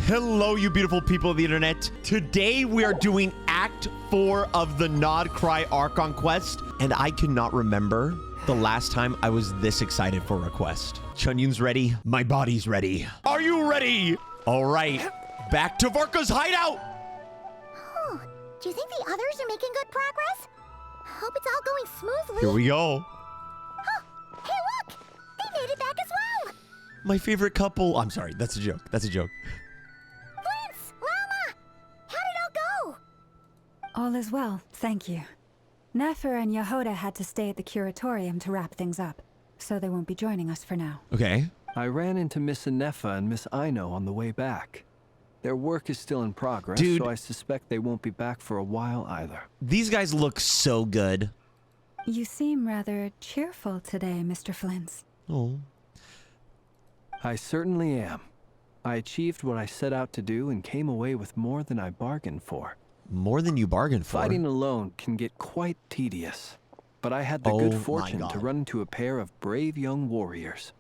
Hello, you beautiful people of the internet. Today we are doing Act 4 of the Nod Krai Archon quest, and I cannot remember the last time I was this excited for a quest. Chunyun's ready. My body's ready. Are you ready? All right, back to Varka's hideout. Oh, do you think the others are making good progress? Hope it's all going smoothly. Here we go. Oh, hey, look! They made it back as well. My favorite couple. I'm sorry, that's a joke. That's a joke. All is well, thank you. Nefer and Yehuda had to stay at the curatorium to wrap things up, so they won't be joining us for now. Okay. I ran into Miss Nefer and Miss Aino on the way back. Their work is still in progress, Dude, so I suspect they won't be back for a while either. These guys look so good. You seem rather cheerful today, Mr. Flintz. Oh. I certainly am. I achieved what I set out to do and came away with more than I bargained for. More than you bargained for. Fighting alone can get quite tedious, but I had the good fortune to run into a pair of brave young warriors.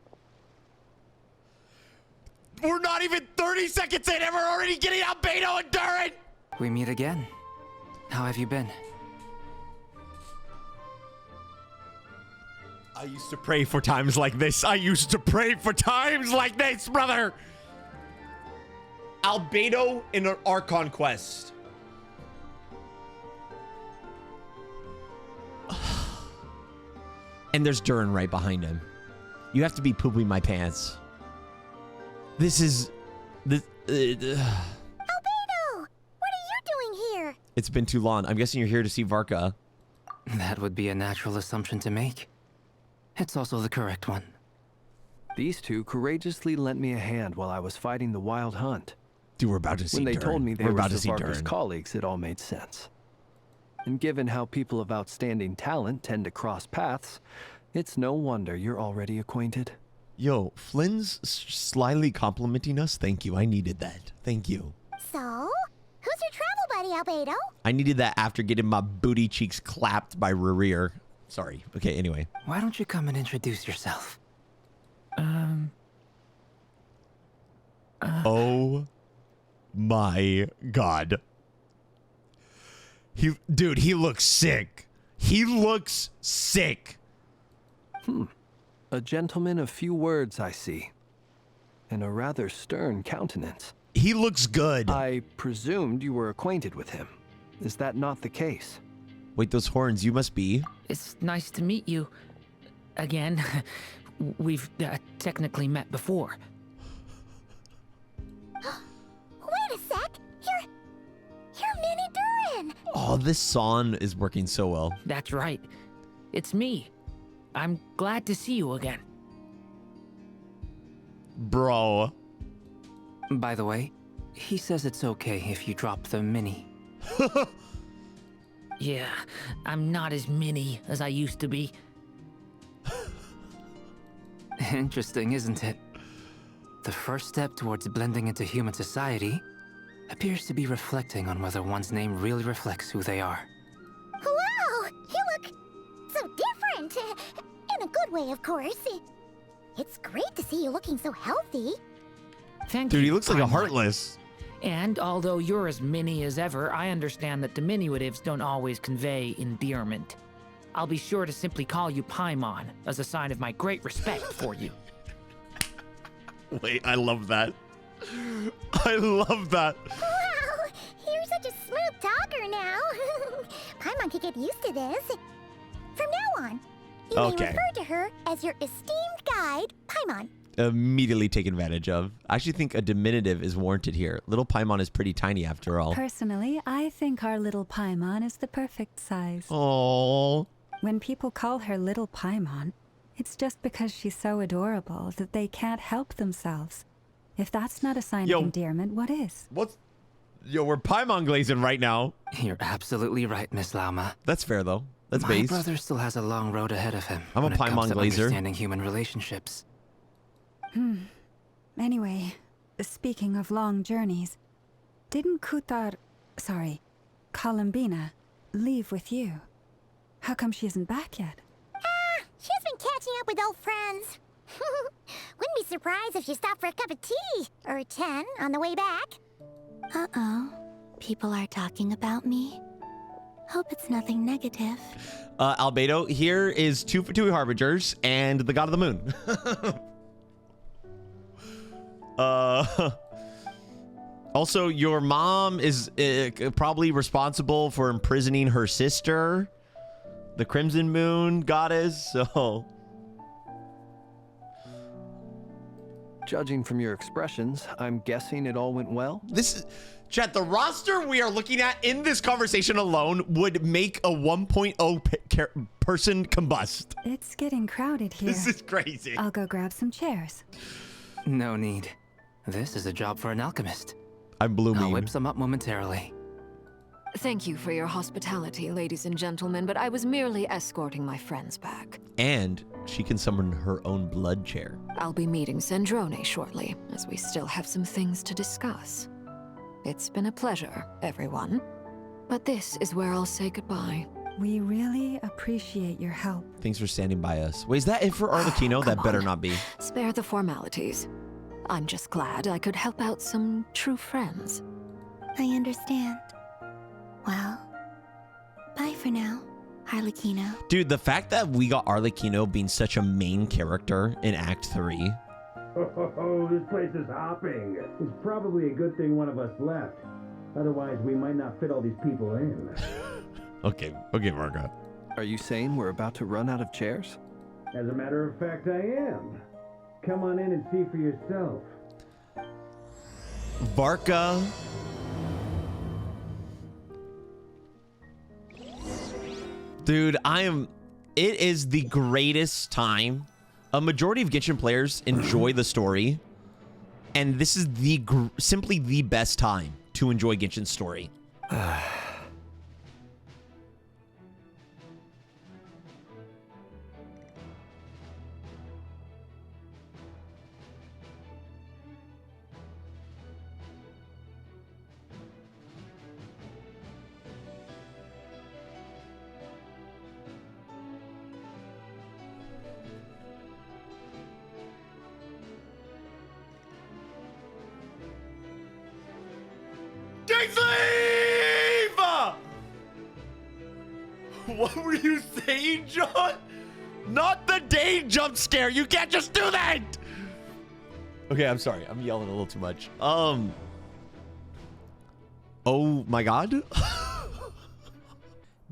We're not even 30 seconds in and we're already getting Albedo and Durin! We meet again. How have you been? I used to pray for times like this. I used to pray for times like this, brother! Albedo in an Archon quest. And there's Durin right behind him. You have to be pooping my pants. This is... Albedo! What are you doing here? It's been too long. I'm guessing you're here to see Varka. That would be a natural assumption to make. It's also the correct one. These two courageously lent me a hand while I was fighting the wild hunt. Dude, we're about to see When they Durin. told me they we're were about to see Varka's Durin. colleagues, it all made sense. And given how people of outstanding talent tend to cross paths, it's no wonder you're already acquainted. Yo, Flynn's slyly complimenting us. Thank you. I needed that. Thank you. So, who's your travel buddy, Albedo? I needed that after getting my booty cheeks clapped by Rerir. Sorry. Okay, anyway. Why don't you come and introduce yourself? Oh my god. Dude, he looks sick. He looks sick. A gentleman of few words, I see. And a rather stern countenance. He looks good. I presumed you were acquainted with him. Is that not the case? Wait, those horns, you must be. It's nice to meet you again. We've technically met before. Wait a sec! You're Mini Durin! Oh, this song is working so well. That's right. It's me. I'm glad to see you again. Bro. By the way, he says it's okay if you drop the mini. Yeah, I'm not as mini as I used to be. Interesting, isn't it? The first step towards blending into human society appears to be reflecting on whether one's name really reflects who they are. Wow! You look so different! In a good way, of course. It's great to see you looking so healthy. Thank you. Dude, he looks like a Paimon. heartless. And although you're as mini as ever, I understand that diminutives don't always convey endearment. I'll be sure to simply call you Paimon as a sign of my great respect for you. Wait, I love that. I love that. Wow! You're such a smooth talker now. Paimon could get used to this. From now on, you may refer to her as your esteemed guide, Paimon. Immediately taken advantage of. I actually think a diminutive is warranted here. Little Paimon is pretty tiny after all. Personally, I think our little Paimon is the perfect size. Oh. When people call her Little Paimon, it's just because she's so adorable that they can't help themselves. If that's not a sign of endearment, what is? What's... Yo, we're Paimon glazing right now. You're absolutely right, Miss Lama. That's fair, though. That's My base. brother still has a long road ahead of him. I'm a when it comes Paimon to glazer. understanding human relationships. Anyway, speaking of long journeys, didn't Columbina, leave with you? How come she isn't back yet? She's been catching up with old friends. Wouldn't be surprised if you stopped for a cup of tea or 10 on the way back. Uh-oh. People are talking about me. Hope it's nothing negative. Albedo, here is 2 for 2 Harbingers and the God of the Moon. Also, your mom is probably responsible for imprisoning her sister, the Crimson Moon goddess, so... Judging from your expressions, I'm guessing it all went well? This is... Chat, the roster we are looking at in this conversation alone would make a 1.0 person combust. It's getting crowded here. This is crazy. I'll go grab some chairs. No need. This is a job for an alchemist. I'm blooming. I'll whip some up momentarily. Thank you for your hospitality, ladies and gentlemen, but I was merely escorting my friends back. And she can summon her own blood chair. I'll be meeting Sandrone shortly, as we still have some things to discuss. It's been a pleasure, everyone. But this is where I'll say goodbye. We really appreciate your help. Thanks for standing by us. Wait, is that it for Arlecchino? That better not be. Spare the formalities. I'm just glad I could help out some true friends. I understand. Well, bye for now, Arlecchino. Dude, the fact that we got Arlecchino being such a main character in Act 3. Oh, this place is hopping. It's probably a good thing one of us left. Otherwise, we might not fit all these people in. Okay, Varga. Are you saying we're about to run out of chairs? As a matter of fact, I am. Come on in and see for yourself. Varka. Dude, it is the greatest time. A majority of Genshin players enjoy the story, and this is simply the best time to enjoy Genshin's story. Dainsleif! What were you saying, John? Not the Dane jump scare. You can't just do that. Okay, I'm sorry. I'm yelling a little too much. Oh my God.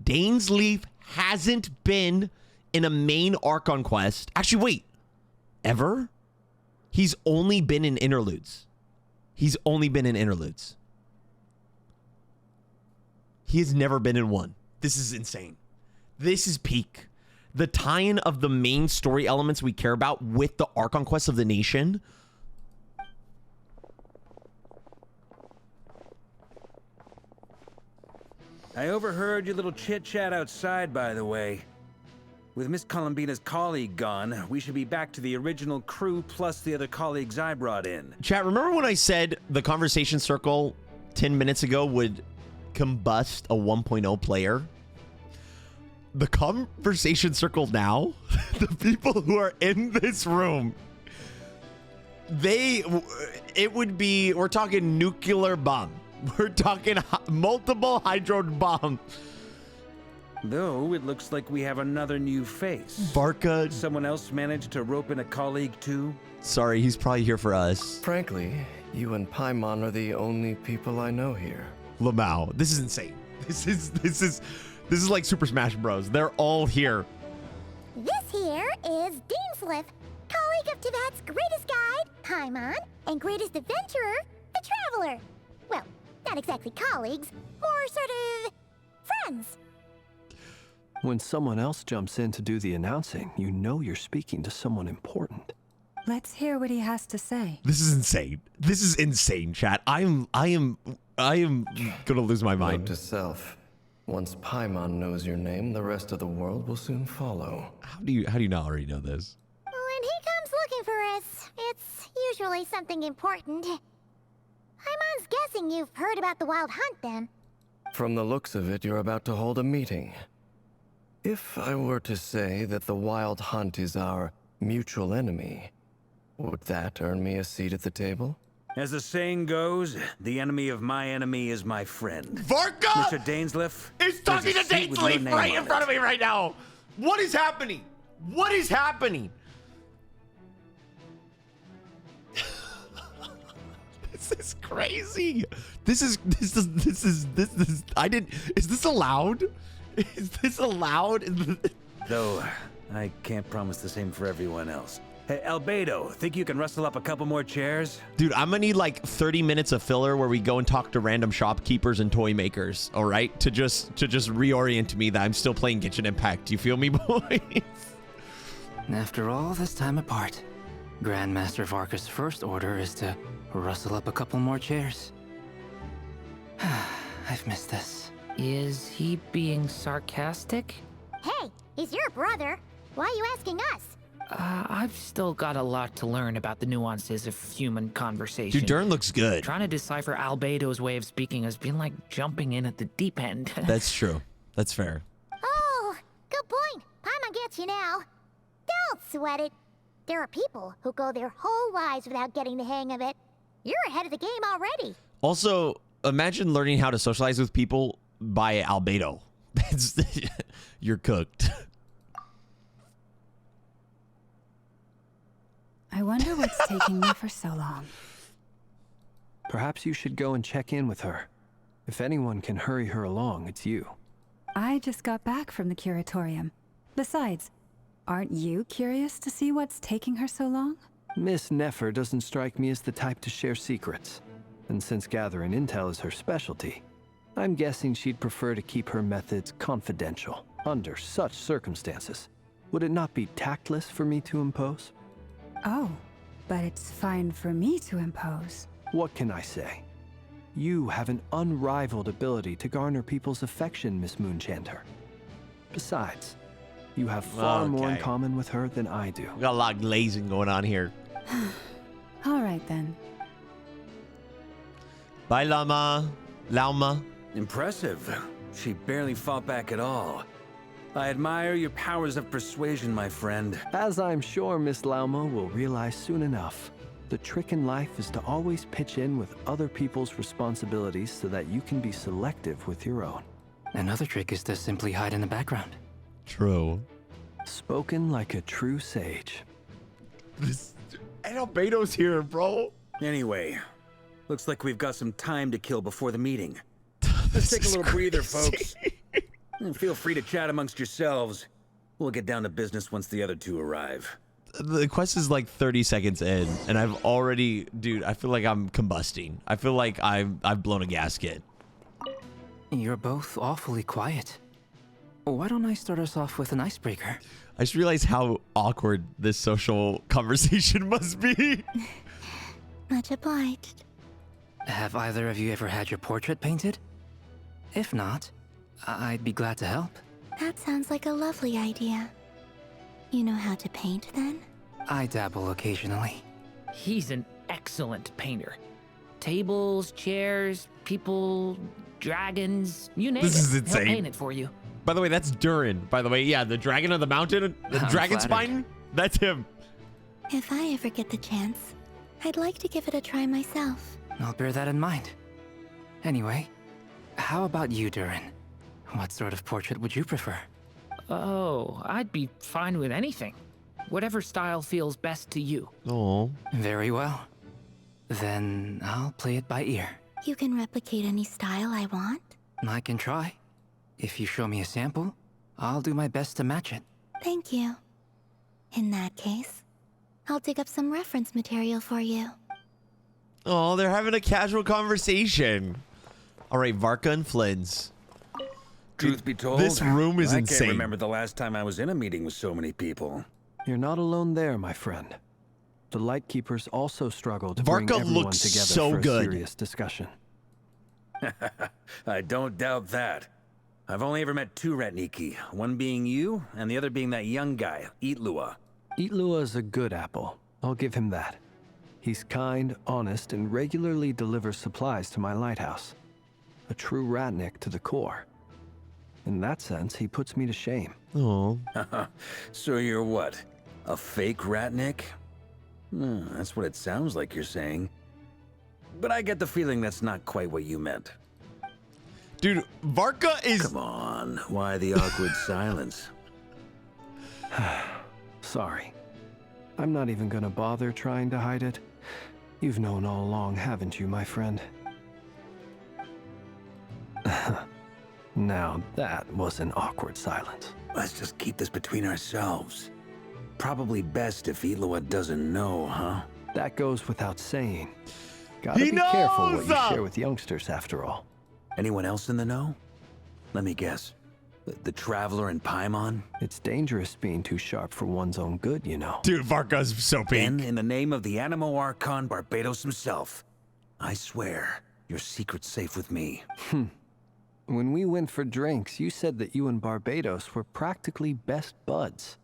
Dainsleif hasn't been in a main Archon quest. Actually, wait. Ever? He's only been in interludes. He has never been in one. This is insane. This is peak. The tie-in of the main story elements we care about with the Archon quest of the nation. I overheard your little chit-chat outside, by the way. With Miss Columbina's colleague gone, we should be back to the original crew plus the other colleagues I brought in. Chat, remember when I said the conversation circle 10 minutes ago would combust a 1.0 player? The conversation circle now, the people who are in this room, it would be, we're talking nuclear bomb. We're talking multiple hydrogen bomb. Though it looks like we have another new face. Varka. Someone else managed to rope in a colleague too? Sorry, he's probably here for us. Frankly, you and Paimon are the only people I know here. Lamau, this is insane. This is like Super Smash Bros. They're all here. This here is Dainsleif, colleague of Tibet's greatest guide, Paimon, and greatest adventurer, the Traveler. Well, not exactly colleagues, more sort of friends. When someone else jumps in to do the announcing, you know you're speaking to someone important. Let's hear what he has to say. This is insane. This is insane, chat. I am gonna lose my mind. Note to self: once Paimon knows your name, the rest of the world will soon follow. How do you not already know this? When he comes looking for us, it's usually something important. Paimon's guessing you've heard about the Wild Hunt, then. From the looks of it, you're about to hold a meeting. If I were to say that the Wild Hunt is our Mutual enemy. Would that earn me a seat at the table? As the saying goes, the enemy of my enemy is my friend. Varka Mr. Dainsleif is talking to there's a seat with your Dainsleif name right on in front it. of me right now. What is happening? What is happening? This is crazy. This is I didn't. Is this allowed? Is this allowed? Though, I can't promise the same for everyone else. Hey, Albedo, think you can rustle up a couple more chairs? Dude, I'm gonna need like 30 minutes of filler where we go and talk to random shopkeepers and toy makers, all right? To just reorient me that I'm still playing Genshin Impact. You feel me, boys? After all this time apart, Grandmaster Varka's first order is to rustle up a couple more chairs. I've missed this. Is he being sarcastic? Hey, he's your brother. Why are you asking us? I've still got a lot to learn about the nuances of human conversation. Dude, Dern looks good. Trying to decipher Albedo's way of speaking has been like jumping in at the deep end. That's true. That's fair. Oh, good point. Paimon gets you now. Don't sweat it. There are people who go their whole lives without getting the hang of it. You're ahead of the game already. Also, imagine learning how to socialize with people by Albedo. That's you're cooked. I wonder what's taking me for so long. Perhaps you should go and check in with her. If anyone can hurry her along, it's you. I just got back from the curatorium. Besides, aren't you curious to see what's taking her so long? Miss Nefer doesn't strike me as the type to share secrets. And since gathering intel is her specialty, I'm guessing she'd prefer to keep her methods confidential. Under such circumstances, would it not be tactless for me to impose? Oh, but it's fine for me to impose. What can I say? You have an unrivaled ability to garner people's affection, Miss Moonchanter. Besides, you have far more in Okay. common with her than I do. We got a lot of glazing going on here. All right then. Bye, Llama. Lauma. Impressive. She barely fought back at all. I admire your powers of persuasion, my friend. As I'm sure Miss Lauma will realize soon enough, the trick in life is to always pitch in with other people's responsibilities so that you can be selective with your own. Another trick is to simply hide in the background. True. Spoken like a true sage. And Albedo's here, bro. Anyway, looks like we've got some time to kill before the meeting. Let's take a little breather, folks. And feel free to chat amongst yourselves. We'll get down to business once the other two arrive. The quest is like 30 seconds in, and I've already, dude, I feel like I'm combusting. I feel like I've blown a gasket. You're both awfully quiet. Why don't I start us off with an icebreaker? I just realized how awkward this social conversation must be. Much obliged. Have either of you ever had your portrait painted? If not, I'd be glad to help. That sounds like a lovely idea. You know how to paint, then? I dabble occasionally. He's an excellent painter. Tables, chairs, people, dragons, you name This is it. He'll insane. paint it for you. By the way, that's Durin. By the way, yeah, the dragon of the mountain, the I'm dragon flattered. spine, that's him. If I ever get the chance, I'd like to give it a try myself. I'll bear that in mind. Anyway, how about you, Durin? What sort of portrait would you prefer? Oh, I'd be fine with anything. Whatever style feels best to you. Oh. Very well. Then I'll play it by ear. You can replicate any style I want? I can try. If you show me a sample, I'll do my best to match it. Thank you. In that case, I'll dig up some reference material for you. Oh, they're having a casual conversation. All right, Varka and Flynn's. Truth be told, this room is I insane. can't remember the last time I was in a meeting with so many people. You're not alone there, my friend. The Lightkeepers also struggle to bring Varka everyone looks together so for a good. serious discussion. I don't doubt that. I've only ever met two Ratniki, one being you, and the other being that young guy, Itlua. Itlua is a good apple. I'll give him that. He's kind, honest, and regularly delivers supplies to my lighthouse. A true Ratnik to the core. In that sense, he puts me to shame. Oh. So you're what? A fake Ratnik? That's what it sounds like you're saying. But I get the feeling that's not quite what you meant. Dude, Varka is... Come on, why the awkward silence? Sorry. I'm not even gonna bother trying to hide it. You've known all along, haven't you, my friend? Now that was an awkward silence. Let's just keep this between ourselves. Probably best if Eloa doesn't know, huh? That goes without saying. Gotta be careful what you share with youngsters, after all. Anyone else in the know? Let me guess. The Traveler and Paimon? It's dangerous being too sharp for one's own good, you know. Dude, Varka's so pink. And in the name of the Animo Archon Barbados himself, I swear, your secret's safe with me. When we went for drinks, you said that you and Barbados were practically best buds.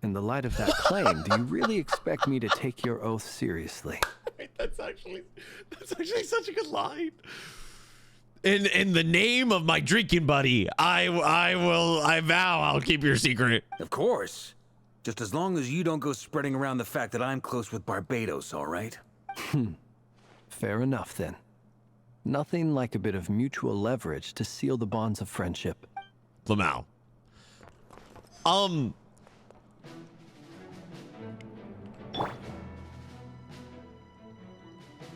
In the light of that claim, do you really expect me to take your oath seriously? That's actually such a good line. In the name of my drinking buddy, I vow I'll keep your secret. Of course. Just as long as you don't go spreading around the fact that I'm close with Barbados, all right? Fair enough, then. Nothing like a bit of mutual leverage to seal the bonds of friendship. Lamau.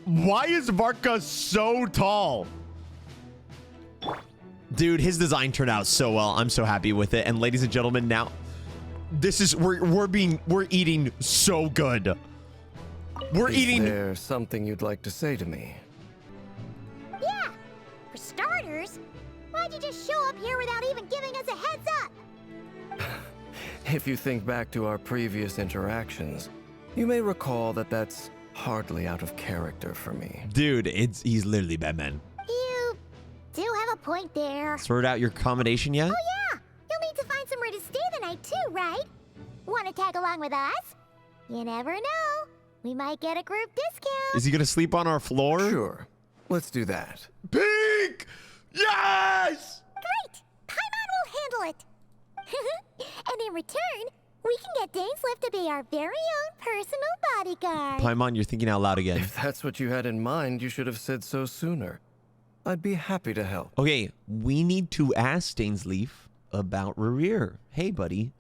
Why is Varka so tall? Dude, his design turned out so well. I'm so happy with it. And ladies and gentlemen, now this is we're eating so good. Is there something you'd like to say to me? Yeah. For starters, why'd you just show up here without even giving us a heads up? If you think back to our previous interactions, you may recall that that's hardly out of character for me. Dude, he's literally Batman. You do have a point there. Sort out your accommodation yet? Oh yeah, you'll need to find somewhere to stay the night too, right? Want to tag along with us? You never know. We might get a group discount. Is he gonna sleep on our floor? Sure. Let's do that. Pink! Yes! Great! Paimon will handle it. And in return, we can get Dainsleif to be our very own personal bodyguard. Paimon, you're thinking out loud again. If that's what you had in mind, you should have said so sooner. I'd be happy to help. Okay, we need to ask Dainsleif about Rerir. Hey, buddy.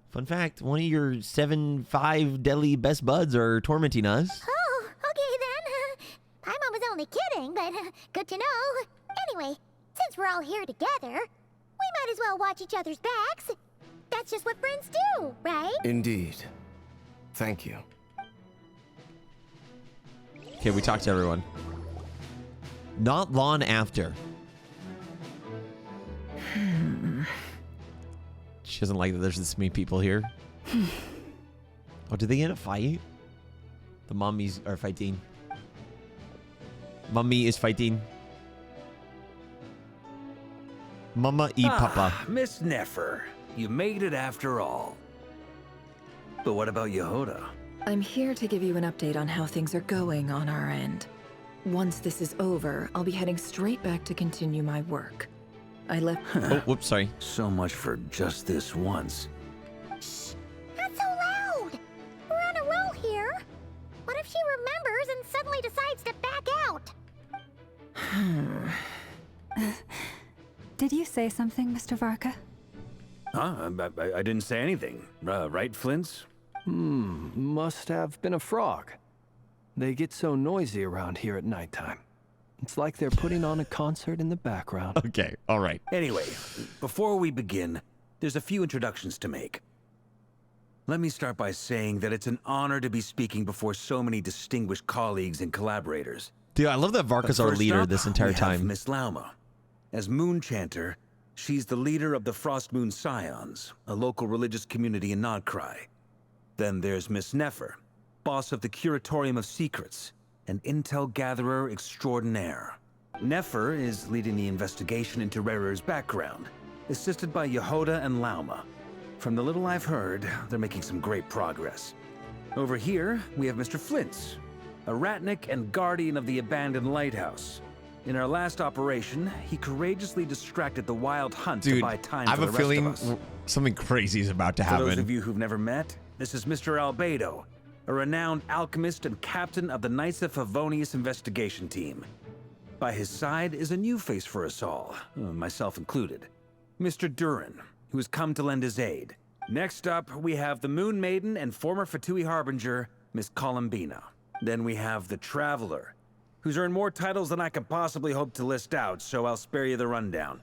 Fun fact, one of your 7-5 deadly best buds are tormenting us. Oh, okay then. Paimon was only kidding, but good to know. Anyway, since we're all here together, we might as well watch each other's backs. That's just what friends do, right? Indeed. Thank you. Okay, we talked to everyone. Not long after. She doesn't like that there's this many people here. Oh, did they get in a fight? The mummies are fighting. Mummy is fighting. Mama eat papa. Miss Nefer, you made it after all. But what about Yehoda? I'm here to give you an update on how things are going on our end. Once this is over, I'll be heading straight back to continue my work. I left... Oh, whoops, sorry. So much for just this once. Shh! Not so loud! We're on a roll here. What if she remembers and suddenly decides to back out? Did you say something, Mr. Varka? Huh? I didn't say anything. Right, Flints? Must have been a frog. They get so noisy around here at nighttime. It's like they're putting on a concert in the background. Okay, all right. Anyway, before we begin, there's a few introductions to make. Let me start by saying that it's an honor to be speaking before so many distinguished colleagues and collaborators. Dude, I love that Varka's our leader this entire time. Miss Lauma. As Moon Chanter, she's the leader of the Frost Moon Scions, a local religious community in Krai. Then there's Miss Nefer, boss of the Curatorium of Secrets, an intel gatherer extraordinaire. Nefer is leading the investigation into Rerir's background, assisted by Yehoda and Lauma. From the little I've heard, they're making some great progress. Over here, we have Mr. Flints, a Ratnik and guardian of the abandoned lighthouse. In our last operation, he courageously distracted the wild hunt to buy time I have for a the rest feeling of us. something crazy is about to For happen. those of you who've never met, this is Mr. Albedo, a renowned alchemist and captain of the Knights of Favonius investigation team. By his side is a new face for us all, myself included, Mr. Durin, who has come to lend his aid. Next up, we have the Moon Maiden and former Fatui Harbinger, Miss Columbina. Then we have the Traveler, who's earned more titles than I could possibly hope to list out, so I'll spare you the rundown.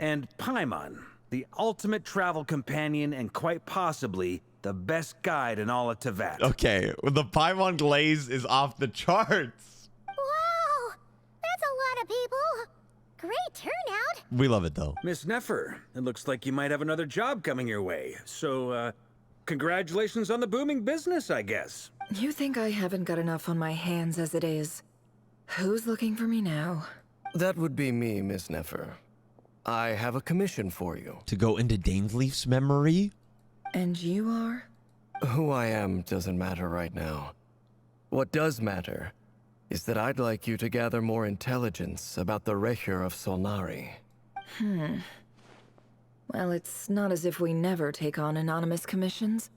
And Paimon, the ultimate travel companion and quite possibly the best guide in all of Teyvat. Okay, the Paimon glaze is off the charts. Wow! That's a lot of people! Great turnout! We love it, though. Miss Nefer, it looks like you might have another job coming your way, so, congratulations on the booming business, I guess. You think I haven't got enough on my hands as it is? Who's looking for me now? That would be me, Miss Nefer. I have a commission for you. To go into Dainsleif's memory? And you are? Who I am doesn't matter right now. What does matter is that I'd like you to gather more intelligence about the Rerir of Solnari. Well, it's not as if we never take on anonymous commissions.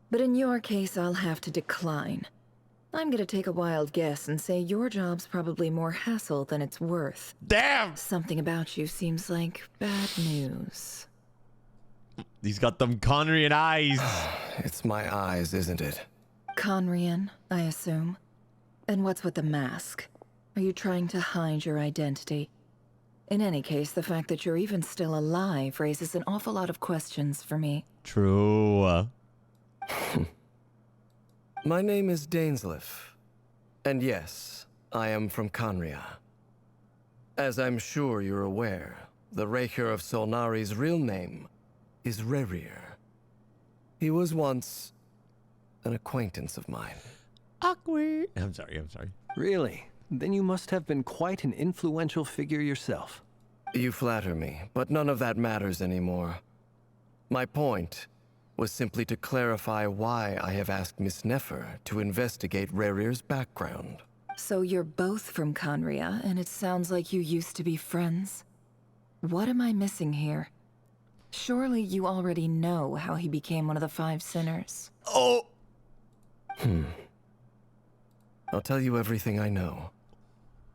But in your case, I'll have to decline. I'm gonna take a wild guess and say your job's probably more hassle than it's worth. Damn! Something about you seems like bad news. He's got them Khaenri'ah eyes. It's my eyes, isn't it? Khaenri'ah, I assume. And what's with the mask? Are you trying to hide your identity? In any case, the fact that you're even still alive raises an awful lot of questions for me. True. My name is Dainsleif. And yes, I am from Khaenri'ah. As I'm sure you're aware, the Rerir of Solnari's real name is Rerir. He was once an acquaintance of mine. Awkward. I'm sorry. Really? Then you must have been quite an influential figure yourself. You flatter me, but none of that matters anymore. My point was simply to clarify why I have asked Miss Nefer to investigate Rerir's background. So you're both from Khaenri'ah, and it sounds like you used to be friends? What am I missing here? Surely you already know how he became one of the Five Sinners. Oh! I'll tell you everything I know.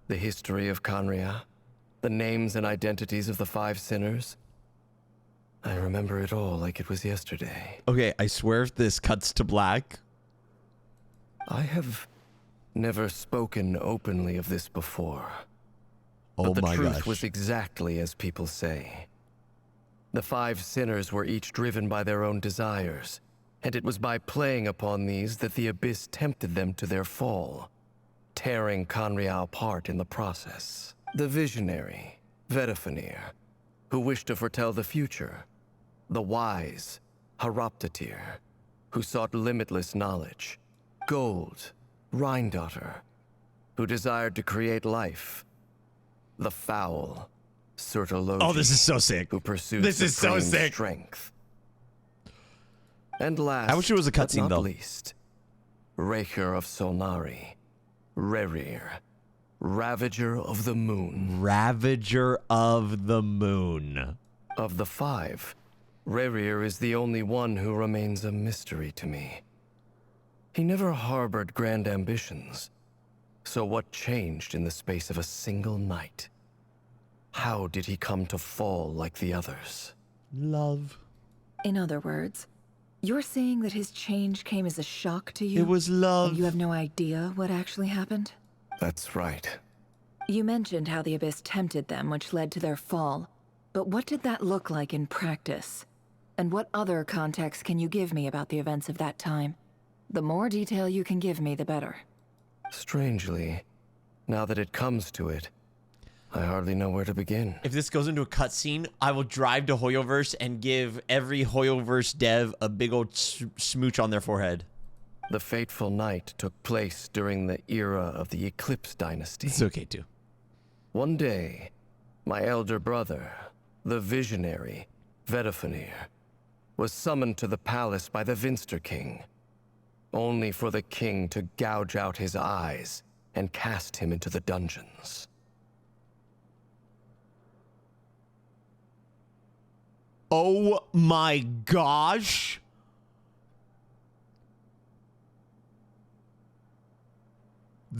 The history of Khaenri'ah, the names and identities of the Five Sinners. I remember it all like it was yesterday. Okay, I swear if this cuts to black. I have never spoken openly of this before. Oh but my the truth gosh. was exactly as people say. The Five Sinners were each driven by their own desires, and it was by playing upon these that the Abyss tempted them to their fall, tearing Khaenri'ah apart in the process. The visionary, Vedifenir, who wished to foretell the future. The wise, Haroptatir, who sought limitless knowledge. Gold, Rhindaughter, who desired to create life. The foul, Sertologi. Oh, this is so sick. Who pursued This is so supreme sick. strength. And last, I wish it was a but cutscene not though. least, Rerir of Solnari, Rerir, Ravager of the Moon. Ravager of the Moon. Of the five, Rerir is the only one who remains a mystery to me. He never harbored grand ambitions. So what changed in the space of a single night? How did he come to fall like the others? Love. In other words, you're saying that his change came as a shock to you? It was love. And you have no idea what actually happened? That's right. You mentioned how the Abyss tempted them, which led to their fall. But what did that look like in practice? And what other context can you give me about the events of that time? The more detail you can give me, the better. Strangely, now that it comes to it, I hardly know where to begin. If this goes into a cutscene, I will drive to Hoyoverse and give every Hoyoverse dev a big old smooch on their forehead. The fateful night took place during the era of the Eclipse Dynasty. It's okay, too. One day, my elder brother, the visionary, Vedifenir, was summoned to the palace by the Vinster King, only for the king to gouge out his eyes and cast him into the dungeons. Oh my gosh.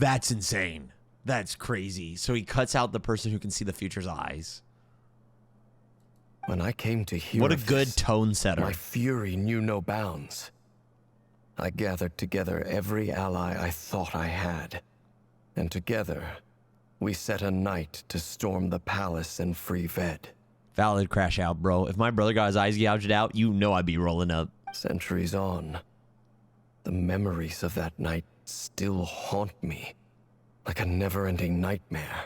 That's insane. That's crazy. So he cuts out the person who can see the future's eyes. When I came to hear what a of good this, tone setter. my fury knew no bounds. I gathered together every ally I thought I had, and together we set a night to storm the palace and free Ved. Valid crash out, bro. If my brother got his eyes gouged out, you know I'd be rolling up. Centuries on, the memories of that night still haunt me like a never-ending nightmare.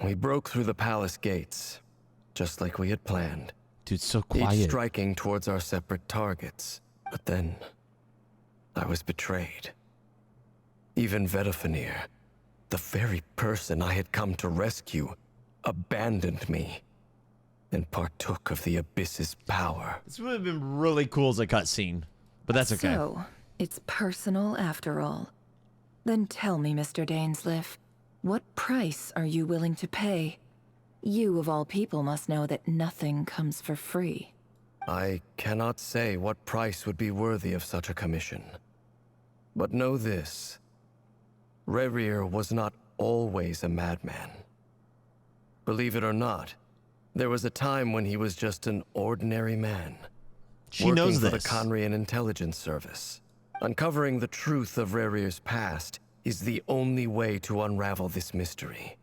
We broke through the palace gates, just like we had planned. Dude, so quiet. Each striking towards our separate targets. But then, I was betrayed. Even Vedafenir, the very person I had come to rescue, abandoned me and partook of the Abyss's power. This would have been really cool as a cutscene, but that's okay. So, it's personal after all. Then tell me, Mr. Dainsleif, what price are you willing to pay? You, of all people, must know that nothing comes for free. I cannot say what price would be worthy of such a commission. But know this. Rerir was not always a madman. Believe it or not, there was a time when he was just an ordinary man. She knows working for this. the Khaenri'ah intelligence service. Uncovering the truth of Rerir's past is the only way to unravel this mystery.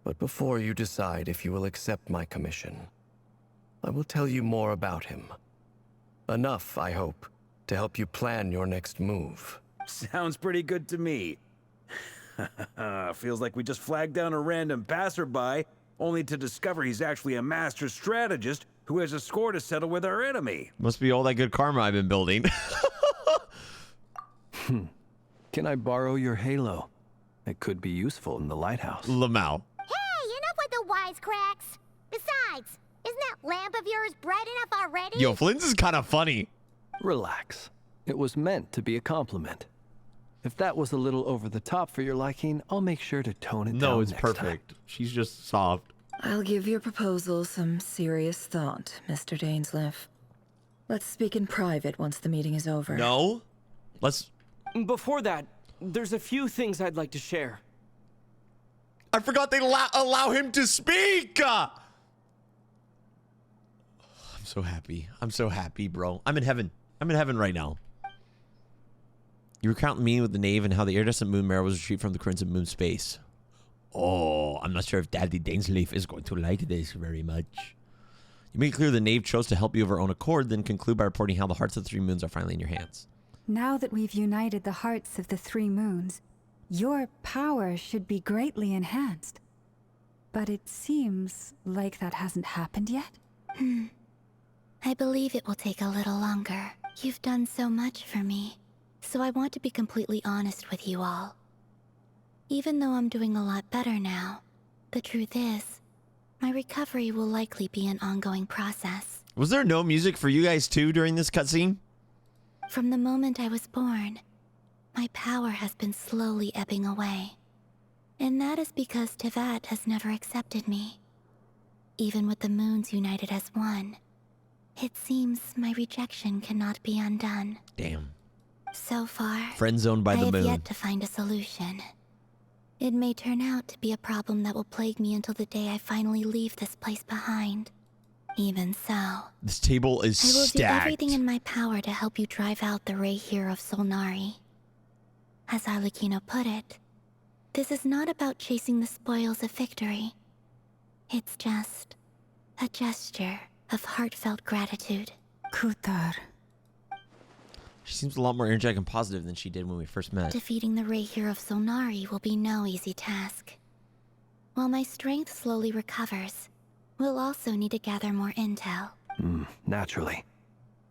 But before you decide if you will accept my commission, I will tell you more about him. Enough, I hope, to help you plan your next move. Sounds pretty good to me. Feels like we just flagged down a random passerby, only to discover he's actually a master strategist who has a score to settle with our enemy. Must be all that good karma I've been building. Can I borrow your halo? It could be useful in the lighthouse. Lamau. Hey, enough with the wisecracks. Besides, isn't that lamp of yours bright enough already? Yo, Flynn's is kind of funny. Relax. It was meant to be a compliment. If that was a little over the top for your liking, I'll make sure to tone it down. No, it's next perfect. time. She's just soft. I'll give your proposal some serious thought, Mr. Dainsleif. Let's speak in private once the meeting is over. No? Let's... Before that, there's a few things I'd like to share. I forgot they allow him to speak! I'm so happy. I'm so happy, bro. I'm in heaven. I'm in heaven right now. You recount the meeting with the knave and how the iridescent moon marrow was retrieved from the crimson moon space. Oh, I'm not sure if Daddy Dainsleif is going to like this very much. You make it clear the knave chose to help you of her own accord, then conclude by reporting how the hearts of the three moons are finally in your hands. Now that we've united the hearts of the three moons, your power should be greatly enhanced. But it seems like that hasn't happened yet. I believe it will take a little longer. You've done so much for me, so I want to be completely honest with you all. Even though I'm doing a lot better now, the truth is, my recovery will likely be an ongoing process. Was there no music for you guys too during this cutscene? From the moment I was born, my power has been slowly ebbing away. And that is because Teyvat has never accepted me. Even with the moons united as one, it seems my rejection cannot be undone. Damn. So far, Friend-zoned by the I have moon. yet to find a solution. It may turn out to be a problem that will plague me until the day I finally leave this place behind. Even so, This table is I will stacked. do everything in my power to help you drive out the Rerir of Solnari. As Arlecchino put it, this is not about chasing the spoils of victory. It's just a gesture of heartfelt gratitude. Kutar. She seems a lot more energetic and positive than she did when we first met. Defeating the Rerir of Solnari will be no easy task. While my strength slowly recovers, we'll also need to gather more intel. Naturally.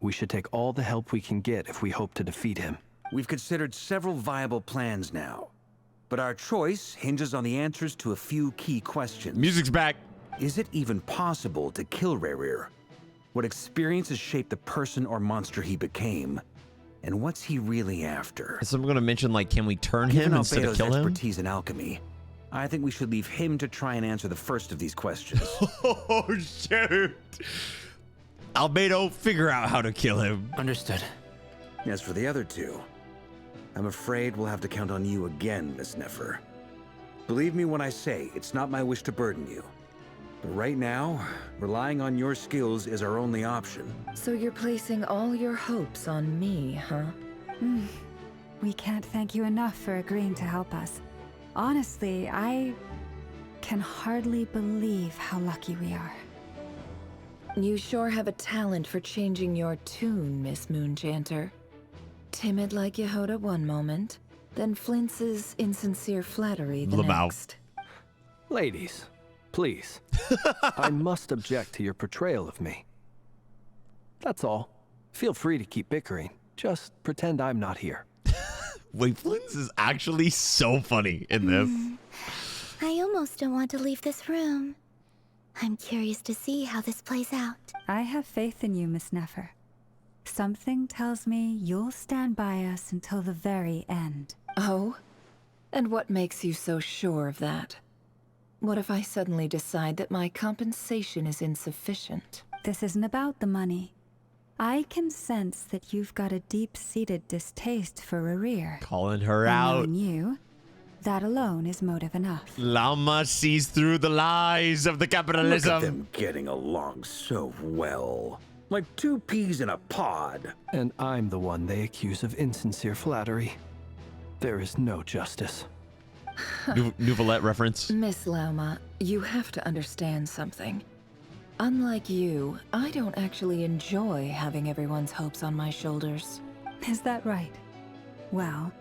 We should take all the help we can get if we hope to defeat him. We've considered several viable plans now, but our choice hinges on the answers to a few key questions. Music's back. Is it even possible to kill Rerir? What experiences shaped the person or monster he became? And what's he really after? So I'm going to mention, like, can we turn him Given instead of Albedo's kill him? expertise in alchemy, I think we should leave him to try and answer the first of these questions. Oh, shoot. Albedo, figure out how to kill him. Understood. As for the other two, I'm afraid we'll have to count on you again, Miss Nefer. Believe me when I say it's not my wish to burden you. But right now, relying on your skills is our only option. So you're placing all your hopes on me, huh? We can't thank you enough for agreeing to help us. Honestly, I can hardly believe how lucky we are. You sure have a talent for changing your tune, Miss Moonchanter. Timid like Yehoda one moment, then flinches insincere flattery the next. Ladies, please. I must object to your portrayal of me. That's all. Feel free to keep bickering. Just pretend I'm not here. Wait, Flint's is actually so funny in this. I almost don't want to leave this room. I'm curious to see how this plays out. I have faith in you, Miss Nefer. Something tells me you'll stand by us until the very end. Oh? And what makes you so sure of that? What if I suddenly decide that my compensation is insufficient? This isn't about the money. I can sense that you've got a deep-seated distaste for Rerir. Calling her And out. knowing you, that alone is motive enough. Llama sees through the lies of the Look capitalism. at them getting along so well. Like two peas in a pod. And I'm the one they accuse of insincere flattery. There is no justice. Nouvellette reference. Miss Lauma, you have to understand something. Unlike you, I don't actually enjoy having everyone's hopes on my shoulders. Is that right? Well,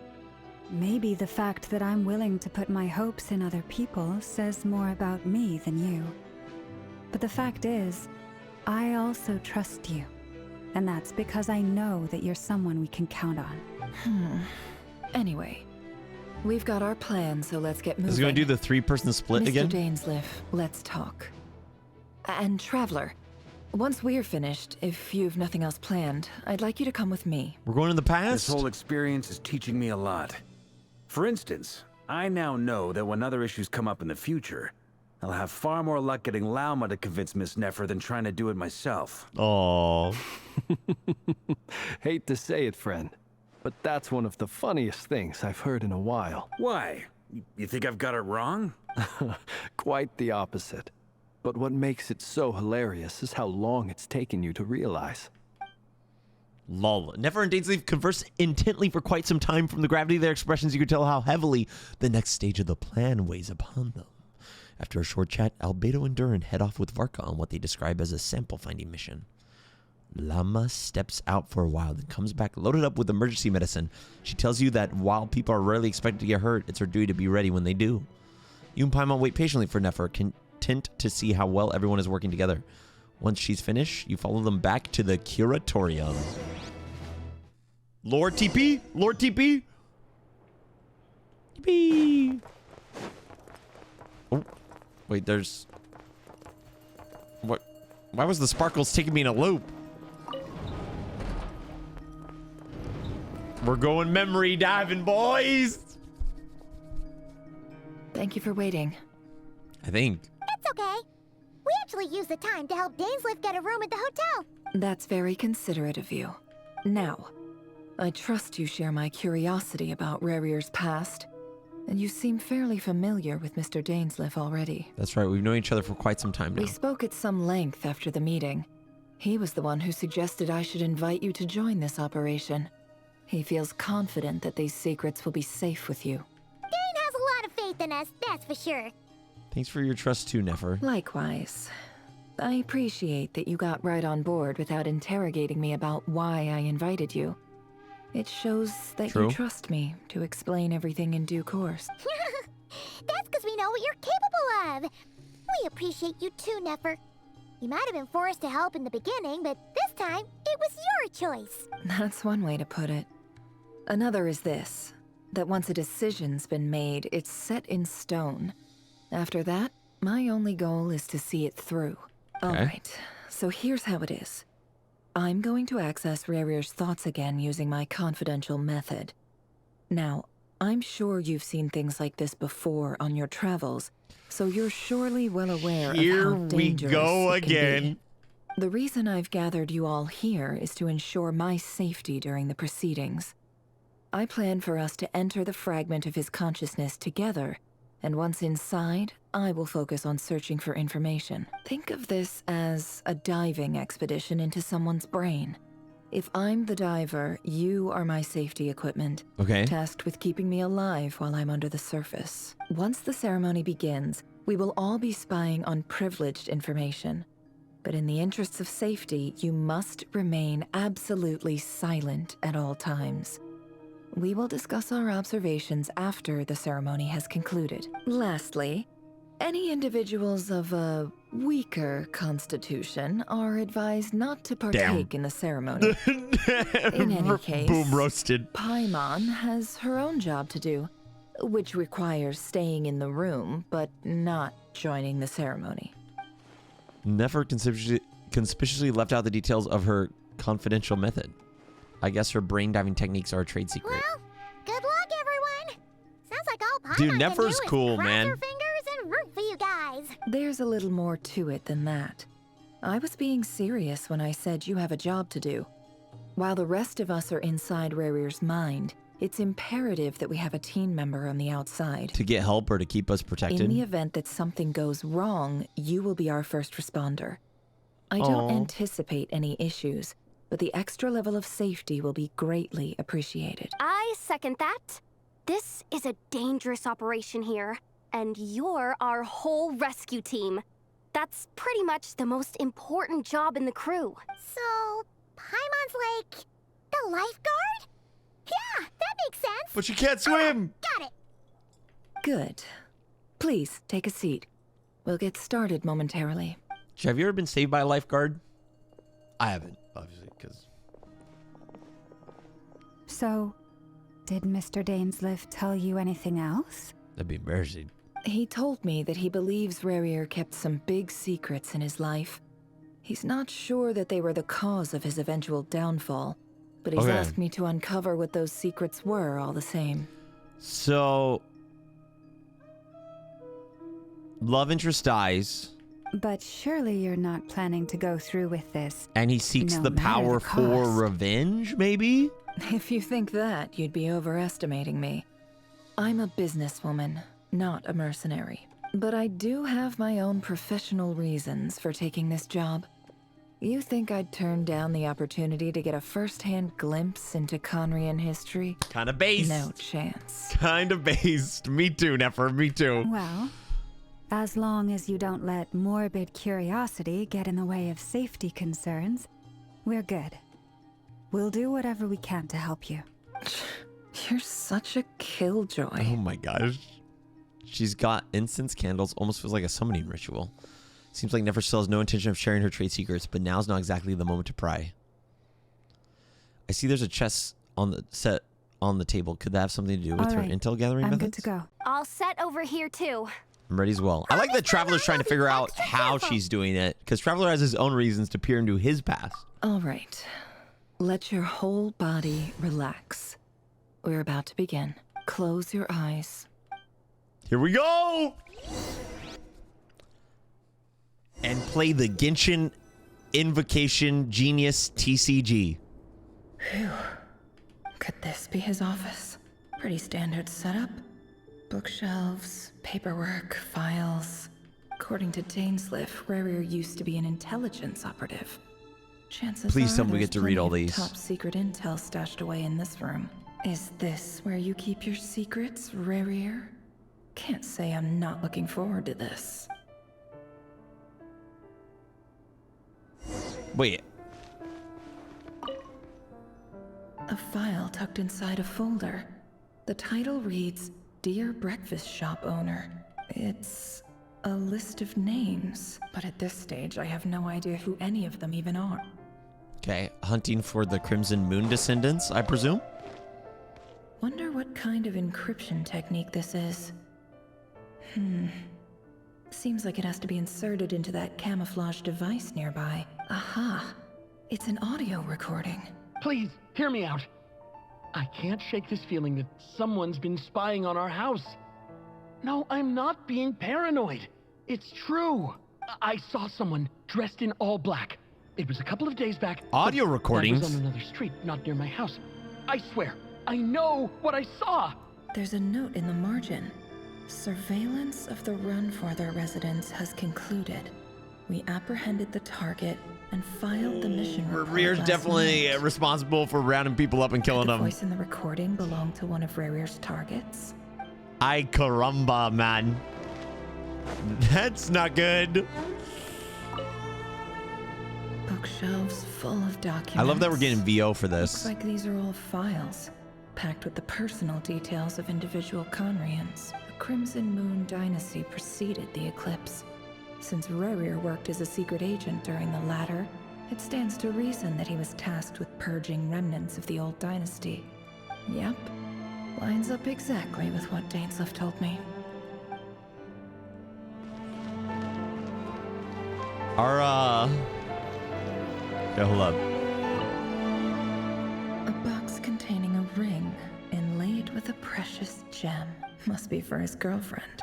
maybe the fact that I'm willing to put my hopes in other people says more about me than you. But the fact is, I also trust you. And that's because I know that you're someone we can count on. Anyway, we've got our plan, so let's get moving. Is he going to do the 3-person split Mr. again? Dainsleif, let's talk. And Traveler, once we're finished, if you've nothing else planned, I'd like you to come with me. We're going to the past? This whole experience is teaching me a lot. For instance, I now know that when other issues come up in the future, I'll have far more luck getting Lauma to convince Miss Nefer than trying to do it myself. Oh. Hate to say it, friend, but that's one of the funniest things I've heard in a while. Why? You think I've got it wrong? Quite the opposite. But what makes it so hilarious is how long it's taken you to realize. Lol. Nefer and Dainsleif converse intently for quite some time. From the gravity of their expressions, you could tell how heavily the next stage of the plan weighs upon them. After a short chat, Albedo and Durin head off with Varka on what they describe as a sample-finding mission. Llama steps out for a while, then comes back loaded up with emergency medicine. She tells you that while people are rarely expected to get hurt, it's her duty to be ready when they do. You and Paimon wait patiently for Nefer, content to see how well everyone is working together. Once she's finished, you follow them back to the Curatorium. Lord TP? Lord TP? TP! Oh, wait, there's... What? Why was the sparkles taking me in a loop? We're going memory diving, boys! Thank you for waiting. I think. It's okay. We actually used the time to help Dainsleif get a room at the hotel. That's very considerate of you. Now, I trust you share my curiosity about Rerir's past, and you seem fairly familiar with Mr. Dainsleif already. That's right, we've known each other for quite some time now. We spoke at some length after the meeting. He was the one who suggested I should invite you to join this operation. He feels confident that these secrets will be safe with you. Dane has a lot of faith in us, that's for sure. Thanks for your trust too, Nefer. Likewise. I appreciate that you got right on board without interrogating me about why I invited you. It shows that True. you trust me to explain everything in due course. That's because we know what you're capable of. We appreciate you too, Nefer. You might have been forced to help in the beginning, but this time, it was your choice. That's one way to put it. Another is this, that once a decision's been made, it's set in stone. After that, my only goal is to see it through. Okay. Alright, so here's how it is. I'm going to access Rerir's thoughts again using my confidential method. Now, I'm sure you've seen things like this before on your travels, so you're surely well aware of how dangerous Here we go it can be. again. The reason I've gathered you all here is to ensure my safety during the proceedings. I plan for us to enter the fragment of his consciousness together, and once inside, I will focus on searching for information. Think of this as a diving expedition into someone's brain. If I'm the diver, you are my safety equipment. Okay. Tasked with keeping me alive while I'm under the surface. Once the ceremony begins, we will all be spying on privileged information. But in the interests of safety, you must remain absolutely silent at all times. We will discuss our observations after the ceremony has concluded. Lastly, any individuals of a weaker constitution are advised not to partake in the ceremony. In any case, boom roasted. Paimon has her own job to do, which requires staying in the room, but not joining the ceremony. Nefer conspicuously left out the details of her confidential method. I guess her brain diving techniques are a trade secret. Well, good luck, everyone. Sounds like all Paimon Dude, can Nefer's do is cool, cross man. her fingers and root for you guys. There's a little more to it than that. I was being serious when I said you have a job to do. While the rest of us are inside Rerir's mind, it's imperative that we have a team member on the outside. To get help or to keep us protected? In the event that something goes wrong, you will be our first responder. I don't anticipate any issues, but the extra level of safety will be greatly appreciated. I second that. This is a dangerous operation here, and you're our whole rescue team. That's pretty much the most important job in the crew. So, Paimon's like the lifeguard? Yeah, that makes sense. But she can't swim! Got it. Good. Please, take a seat. We'll get started momentarily. Have you ever been saved by a lifeguard? I haven't, obviously, because... So, did Mr. Dainsleif tell you anything else? That'd be embarrassing. He told me that he believes Rerir kept some big secrets in his life. He's not sure that they were the cause of his eventual downfall, but he's asked me to uncover what those secrets were all the same. So... love interest dies. But surely you're not planning to go through with this. And he seeks no the matter power the for cost. revenge, maybe? If you think that, you'd be overestimating me. I'm a businesswoman, not a mercenary. But I do have my own professional reasons for taking this job. You think I'd turn down the opportunity to get a first-hand glimpse into Khaenri'ah history? Kind of based. No chance. Kind of based. Me too, Nefer, me too. Well, as long as you don't let morbid curiosity get in the way of safety concerns, we're good. We'll do whatever we can to help you. You're such a killjoy. Oh my gosh. She's got incense candles, almost feels like a summoning ritual. Seems like Nefer still has no intention of sharing her trade secrets, but now's not exactly the moment to pry. I see there's a chest on the set on the table. Could that have something to do with her intel gathering methods? I'm good to go. All set over here too. I'm ready as well. I like that Traveler's trying to figure out how she's doing it, because Traveler has his own reasons to peer into his past. All right. Let your whole body relax. We're about to begin. Close your eyes. Here we go! And play the Genshin Invocation Genius TCG. Phew. Could this be his office? Pretty standard setup. Bookshelves, paperwork, files. According to Dainsleif, Rerir used to be an intelligence operative. Chances Please are tell me we there's get to read all plenty of these. top secret intel stashed away in this room. Is this where you keep your secrets, Rerir? Can't say I'm not looking forward to this. Wait. A file tucked inside a folder. The title reads, Dear Breakfast Shop Owner. It's a list of names, but at this stage I have no idea who any of them even are. Okay, hunting for the Crimson Moon descendants, I presume? Wonder what kind of encryption technique this is. Seems like it has to be inserted into that camouflage device nearby. Aha! It's an audio recording. Please, hear me out. I can't shake this feeling that someone's been spying on our house. No, I'm not being paranoid. It's true. I saw someone dressed in all black. It was a couple of days back. Audio recordings? That was on another street, not near my house. I swear, I know what I saw. There's a note in the margin. Surveillance of the Runfather residence has concluded. We apprehended the target and filed the mission report. Rerir's definitely responsible for rounding people up and killing them. The voice in the recording belonged to one of Rerir's targets. Ay caramba, man. That's not good. Bookshelves full of documents. I love that we're getting VO for this. Looks like these are all files, packed with the personal details of individual Khaenri'ahs. The Crimson Moon dynasty preceded the eclipse. Since Rerir worked as a secret agent during the latter, it stands to reason that he was tasked with purging remnants of the old dynasty. Yep, lines up exactly with what Dainsleif told me. Yeah, hold up. A box containing a ring inlaid with a precious gem. Must be for his girlfriend.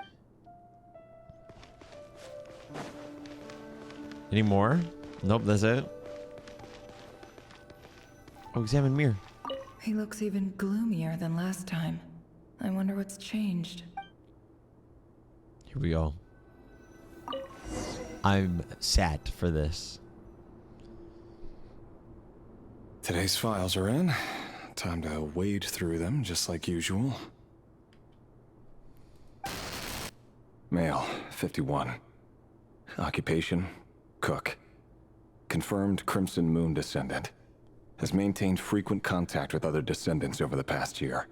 Any more? Nope, that's it. Oh, examine mirror. He looks even gloomier than last time. I wonder what's changed. Here we go. I'm sad for this. Today's files are in. Time to wade through them just like usual. Male, 51. Occupation, cook. Confirmed Crimson Moon descendant. Has maintained frequent contact with other descendants over the past year.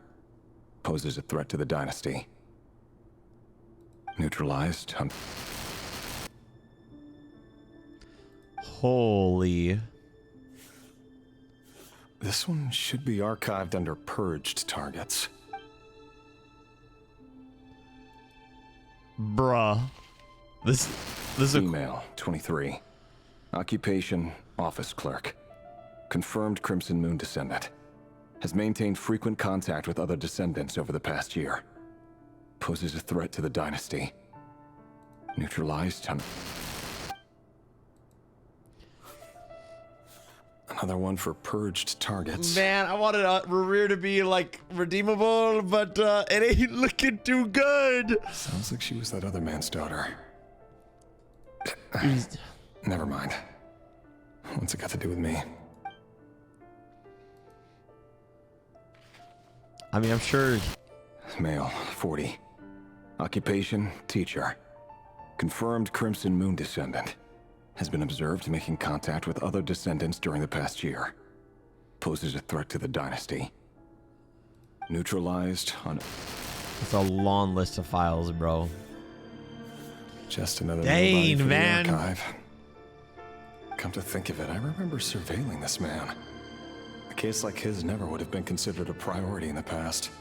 Poses a threat to the dynasty. Neutralized. Holy. This one should be archived under purged targets. Bruh. This is a female, 23. Occupation, office clerk. Confirmed Crimson Moon descendant. Has maintained frequent contact with other descendants over the past year. Poses a threat to the dynasty. Neutralized. Another one for purged targets. Man, I wanted Rerir to be like redeemable, but it ain't looking too good. Sounds like she was that other man's daughter. Never mind. What's it got to do with me? I mean, I'm sure. Male, 40. Occupation, teacher. Confirmed Crimson Moon descendant. Has been observed making contact with other descendants during the past year. Poses a threat to the dynasty. Neutralized on... It's a long list of files, bro. Just another dang, for man. The archive. Come to think of it, I remember surveilling this man. A case like his never would have been considered a priority in the past.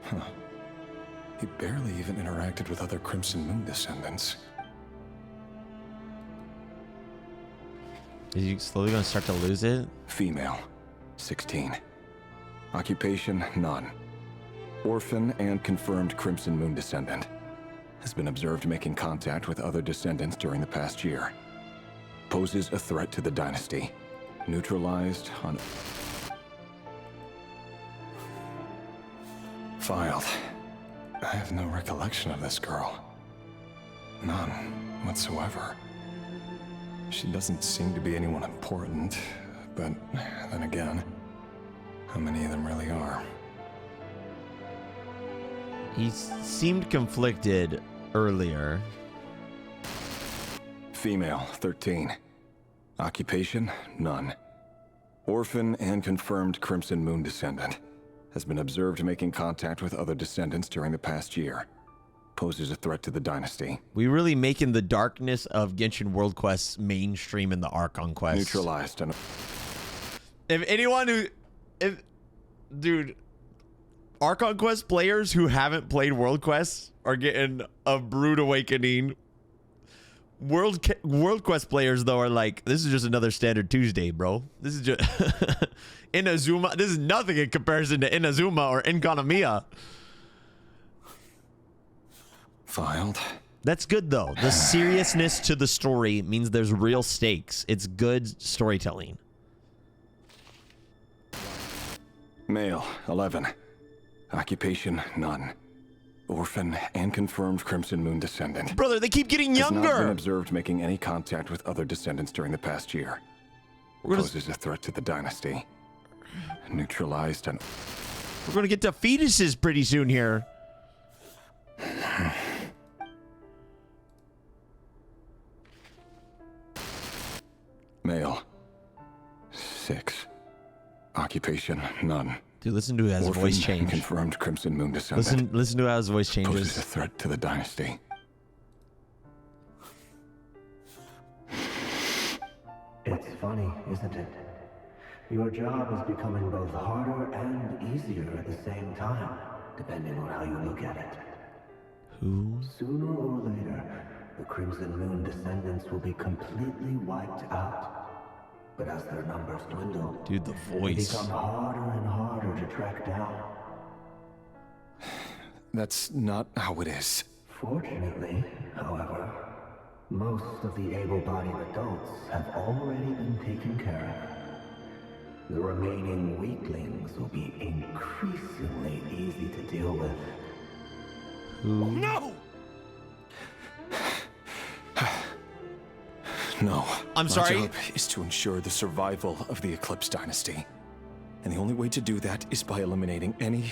Huh. He barely even interacted with other Crimson Moon descendants. Is you slowly gonna start to lose it? Female, 16. Occupation, none. Orphan and confirmed Crimson Moon descendant. Has been observed making contact with other descendants during the past year. Poses a threat to the dynasty. Neutralized on... Filed. I have no recollection of this girl. None whatsoever. She doesn't seem to be anyone important, but then again, how many of them really are? He seemed conflicted earlier. Female, 13. Occupation, none. Orphan and confirmed Crimson Moon descendant. Has been observed making contact with other descendants during the past year. Poses a threat to the dynasty. We really making the darkness of Genshin World Quests mainstream in the Archon quest. Neutralized. And if anyone who... Dude... Archon Quest players who haven't played World Quests are getting a rude awakening. World Quest players, though, are like, this is just another standard Tuesday, bro. This is just... Inazuma. This is nothing in comparison to Inazuma or Enkanomiya. Filed. That's good, though. The seriousness to the story means there's real stakes. It's good storytelling. Male, 11. Occupation, none. Orphan and confirmed Crimson Moon descendant. Brother, they keep getting Has younger. not been observed making any contact with other descendants during the past year. Poses a threat to the dynasty. Neutralized and... We're gonna get to fetuses pretty soon here. Male, 6. Occupation, none. Dude, listen to his voice change. Confirmed Crimson Moon descendant. Listen to how his voice changes. Poses a threat to the dynasty. It's funny, isn't it? Your job is becoming both harder and easier at the same time, depending on how you look at it. Who? Sooner or later, the Crimson Moon descendants will be completely wiped out. But as their numbers dwindle, dude, the they voice become harder and harder to track down. That's not how it is. Fortunately, however, most of the able-bodied adults have already been taken care of. The remaining weaklings will be increasingly easy to deal with. Who? No! No. I'm sorry? My job is to ensure the survival of the Eclipse Dynasty. And the only way to do that is by eliminating any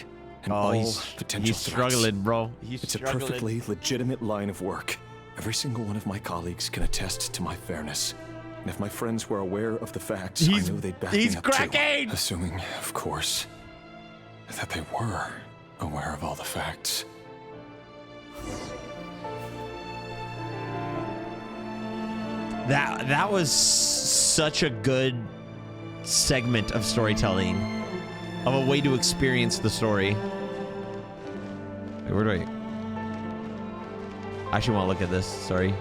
and all potential he's threats. Struggling, bro. It's a perfectly legitimate line of work. Every single one of my colleagues can attest to my fairness. And if my friends were aware of the facts, I knew they'd back me up cracking! too. Assuming, of course, that they were aware of all the facts. That was such a good segment of storytelling, of a way to experience the story. Wait, where do I actually want to look at this? Sorry.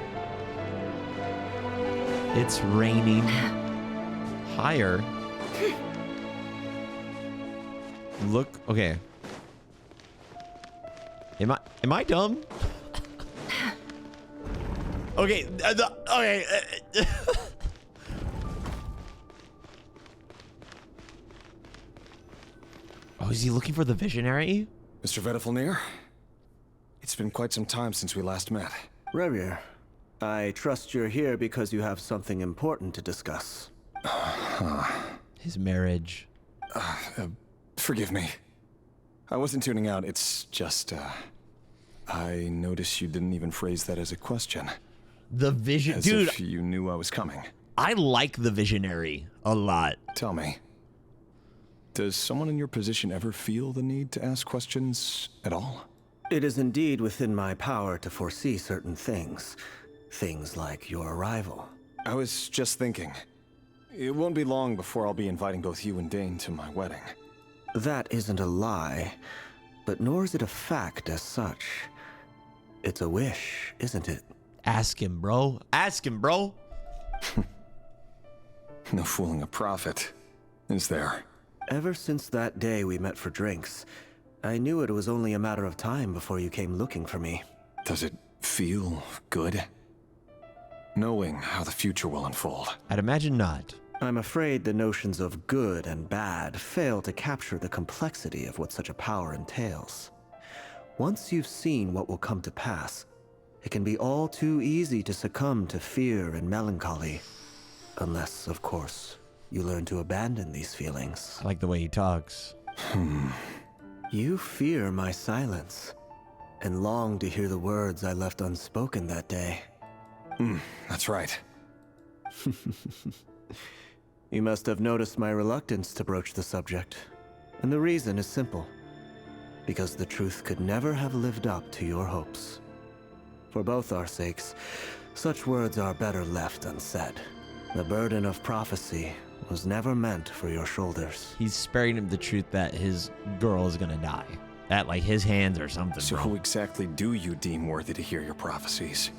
It's raining. Higher. Look. Okay. Am I dumb? Okay. Okay. Oh, is he looking for the visionary? Mr. Vedifalnir? It's been quite some time since we last met. Rerir, I trust you're here because you have something important to discuss. His marriage. Forgive me. I wasn't tuning out. It's just, I noticed you didn't even phrase that as a question. The vision, as dude. If you knew I was coming. I like the visionary a lot. Tell me, does someone in your position ever feel the need to ask questions at all? It is indeed within my power to foresee certain things. Things like your arrival. I was just thinking. It won't be long before I'll be inviting both you and Dane to my wedding. That isn't a lie, but nor is it a fact as such. It's a wish, isn't it? Ask him, bro. Ask him, bro. No fooling a prophet, is there? Ever since that day we met for drinks, I knew it was only a matter of time before you came looking for me. Does it feel good? Knowing how the future will unfold. I'd imagine not. I'm afraid the notions of good and bad fail to capture the complexity of what such a power entails. Once you've seen what will come to pass, it can be all too easy to succumb to fear and melancholy. Unless, of course, you learn to abandon these feelings. I like the way he talks. You fear my silence, and long to hear the words I left unspoken that day. That's right. You must have noticed my reluctance to broach the subject. And the reason is simple. Because the truth could never have lived up to your hopes. For both our sakes, such words are better left unsaid. The burden of prophecy was never meant for your shoulders. He's sparing him the truth that his girl is gonna die. At, like, his hands or something, So bro. who exactly do you deem worthy to hear your prophecies?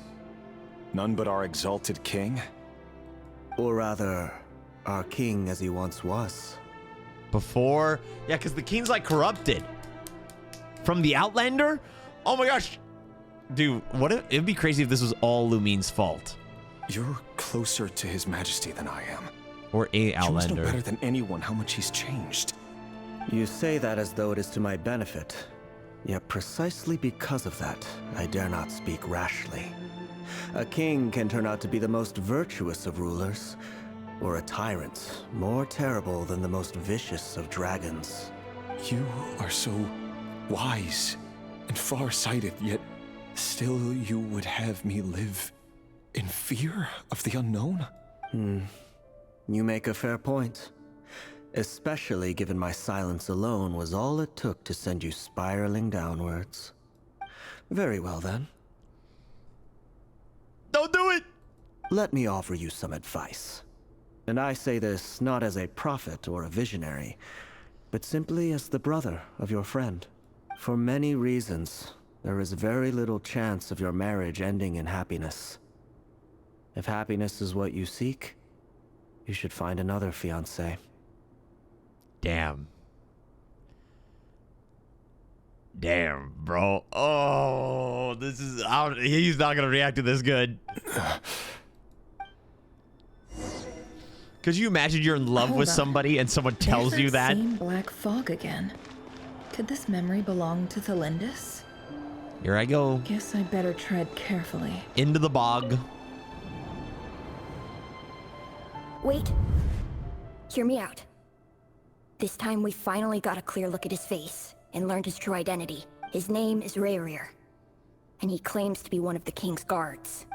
None but our exalted king? Or rather, our king as he once was. Before? Yeah, because the king's, like, corrupted. From the Outlander? Oh my gosh. Dude, what if, it'd be crazy if this was all Lumine's fault. You're closer to his majesty than I am. Or a You must know Outlander. better than anyone how much he's changed. You say that as though it is to my benefit. Yet precisely because of that, I dare not speak rashly. A king can turn out to be the most virtuous of rulers, or a tyrant more terrible than the most vicious of dragons. You are so wise and far-sighted, yet still you would have me live in fear of the unknown? You make a fair point. Especially given my silence alone was all it took to send you spiraling downwards. Very well then. Don't do it! Let me offer you some advice. And I say this not as a prophet or a visionary, but simply as the brother of your friend. For many reasons, there is very little chance of your marriage ending in happiness. If happiness is what you seek, you should find another fiancé. Damn. Damn, bro. Oh, this is... he's not going to react to this good. Could you imagine you're in love with somebody and someone tells you that? Same black fog again. Could this memory belong to Theindis? Here I go. Guess I better tread carefully. Into the bog. Wait. Hear me out. This time we finally got a clear look at his face and learned his true identity. His name is Rerir, and he claims to be one of the king's guards.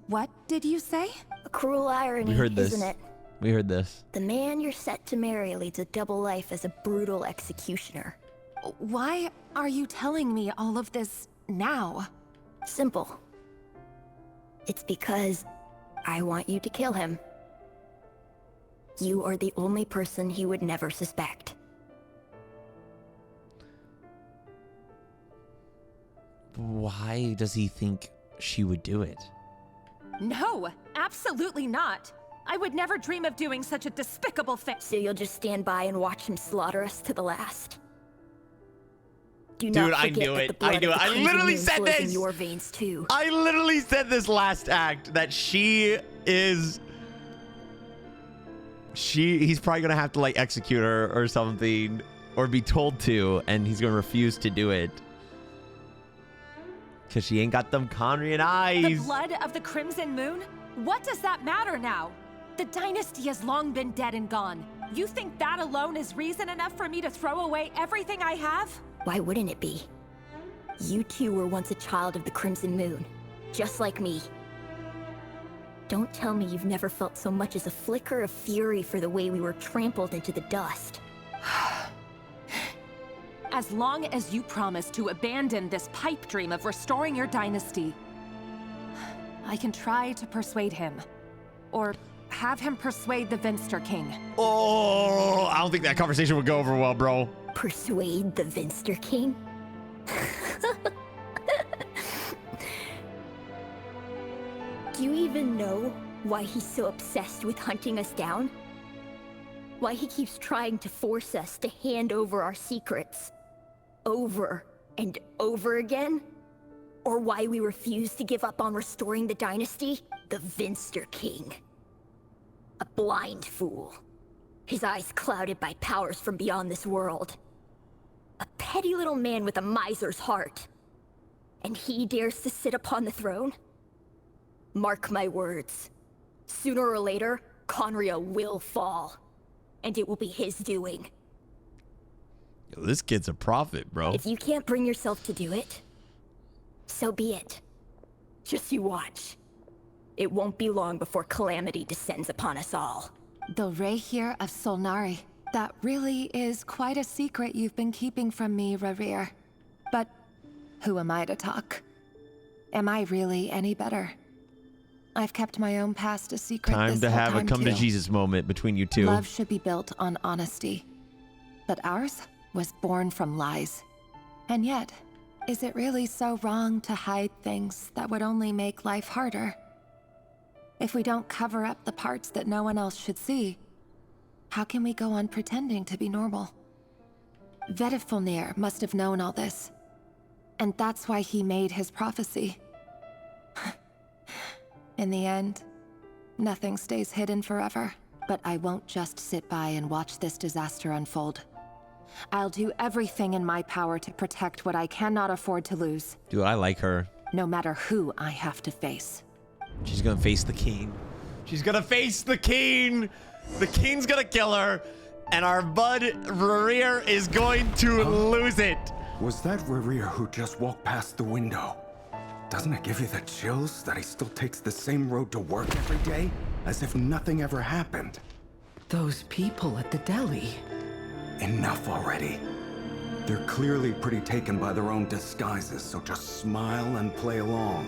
What did you say? A cruel irony, We heard this. isn't it? We heard this. The man you're set to marry leads a double life as a brutal executioner. Why are you telling me all of this now? Simple. It's because I want you to kill him. You are the only person he would never suspect. Why does he think she would do it? No, absolutely not. I would never dream of doing such a despicable thing. So you'll just stand by and watch him slaughter us to the last? Do Dude, not I forget knew that it. the blood I knew of it. the I Crimson literally Moon said flows in this. your veins too. I literally said this last act that she is... He's probably gonna have to like execute her or something, or be told to, and he's gonna refuse to do it. Cause she ain't got them Khaenri'ah eyes. The blood of the Crimson Moon? What does that matter now? The dynasty has long been dead and gone. You think that alone is reason enough for me to throw away everything I have? Why wouldn't it be? You two were once a child of the Crimson Moon, just like me. Don't tell me you've never felt so much as a flicker of fury for the way we were trampled into the dust. As long as you promise to abandon this pipe dream of restoring your dynasty, I can try to persuade him. Or have him persuade the Vinster King. Oh, I don't think that conversation would go over well, bro. Persuade the Vinster King? Do you even know why he's so obsessed with hunting us down? Why he keeps trying to force us to hand over our secrets? Over and over again? Or why we refuse to give up on restoring the dynasty? The Vinster King. A blind fool. His eyes clouded by powers from beyond this world. A petty little man with a miser's heart. And he dares to sit upon the throne? Mark my words. Sooner or later, Khaenri'ah will fall. And it will be his doing. Yo, this kid's a prophet, bro. If you can't bring yourself to do it, so be it. Just you watch. It won't be long before calamity descends upon us all. The Rerir of Solnari. That really is quite a secret you've been keeping from me, Rerir. But who am I to talk? Am I really any better? I've kept my own past a secret Time this to whole have a time come to too. Jesus moment between you two. Love should be built on honesty. But ours was born from lies. And yet, is it really so wrong to hide things that would only make life harder? If we don't cover up the parts that no one else should see, how can we go on pretending to be normal? Vedifulnir must have known all this. And that's why he made his prophecy. In the end, nothing stays hidden forever. But I won't just sit by and watch this disaster unfold. I'll do everything in my power to protect what I cannot afford to lose. Dude, I like her. No matter who I have to face. She's gonna face the king. She's gonna face the king. The king's gonna kill her. And our bud Rerir is going to lose it. Was that Rerir who just walked past the window? Doesn't it give you the chills that he still takes the same road to work every day? As if nothing ever happened. Those people at the deli. Enough already. They're clearly pretty taken by their own disguises, so just smile and play along.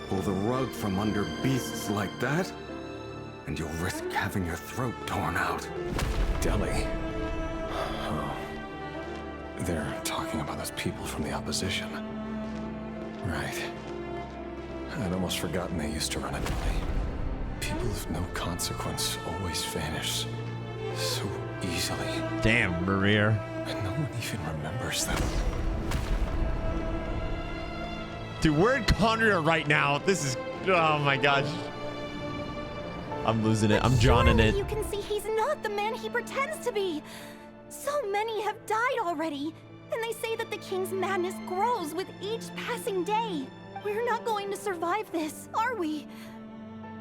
Pull the rug from under beasts like that, and you'll risk having your throat torn out. Deli. Oh. They're talking about those people from the opposition. Right. I'd almost forgotten they used to run a deli. People of no consequence always vanish so easily. Damn, Rerir. And no one even remembers them. Dude, we're in Khaenri'ah right now. This is, oh my gosh. I'm losing it. I'm drowning it. You can see he's not the man he pretends to be. So many have died already, and they say that the king's madness grows with each passing day. We're not going to survive this, are we?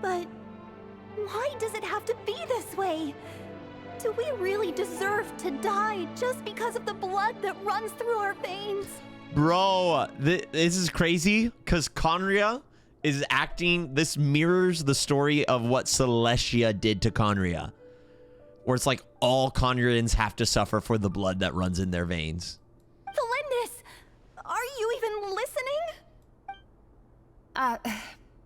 But why does it have to be this way? Do we really deserve to die just because of the blood that runs through our veins? Bro, this is crazy because Khaenri'ah is acting, this mirrors the story of what Celestia did to Khaenri'ah. Where it's like all Khaenri'ahns have to suffer for the blood that runs in their veins. Theindis, are you even listening?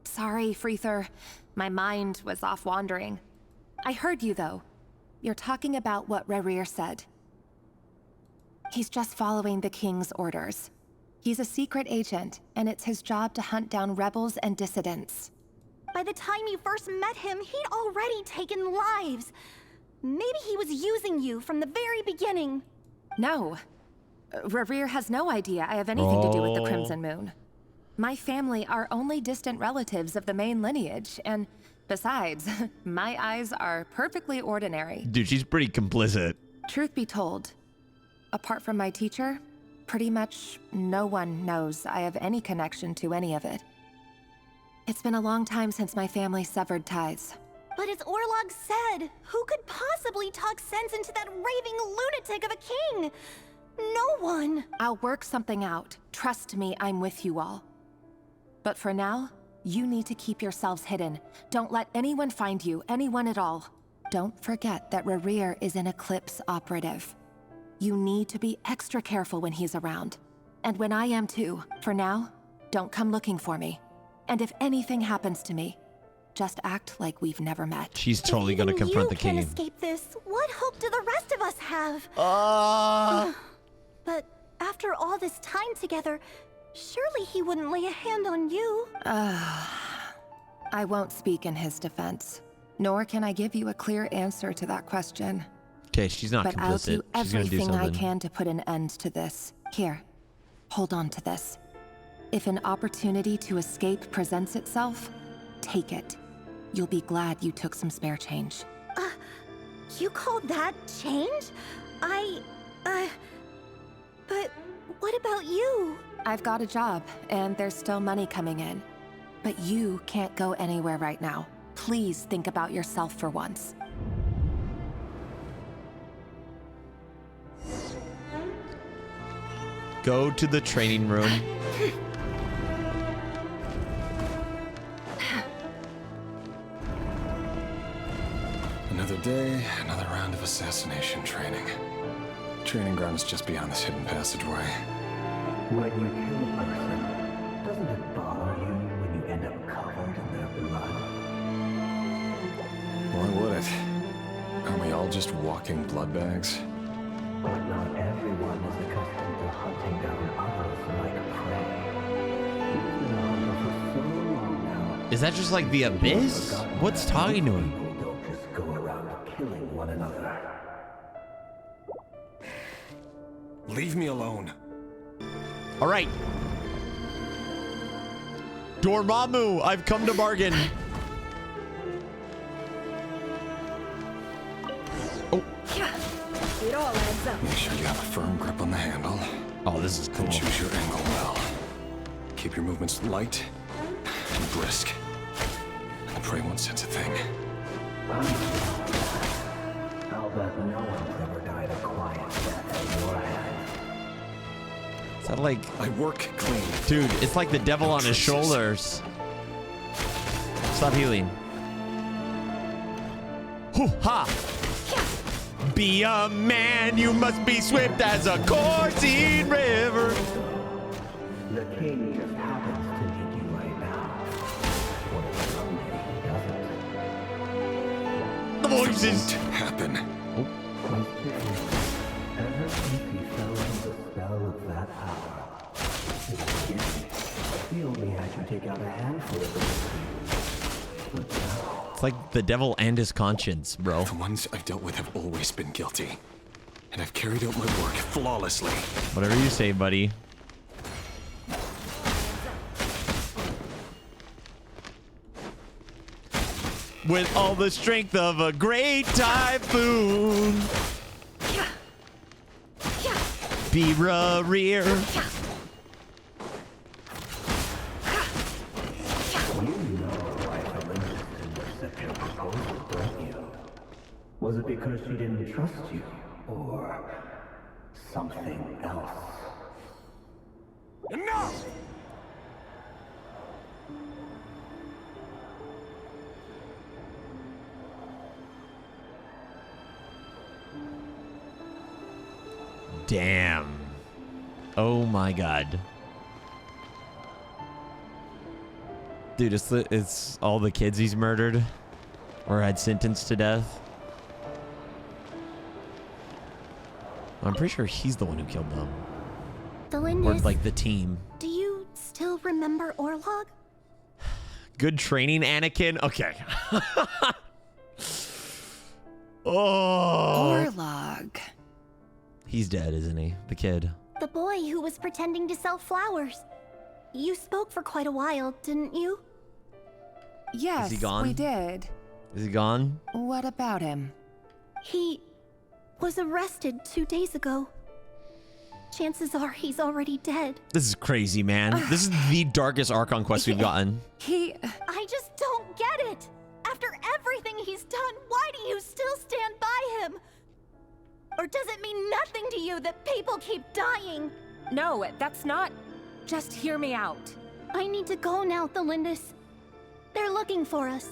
Sorry, Freether. My mind was off wandering. I heard you, though. You're talking about what Rerir said. He's just following the king's orders. He's a secret agent, and it's his job to hunt down rebels and dissidents. By the time you first met him, he'd already taken lives. Maybe he was using you from the very beginning. No. Rerir has no idea I have anything to do with the Crimson Moon. My family are only distant relatives of the main lineage, and besides, my eyes are perfectly ordinary. Dude, she's pretty complicit. Truth be told, apart from my teacher, pretty much no one knows I have any connection to any of it. It's been a long time since my family severed ties. But as Orlog said, who could possibly talk sense into that raving lunatic of a king? No one. I'll work something out. Trust me, I'm with you all. But for now, you need to keep yourselves hidden. Don't let anyone find you, anyone at all. Don't forget that Rerir is an Eclipse operative. You need to be extra careful when he's around. And when I am too. For now, don't come looking for me. And if anything happens to me, just act like we've never met. She's totally gonna confront the king. You can't escape this. What hope do the rest of us have? But after all this time together, surely he wouldn't lay a hand on you. I won't speak in his defense. Nor can I give you a clear answer to that question. Okay, she's not but complicit. I'll do She's gonna do everything I something. can to put an end to this. Here, hold on to this. If an opportunity to escape presents itself, take it. You'll be glad you took some spare change. You call that change? But what about you? I've got a job, and there's still money coming in. But you can't go anywhere right now. Please think about yourself for once. Go to the training room. Another day, another round of assassination training. Training ground is just beyond this hidden passageway. When you kill a person, doesn't it bother you when you end up covered in their blood? Why would it? Aren't we all just walking blood bags? But not everyone is accustomed to hunting down others like prey. You've been a hunter for so long now. Is that just like the Abyss? What's talking to him? People don't just go around killing one another. Leave me alone. All right. Dormammu, I've come to bargain. Oh. It all adds up. Make sure you have a firm grip on the handle. Oh, this is cool. And choose your angle well. Keep your movements light and brisk. And the prey won't sense a thing. I'll bet no one's ever died a quiet death in your hands. Is that like... I work clean. Dude, it's like the devil on his shoulders. Stop healing. Hoo-ha! Be a man, you must be swift as a coursing river. The king just happens to need you right now. What if someday he doesn't? The voices! It won't happen. Ever since he fell under the spell of that power, he only had you take out a handful of them. But now, It's like the devil and his conscience, bro. The ones I've dealt with have always been guilty. And I've carried out my work flawlessly. Whatever you say, buddy. With all the strength of a great typhoon. Be Rerir. was it because she didn't trust you, or something else? Enough! Damn. Oh my god. Dude, it's all the kids he's murdered or had sentenced to death. I'm pretty sure he's the one who killed them. Or like the team. Do you still remember Orlog? Good training, Anakin. Okay. Oh. Orlog. He's dead, isn't he? The kid. The boy who was pretending to sell flowers. You spoke for quite a while, didn't you? Yes, Is he gone? we did. Is he gone? What about him? He was arrested 2 days ago. Chances are he's already dead. This is crazy, man. This is the darkest Archon quest we've gotten. I just don't get it. After everything he's done, why do you still stand by him? Or does it mean nothing to you that people keep dying? No, that's not... Just hear me out. I need to go now, Theindis. They're looking for us.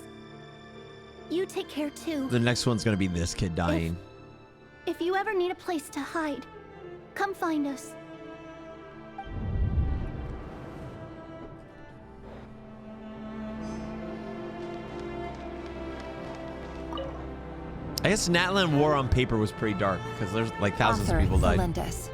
You take care too. The next one's gonna be this kid dying. If you ever need a place to hide, come find us. I guess Natlan War on paper was pretty dark because there's like thousands of people died. Theindis.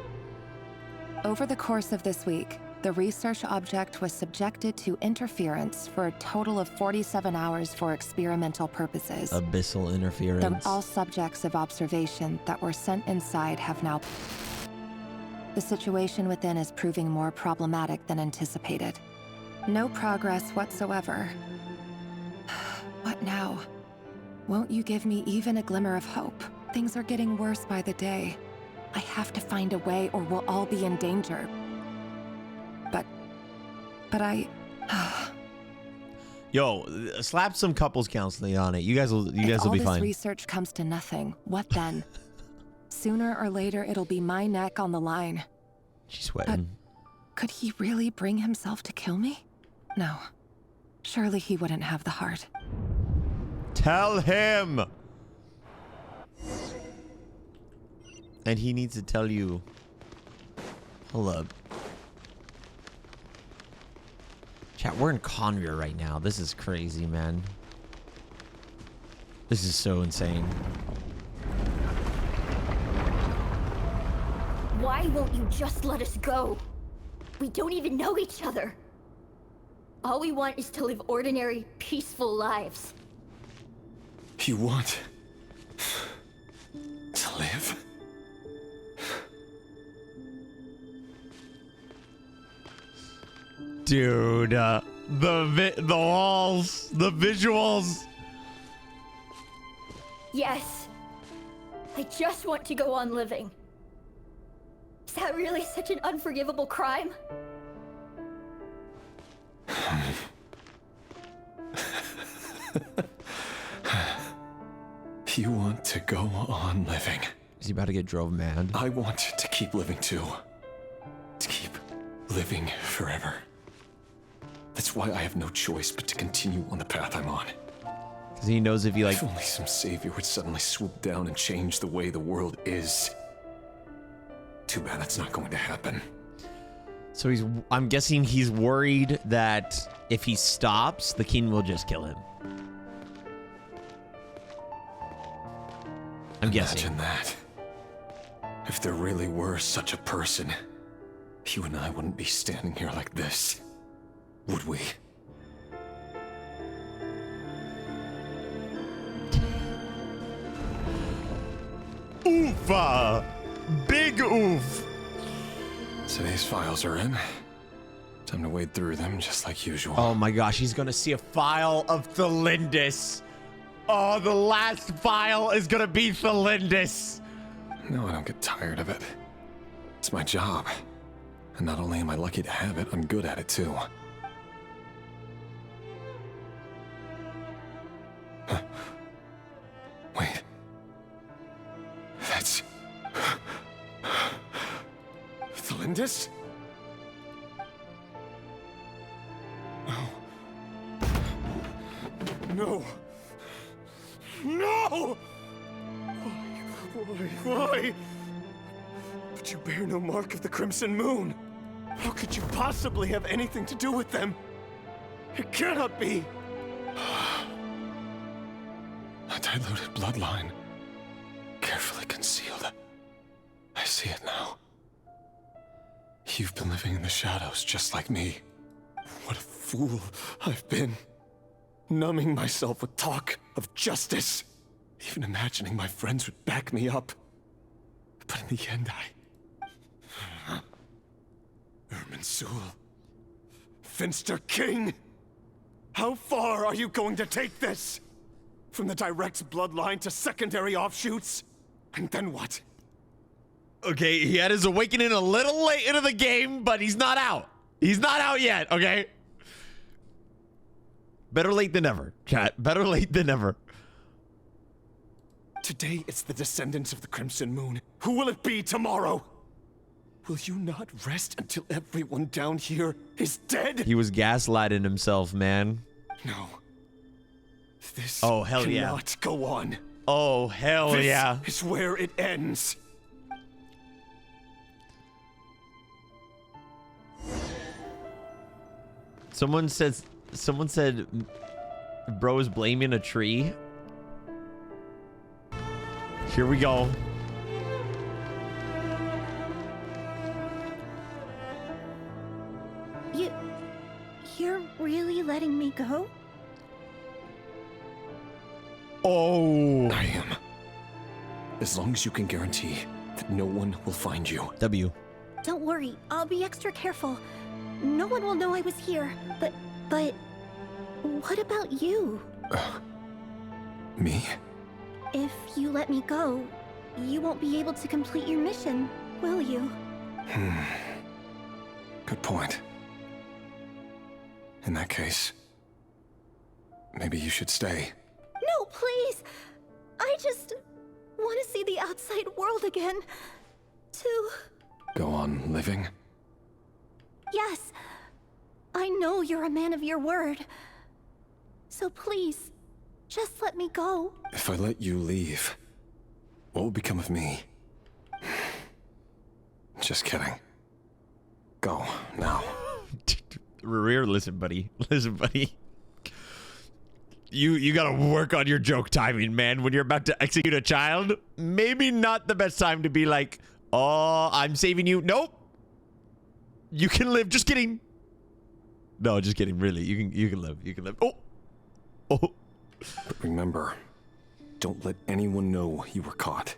Over the course of this week, the research object was subjected to interference for a total of 47 hours for experimental purposes. Abyssal interference. All subjects of observation that were sent inside have now... The situation within is proving more problematic than anticipated. No progress whatsoever. What now? Won't you give me even a glimmer of hope? Things are getting worse by the day. I have to find a way or we'll all be in danger. But I... Yo, slap some couples counseling on it. You guys will be If all fine. this research comes to nothing, what then? Sooner or later, it'll be my neck on the line. She's sweating. Could he really bring himself to kill me? No. Surely he wouldn't have the heart. Tell him! And he needs to tell you. Hold up. Chat, we're in Khaenri'ah right now. This is crazy, man. This is so insane. Why won't you just let us go? We don't even know each other. All we want is to live ordinary, peaceful lives. You want to live? Dude, the walls, the visuals. Yes. I just want to go on living. Is that really such an unforgivable crime? You want to go on living. Is he about to get drove mad? I want to keep living too. To keep living forever. That's why I have no choice but to continue on the path I'm on. Because he knows if he like... If only some savior would suddenly swoop down and change the way the world is. Too bad that's not going to happen. So I'm guessing he's worried that if he stops, the king will just kill him. I'm guessing. Imagine that. If there really were such a person, you and I wouldn't be standing here like this, would we? Oofa! Big oof! So these files are in. Time to wade through them just like usual. Oh my gosh, he's gonna see a file of Theindis. Oh, the last file is gonna be Theindis. No, I don't get tired of it. It's my job. And not only am I lucky to have it, I'm good at it too. Huh. Wait. That's... Theindis? No. No! Why? But you bear no mark of the Crimson Moon. How could you possibly have anything to do with them? It cannot be. A diluted bloodline. Carefully concealed. I see it now. You've been living in the shadows just like me. What a fool I've been. Numbing myself with talk of justice. Even imagining my friends would back me up. But in the end, Irminsul. Finster King! How far are you going to take this? From the direct bloodline to secondary offshoots? And then what? Okay, he had his awakening a little late into the game, but he's not out. He's not out yet, okay? Better late than never, chat. Better late than never. Today it's the descendants of the Crimson Moon. Who will it be tomorrow? Will you not rest until everyone down here is dead? He was gaslighting himself, man. No. This oh, hell cannot go on. Oh, hell this yeah. This is where it ends. Someone said bro is blaming a tree. Here we go. You're really letting me go? Oh. I am. As long as you can guarantee that no one will find you. W. Don't worry, I'll be extra careful. No one will know I was here, but what about you? Me? If you let me go, you won't be able to complete your mission, will you? Good point. In that case, maybe you should stay. No, please! I just want to see the outside world again. To... Go on living? Yes. I know you're a man of your word. So please, just let me go. If I let you leave, what will become of me? Just kidding. Go, now. Rerir, listen, buddy. Listen, buddy. You gotta work on your joke timing, man. When you're about to execute a child, maybe not the best time to be like, oh, I'm saving you. Nope. You can live. Just kidding. No, just kidding. Really, you can live. You can live. Oh. But remember, don't let anyone know you were caught.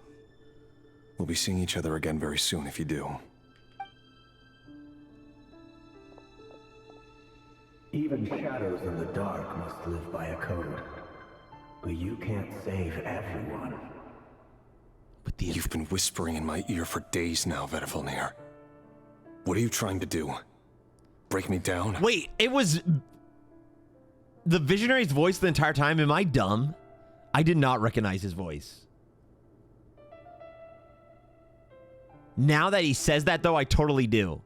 We'll be seeing each other again very soon if you do. Even shadows in the dark must live by a code. But you can't save everyone. But You've been whispering in my ear for days now, Vedifalnir. What are you trying to do? Break me down? Wait, it was the Visionary's voice the entire time? Am I dumb? I did not recognize his voice. Now that he says that, though, I totally do.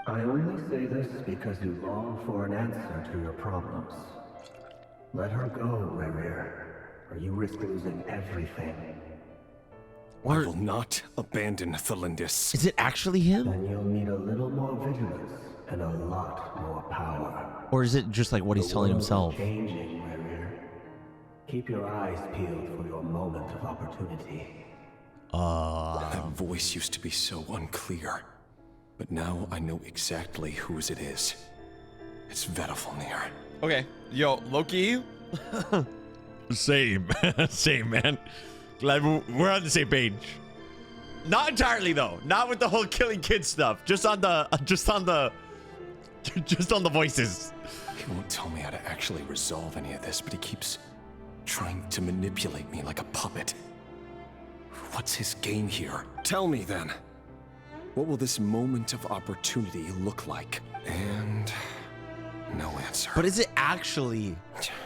I only say this because you long for an answer to your problems. Let her go, Rerir, or you risk losing everything. I will not abandon Theindis. Is it actually him? Then you'll need a little more vigilance and a lot more power. Or is it just like what he's telling himself? Changing, Rerir. Keep your eyes peeled for your moment of opportunity. That voice used to be so unclear, but now I know exactly whose it is. It's Vedifalnir. Okay, yo, Loki. Same, same, man. Glad we're on the same page. Not entirely though. Not with the whole killing kids stuff. Just on the voices. He won't tell me how to actually resolve any of this, but he keeps trying to manipulate me like a puppet. What's his game here? Tell me then. What will this moment of opportunity look like? And no answer. But is it actually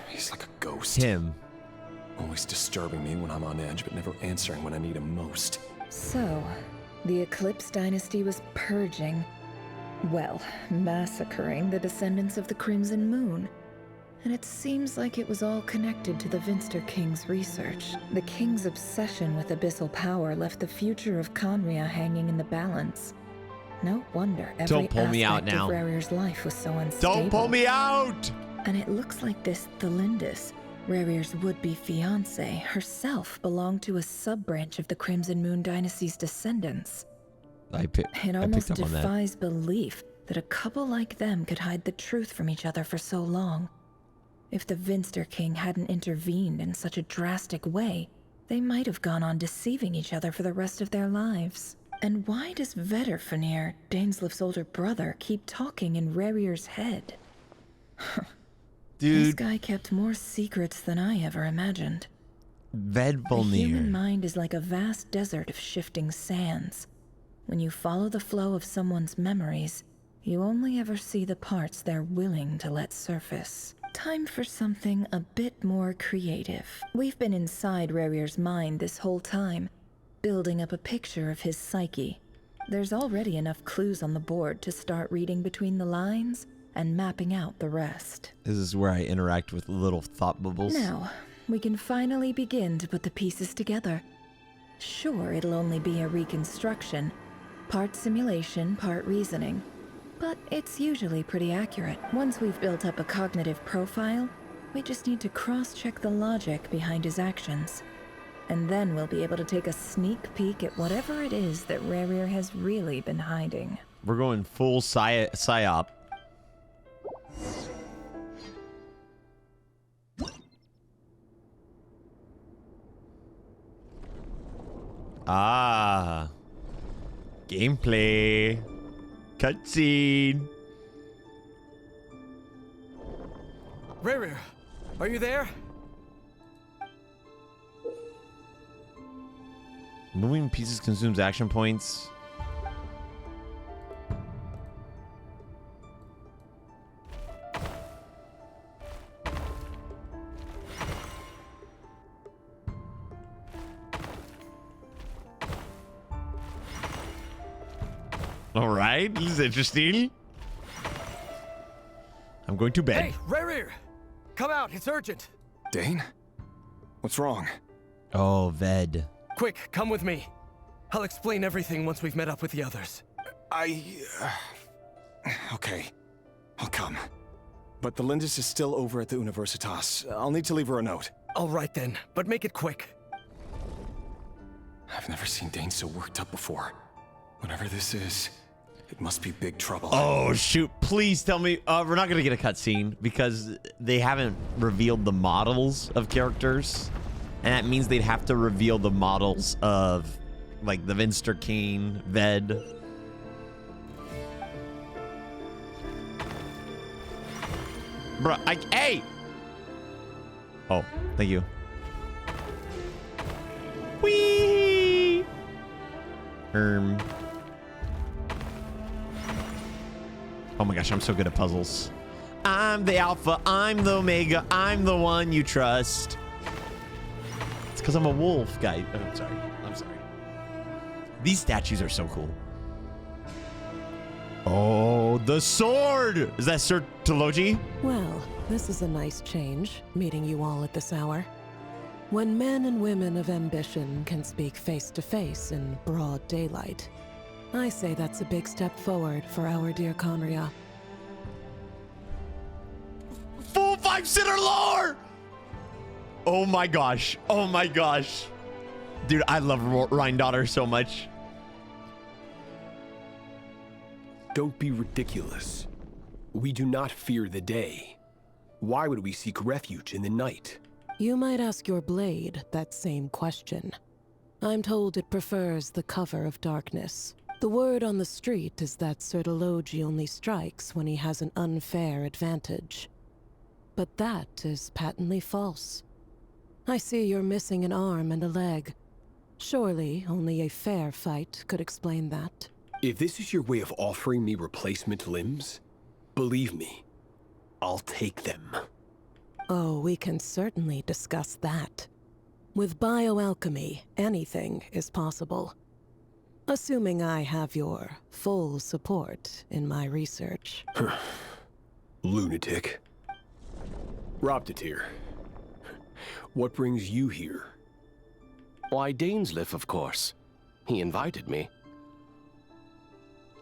He's like a ghost. him? Always disturbing me when I'm on edge, but never answering when I need him most. So, the Eclipse dynasty was purging, well, massacring the descendants of the Crimson Moon. And it seems like it was all connected to the Vinster King's research. The King's obsession with abyssal power left the future of Khaenri'ah hanging in the balance. No wonder every Don't pull me out aspect now. of Rerir's life was so unstable. Don't pull me out! And it looks like this Theindis, Rerir's would-be fiancé, herself belonged to a sub-branch of the Crimson Moon dynasty's descendants. It almost up on that. defies belief that a couple like them could hide the truth from each other for so long. If the Vinster King hadn't intervened in such a drastic way, they might have gone on deceiving each other for the rest of their lives. And why does Vedifalnir, Dainsleif's older brother, keep talking in Rerir's head? Dude. This guy kept more secrets than I ever imagined. The Vedifalnir. human mind is like a vast desert of shifting sands. When you follow the flow of someone's memories, you only ever see the parts they're willing to let surface. Time for something a bit more creative. We've been inside Rerir's mind this whole time, building up a picture of his psyche. There's already enough clues on the board to start reading between the lines and mapping out the rest. This is where I interact with little thought bubbles. Now, we can finally begin to put the pieces together. Sure, it'll only be a reconstruction, part simulation, part reasoning. But it's usually pretty accurate. Once we've built up a cognitive profile, we just need to cross-check the logic behind his actions. And then we'll be able to take a sneak peek at whatever it is that Rerir has really been hiding. We're going full psyop. Ah. Gameplay. Cutscene. Rerir, are you there? Moving pieces consumes action points. All right, this is interesting. I'm going to bed. Hey, Rerir! Come out, it's urgent! Dane? What's wrong? Oh, Ved. Quick, come with me. I'll explain everything once we've met up with the others. Okay, I'll come. But Theindis is still over at the Universitas. I'll need to leave her a note. All right then, but make it quick. I've never seen Dane so worked up before. Whatever this is, it must be big trouble. Oh, shoot. Please tell me. We're not going to get a cutscene because they haven't revealed the models of characters. And that means they'd have to reveal the models of, like, the Vinster King, Ved. Bruh, hey! Oh, thank you. Whee! Oh my gosh, I'm so good at puzzles. I'm the alpha, I'm the omega, I'm the one you trust. It's because I'm a wolf, guy. Oh, I'm sorry. I'm sorry. These statues are so cool. Oh, the sword! Is that Sir Theology? Well, this is a nice change, meeting you all at this hour. When men and women of ambition can speak face to face in broad daylight, I say that's a big step forward for our dear Khaenri'ah. Full 5-sinner lore! Oh my gosh. Oh my gosh. Dude, I love Rhine-Daughter so much. Don't be ridiculous. We do not fear the day. Why would we seek refuge in the night? You might ask your blade that same question. I'm told it prefers the cover of darkness. The word on the street is that Sir Theology only strikes when he has an unfair advantage. But that is patently false. I see you're missing an arm and a leg. Surely only a fair fight could explain that. If this is your way of offering me replacement limbs, believe me, I'll take them. Oh, we can certainly discuss that. With bioalchemy, anything is possible. Assuming I have your full support in my research. Lunatic. Robtatir, what brings you here? Why, Dainsleif, of course. He invited me.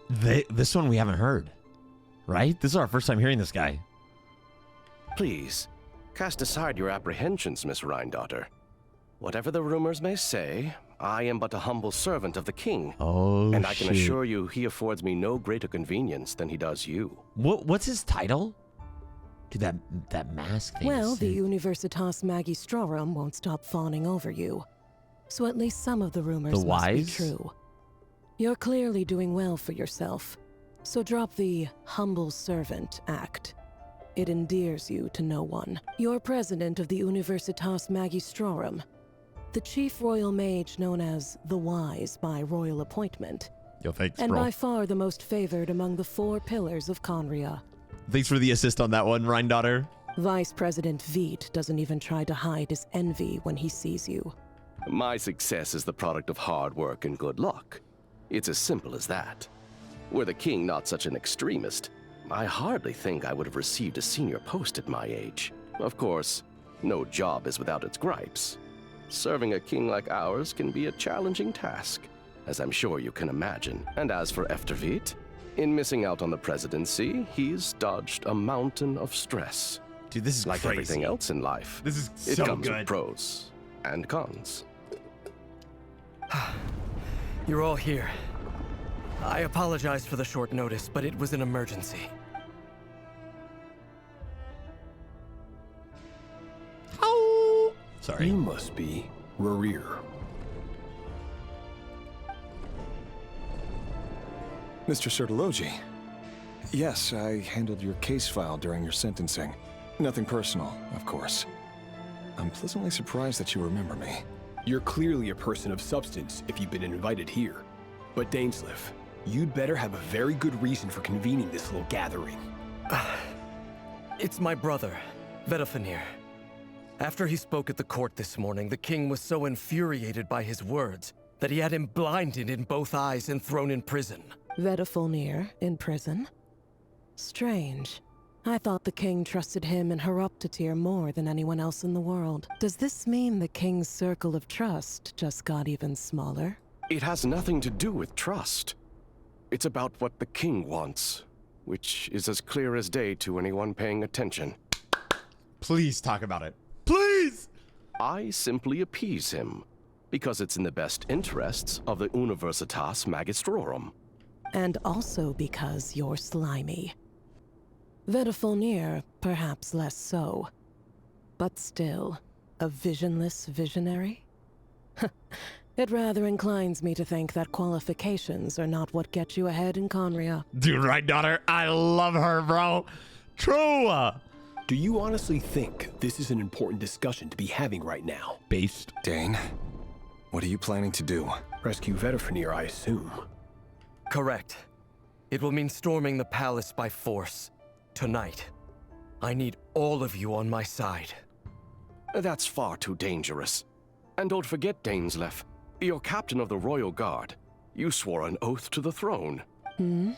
This one we haven't heard, right? This is our first time hearing this guy. Please, cast aside your apprehensions, Miss Rhine-Daughter. Whatever the rumors may say, I am but a humble servant of the king. Oh, and I can assure you he affords me no greater convenience than he does you. What's his title? Dude, that mask thing. Well, the Universitas Magistrorum won't stop fawning over you. So at least some of the rumors must be true. You're clearly doing well for yourself. So drop the humble servant act. It endears you to no one. You're president of the Universitas Magistrorum, the chief royal mage known as the Wise by royal appointment. Yo, thanks, and bro. by far the most favored among the 4 pillars of Khaenri'ah. Thanks for the assist on that one, Rhine-Daughter. Vice President Veit doesn't even try to hide his envy when he sees you. My success is the product of hard work and good luck. It's as simple as that. Were the king not such an extremist, I hardly think I would have received a senior post at my age. Of course, no job is without its gripes. Serving a king like ours can be a challenging task, as I'm sure you can imagine. And as for Veit, in missing out on the presidency, he's dodged a mountain of stress. Dude, this is like crazy. Everything else in life. This is it so comes good. with pros and cons. You're all here. I apologize for the short notice, but it was an emergency. Oh! Sorry. You must be Rerir. Mr. Sertologi. Yes, I handled your case file during your sentencing. Nothing personal, of course. I'm pleasantly surprised that you remember me. You're clearly a person of substance if you've been invited here. But Dainsleif, you'd better have a very good reason for convening this little gathering. It's my brother, Vedofenir. After he spoke at the court this morning, the king was so infuriated by his words that he had him blinded in both eyes and thrown in prison. Vedofenir in prison? Strange. I thought the king trusted him and Horoptatir more than anyone else in the world. Does this mean the king's circle of trust just got even smaller? It has nothing to do with trust. It's about what the king wants, which is as clear as day to anyone paying attention. Please talk about it. Please! I simply appease him, because it's in the best interests of the Universitas Magistrorum. And also because you're slimy. Vedofenir, perhaps less so. But still, a visionless visionary? It rather inclines me to think that qualifications are not what get you ahead in Khaenri'ah. Dude, Rhine-Daughter, I love her, bro. True. Do you honestly think this is an important discussion to be having right now? Based. Dane, What are you planning to do? Rescue Vedifenir, I assume. Correct. It will mean storming the palace by force. Tonight. I need all of you on my side. That's far too dangerous. And don't forget, Dainsleif, you're captain of the Royal Guard. You swore an oath to the throne. Hmm?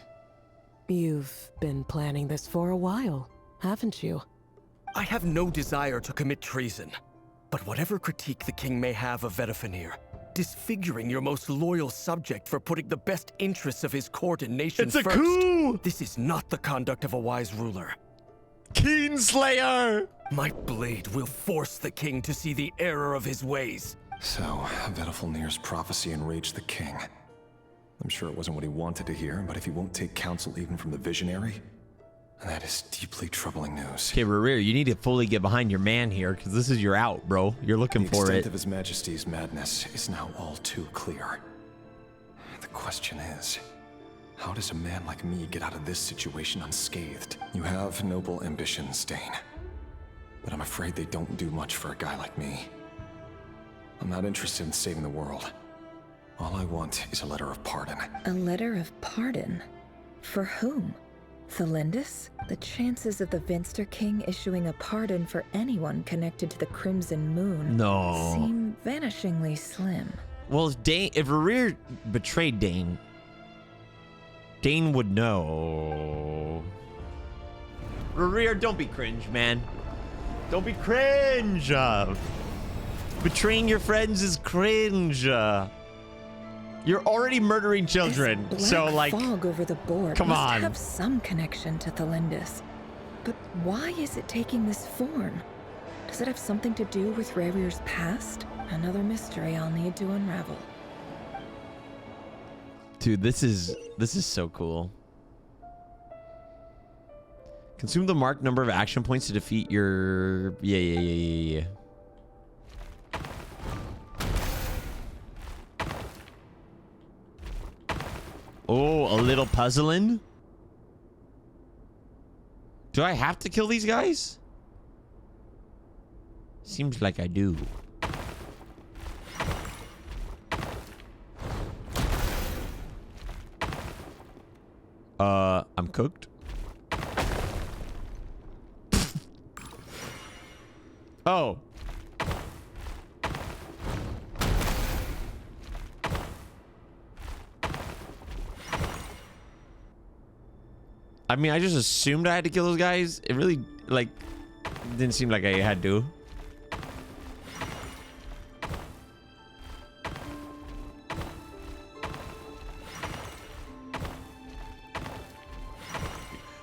You've been planning this for a while, haven't you? I have no desire to commit treason. But whatever critique the king may have of Vedifenir, disfiguring your most loyal subject for putting the best interests of his court and nation first. It's a coup! This is not the conduct of a wise ruler. Keenslayer! My blade will force the king to see the error of his ways. So, Vedifenir's prophecy enraged the king. I'm sure it wasn't what he wanted to hear, but if he won't take counsel even from the visionary, that is deeply troubling news. Okay, Rerir, you need to fully get behind your man here, because this is your out, bro. You're looking for it. The extent of His Majesty's madness is now all too clear. The question is, how does a man like me get out of this situation unscathed? You have noble ambitions, Dane. But I'm afraid they don't do much for a guy like me. I'm not interested in saving the world. All I want is a letter of pardon. A letter of pardon? For whom? Theindis? The chances of the Venster King issuing a pardon for anyone connected to the Crimson Moon seem vanishingly slim. Well, if Rerir betrayed Dane, Dane would know. Rerir, don't be cringe, man. Don't be cringe. Betraying your friends is cringe. You're already murdering children, This so black like, fog over the board come must on. have some connection to Theindis. But why is it taking this form? Does it have something to do with Rerir's past? Another mystery I'll need to unravel. Dude, this is so cool. Consume the marked number of action points to defeat your... Yeah. Oh, a little puzzling. Do I have to kill these guys? Seems like I do. I'm cooked. Oh. I mean, I just assumed I had to kill those guys. It really, like, didn't seem like I had to.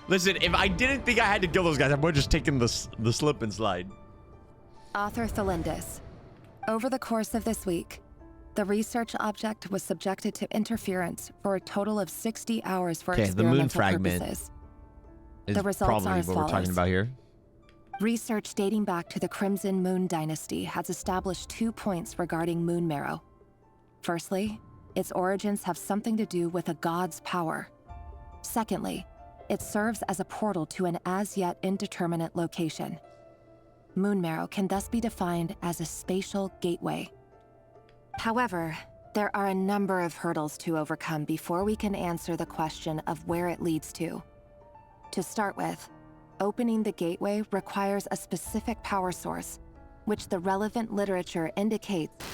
Listen, if I didn't think I had to kill those guys, I would have just taken the slip and slide. Author Theindis. Over the course of this week, the research object was subjected to interference for a total of 60 hours for experimental the moon fragment purposes. is The results probably are as what we're talking follows. about here. Research dating back to the Crimson Moon Dynasty has established 2 points regarding moon marrow. Firstly, its origins have something to do with a god's power. Secondly, it serves as a portal to an as-yet indeterminate location. Moon marrow can thus be defined as a spatial gateway. However, there are a number of hurdles to overcome before we can answer the question of where it leads to. To start with, opening the gateway requires a specific power source, which the relevant literature indicates.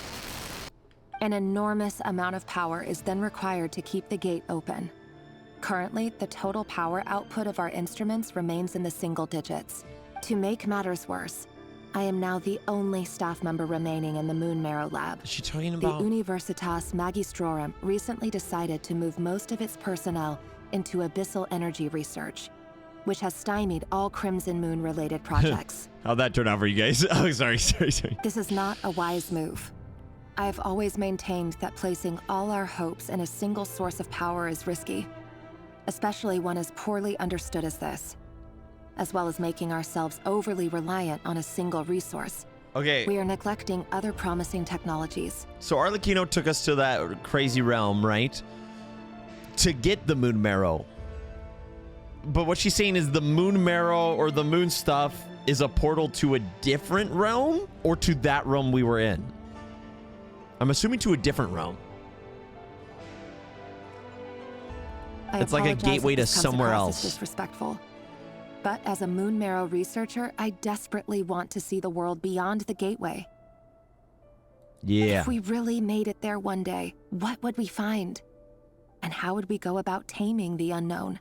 An enormous amount of power is then required to keep the gate open. Currently, the total power output of our instruments remains in the single digits. To make matters worse, I am now the only staff member remaining in the Moon Marrow lab. Is she talking The about... Universitas Magistrorum recently decided to move most of its personnel into abyssal energy research, which has stymied all Crimson Moon-related projects. How'd that turn out for you guys? Oh, sorry. This is not a wise move. I've always maintained that placing all our hopes in a single source of power is risky, especially one as poorly understood as this, as well as making ourselves overly reliant on a single resource. Okay. We are neglecting other promising technologies. So Arlecchino took us to that crazy realm, right? To get the moon marrow. But what she's saying is the moon marrow or the moon stuff is a portal to a different realm or to that realm we were in? I'm assuming to a different realm. It's like a gateway to somewhere else. Disrespectful. But as a moon marrow researcher, I desperately want to see the world beyond the gateway. Yeah. If we really made it there one day, what would we find? And how would we go about taming the unknown?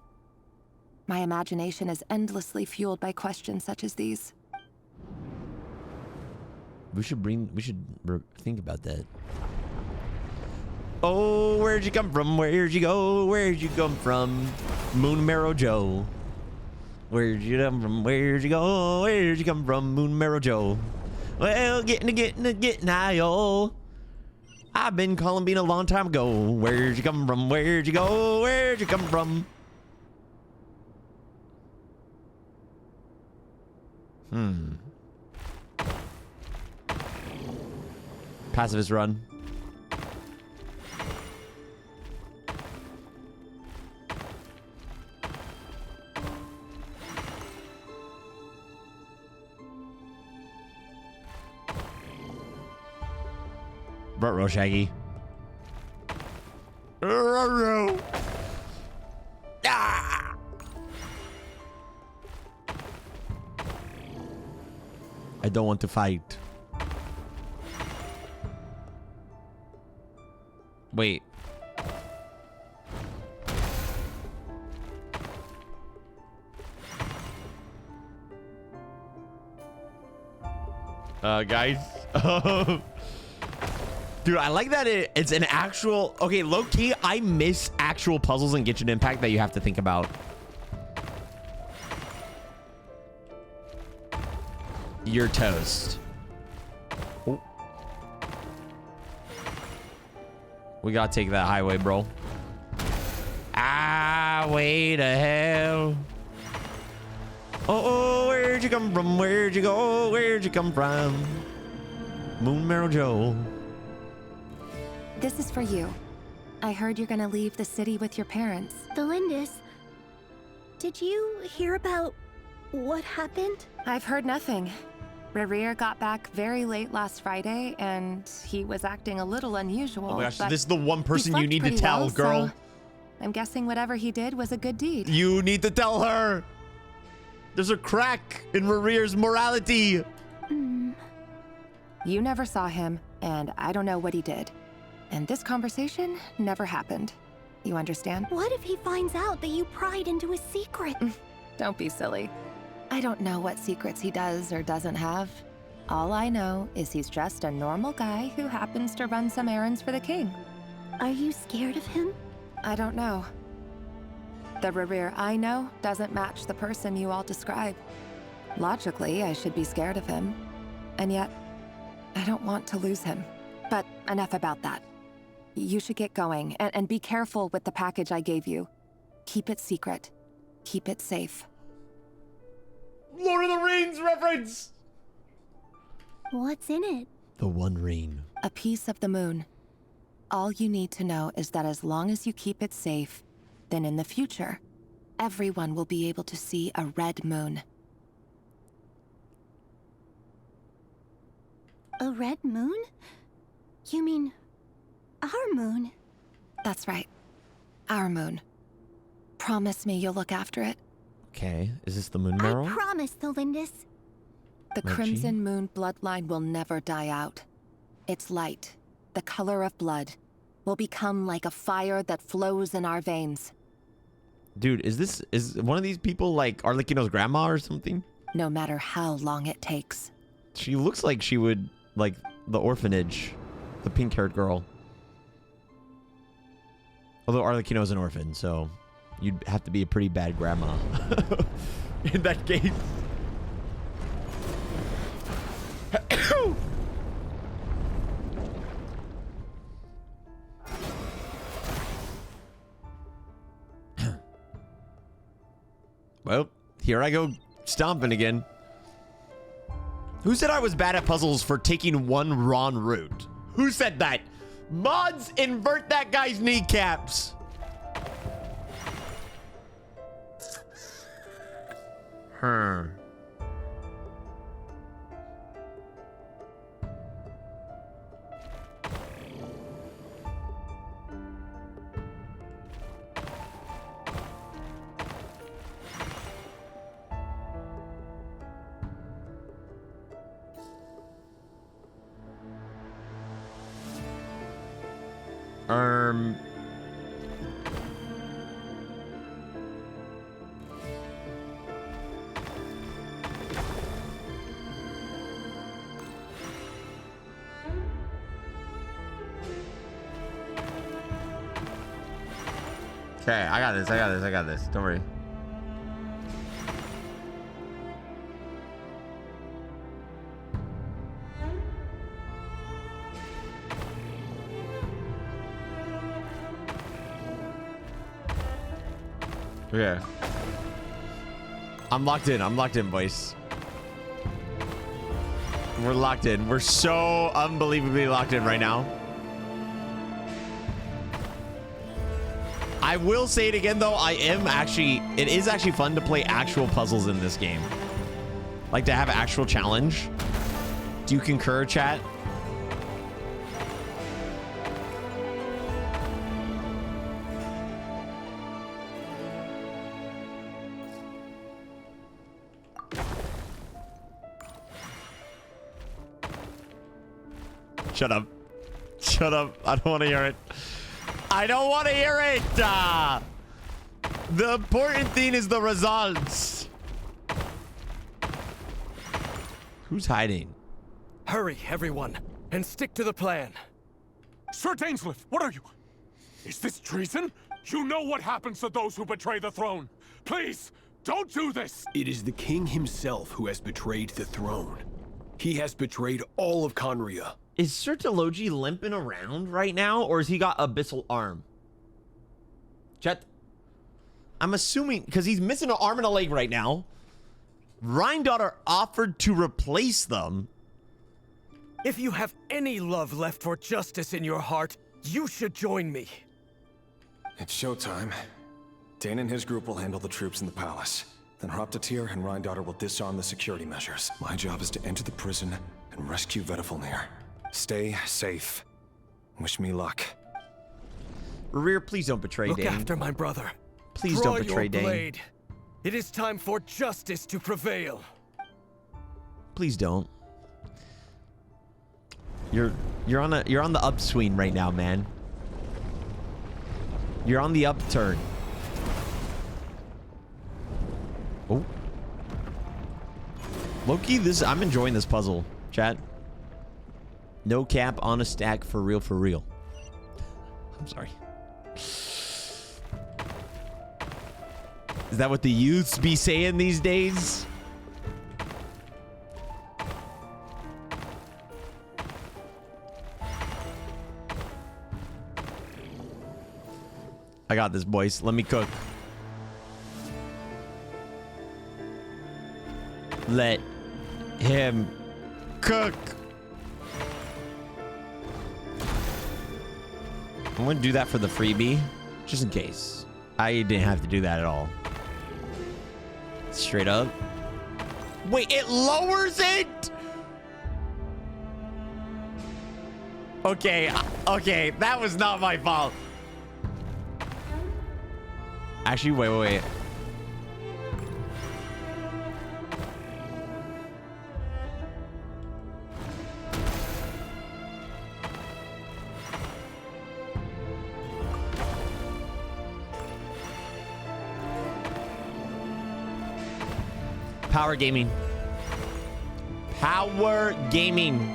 My imagination is endlessly fueled by questions such as these. We should think about that. Oh, where'd you come from? Where'd you go? Where'd you come from? Moon Marrow Joe. Where'd you come from? Where'd you go? Where'd you come from? Moon Marrow Joe. Well, getting high, y'all. I've been calling bean a long time ago. Where'd you come from? Where'd you go? Where'd you come from? Pacifist run. Ruh-roh, Shaggy. Ruh-roh. Ah! I don't want to fight. Wait. Guys. Dude, I like that it's an actual... Okay, low-key, I miss actual puzzles in Genshin Impact that you have to think about. You're toast. Oh. We gotta take that highway, bro. Highway to hell. Oh, where'd you come from? Where'd you go? Where'd you come from? Moon Marrow Joe. This is for you. I heard you're gonna leave the city with your parents. Theindis, did you hear about what happened? I've heard nothing. Rerir got back very late last Friday, and he was acting a little unusual. Oh my gosh, this is the one person you need to tell, well, girl. So I'm guessing whatever he did was a good deed. You need to tell her. There's a crack in Rerir's morality. You never saw him, and I don't know what he did. And this conversation never happened. You understand? What if he finds out that you pried into a secret? Don't be silly. I don't know what secrets he does or doesn't have. All I know is he's just a normal guy who happens to run some errands for the king. Are you scared of him? I don't know. The Rerir I know doesn't match the person you all describe. Logically, I should be scared of him. And yet, I don't want to lose him. But enough about that. You should get going, and be careful with the package I gave you. Keep it secret. Keep it safe. Lord of the Rings reference! What's in it? The One Ring. A piece of the moon. All you need to know is that as long as you keep it safe, then in the future, everyone will be able to see a red moon. A red moon? You mean our moon? That's right. Our moon. Promise me you'll look after it. Okay, is this the Moon Marrow? I promise, Theindis. The Crimson Moon bloodline will never die out. Its light, the color of blood, will become like a fire that flows in our veins. Dude, is one of these people like Arlecchino's grandma or something? No matter how long it takes. She looks like she would, like, the orphanage. The pink-haired girl. Although Arlecchino's an orphan, so you'd have to be a pretty bad grandma in that case. Well, here I go stomping again. Who said I was bad at puzzles for taking one wrong route? Who said that? Mods, invert that guy's kneecaps. Okay, I got this. Don't worry. Okay. I'm locked in, boys. We're locked in. We're so unbelievably locked in right now. I will say it again, though. It is actually fun to play actual puzzles in this game. Like to have actual challenge. Do you concur, chat? Shut up. Shut up. I don't want to hear it. I don't want to hear it. The important thing is the results. Who's hiding? Hurry, everyone, and stick to the plan. Sir Dainsleif, what are you? Is this treason? You know what happens to those who betray the throne. Please, don't do this. It is the king himself who has betrayed the throne. He has betrayed all of Khaenri'ah. Is Sir Theologi limping around right now, or has he got abyssal arm? Chat. I'm assuming, because he's missing an arm and a leg right now. Rhindaughter offered to replace them. If you have any love left for justice in your heart, you should join me. It's showtime. Dane and his group will handle the troops in the palace. Then Hraptatir and Rhindaughter will disarm the security measures. My job is to enter the prison and rescue Vedifalnir. Stay safe. Wish me luck. Rerir, please don't betray Dane. Look after my brother. Please don't betray Dane. Blade. It is time for justice to prevail. Please don't. You're on the upswing right now, man. You're on the upturn. Oh. Loki, I'm enjoying this puzzle, chat. No cap on a stack, for real, for real. I'm sorry. Is that what the youths be saying these days? I got this, boys. Let me cook. Let him cook. I'm going to do that for the freebie, just in case. I didn't have to do that at all. Straight up. Wait, it lowers it? Okay, okay, that was not my fault. Actually, wait. Power gaming. Power gaming.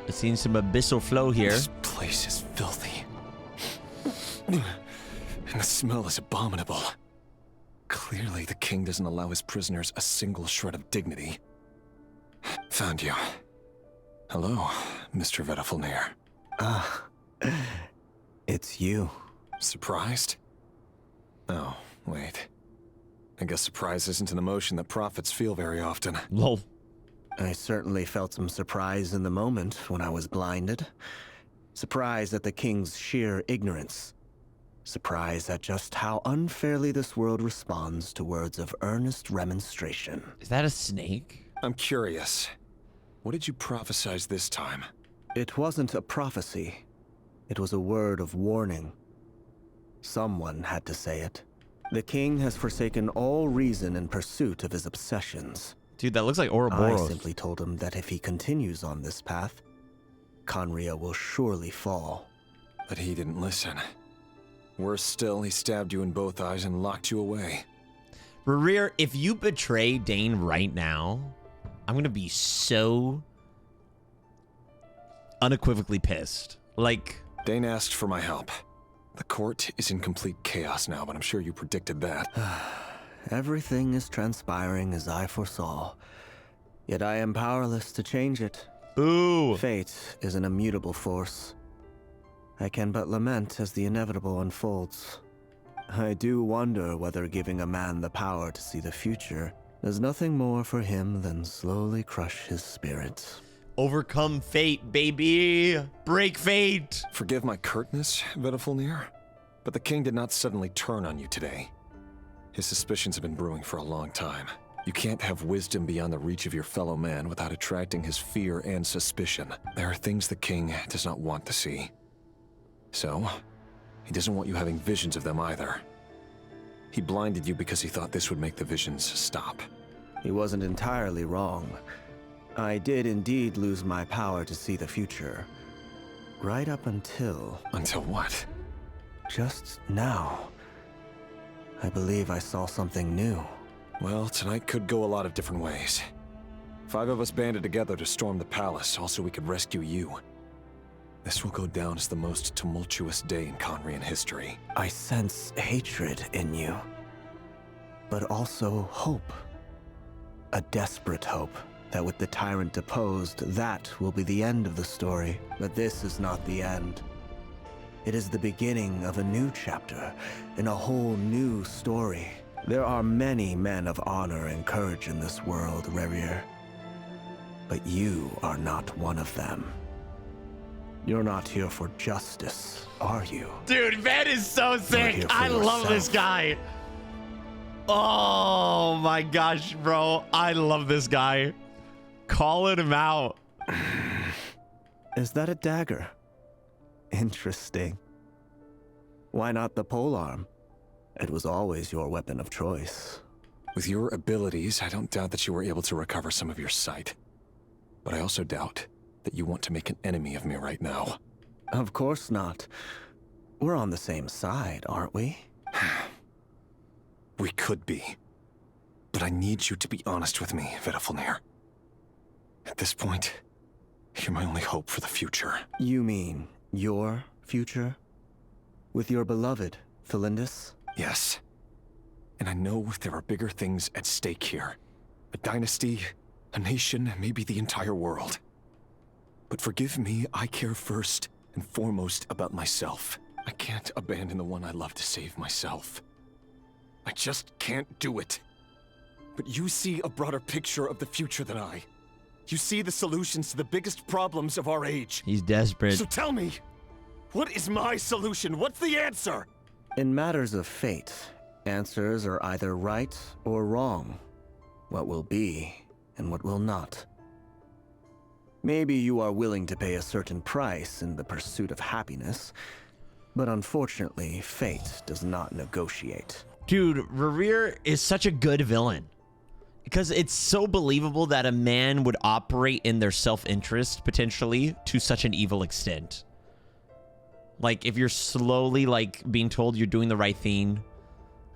I've seen some abyssal flow here. This place is filthy. And the smell is abominable. Clearly, the king doesn't allow his prisoners a single shred of dignity. Found you. Hello, Mr. Vedifalnir. It's you. Surprised? Oh, wait. I guess surprise isn't an emotion that prophets feel very often. Lol. I certainly felt some surprise in the moment when I was blinded. Surprise at the king's sheer ignorance. Surprise at just how unfairly this world responds to words of earnest remonstration. Is that a snake? I'm curious. What did you prophesize this time? It wasn't a prophecy. It was a word of warning. Someone had to say it. The king has forsaken all reason in pursuit of his obsessions. Dude, that looks like Ouroboros. I simply told him that if he continues on this path, Khaenri'ah will surely fall. But he didn't listen. Worse still, he stabbed you in both eyes and locked you away. Rerir, if you betray Dane right now, I'm gonna be so unequivocally pissed. Like, Dane asked for my help. The court is in complete chaos now, but I'm sure you predicted that. Everything is transpiring as I foresaw, yet I am powerless to change it. Ooh. Fate is an immutable force. I can but lament as the inevitable unfolds. I do wonder whether giving a man the power to see the future does nothing more for him than slowly crush his spirit. Overcome fate, baby! Break fate! Forgive my curtness, Vedafulnir, but the king did not suddenly turn on you today. His suspicions have been brewing for a long time. You can't have wisdom beyond the reach of your fellow man without attracting his fear and suspicion. There are things the king does not want to see. So, he doesn't want you having visions of them either. He blinded you because he thought this would make the visions stop. He wasn't entirely wrong. I did indeed lose my power to see the future. Right up until... Until what? Just now. I believe I saw something new. Well, tonight could go a lot of different ways. 5 of us banded together to storm the palace, also we could rescue you. This will go down as the most tumultuous day in Khaenri'ah history. I sense hatred in you, but also hope. A desperate hope that with the tyrant deposed, that will be the end of the story. But this is not the end. It is the beginning of a new chapter, in a whole new story. There are many men of honor and courage in this world, Rerir. But you are not one of them. You're not here for justice, are you? Dude, Van is so sick. I love this guy. Oh my gosh, bro. I love this guy. Calling him out. Is that a dagger? Interesting. Why not the polearm? It was always your weapon of choice. With your abilities, I don't doubt that you were able to recover some of your sight. But I also doubt that you want to make an enemy of me right now. Of course not. We're on the same side, aren't we? We could be. But I need you to be honest with me, Vedafulnir. At this point, you're my only hope for the future. You mean your future? With your beloved, Theindis? Yes. And I know there are bigger things at stake here. A dynasty, a nation, maybe the entire world. But forgive me, I care first and foremost about myself. I can't abandon the one I love to save myself. I just can't do it. But you see a broader picture of the future than I. You see the solutions to the biggest problems of our age. He's desperate. So tell me, what is my solution? What's the answer? In matters of fate, answers are either right or wrong. What will be and what will not. Maybe you are willing to pay a certain price in the pursuit of happiness, but unfortunately, fate does not negotiate. Dude, Rerir is such a good villain. Because it's so believable that a man would operate in their self-interest, potentially, to such an evil extent. Like, if you're slowly, like, being told you're doing the right thing,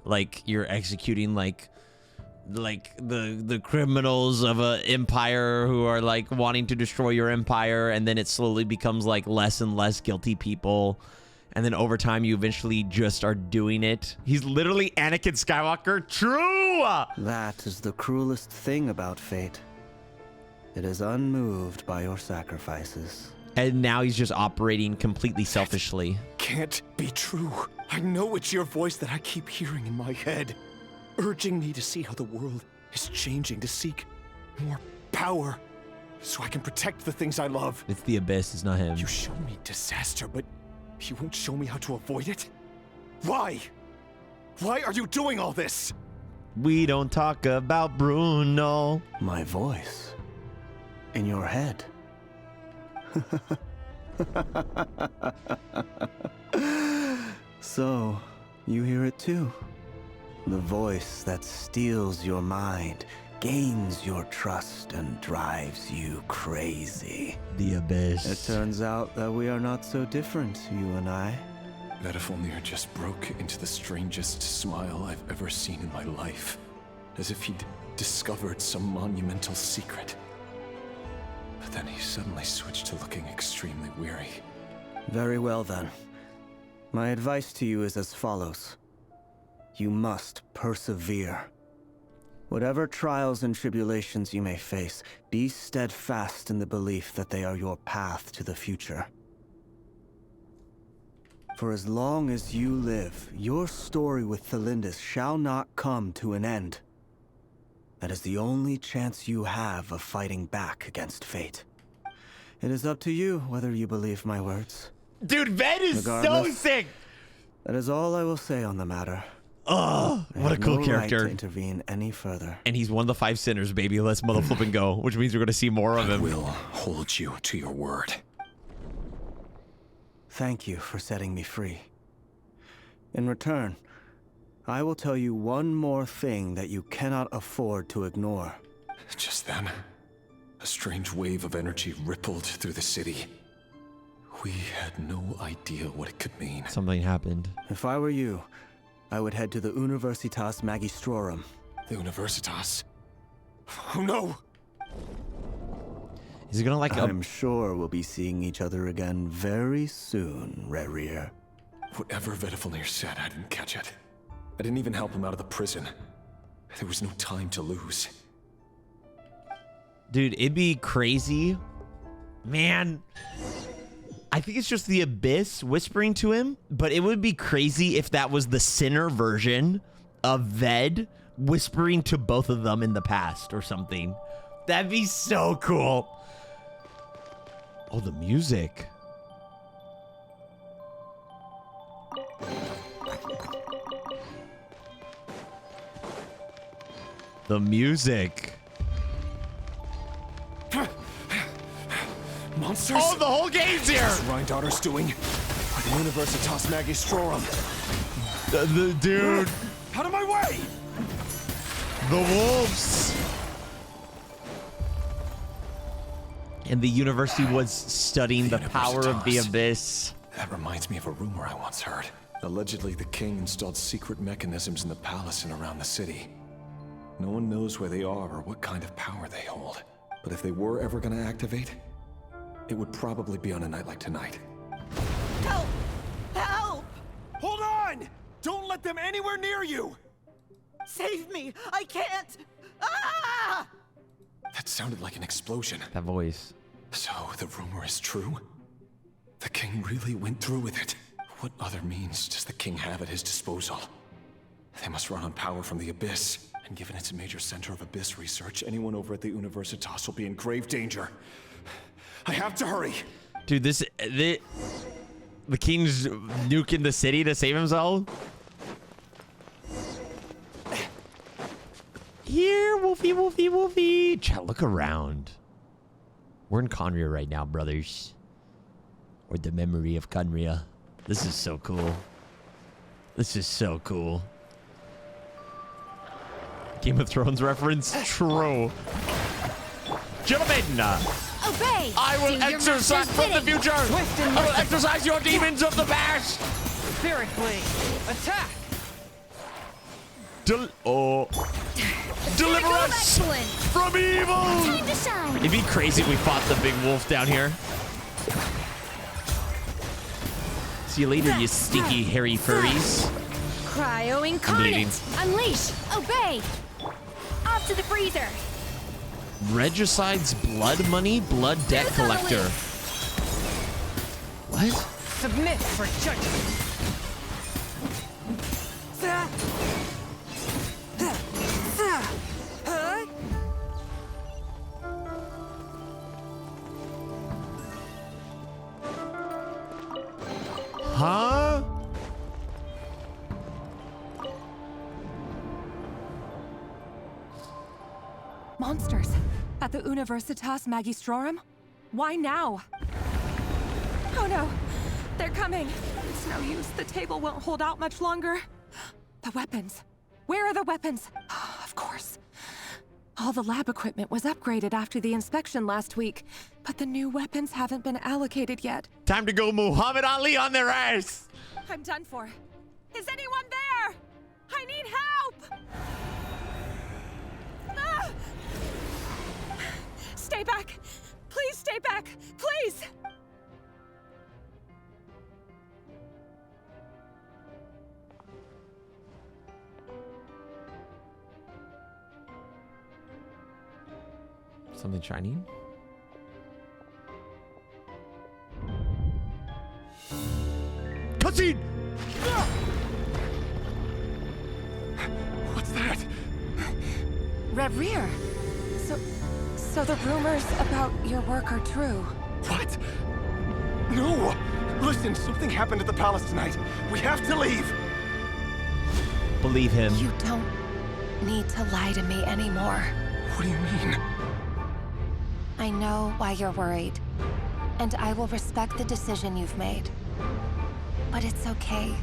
like, you're executing, like the criminals of an empire who are, like, wanting to destroy your empire, and then it slowly becomes, like, less and less guilty people. And then over time, you eventually just are doing it. He's literally Anakin Skywalker. True! That is the cruelest thing about fate. It is unmoved by your sacrifices. And now he's just operating completely selfishly. Can't be true. I know it's your voice that I keep hearing in my head, urging me to see how the world is changing, to seek more power, so I can protect the things I love. It's the Abyss, it's not him. You show me disaster, but you won't show me how to avoid it? Why? Why are you doing all this? We don't talk about Bruno. My voice. In your head. So, you hear it too? The voice that steals your mind, gains your trust, and drives you crazy. The Abyss. It turns out that we are not so different, you and I. Vedifilnir just broke into the strangest smile I've ever seen in my life. As if he'd discovered some monumental secret. But then he suddenly switched to looking extremely weary. Very well then. My advice to you is as follows. You must persevere. Whatever trials and tribulations you may face, be steadfast in the belief that they are your path to the future. For as long as you live, your story with Theindis shall not come to an end. That is the only chance you have of fighting back against fate. It is up to you whether you believe my words. Dude, Ved is so sick! That is all I will say on the matter. Oh, what a cool character. Right to intervene any further. And he's one of the 5 sinners, baby. Let's mother flipping go, which means we're going to see more of him. I will hold you to your word. Thank you for setting me free. In return, I will tell you one more thing that you cannot afford to ignore. Just then, a strange wave of energy rippled through the city. We had no idea what it could mean. Something happened. If I were you, I would head to the Universitas Magistrorum. The Universitas? Oh no! Is he gonna like I'm sure we'll be seeing each other again very soon, Rerir. Whatever Vedifilnir said, I didn't catch it. I didn't even help him out of the prison. There was no time to lose. Dude, it'd be crazy. Man, I think it's just the Abyss whispering to him, but it would be crazy if that was the sinner version of Ved whispering to both of them in the past or something. That'd be so cool. Oh, the music. The music. Monsters? Oh, the whole game's here! What's Rheindarter's doing? At the Universitas Magistrorum. The dude. Out of my way! The wolves. And the university was studying the power of the Abyss. That reminds me of a rumor I once heard. Allegedly, the king installed secret mechanisms in the palace and around the city. No one knows where they are or what kind of power they hold. But if they were ever going to activate, it would probably be on a night like tonight. Help! Help! Hold on! Don't let them anywhere near you! Save me! I can't! Ah! That sounded like an explosion. That voice. So, the rumor is true? The king really went through with it. What other means does the king have at his disposal? They must run on power from the Abyss. And given it's a major center of Abyss research, anyone over at the Universitas will be in grave danger. I have to hurry. Dude, the king's nuking the city to save himself? Here, Wolfie, Wolfie, Wolfie. Chat, look around. We're in Khaenri'ah right now, brothers. Or the memory of Khaenri'ah. This is so cool. This is so cool. Game of Thrones reference? True. Gentlemen, obey! I will exercise from the future. I will exercise your demons of the past. Spirit Blade, attack! Deliver us from evil! Time to shine! It'd be crazy if we fought the big wolf down here. See you later, you stinky, hairy furries. Cryo incarnate! Unleash! Obey! Off to the freezer! Regicide's blood money? Blood debt collector. What? Submit for judgment! Huh? Monsters at the Universitas Magistrorum? Why now? Oh no, they're coming. It's no use. The table won't hold out much longer. The weapons. Where are the weapons? Of course. All the lab equipment was upgraded after the inspection last week, but the new weapons haven't been allocated yet. Time to go Muhammad Ali on their ass. I'm done for. Is anyone there? I need help! Ah! Stay back! Please stay back! Please! Something shiny? Cutscene! What's that? Rerir! So the rumors about your work are true. What? No! Listen, something happened at the palace tonight. We have to leave! Believe him. You don't need to lie to me anymore. What do you mean? I know why you're worried, and I will respect the decision you've made. But it's okay,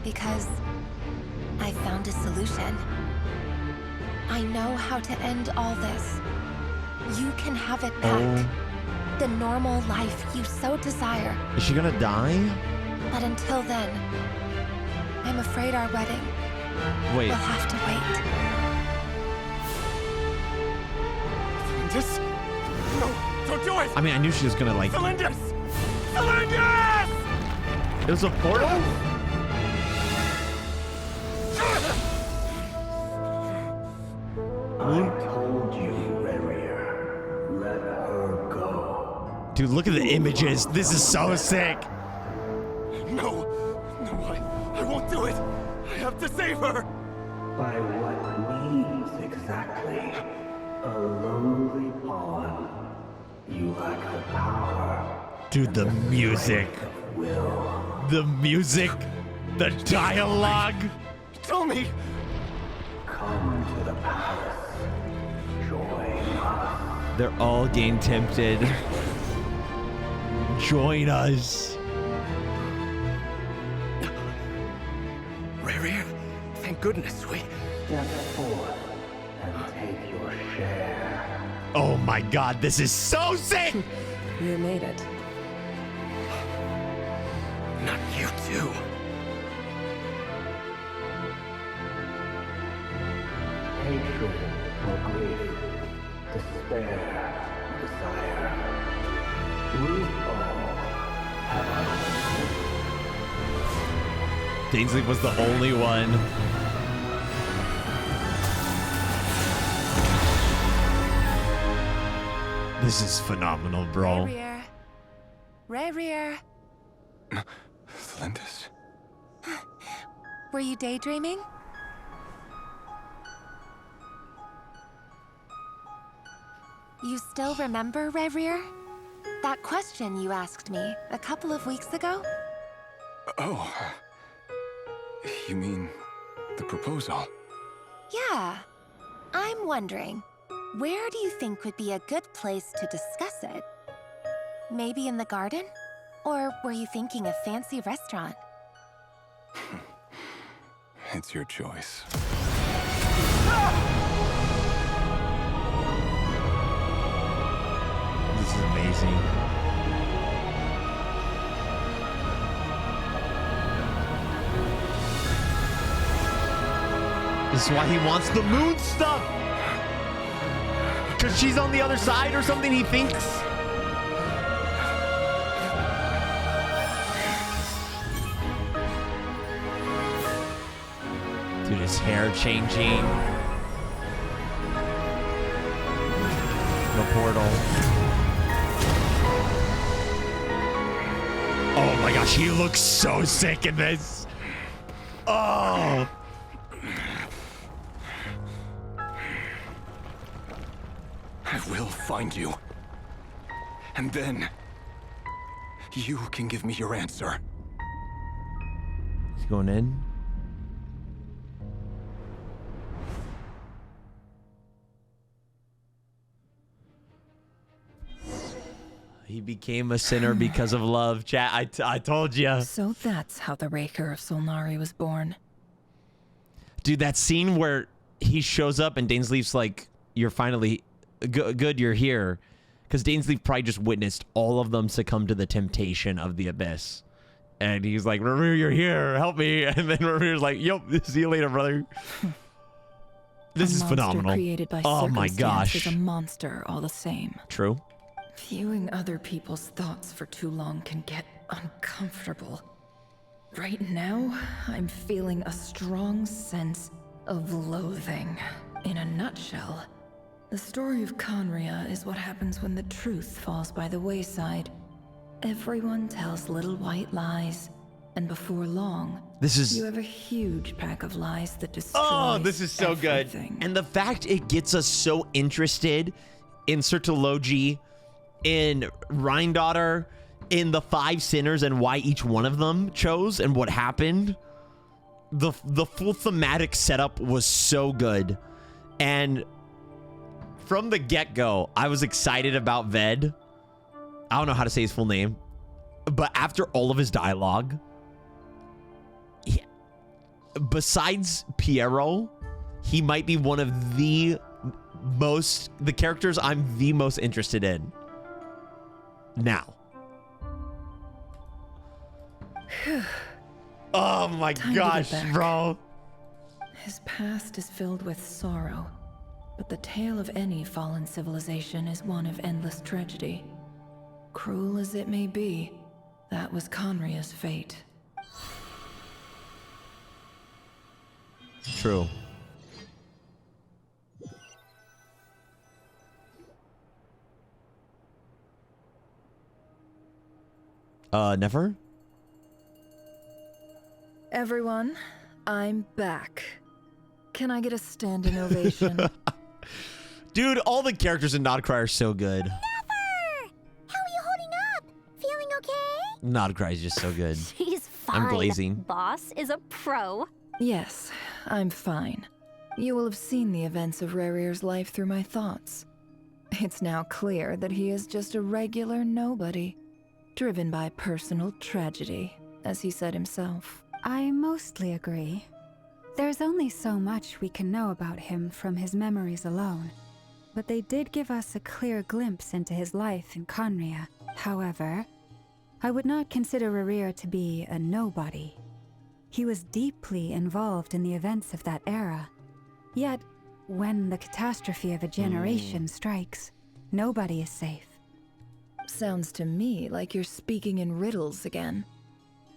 because I found a solution. I know how to end all this. You can have it back. The normal life you so desire. Is she gonna die? But until then, I'm afraid our wedding will have to wait. Just... No, don't do it! I mean, I knew she was gonna like... Theindis! Theindis! It was a portal? I told you, Rerir. Let her go. Dude, look at the images. This is so sick. No, I won't do it. I have to save her. By what means exactly? A lowly pawn. You lack the power. Dude, the music. The music. The dialogue. Tell me. Come to the palace. Join us. They're all getting tempted. Join us. Rerir, thank goodness we... Step forth and take your share. Oh my god, this is so sick! You made it. Not you too. Hatred or grief, despair, desire. We all have our Dainsleif was the only one. This is phenomenal, bro. Rerir. Rerir. Theindis? Were you daydreaming? You still remember, Rerir? That question you asked me a couple of weeks ago? Oh. You mean the proposal? Yeah. I'm wondering, where do you think would be a good place to discuss it? Maybe in the garden? Or were you thinking a fancy restaurant? It's your choice. This is amazing. This is why he wants the moon stuff. Because she's on the other side or something, he thinks. Dude, his hair changing. The portal. Oh my gosh, he looks so sick in this. Oh. I will find you. And then you can give me your answer. He's going in. He became a sinner because of love, chat. I told you. So that's how the Raker of Solnari was born. Dude, that scene where he shows up and Dainsleif's like, you're finally good, you're here. Because Dainsleif probably just witnessed all of them succumb to the temptation of the Abyss. And he's like, Rerir, you're here, help me. And then Rerir's like, yup, see you later, brother. This is phenomenal. Created by oh my gosh. is a monster all the same. True. Viewing other people's thoughts for too long can get uncomfortable. Right now, I'm feeling a strong sense of loathing. In a nutshell, the story of Khaenri'ah is what happens when the truth falls by the wayside. Everyone tells little white lies, and before long, you have a huge pack of lies that destroys Oh, this is so everything. good. And the fact it gets us so interested in Sertology, in Rhindaughter, in the 5 sinners and why each one of them chose and what happened. The full thematic setup was so good. And from the get-go, I was excited about Ved. I don't know how to say his full name. But after all of his dialogue, besides Piero, he might be one of the characters I'm the most interested in now. Oh my gosh, bro. His past is filled with sorrow, but the tale of any fallen civilization is one of endless tragedy. Cruel as it may be, that was Khaenri'ah's fate. True. Nefer? Everyone, I'm back. Can I get a standing ovation? Dude, all the characters in Nod Krai are so good. Nefer! How are you holding up? Feeling okay? Nod Krai is just so good. She's fine. I'm glazing. Boss is a pro. Yes, I'm fine. You will have seen the events of Rerir's life through my thoughts. It's now clear that he is just a regular nobody, driven by personal tragedy, as he said himself. I mostly agree. There's only so much we can know about him from his memories alone, but they did give us a clear glimpse into his life in Khaenri'ah. However, I would not consider Rerir to be a nobody. He was deeply involved in the events of that era. Yet, when the catastrophe of a generation strikes, nobody is safe. Sounds to me like you're speaking in riddles again.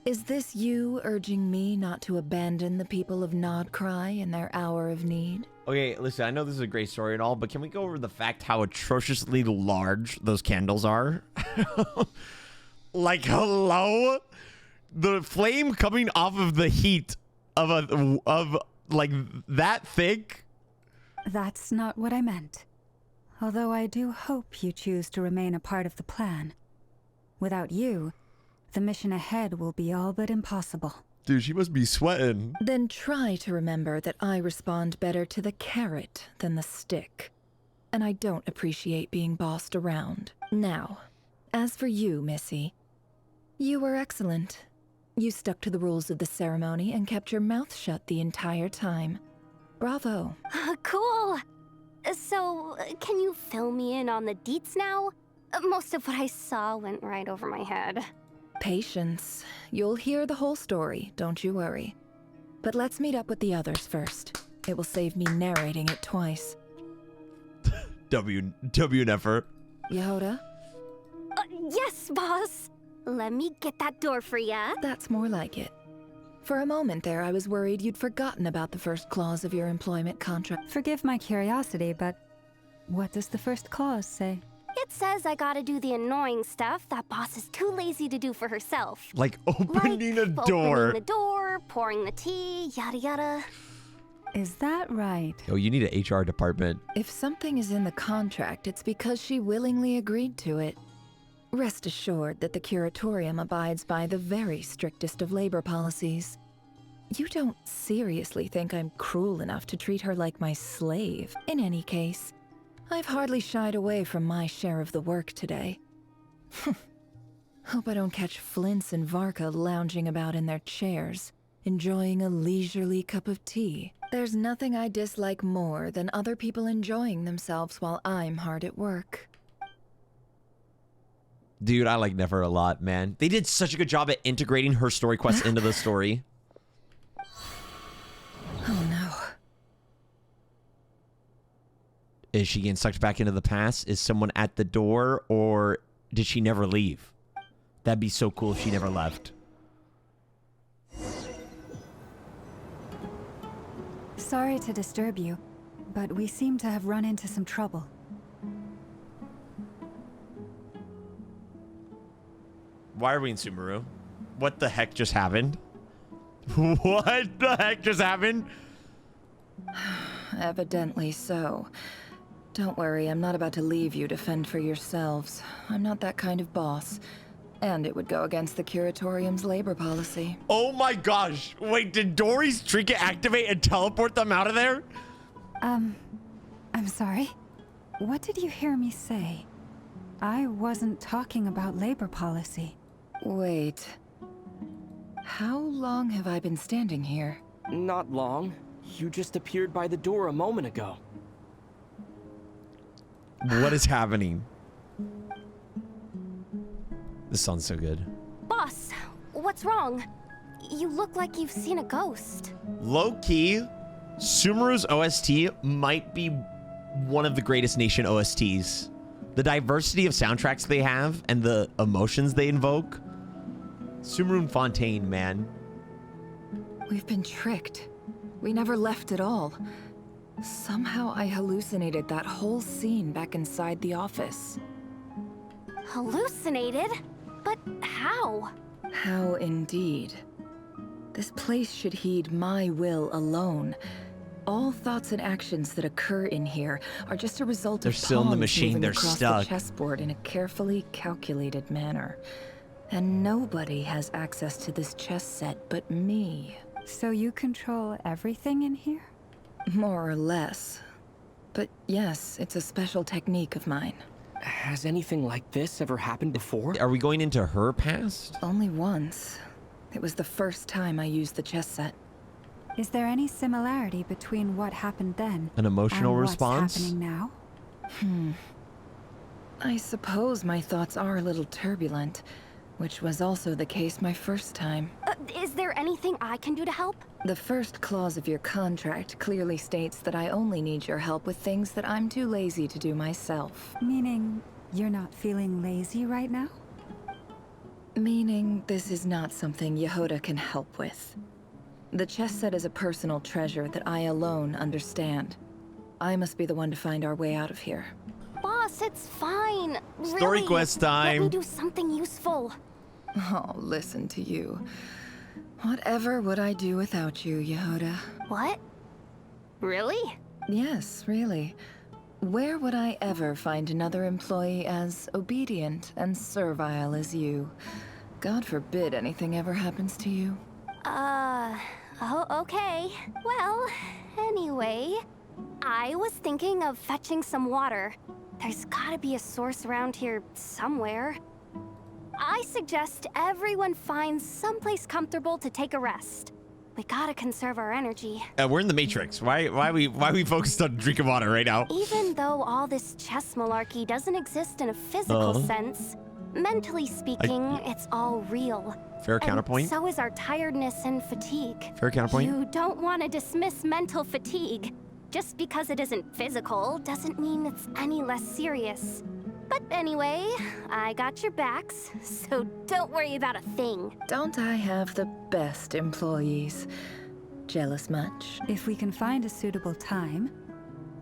Is this you urging me not to abandon the people of Nod Krai in their hour of need? Okay, listen, I know this is a great story and all, but can we go over the fact how atrociously large those candles are? Like, hello? The flame coming off of the heat of like that thick? That's not what I meant. Although I do hope you choose to remain a part of the plan. Without you, the mission ahead will be all but impossible. Dude, she must be sweating. Then try to remember that I respond better to the carrot than the stick. And I don't appreciate being bossed around. Now, as for you, Missy, you were excellent. You stuck to the rules of the ceremony and kept your mouth shut the entire time. Bravo. Cool. So, can you fill me in on the deets now? Most of what I saw went right over my head. Patience. You'll hear the whole story, don't you worry. But let's meet up with the others first. It will save me narrating it twice. W Nefer. Yehoda? Yes, boss! Let me get that door for ya. That's more like it. For a moment there, I was worried you'd forgotten about the first clause of your employment contract. Forgive my curiosity, but what does the first clause say? It says I gotta do the annoying stuff that boss is too lazy to do for herself. Like opening a door. Opening the door, pouring the tea, yada yada. Is that right? Oh, you need an HR department. If something is in the contract, it's because she willingly agreed to it. Rest assured that the Curatorium abides by the very strictest of labor policies. You don't seriously think I'm cruel enough to treat her like my slave? In any case, I've hardly shied away from my share of the work today. Hope I don't catch Flintz and Varka lounging about in their chairs, enjoying a leisurely cup of tea. There's nothing I dislike more than other people enjoying themselves while I'm hard at work. Dude, I like Nefer a lot, man. They did such a good job at integrating her story quests into the story. Oh no. Is she getting sucked back into the past? Is someone at the door, or did she never leave? That'd be so cool if she never left. Sorry to disturb you, but we seem to have run into some trouble. Why are we in Sumeru? What the heck just happened? What the heck just happened? Evidently so. Don't worry, I'm not about to leave you to fend for yourselves. I'm not that kind of boss. And it would go against the Curatorium's labor policy. Oh my gosh. Wait, did Dory's trinket activate and teleport them out of there? I'm sorry. What did you hear me say? I wasn't talking about labor policy. Wait. How long have I been standing here? Not long. You just appeared by the door a moment ago. What is happening? This sounds so good. Boss, what's wrong? You look like you've seen a ghost. Low-key, Sumeru's OST might be one of the greatest nation OSTs. The diversity of soundtracks they have and the emotions they invoke. Sumeru and Fontaine, man. We've been tricked. We never left at all. Somehow I hallucinated that whole scene back inside the office. Hallucinated? But how? How indeed. This place should heed my will alone. All thoughts and actions that occur in here are just a result They're of still in the pawns machine, moving they're across stuck. the chessboard in a carefully calculated manner. And nobody has access to this chess set but me. So you control everything in here? More or less. But yes, it's a special technique of mine. Has anything like this ever happened before? Are we going into her past? Only once. It was the first time I used the chess set. Is there any similarity between what happened then An emotional and response? what's happening now? I suppose my thoughts are a little turbulent, which was also the case my first time. Is there anything I can do to help? The first clause of your contract clearly states that I only need your help with things that I'm too lazy to do myself. Meaning, you're not feeling lazy right now? Meaning, this is not something Yehoda can help with. The chess set is a personal treasure that I alone understand. I must be the one to find our way out of here. Boss, it's fine. Story really, quest time. Let me do something useful. Oh, listen to you. Whatever would I do without you, Yehoda? What? Really? Yes, really. Where would I ever find another employee as obedient and servile as you? God forbid anything ever happens to you. Oh, okay. Well, anyway, I was thinking of fetching some water. There's gotta be a source around here somewhere. I suggest everyone finds someplace comfortable to take a rest. We gotta conserve our energy. We're in the Matrix. Why we focused on drinking water right now? Even though all this chess malarkey doesn't exist in a physical sense, mentally speaking, it's all real. Fair counterpoint. And so is our tiredness and fatigue. Fair counterpoint. You don't want to dismiss mental fatigue. Just because it isn't physical doesn't mean it's any less serious. But anyway, I got your backs, so don't worry about a thing. Don't I have the best employees? Jealous much? If we can find a suitable time,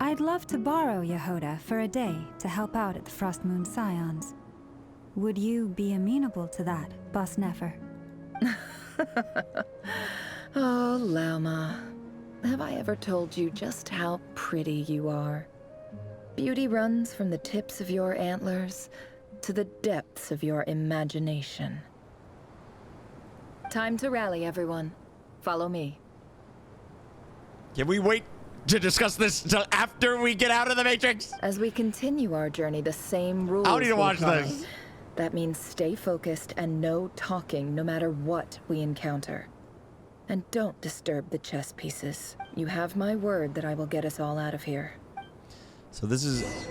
I'd love to borrow Yehoda for a day to help out at the Frostmoon Scions. Would you be amenable to that, Boss Nefer? Oh, Lauma. Have I ever told you just how pretty you are? Beauty runs from the tips of your antlers to the depths of your imagination. Time to rally, everyone. Follow me. Can we wait to discuss this till after we get out of the Matrix? As we continue our journey, the same rules I need to will watch apply. this. That means stay focused and no talking no matter what we encounter. And don't disturb the chess pieces. You have my word that I will get us all out of here. So this is...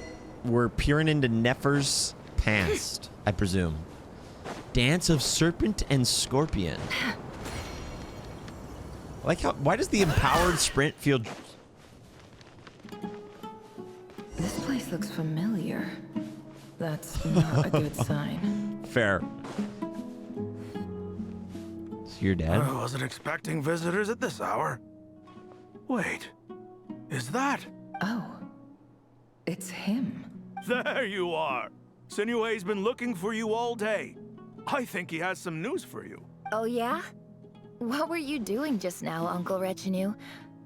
We're peering into Nefer's past, I presume. Dance of Serpent and Scorpion. I like how... Why does the empowered sprint feel... This place looks familiar. That's not a good sign. Fair. So your dad? I wasn't expecting visitors at this hour. Wait, is that? Oh, it's him. There you are. Sinue's been looking for you all day. I think he has some news for you. Oh yeah? What were you doing just now, Uncle Retinue?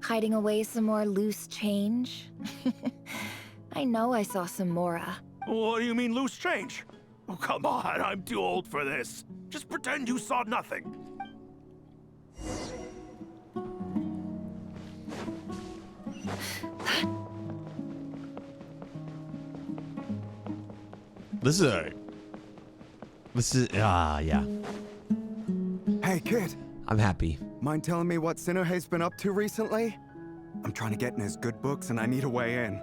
Hiding away some more loose change? I know I saw some Mora. What do you mean loose change? Oh, come on, I'm too old for this. Just pretend you saw nothing. Yeah. Hey, kid. I'm happy. Mind telling me what Sinuhe's been up to recently? I'm trying to get in his good books and I need a way in.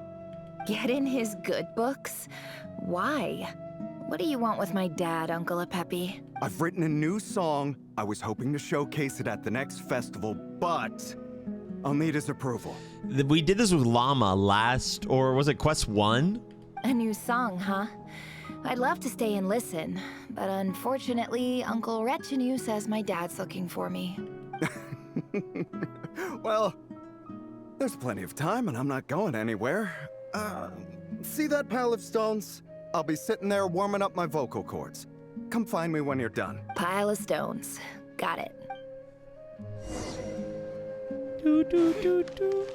Get in his good books? Why? What do you want with my dad, Uncle Apepi? I've written a new song. I was hoping to showcase it at the next festival, but I'll need his approval. We did this with Llama last, or was it Quest 1? A new song, huh? I'd love to stay and listen, but unfortunately, Uncle Retinue says my dad's looking for me. Well, there's plenty of time and I'm not going anywhere. See that pile of stones? I'll be sitting there warming up my vocal cords. Come find me when you're done. Pile of stones. Got it. Do, do, do, do.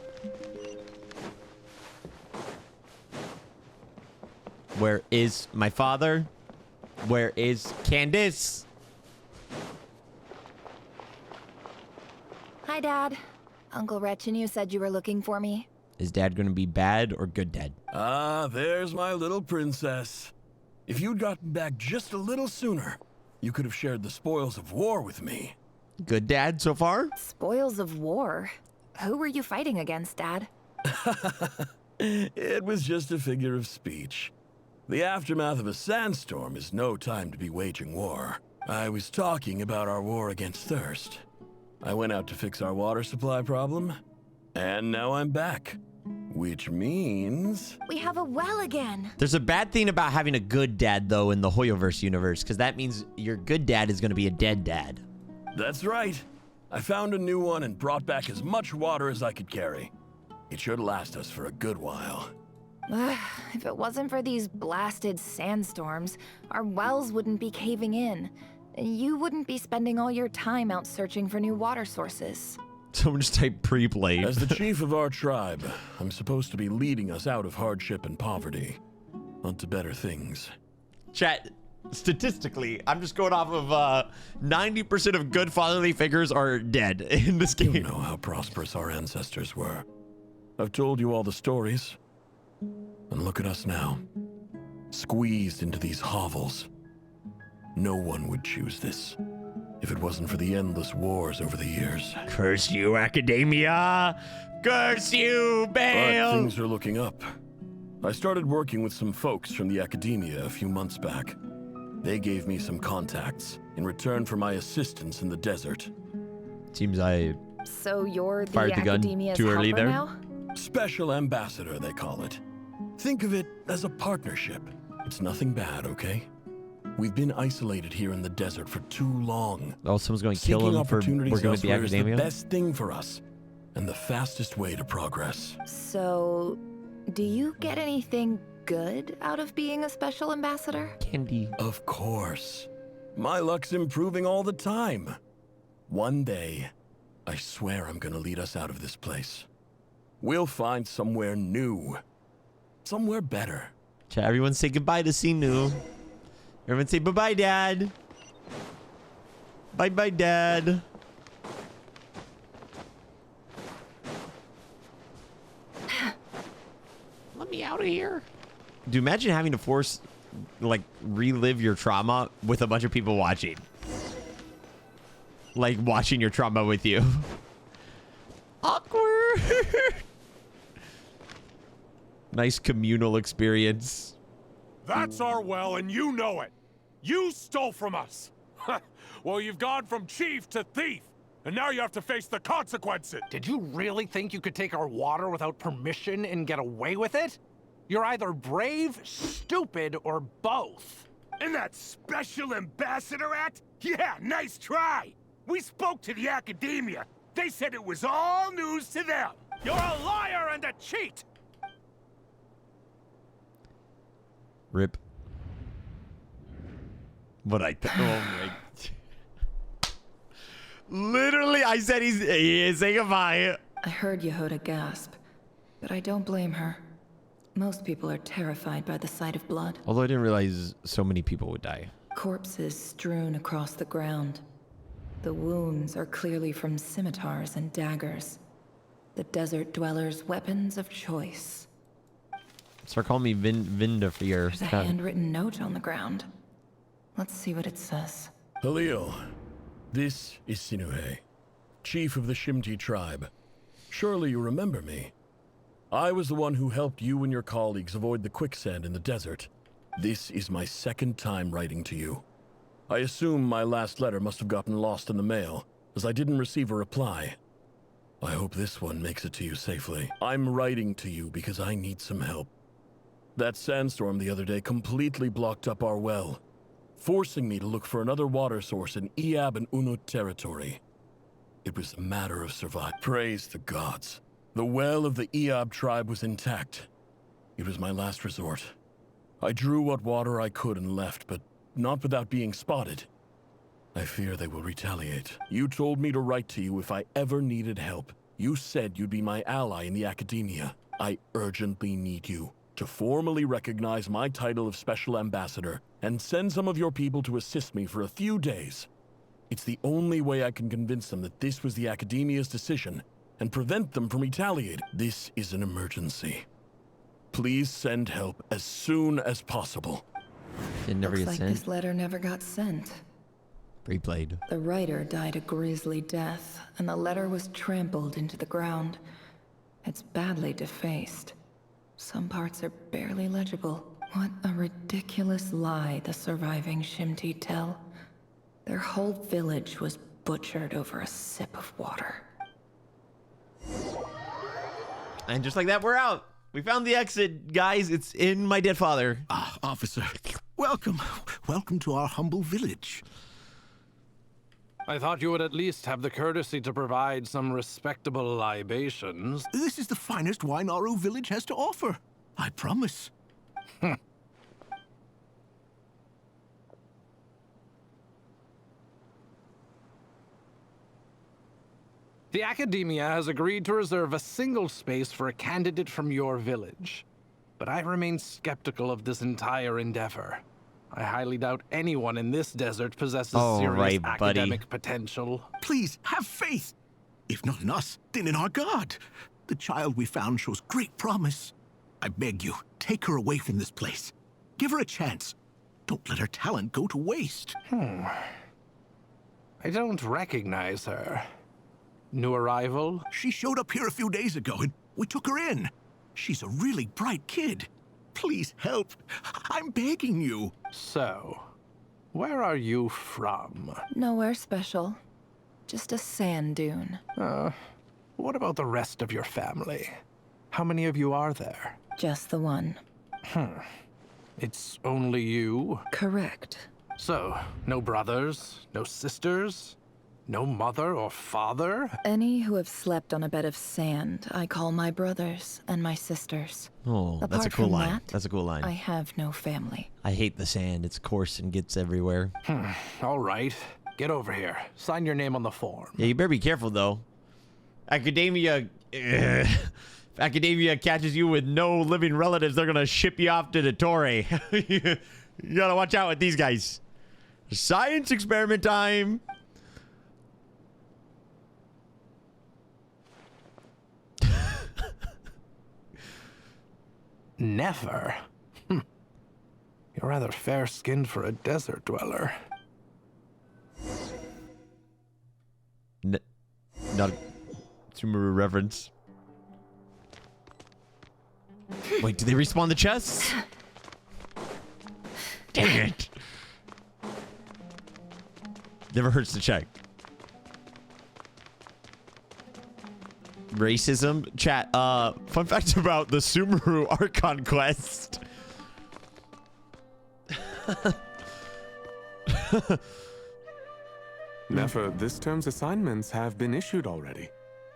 Where is my father? Where is Candace? Hi, Dad. Uncle Retinue said you were looking for me. Is Dad gonna be bad or good dad? Ah, there's my little princess. If you'd gotten back just a little sooner, you could have shared the spoils of war with me. Good dad so far? Spoils of war? Who were you fighting against, Dad? It was just a figure of speech. The aftermath of a sandstorm is no time to be waging war. I was talking about our war against thirst. I went out to fix our water supply problem, and now I'm back. Which means... We have a well again. There's a bad thing about having a good dad, though, in the Hoyoverse universe, because that means your good dad is going to be a dead dad. That's right. I found a new one and brought back as much water as I could carry. It should last us for a good while. If it wasn't for these blasted sandstorms, our wells wouldn't be caving in. You wouldn't be spending all your time out searching for new water sources. Someone just type pre-played. As the chief of our tribe, I'm supposed to be leading us out of hardship and poverty, onto better things. Chat, statistically, I'm just going off of 90% of good fatherly figures are dead in this game. You know how prosperous our ancestors were. I've told you all the stories. And look at us now, squeezed into these hovels. No one would choose this if it wasn't for the endless wars over the years. Curse you, academia! Curse you, Bale! But things are looking up. I started working with some folks from the academia a few months back. They gave me some contacts in return for my assistance in the desert. Seems I So you're the fired the gun academia's too early helper there. now? Special ambassador, they call it. Think of it as a partnership. It's nothing bad, okay? We've been isolated here in the desert for too long. Oh, someone's going to kill him for working with the academia? Is the best thing for us, and the fastest way to progress. So, do you get anything good out of being a special ambassador? Candy. Of course. My luck's improving all the time. One day, I swear I'm gonna lead us out of this place. We'll find somewhere new. Somewhere better. Chat, everyone say goodbye to Sinu. Everyone say bye-bye, Dad. Bye-bye, Dad. Let me out of here. Dude, imagine having to relive your trauma with a bunch of people watching. like watching your trauma with you. Awkward. Nice communal experience. That's our well, and you know it. You stole from us. Well, you've gone from chief to thief, and now you have to face the consequences. Did you really think you could take our water without permission and get away with it? You're either brave, stupid, or both. And that special ambassador act? Yeah, nice try. We spoke to the academia. They said it was all news to them. You're a liar and a cheat. Rip. But oh my. Literally, I said he is saying goodbye. I heard Yehuda gasp, but I don't blame her. Most people are terrified by the sight of blood. Although I didn't realize so many people would die. Corpses strewn across the ground. The wounds are clearly from scimitars and daggers. The desert dwellers' weapons of choice. Start calling me Vindafir. There's a handwritten note on the ground. Let's see what it says. Halil, this is Sinuhe, chief of the Shimti tribe. Surely you remember me. I was the one who helped you and your colleagues avoid the quicksand in the desert. This is my second time writing to you. I assume my last letter must have gotten lost in the mail, as I didn't receive a reply. I hope this one makes it to you safely. I'm writing to you because I need some help. That sandstorm the other day completely blocked up our well, forcing me to look for another water source in Iab and Unut territory. It was a matter of survival. Praise the gods. The well of the Iab tribe was intact. It was my last resort. I drew what water I could and left, but not without being spotted. I fear they will retaliate. You told me to write to you if I ever needed help. You said you'd be my ally in the academia. I urgently need you to formally recognize my title of Special Ambassador and send some of your people to assist me for a few days. It's the only way I can convince them that this was the academia's decision and prevent them from retaliating. This is an emergency. Please send help as soon as possible. It never Looks gets like sent. this letter never got sent. Replayed. The writer died a grisly death, and the letter was trampled into the ground. It's badly defaced. Some parts are barely legible. What a ridiculous lie the surviving Shimti tell. Their whole village was butchered over a sip of water. And just like that, we're out. We found the exit, guys. It's in my dead father. Ah, officer. Welcome. Welcome to our humble village. I thought you would at least have the courtesy to provide some respectable libations. This is the finest wine our village has to offer. I promise. The Academia has agreed to reserve a single space for a candidate from your village. But I remain skeptical of this entire endeavor. I highly doubt anyone in this desert possesses serious academic potential. Please, have faith. If not in us, then in our god. The child we found shows great promise. I beg you, take her away from this place. Give her a chance. Don't let her talent go to waste. I don't recognize her. New arrival? She showed up here a few days ago and we took her in. She's a really bright kid. Please help. I'm begging you. So, where are you from? Nowhere special. Just a sand dune. What about the rest of your family? How many of you are there? Just the one. It's only you? Correct. So, no brothers, no sisters, no mother or father? Any who have slept on a bed of sand, I call my brothers and my sisters. Oh, that's a Apart cool from line. that, That's a cool line. I have no family. I hate the sand. It's coarse and gets everywhere. All right. Get over here. Sign your name on the form. Yeah, you better be careful, though. Academia... If Academia catches you with no living relatives, they're gonna ship you off to the Dory. You gotta watch out with these guys. Science experiment time. Nefer? You're rather fair-skinned for a desert dweller. Sumeru reference. Wait, do they respawn the chests? Dang it. Never hurts to check. Racism? Chat, fun fact about the Sumeru Archon quest. Nefer, this term's assignments have been issued already.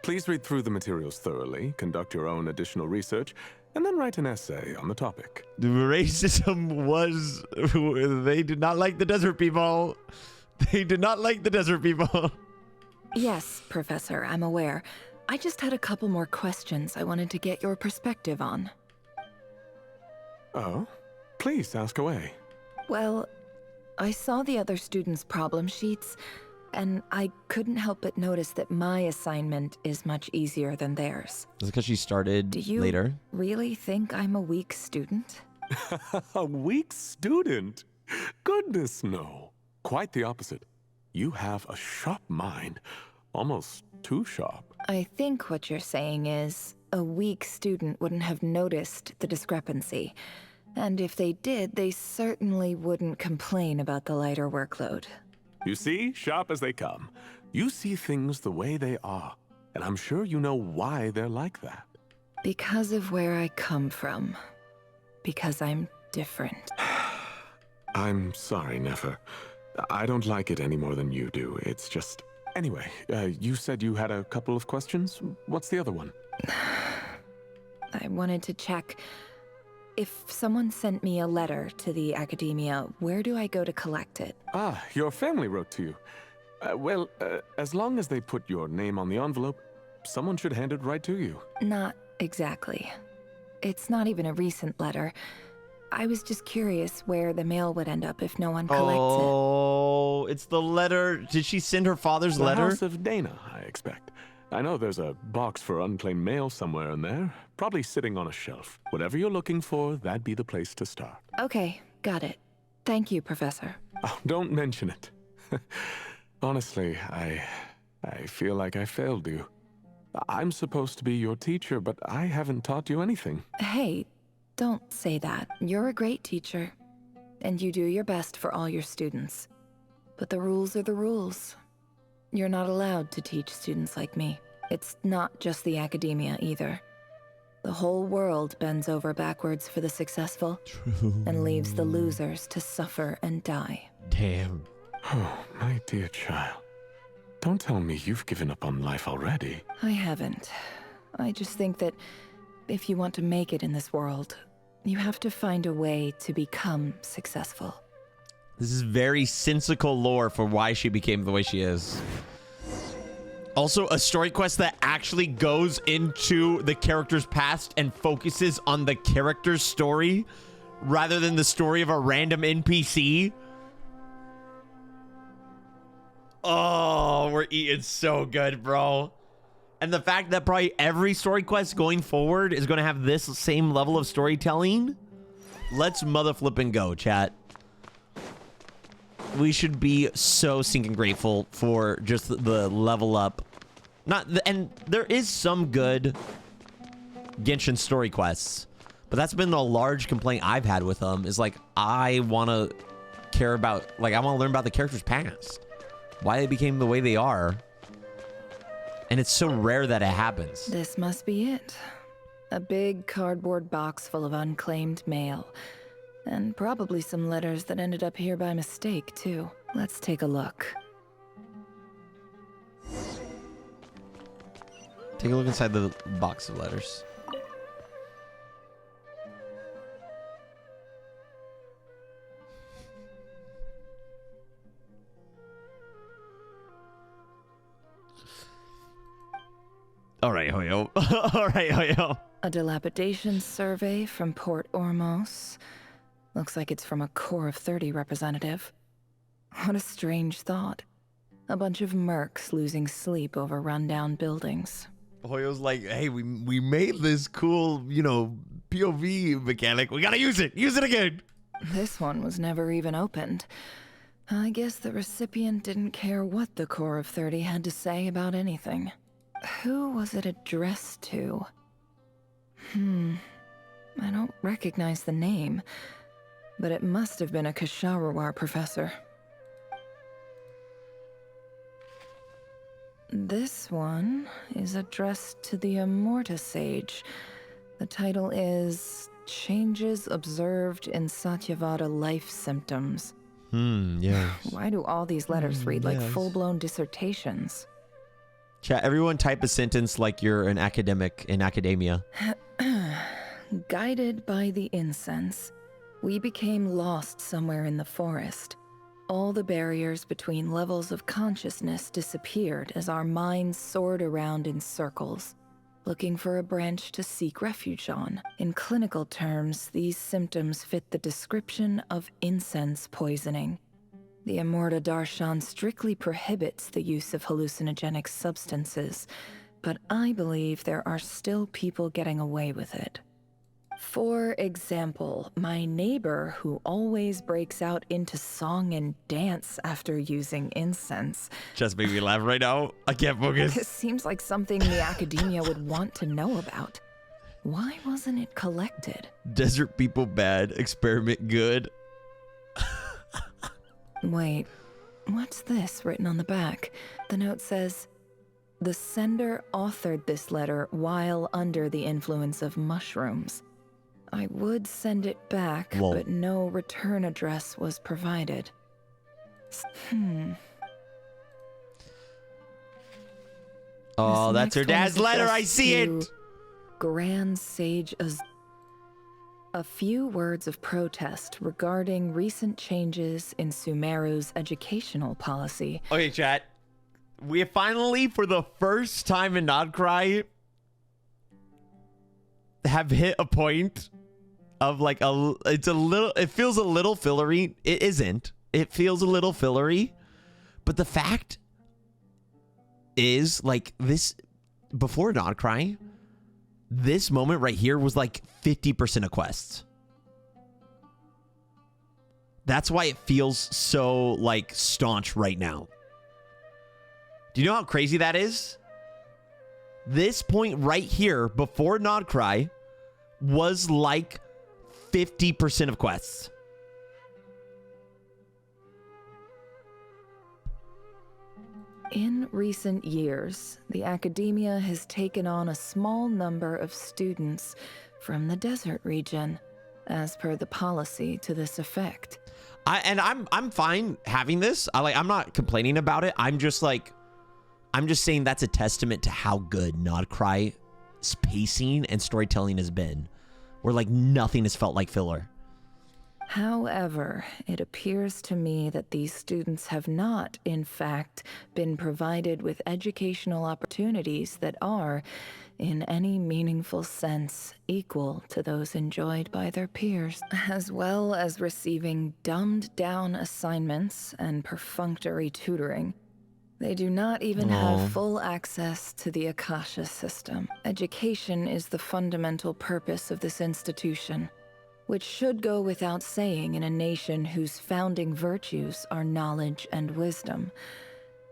Please read through the materials thoroughly, conduct your own additional research, and then write an essay on the topic. The racism was... They did not like the desert people. They did not like the desert people. Yes, Professor, I'm aware. I just had a couple more questions I wanted to get your perspective on. Oh? Please ask away. Well, I saw the other students' problem sheets, and I couldn't help but notice that my assignment is much easier than theirs. Is it because she started Do you later? really think I'm a weak student? A weak student? Goodness, no. Quite the opposite. You have a sharp mind. Almost too sharp. I think what you're saying is, a weak student wouldn't have noticed the discrepancy. And if they did, they certainly wouldn't complain about the lighter workload. You see, sharp as they come. You see things the way they are. And I'm sure you know why they're like that. Because of where I come from. Because I'm different. I'm sorry, Nefer. I don't like it any more than you do. It's just... Anyway, you said you had a couple of questions? What's the other one? I wanted to check... If someone sent me a letter to the academia, where do I go to collect it? Ah, your family wrote to you. Well, as long as they put your name on the envelope, someone should hand it right to you. Not exactly. It's not even a recent letter. I was just curious where the mail would end up if no one collects it. Oh, it's the letter. Did she send her father's letter? The House of Dana, I expect. I know there's a box for unclaimed mail somewhere in there, probably sitting on a shelf. Whatever you're looking for, that'd be the place to start. Okay, got it. Thank you, Professor. Oh, don't mention it. Honestly, I feel like I failed you. I'm supposed to be your teacher, but I haven't taught you anything. Hey, don't say that. You're a great teacher, and you do your best for all your students. But the rules are the rules. You're not allowed to teach students like me. It's not just the academia either. The whole world bends over backwards for the successful and leaves the losers to suffer and die. Damn. Oh, my dear child. Don't tell me you've given up on life already. I haven't. I just think that if you want to make it in this world, you have to find a way to become successful. This is very sensical lore for why she became the way she is. Also, a story quest that actually goes into the character's past and focuses on the character's story rather than the story of a random NPC. Oh, we're eating so good, bro. And the fact that probably every story quest going forward is going to have this same level of storytelling. Let's mother flipping go, chat. We should be so stinking grateful for just the level up. And there is some good Genshin story quests, but that's been the large complaint I've had with them is like, I want to care about, like, I want to learn about the character's past, why they became the way they are. And it's so rare that it happens. This must be it. A big cardboard box full of unclaimed mail. And probably some letters that ended up here by mistake, too. Let's take a look. Take a look inside the box of letters. All right, Hoyo. All right, Hoyo. A dilapidation survey from Port Ormos. Looks like it's from a Core of 30 representative. What a strange thought. A bunch of mercs losing sleep over rundown buildings. Hoyo's like, hey, we made this cool, you know, POV mechanic. We gotta use it. Use it again. This one was never even opened. I guess the recipient didn't care what the Core of 30 had to say about anything. Who was it addressed to? I don't recognize the name, but it must have been a Khaenri'ah professor. This one is addressed to the Immorta Sage. The title is Changes Observed in Satyavada Life Symptoms. Yeah. Why do all these letters read like yes. full-blown dissertations? Chat, everyone type a sentence like you're an academic in academia. Guided by the incense, we became lost somewhere in the forest. All the barriers between levels of consciousness disappeared as our minds soared around in circles, looking for a branch to seek refuge on. In clinical terms, these symptoms fit the description of incense poisoning. The Immorta Darshan strictly prohibits the use of hallucinogenic substances, but I believe there are still people getting away with it. For example, my neighbor who always breaks out into song and dance after using incense. Just made me laugh right now. I can't focus. This seems like something the academia would want to know about. Why wasn't it collected? Desert people bad, experiment good. Wait, what's this written on the back? The note says, the sender authored this letter while under the influence of mushrooms. I would send it back, Whoa. but no return address was provided. Oh, that's her dad's letter. I see it. Grand Sage a few words of protest regarding recent changes in Sumeru's educational policy. Okay, chat. We finally, for the first time in Nodcry, have hit a point of like it feels a little fillery. It isn't. It feels a little fillery. But the fact is, like, this, before Nodcry, this moment right here was like 50% of quests. That's why it feels so, like, staunch right now. Do you know how crazy that is? This point right here, before Nodcry, was like 50% of quests. In recent years, the academia has taken on a small number of students from the desert region, as per the policy to this effect. I'm fine having this. I'm not complaining about it. I'm just saying that's a testament to how good Nodcry's pacing and storytelling has been, where like nothing has felt like filler. However, it appears to me that these students have not, in fact, been provided with educational opportunities that are, in any meaningful sense, equal to those enjoyed by their peers, as well as receiving dumbed-down assignments and perfunctory tutoring. They do not even have full access to the Akasha system. Education is the fundamental purpose of this institution, which should go without saying in a nation whose founding virtues are knowledge and wisdom.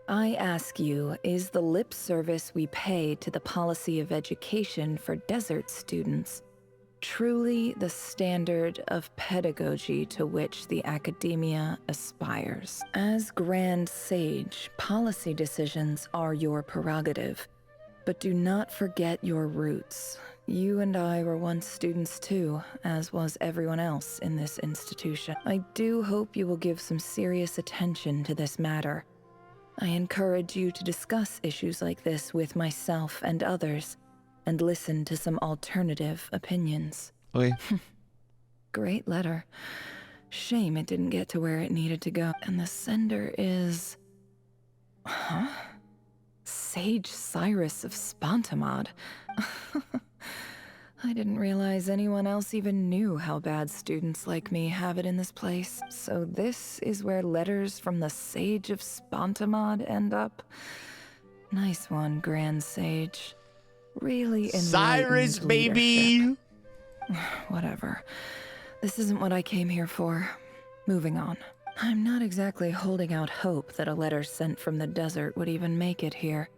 I ask you, is the lip service we pay to the policy of education for desert students truly the standard of pedagogy to which the academia aspires? As Grand Sage, policy decisions are your prerogative, but do not forget your roots. You and I were once students too, as was everyone else in this institution. I do hope you will give some serious attention to this matter. I encourage you to discuss issues like this with myself and others, and listen to some alternative opinions. Okay. Great letter. Shame it didn't get to where it needed to go. And the sender is... Huh? Sage Cyrus of Spontamod. I didn't realize anyone else even knew how bad students like me have it in this place. So this is where letters from the Sage of Spontamod end up? Nice one, Grand Sage. Really enlightened Cyrus, baby! leadership. Whatever. This isn't what I came here for. Moving on. I'm not exactly holding out hope that a letter sent from the desert would even make it here.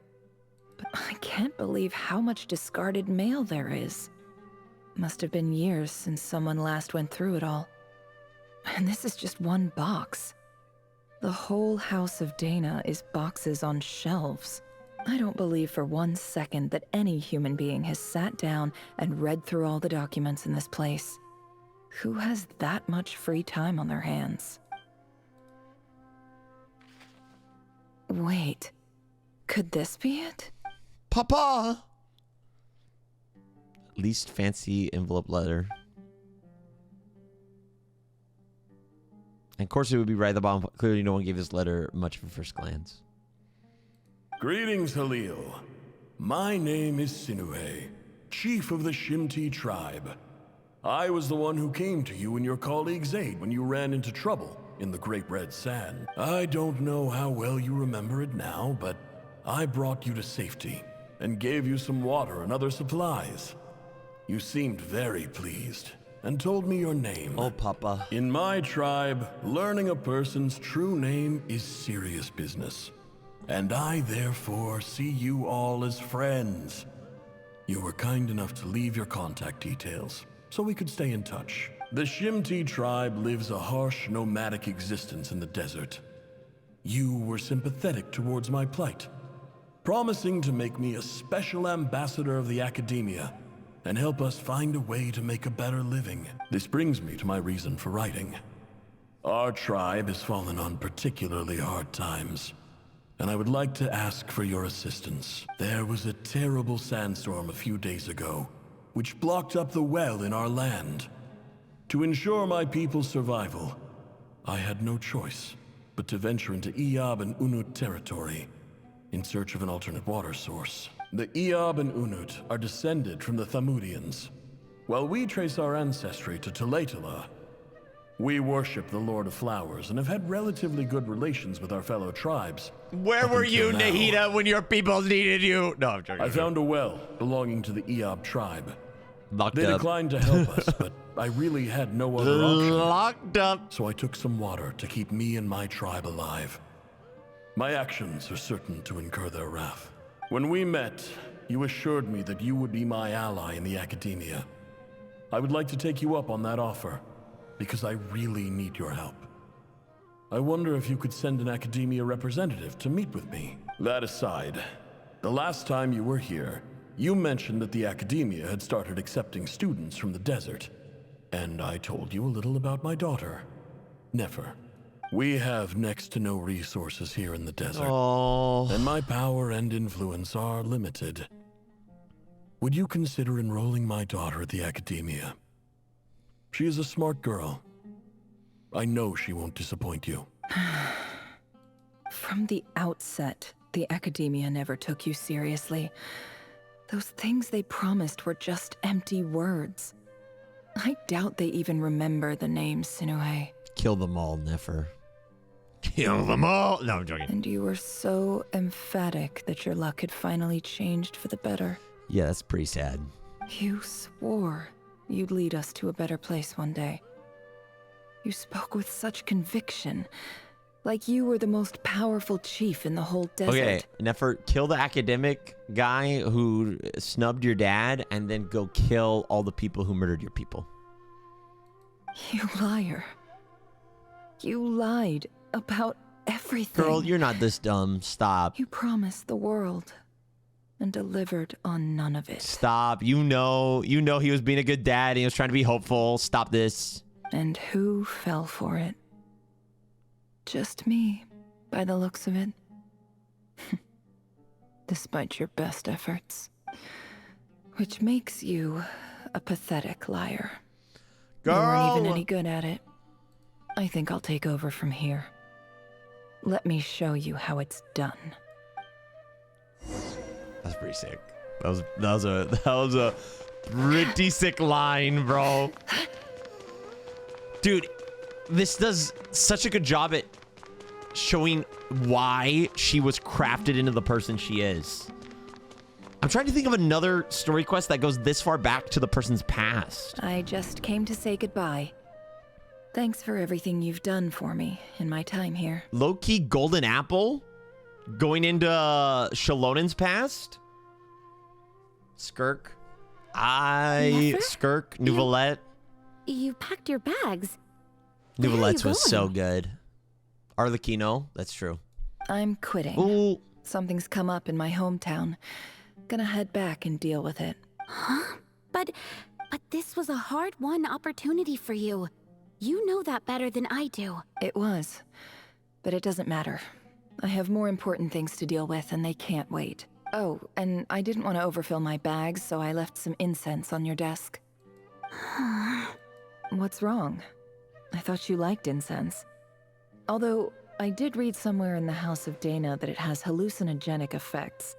But I can't believe how much discarded mail there is. Must have been years since someone last went through it all. And this is just one box. The whole House of Dana is boxes on shelves. I don't believe for 1 second that any human being has sat down and read through all the documents in this place. Who has that much free time on their hands? Wait, could this be it? Papa! Least fancy envelope letter. And of course it would be right at the bottom. Clearly no one gave this letter much of a first glance. Greetings, Halil. My name is Sinuhe, chief of the Shimti tribe. I was the one who came to you and your colleague's aid when you ran into trouble in the Great Red Sand. I don't know how well you remember it now, but I brought you to safety and gave you some water and other supplies. You seemed very pleased and told me your name. Oh, Papa. In my tribe, learning a person's true name is serious business. And I therefore see you all as friends. You were kind enough to leave your contact details, so we could stay in touch. The Shimti tribe lives a harsh, nomadic existence in the desert. You were sympathetic towards my plight, promising to make me a special ambassador of the academia and help us find a way to make a better living. This brings me to my reason for writing. Our tribe has fallen on particularly hard times, and I would like to ask for your assistance. There was a terrible sandstorm a few days ago, which blocked up the well in our land. To ensure my people's survival, I had no choice but to venture into Eob and Unut territory in search of an alternate water source. The Eob and Unut are descended from the Thamudians. While we trace our ancestry to Tulatala, we worship the Lord of Flowers and have had relatively good relations with our fellow tribes. Where were you, Nahida, when your people needed you? No, I'm joking. I found a well belonging to the Eob tribe. Locked up. They declined to help us, but I really had no other option. Locked up. So I took some water to keep me and my tribe alive. My actions are certain to incur their wrath. When we met, you assured me that you would be my ally in the academia. I would like to take you up on that offer, because I really need your help. I wonder if you could send an academia representative to meet with me. That aside, the last time you were here, you mentioned that the academia had started accepting students from the desert, and I told you a little about my daughter, Nefer. We have next to no resources here in the desert, and my power and influence are limited. Would you consider enrolling my daughter at the academia? She is a smart girl. I know she won't disappoint you. From the outset, the academia never took you seriously. Those things they promised were just empty words. I doubt they even remember the name Sinuhe. Kill them all, Nefer. Kill them all! No, I'm joking. And you were so emphatic that your luck had finally changed for the better. Yeah, that's pretty sad. You swore you'd lead us to a better place one day. You spoke with such conviction, like you were the most powerful chief in the whole desert. Okay, Nefer, kill the academic guy who snubbed your dad, and then go kill all the people who murdered your people. You liar. You lied about everything. Girl, you're not this dumb. Stop. You promised the world and delivered on none of it. Stop. You know he was being a good dad and he was trying to be hopeful. Stop this. And who fell for it? Just me, by the looks of it. Despite your best efforts. Which makes you a pathetic liar. Girl! You weren't even any good at it. I think I'll take over from here. Let me show you how it's done. That's pretty sick. That was a pretty sick line, bro. Dude, this does such a good job at showing why she was crafted into the person she is. I'm trying to think of another story quest that goes this far back to the person's past. I just came to say goodbye. Thanks for everything you've done for me in my time here. Low-key golden apple? Going into Shalonen's past? Skirk. Nefer? Skirk. Nouvelette. You packed your bags. Where are Nouvelette's you was so going? good. Arlecchino. That's true. I'm quitting. Ooh. Something's come up in my hometown. Gonna head back and deal with it. Huh? But this was a hard-won opportunity for you. You know that better than I do. It was. But it doesn't matter. I have more important things to deal with, and they can't wait. Oh, and I didn't want to overfill my bags, so I left some incense on your desk. What's wrong? I thought you liked incense. Although, I did read somewhere in the House of Dana that it has hallucinogenic effects.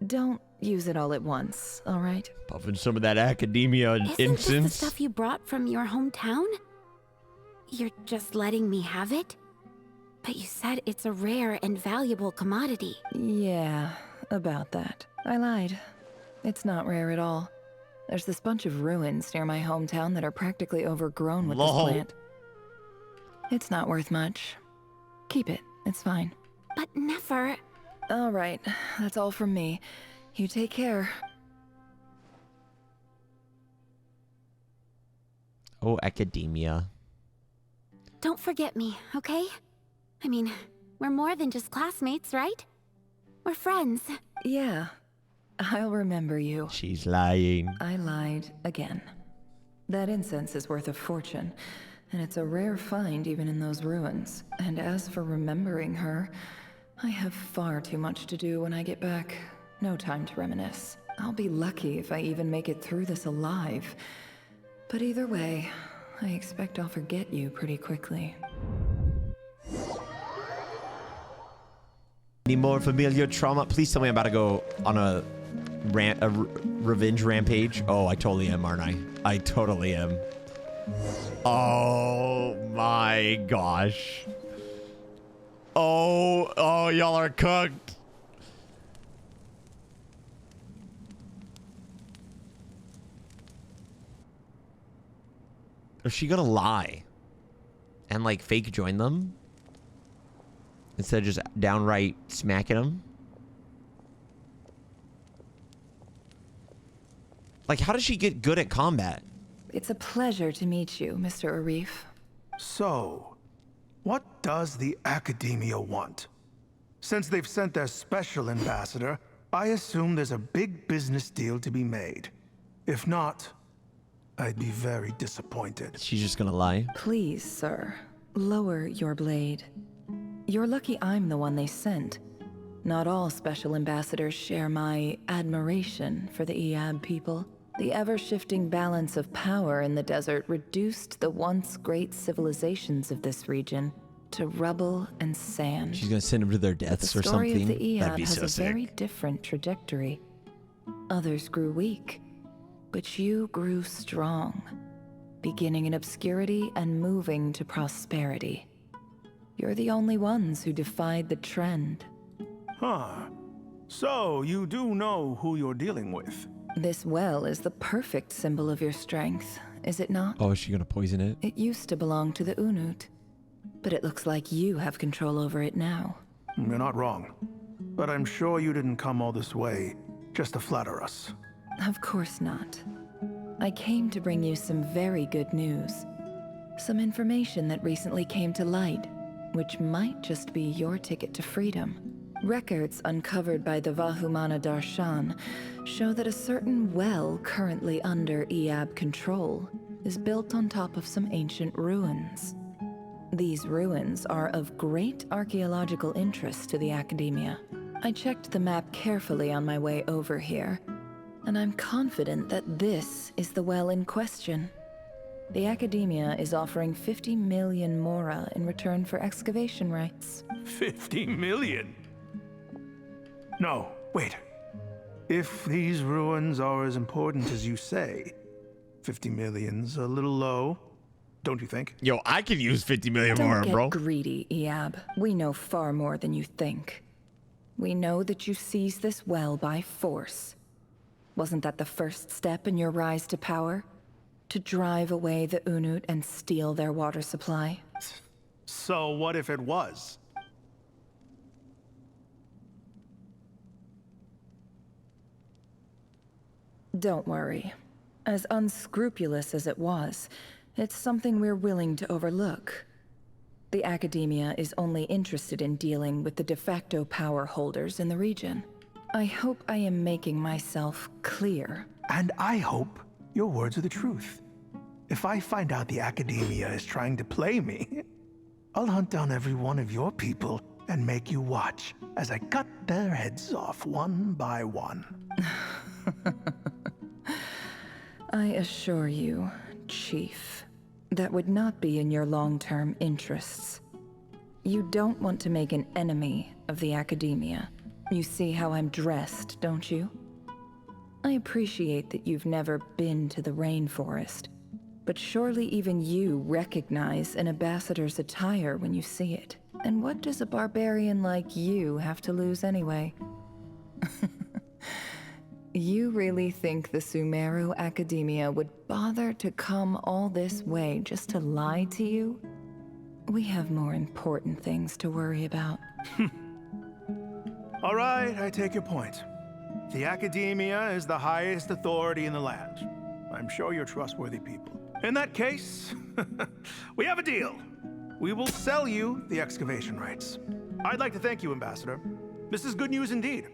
Don't use it all at once, all right? Puffing some of that academia Isn't incense. this the stuff you brought from your hometown? You're just letting me have it? But you said it's a rare and valuable commodity. Yeah, about that. I lied. It's not rare at all. There's this bunch of ruins near my hometown that are practically overgrown with this plant. It's not worth much. Keep it. It's fine. But Nefer... All right. That's all from me. You take care. Oh, academia. Don't forget me, okay? I mean, we're more than just classmates, right? We're friends. Yeah. I'll remember you. She's lying. I lied again. That incense is worth a fortune, and it's a rare find even in those ruins. And as for remembering her, I have far too much to do when I get back. No time to reminisce. I'll be lucky if I even make it through this alive. But either way, I expect I'll forget you pretty quickly. Any more familiar trauma? Please tell me I'm about to go on a revenge rampage. Oh, I totally am, aren't I? I totally am. Oh my gosh. Oh, y'all are cooked. Is she gonna lie and like fake join them instead of just downright smacking them? Like, how does she get good at combat? It's a pleasure to meet you, Mr. Arif. So, what does the Academia want? Since they've sent their special ambassador, I assume there's a big business deal to be made. If not, I'd be very disappointed. She's just gonna lie. Please, sir, lower your blade. You're lucky I'm the one they sent. Not all special ambassadors share my admiration for the Iab people. The ever-shifting balance of power in the desert reduced the once great civilizations of this region to rubble and sand. She's gonna send them to their deaths or something. The story of the Iab That'd be has so a sick. very different trajectory. Others grew weak, but you grew strong, beginning in obscurity and moving to prosperity. You're the only ones who defied the trend. Huh. So, you do know who you're dealing with? This well is the perfect symbol of your strength, is it not? Oh, is she gonna poison it? It used to belong to the Unut, but it looks like you have control over it now. You're not wrong. But I'm sure you didn't come all this way just to flatter us. Of course not. I came to bring you some very good news. Some information that recently came to light, which might just be your ticket to freedom. Records uncovered by the Vahumana Darshan show that a certain well currently under Iab control is built on top of some ancient ruins. These ruins are of great archaeological interest to the Academia. I checked the map carefully on my way over here, and I'm confident that this is the well in question. The Academia is offering 50 million mora in return for excavation rights. 50 million? No, wait. If these ruins are as important as you say, 50 million's a little low, don't you think? Yo, I could use 50 million Don't more, get bro. greedy, Iab. We know far more than you think. We know that you seized this well by force. Wasn't that the first step in your rise to power? To drive away the Unut and steal their water supply? So what if it was? Don't worry. As unscrupulous as it was, it's something we're willing to overlook. The Academia is only interested in dealing with the de facto power holders in the region. I hope I am making myself clear. And I hope your words are the truth. If I find out the Academia is trying to play me, I'll hunt down every one of your people and make you watch as I cut their heads off one by one. I assure you, Chief, that would not be in your long-term interests. You don't want to make an enemy of the Academia. You see how I'm dressed, don't you? I appreciate that you've never been to the rainforest, but surely even you recognize an ambassador's attire when you see it. And what does a barbarian like you have to lose anyway? You really think the Sumeru Academia would bother to come all this way just to lie to you? We have more important things to worry about. All right, I take your point. The Academia is the highest authority in the land. I'm sure you're trustworthy people. In that case, we have a deal. We will sell you the excavation rights. I'd like to thank you, Ambassador. This is good news indeed.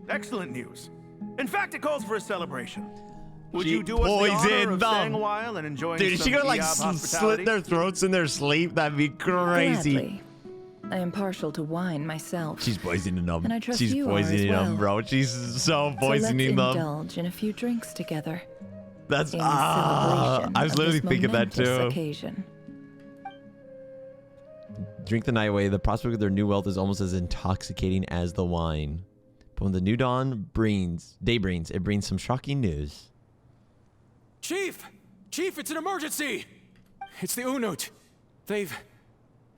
Excellent news. In fact, it calls for a celebration. Would you do us the honor of staying a while and enjoying some Dude, she gonna like hospitality? slit their throats in their sleep? That'd be crazy. Gladly. I am partial to wine myself. She's poisoning them. And I trust She's you poisoning are as them, well. bro. She's so poisoning so let's them. indulge in a few drinks together. That's in celebration I was of literally this thinking that momentous too. Occasion. Drink the night away. The prospect of their new wealth is almost as intoxicating as the wine. But when the new dawn brings, it brings some shocking news. Chief! Chief, it's an emergency! It's the Unut. They've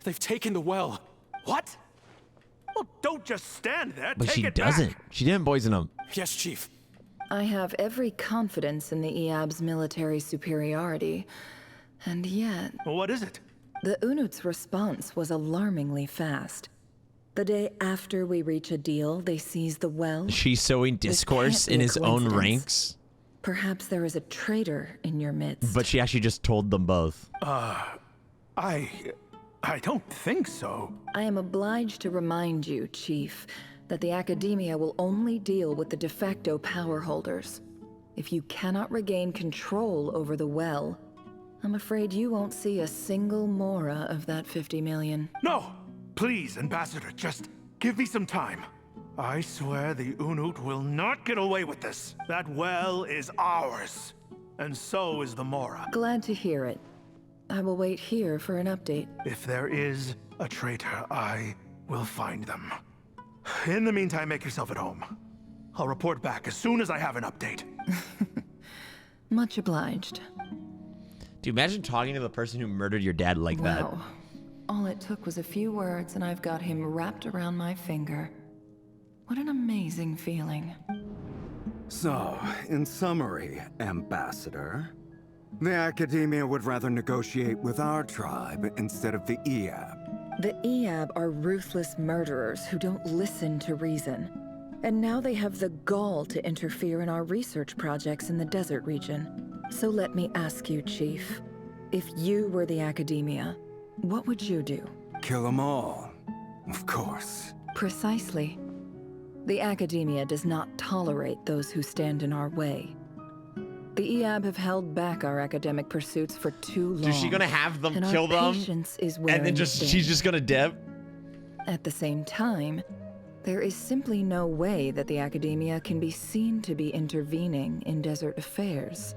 taken the well. What? Well, don't just stand there. But Take she it doesn't. back. She didn't poison them. Yes, Chief. I have every confidence in the Eab's military superiority. And yet... Well, what is it? The Unut's response was alarmingly fast. The day after we reach a deal, they seize the well. She's sowing discourse in his own ranks. Perhaps there is a traitor in your midst. But she actually just told them both. I don't think so. I am obliged to remind you, Chief, that the Academia will only deal with the de facto power holders. If you cannot regain control over the well, I'm afraid you won't see a single mora of that 50 million. No! Please, Ambassador, just give me some time. I swear the Unut will not get away with this. That well is ours. And so is the mora. Glad to hear it. I will wait here for an update. If there is a traitor, I will find them. In the meantime, make yourself at home. I'll report back as soon as I have an update. Much obliged. Dude, imagine talking to the person who murdered your dad like that. Wow. All it took was a few words and I've got him wrapped around my finger. What an amazing feeling. So, in summary, Ambassador, the Academia would rather negotiate with our tribe instead of the Eab. The Eab are ruthless murderers who don't listen to reason. And now they have the gall to interfere in our research projects in the desert region. So let me ask you, Chief, if you were the Academia, what would you do? Kill them all, of course. Precisely. The Academia does not tolerate those who stand in our way. The Eab have held back our academic pursuits for too long. Is she gonna have them and kill our them? Patience is And then wearing she's just gonna dip? At the same time, there is simply no way that the Academia can be seen to be intervening in desert affairs.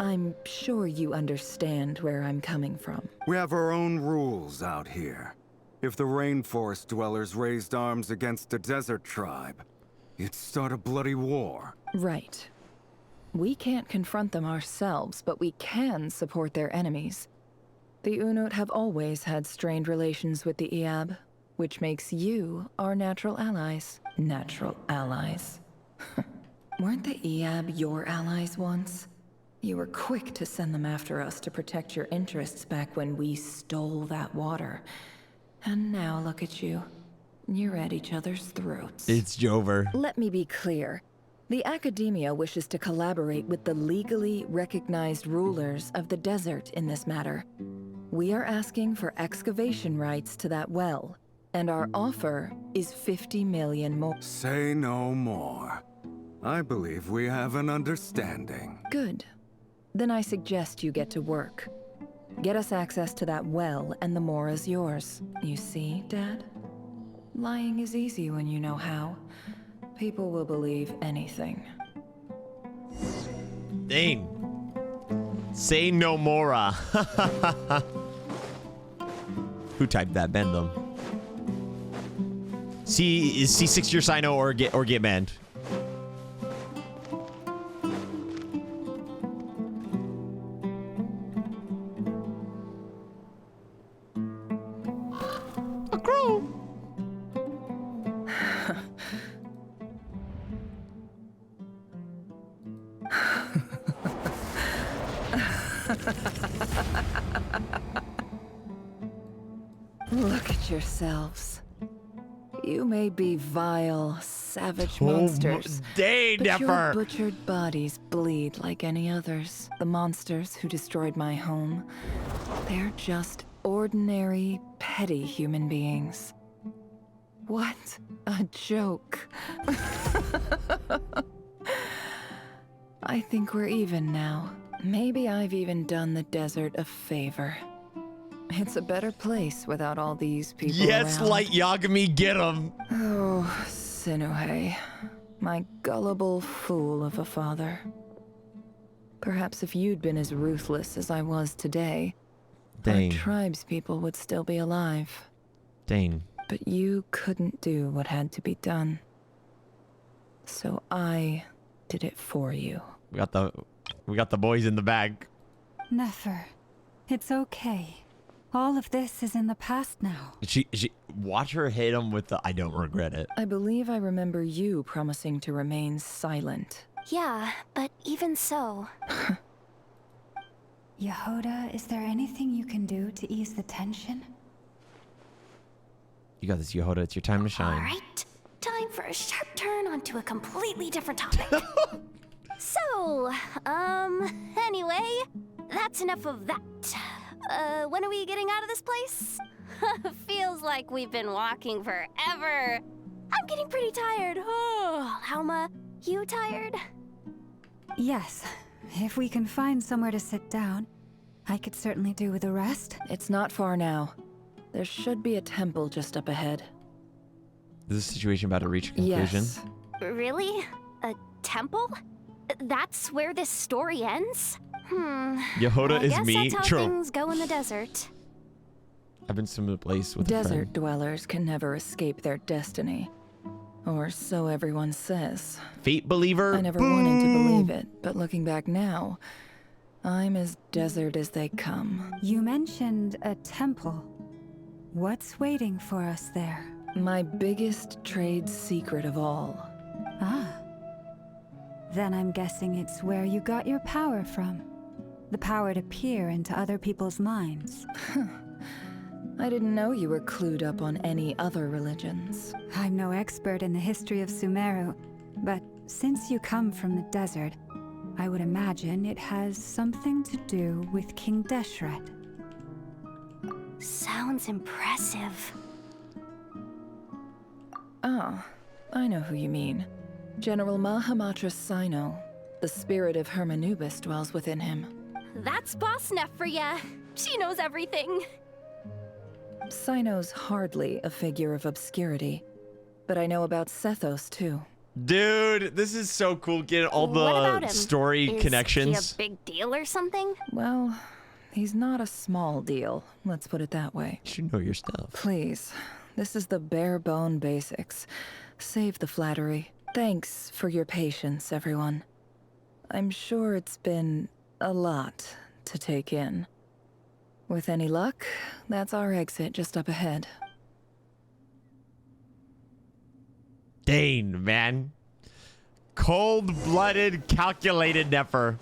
I'm sure you understand where I'm coming from. We have our own rules out here. If the rainforest dwellers raised arms against a desert tribe, you'd start a bloody war. Right. We can't confront them ourselves, but we can support their enemies. The Unut have always had strained relations with the Eab, which makes you our natural allies. Natural allies. Weren't the Eab your allies once? You were quick to send them after us to protect your interests back when we stole that water. And now look at you. You're at each other's throats. It's Jover. Let me be clear. The Academia wishes to collaborate with the legally recognized rulers of the desert in this matter. We are asking for excavation rights to that well, and our offer is 50 million more. Say no more. I believe we have an understanding. Good. Then I suggest you get to work. Get us access to that well, and the more is yours. You see, Dad? Lying is easy when you know how. People will believe anything. Dang. Say no more. Who typed that? Bend them. Is C6 your Sino or get banned? A crow. Look at yourselves. You may be vile, savage monsters, Dang, but your Nefer. butchered bodies bleed like any others. The monsters who destroyed my home, they're just ordinary, petty human beings. What a joke. I think we're even now. Maybe I've even done the desert a favor. It's a better place without all these people Yes, around. Light Yagami, get him. Oh, Sinuhe, my gullible fool of a father. Perhaps if you'd been as ruthless as I was today, Dang. our tribe's people would still be alive. Dang. But you couldn't do what had to be done. So I did it for you. We got the boys in the bag. Nefer, it's okay. All of this is in the past now. She watch her hit him with the I don't regret it. I believe I remember you promising to remain silent. Yeah, but even so. Yehoda, is there anything you can do to ease the tension? You got this, Yehoda. It's your time to shine. All right, time for a sharp turn onto a completely different topic. So, anyway, that's enough of that. When are we getting out of this place? Feels like we've been walking forever. I'm getting pretty tired. Oh, Alma, you tired? Yes. If we can find somewhere to sit down, I could certainly do with a rest. It's not far now. There should be a temple just up ahead. Is this situation about to reach a conclusion? Yes. Really? A temple? That's where this story ends? Yehoda is me. I guess that's how True. things go in the desert. I've been to a place with a Desert friend. dwellers can never escape their destiny. Or so everyone says. Fate believer. I never wanted to believe it, but looking back now, I'm as desert as they come. You mentioned a temple. What's waiting for us there? My biggest trade secret of all. Ah. Then I'm guessing it's where you got your power from. The power to peer into other people's minds. I didn't know you were clued up on any other religions. I'm no expert in the history of Sumeru, but since you come from the desert, I would imagine it has something to do with King Deshret. Sounds impressive. Ah, I know who you mean. General Mahamatra Sino. The spirit of Hermanubis dwells within him. That's Boss Neff for ya. She knows everything. Sino's hardly a figure of obscurity, but I know about Sethos too. Dude, this is so cool. Getting all What about the him? story Is connections. he a big deal or something? Well, he's not a small deal, let's put it that way. You should know your stuff. Please, this is the bare bone basics. Save the flattery. Thanks for your patience, everyone. I'm sure it's been a lot to take in. With any luck, that's our exit just up ahead. Dane, man. Cold-blooded, calculated Nefer.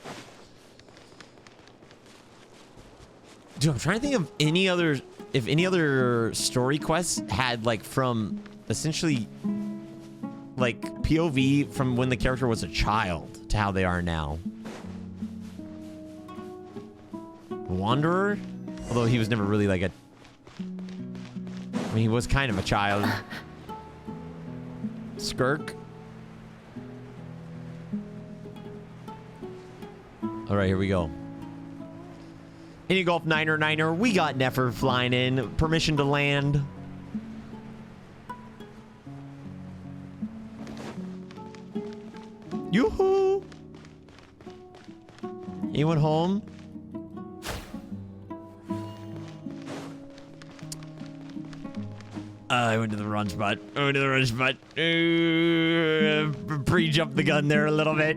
Dude, I'm trying to think of any other... If any other story quests had, like, from essentially like, POV from when the character was a child to how they are now. Wanderer? Although he was never really like a... I mean, he was kind of a child. Skirk? All right, here we go. Any Golf Niner, we got Nefer flying in. Permission to land. Yoo-hoo! Anyone home? I went to the wrong spot. Pre-jumped the gun there a little bit.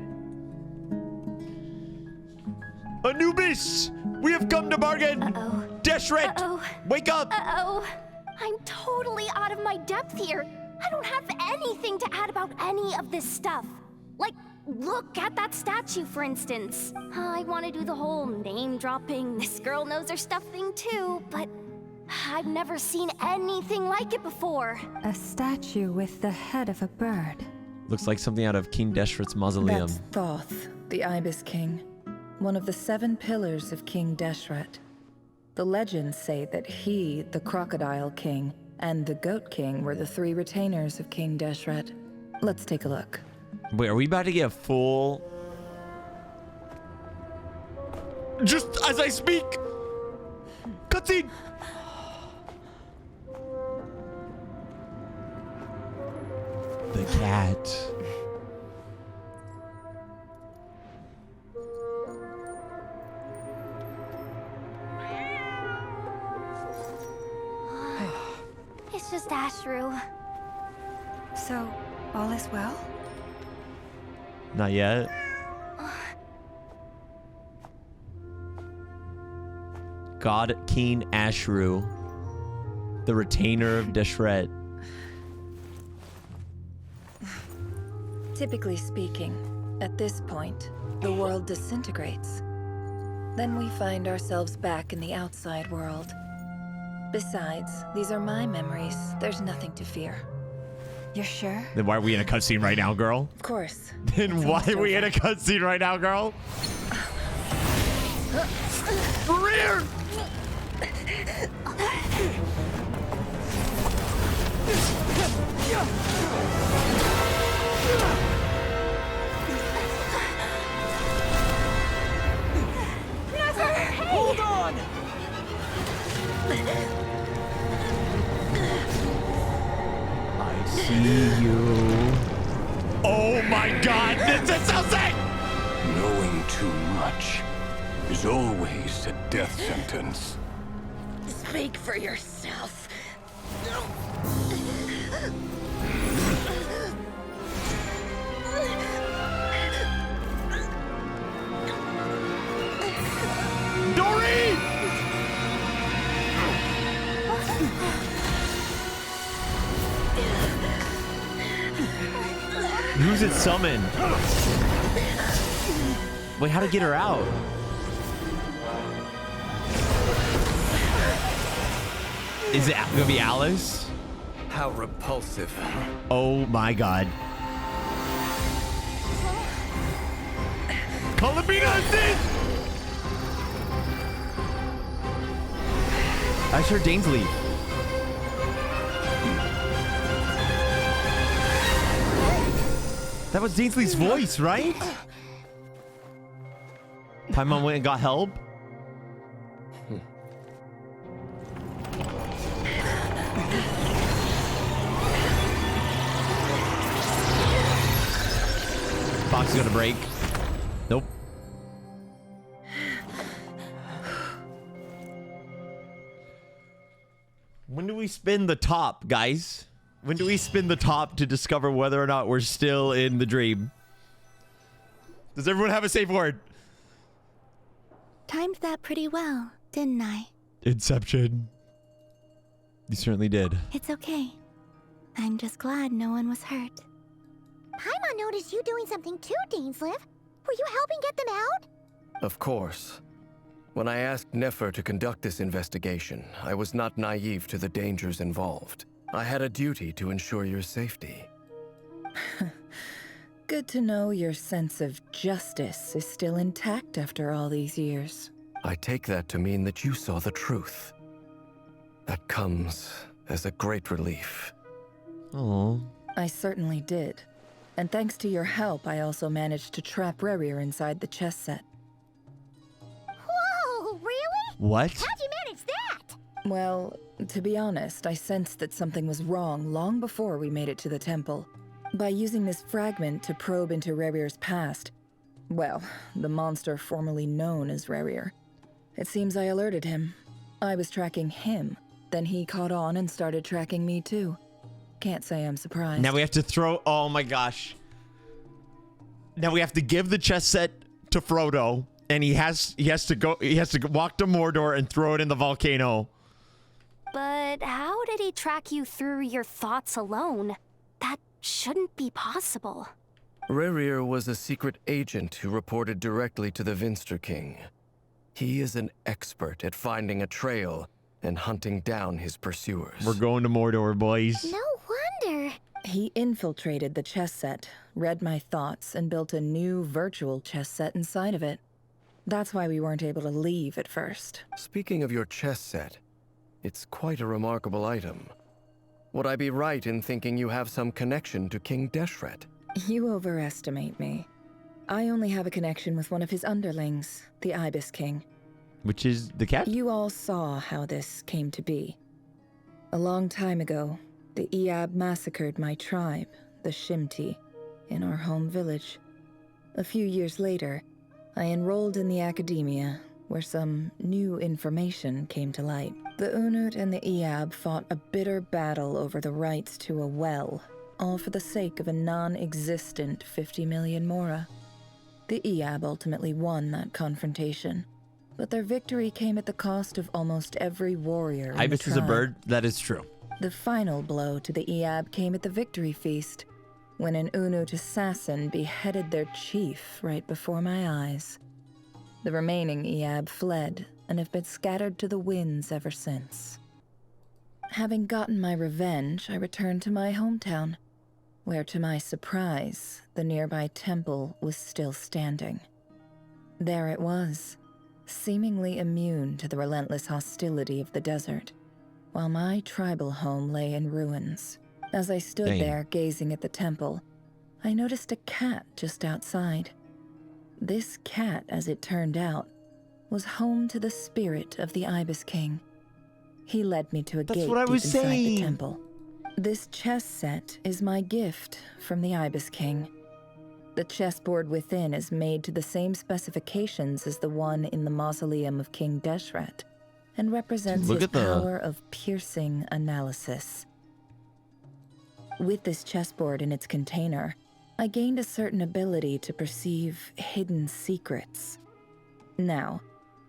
Anubis! We have come to bargain! Uh-oh. Deshret! Uh-oh. Wake up! Uh-oh. I'm totally out of my depth here. I don't have anything to add about any of this stuff. Like, look at that statue, for instance. I want to do the whole name-dropping, this girl knows her stuff thing too, but I've never seen anything like it before. A statue with the head of a bird. Looks like something out of King Deshret's mausoleum. That's Thoth, the Ibis King. One of the 7 pillars of King Deshret. The legends say that he, the Crocodile King, and the Goat King were the 3 retainers of King Deshret. Let's take a look. Wait, are we about to get a full... Just as I speak! Cutscene! The cat. It's just Ashru. So, all is well? Not yet. God King Ashru, the retainer of Deshret. Typically speaking, at this point, the world disintegrates. Then we find ourselves back in the outside world. Besides, these are my memories. There's nothing to fear. You're sure? Then why are we in a cutscene right now, girl? Of course. Then why are we in a cutscene right now, girl? Rerir! Nefer, hey! Hold on! I see you. Oh my god, this is so sick! Knowing too much is always a death sentence. Speak for yourself. Dory! Who's it summoned? Wait, how to get her out? Is it gonna be Alice? How repulsive. Oh my god. Colabina is this! I heard Dainsleif. That was Dainsleif's voice, right? Paimon went and got help. Box is gonna break. Nope. When do we spin the top, guys? When do we spin the top to discover whether or not we're still in the dream? Does everyone have a safe word? Timed that pretty well, didn't I? Inception. You certainly did. It's okay. I'm just glad no one was hurt. Paimon noticed you doing something too, Dainsleif. Were you helping get them out? Of course. When I asked Nefer to conduct this investigation, I was not naive to the dangers involved. I had a duty to ensure your safety. Good to know your sense of justice is still intact after all these years. I take that to mean that you saw the truth. That comes as a great relief. Oh. I certainly did. And thanks to your help, I also managed to trap Rerir inside the chess set. Whoa, really? What? How'd you manage that? Well, to be honest, I sensed that something was wrong long before we made it to the temple. By using this fragment to probe into Rerir's past, well, the monster formerly known as Rerir, it seems I alerted him. I was tracking him, then he caught on and started tracking me too. Can't say I'm surprised. Now we have to throw. Oh my gosh. Now we have to give the chess set to Frodo, and he has to walk to Mordor and throw it in the volcano. But how did he track you through your thoughts alone? That shouldn't be possible. Rerir was a secret agent who reported directly to the Vinster King. He is an expert at finding a trail and hunting down his pursuers. We're going to Mordor, boys. No wonder. He infiltrated the chess set, read my thoughts, and built a new virtual chess set inside of it. That's why we weren't able to leave at first. Speaking of your chess set, it's quite a remarkable item. Would I be right in thinking you have some connection to King Deshret? You overestimate me. I only have a connection with one of his underlings, the Ibis King. Which is the cat? You all saw how this came to be. A long time ago, the Eab massacred my tribe, the Shimti, in our home village. A few years later, I enrolled in the academia, where some new information came to light. The Unut and the Eab fought a bitter battle over the rights to a well, all for the sake of a non-existent 50 million mora. The Eab ultimately won that confrontation, but their victory came at the cost of almost every warrior in the Ibis is a tribe. bird. That is true. The final blow to the Eab came at the victory feast, when an Unut assassin beheaded their chief right before my eyes. The remaining Eab fled and have been scattered to the winds ever since. Having gotten my revenge, I returned to my hometown, where to my surprise, the nearby temple was still standing. There it was, seemingly immune to the relentless hostility of the desert, while my tribal home lay in ruins. As I stood Dang. there gazing at the temple, I noticed a cat just outside. This cat, as it turned out, was home to the spirit of the Ibis King. He led me to a That's gate what I deep was inside saying. the temple. This chess set is my gift from the Ibis King. The chessboard within is made to the same specifications as the one in the mausoleum of King Deshret, and represents Look his at the- power of piercing analysis. With this chessboard in its container, I gained a certain ability to perceive hidden secrets. Now,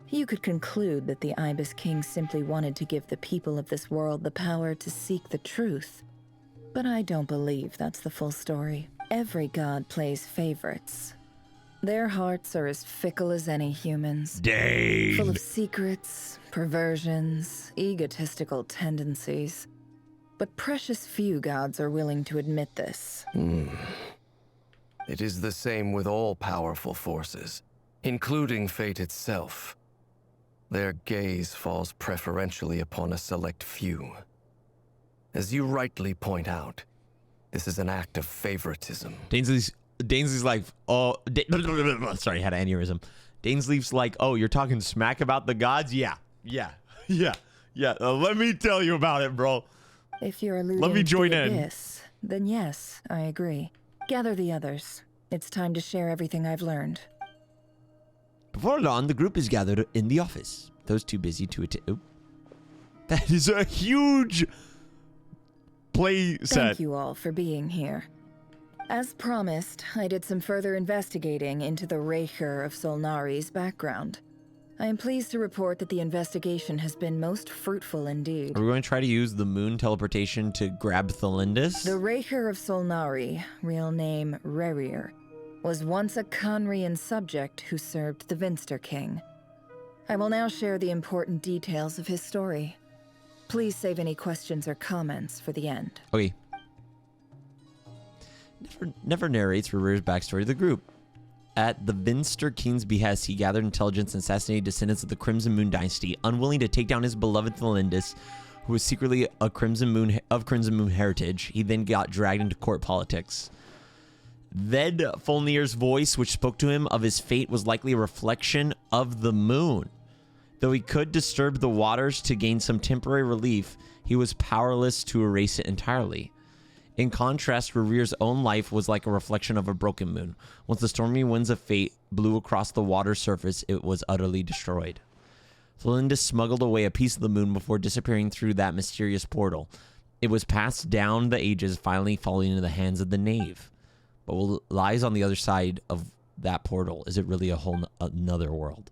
you could conclude that the Ibis King simply wanted to give the people of this world the power to seek the truth. But I don't believe that's the full story. Every god plays favorites. Their hearts are as fickle as any humans. Dang. Full of secrets, perversions, egotistical tendencies. But precious few gods are willing to admit this. It is the same with all powerful forces, including fate itself. Their gaze falls preferentially upon a select few. As you rightly point out, this is an act of favoritism. Dainsleif's like, oh, sorry, I had an aneurysm. Dainsleif's like, oh, you're talking smack about the gods? Yeah. Let me tell you about it, bro. If you're alluding Let me join to the in. Abyss, then yes, I agree. Gather the others. It's time to share everything I've learned. Before long, the group is gathered in the office. Those too busy to attend. Oh. That is a huge play set. Thank you all for being here. As promised, I did some further investigating into the Rerir of Solnari's background. I am pleased to report that the investigation has been most fruitful indeed. Are we going to try to use the moon teleportation to grab Theindis? The Rerir of Solnari, real name Rerir, was once a Khaenri'ah subject who served the Vinster King. I will now share the important details of his story. Please save any questions or comments for the end. Okay. never narrates Rerir's backstory to the group. At the Vinster King's behest, he gathered intelligence and assassinated descendants of the Crimson Moon dynasty, unwilling to take down his beloved Theindis, who was secretly a Crimson Moon heritage. He then got dragged into court politics. Then Fulnir's voice, which spoke to him of his fate, was likely a reflection of the moon. Though he could disturb the waters to gain some temporary relief, he was powerless to erase it entirely. In contrast, Rerir's own life was like a reflection of a broken moon. Once the stormy winds of fate blew across the water's surface, it was utterly destroyed. Theindis smuggled away a piece of the moon before disappearing through that mysterious portal. It was passed down the ages, finally falling into the hands of the knave. But what lies on the other side of that portal? Is it really a whole another world?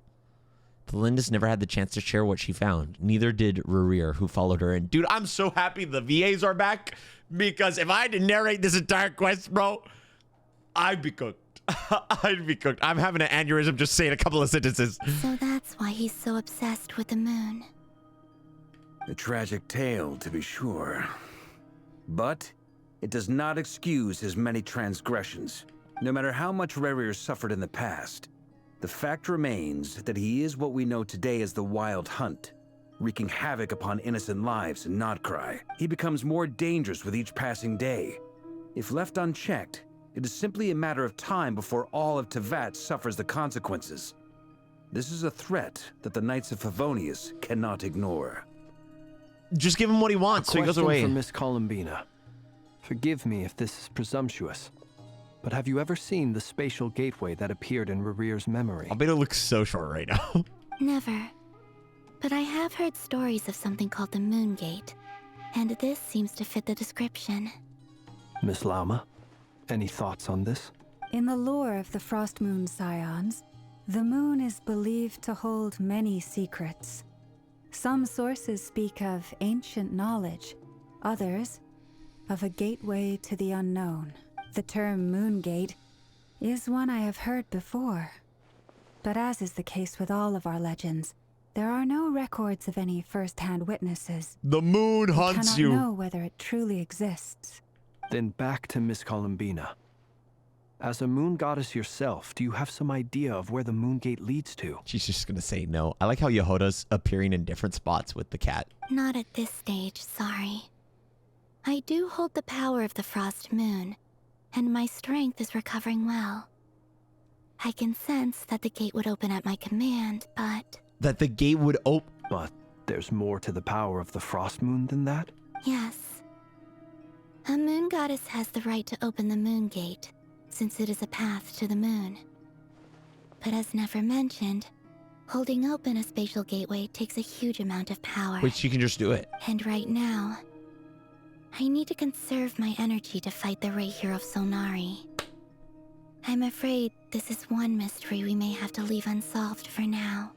Theindis never had the chance to share what she found. Neither did Rerir, who followed her. And dude, I'm so happy the VAs are back, because if I had to narrate this entire quest, bro, I'd be cooked. I'd be cooked. I'm having an aneurysm just saying a couple of sentences. So that's why he's so obsessed with the moon. A tragic tale, to be sure. But it does not excuse his many transgressions. No matter how much Rerir suffered in the past, the fact remains that he is what we know today as the Wild Hunt, wreaking havoc upon innocent lives in Krai. He becomes more dangerous with each passing day. If left unchecked, it is simply a matter of time before all of Teyvat suffers the consequences. This is a threat that the Knights of Favonius cannot ignore. Just give him what he wants, so he goes away. For Miss Columbina. Forgive me if this is presumptuous, but have you ever seen the spatial gateway that appeared in Rerir's memory? Albedo looks so short right now. Never. But I have heard stories of something called the Moon Gate, and this seems to fit the description. Miss Lauma, any thoughts on this? In the lore of the Frost Moon Scions, the moon is believed to hold many secrets. Some sources speak of ancient knowledge, others of a gateway to the unknown. The term Moon Gate is one I have heard before. But as is the case with all of our legends, there are no records of any first-hand witnesses. The moon hunts you. We cannot know whether it truly exists. Then back to Miss Columbina. As a moon goddess yourself, do you have some idea of where the Moon Gate leads to? She's just gonna say no. I like how Yehoda's appearing in different spots with the cat. Not at this stage, sorry. I do hold the power of the Frost Moon, and my strength is recovering well. I can sense that the gate would open at my command, but... That the gate would open... But there's more to the power of the Frost Moon than that? Yes. A moon goddess has the right to open the Moon Gate, since it is a path to the moon. But as Nefer mentioned, holding open a spatial gateway takes a huge amount of power. Which you can just do it. And right now, I need to conserve my energy to fight the Rerir of Solnari. I'm afraid this is one mystery we may have to leave unsolved for now.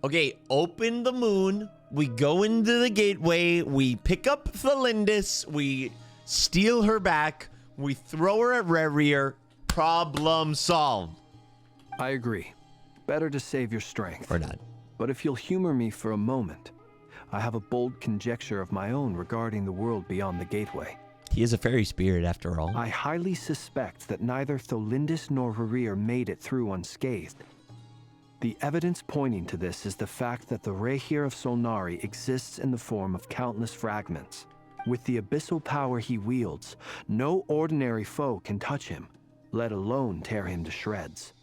Okay, open the moon. We go into the gateway. We pick up Theindis. We steal her back. We throw her at Rerir. Problem solved. I agree. Better to save your strength. Or not. But if you'll humor me for a moment, I have a bold conjecture of my own regarding the world beyond the gateway. He is a fairy spirit, after all. I highly suspect that neither Theindis nor Rerir made it through unscathed. The evidence pointing to this is the fact that the Rerir of Solnari exists in the form of countless fragments. With the abyssal power he wields, no ordinary foe can touch him, let alone tear him to shreds.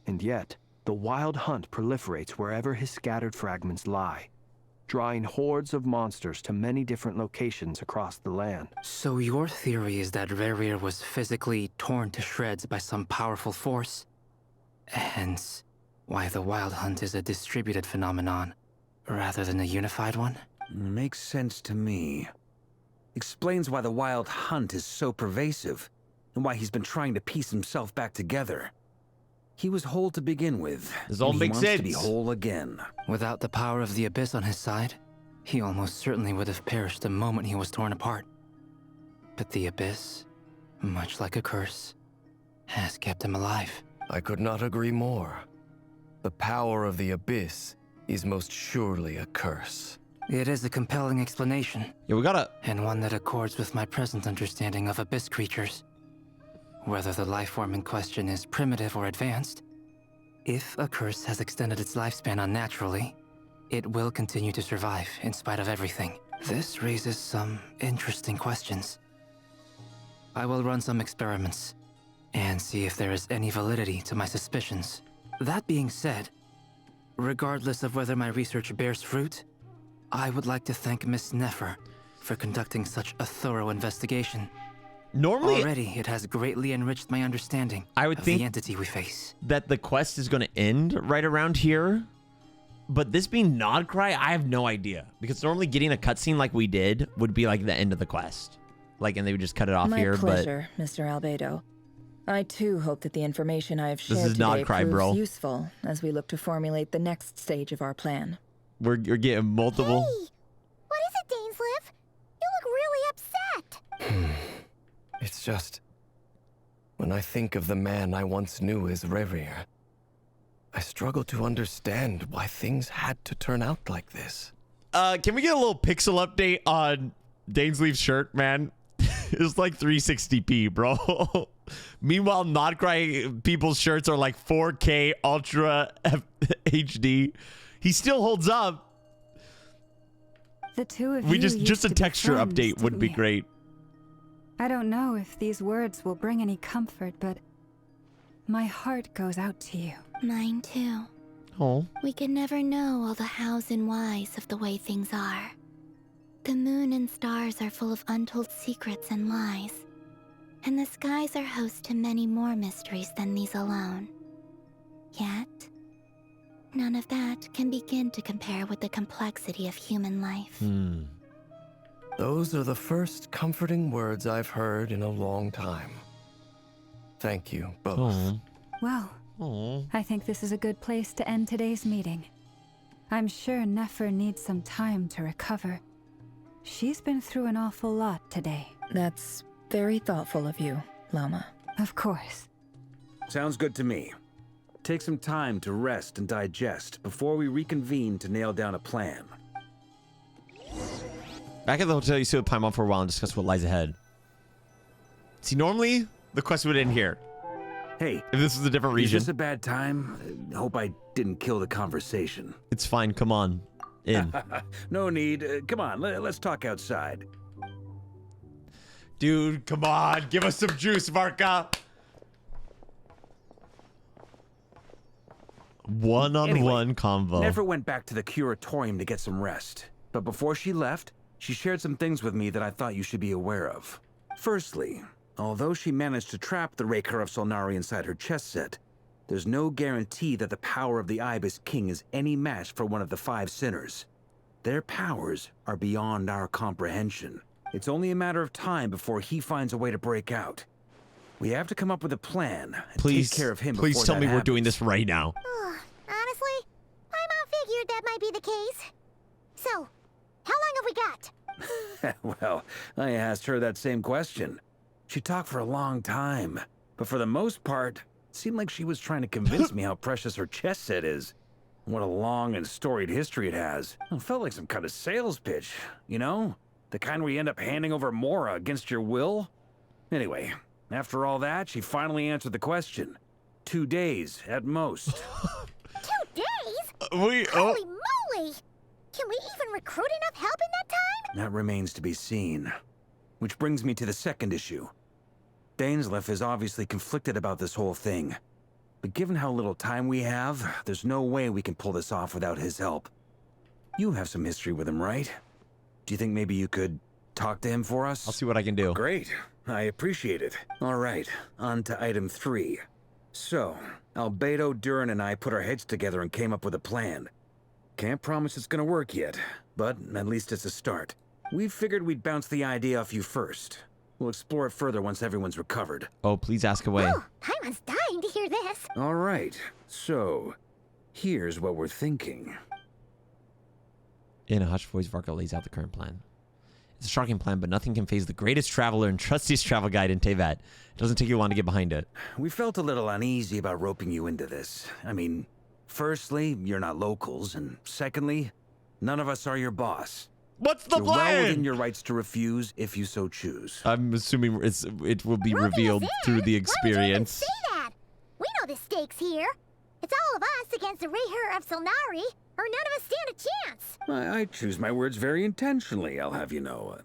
And yet, the Wild Hunt proliferates wherever his scattered fragments lie, drawing hordes of monsters to many different locations across the land. So your theory is that Rerir was physically torn to shreds by some powerful force? Hence, why the Wild Hunt is a distributed phenomenon, rather than a unified one? Makes sense to me. Explains why the Wild Hunt is so pervasive, and why he's been trying to piece himself back together. He was whole to begin with. This all makes sense. To be whole again. Without the power of the Abyss on his side, he almost certainly would have perished the moment he was torn apart. But the Abyss, much like a curse, has kept him alive. I could not agree more. The power of the Abyss is most surely a curse. It is a compelling explanation. Yeah, we gotta... And one that accords with my present understanding of Abyss creatures. whether the life form in question is primitive or advanced. If a curse has extended its lifespan unnaturally, it will continue to survive in spite of everything. This raises some interesting questions. I will run some experiments and see if there is any validity to my suspicions. That being said, regardless of whether my research bears fruit, I would like to thank Miss Nefer for conducting such a thorough investigation. Normally, already it has greatly enriched my understanding of the entity we face. That the quest is going to end right around here. But this being Nod Cry, I have no idea. Because normally getting a cutscene like we did would be like the end of the quest. Like, and they would just cut it off here. My pleasure, Mr. Albedo. I too hope that the information I have shared This is today Nod Cry, proves bro. useful as we look to formulate the next stage of our plan. You're getting multiple. Hey, what is it, Dainsleif? You look really upset. It's just... when I think of the man I once knew as Rerir, I struggle to understand why things had to turn out like this. Can we get a little pixel update on Dainsleif's shirt, man? It's like 360p, bro. Meanwhile, Nod Cry people's shirts are like 4K Ultra HD. He still holds up. The two of you just a texture update would be great. I don't know if these words will bring any comfort, but my heart goes out to you. Mine too. Oh. We can never know all the hows and whys of the way things are. The moon and stars are full of untold secrets and lies. And the skies are host to many more mysteries than these alone. Yet, none of that can begin to compare with the complexity of human life. Those are the first comforting words I've heard in a long time. Thank you, both. Well, I think this is a good place to end today's meeting. I'm sure Nefer needs some time to recover. She's been through an awful lot today. That's very thoughtful of you, Llama. Of course. Sounds good to me. Take some time to rest and digest before we reconvene to nail down a plan. Back at the hotel, you sit with Paimon for a while and discuss what lies ahead. See, normally, the quest would end here. Hey, if this was a different region. Is this a bad time? Hope I didn't kill the conversation. It's fine, come on. In. No need. Come on, let's talk outside. Dude, come on. Give us some juice, Varka. One-on-one convo. Nefer went back to the curatorium to get some rest. But before she left, she shared some things with me that I thought you should be aware of. Firstly, although she managed to trap the Rerir of Solnari inside her chest set, there's no guarantee that the power of the Ibis King is any match for one of the 5 sinners. Their powers are beyond our comprehension. It's only a matter of time before he finds a way to break out. We have to come up with a plan and take care of him before please tell that me happens. we're doing this right now. Honestly, Paimon figured that might be the case. So, how long have we got? Well, I asked her that same question. She talked for a long time, but for the most part, it seemed like she was trying to convince me how precious her chess set is. What a long and storied history it has. It felt like some kind of sales pitch, you know? The kind where you end up handing over Mora against your will. Anyway, after all that, she finally answered the question. 2 days, at most. 2 days? Holy moly! Can we even recruit enough help in that time? That remains to be seen. Which brings me to the second issue. Dainsleif is obviously conflicted about this whole thing. But given how little time we have, there's no way we can pull this off without his help. You have some history with him, right? Do you think maybe you could talk to him for us? I'll see what I can do. Great. I appreciate it. All right, on to item 3. So, Albedo, Durin, and I put our heads together and came up with a plan. Can't promise it's gonna work yet, but at least it's a start. We figured we'd bounce the idea off you first. We'll explore it further once everyone's recovered. Oh, please ask away. Oh, Paimon's dying to hear this. All right, so here's what we're thinking. In a hushed voice, Varka lays out the current plan. It's a shocking plan, but nothing can faze the greatest traveler and trustiest travel guide in Teyvat. It doesn't take you long to get behind it. We felt a little uneasy about roping you into this. I mean, firstly, you're not locals, and secondly, none of us are your boss. What's the You're plan? well within your rights to refuse if you so choose. I'm assuming it will be revealed through the experience. Say that. We know the stakes here. It's all of us against the Rerir of Solnari, or none of us stand a chance. I choose my words very intentionally, I'll have you know.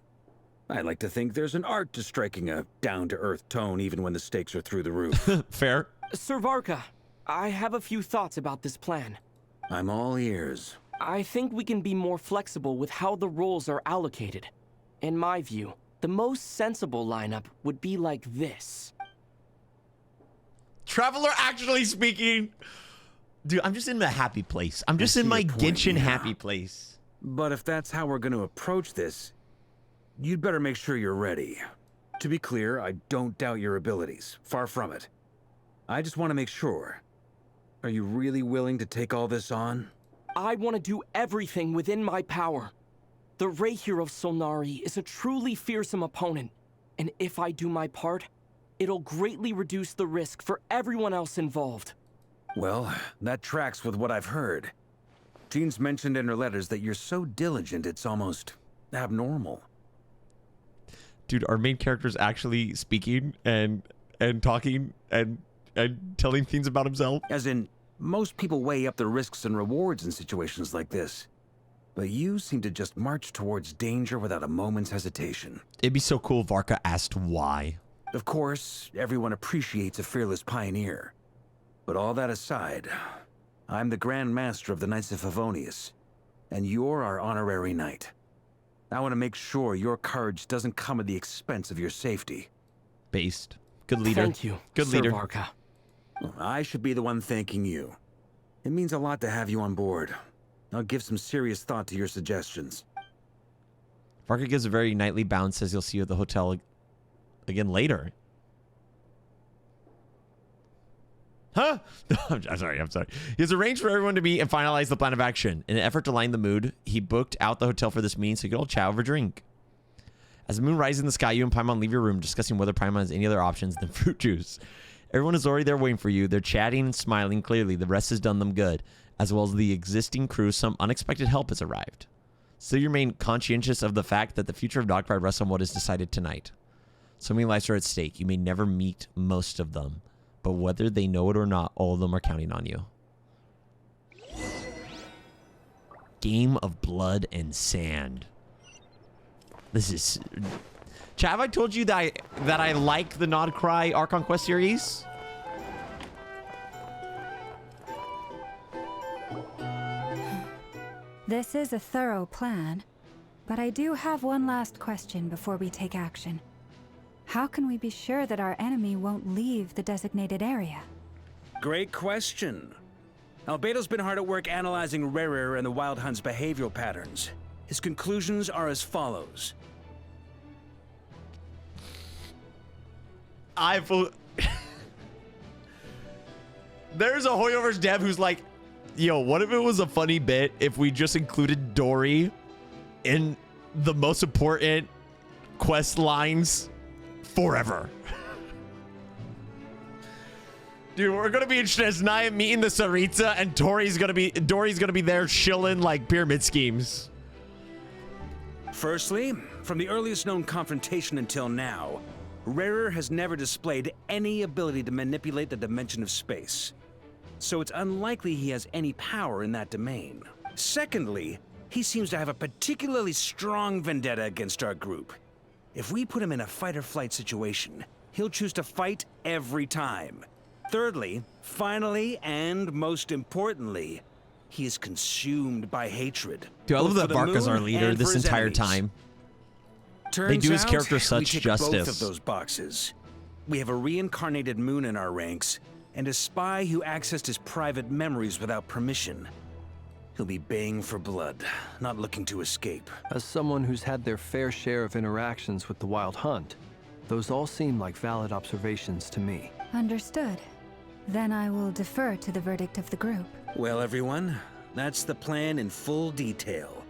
I like to think there's an art to striking a down-to-earth tone even when the stakes are through the roof. Fair. Sir Varka, I have a few thoughts about this plan. I'm all ears. I think we can be more flexible with how the roles are allocated. In my view, the most sensible lineup would be like this. Traveler actually speaking. Dude, I'm just in a happy place. I'm just in my Genshin happy place. But if that's how we're going to approach this, you'd better make sure you're ready. To be clear, I don't doubt your abilities. Far from it. I just want to make sure. Are you really willing to take all this on? I want to do everything within my power. The Rerir of Solnari is a truly fearsome opponent, and if I do my part, it'll greatly reduce the risk for everyone else involved. Well, that tracks with what I've heard. Jean's mentioned in her letters that you're so diligent it's almost abnormal. Dude, our main character's actually speaking and talking and telling things about himself. As in, most people weigh up the risks and rewards in situations like this. But you seem to just march towards danger without a moment's hesitation. It'd be so cool if Varka asked why. Of course, everyone appreciates a fearless pioneer. But all that aside, I'm the Grand Master of the Knights of Favonius, and you're our honorary knight. I want to make sure your courage doesn't come at the expense of your safety. Based. Good leader. Thank you, Good Sir leader. Varka. I should be the one thanking you. It means a lot to have you on board. I'll give some serious thought to your suggestions. Varka gives a very knightly bow and says he'll see you at the hotel again later. Huh? I'm sorry. He has arranged for everyone to meet and finalize the plan of action. In an effort to lighten the mood, he booked out the hotel for this meeting so he could all chat over a drink. As the moon rises in the sky, you and Paimon leave your room discussing whether Paimon has any other options than fruit juice. Everyone is already there waiting for you. They're chatting and smiling clearly. The rest has done them good. As well as the existing crew, some unexpected help has arrived. Still, you remain conscientious of the fact that the future of Darkrai rests on what is decided tonight. So many lives are at stake. You may never meet most of them. But whether they know it or not, all of them are counting on you. Game of Blood and Sand. This is... Chat, have I told you that I like the Krai Archon Quest series? This is a thorough plan, but I do have one last question before we take action. How can we be sure that our enemy won't leave the designated area? Great question. Albedo's been hard at work analyzing Rerir and the Wild Hunt's behavioral patterns. His conclusions are as follows. There's a Hoyoverse dev who's like, yo, what if it was a funny bit if we just included Dory in the most important quest lines forever? Dude, we're gonna be interested as Naya meeting the Saritsa, and Dory's gonna be there chilling like pyramid schemes. Firstly, from the earliest known confrontation until now, Rerir has never displayed any ability to manipulate the dimension of space. So it's unlikely he has any power in that domain. Secondly, he seems to have a particularly strong vendetta against our group. If we put him in a fight-or-flight situation, he'll choose to fight every time. Thirdly, finally, and most importantly, he is consumed by hatred. Dude, I love both that for the Varka's moon our leader and this for his entire enemies. time. Turns They do his out, character we such tick justice. both of those boxes. We have a reincarnated moon in our ranks, and a spy who accessed his private memories without permission. He'll be baying for blood, not looking to escape. As someone who's had their fair share of interactions with the Wild Hunt, those all seem like valid observations to me. Understood. Then I will defer to the verdict of the group. Well, everyone, that's the plan in full detail.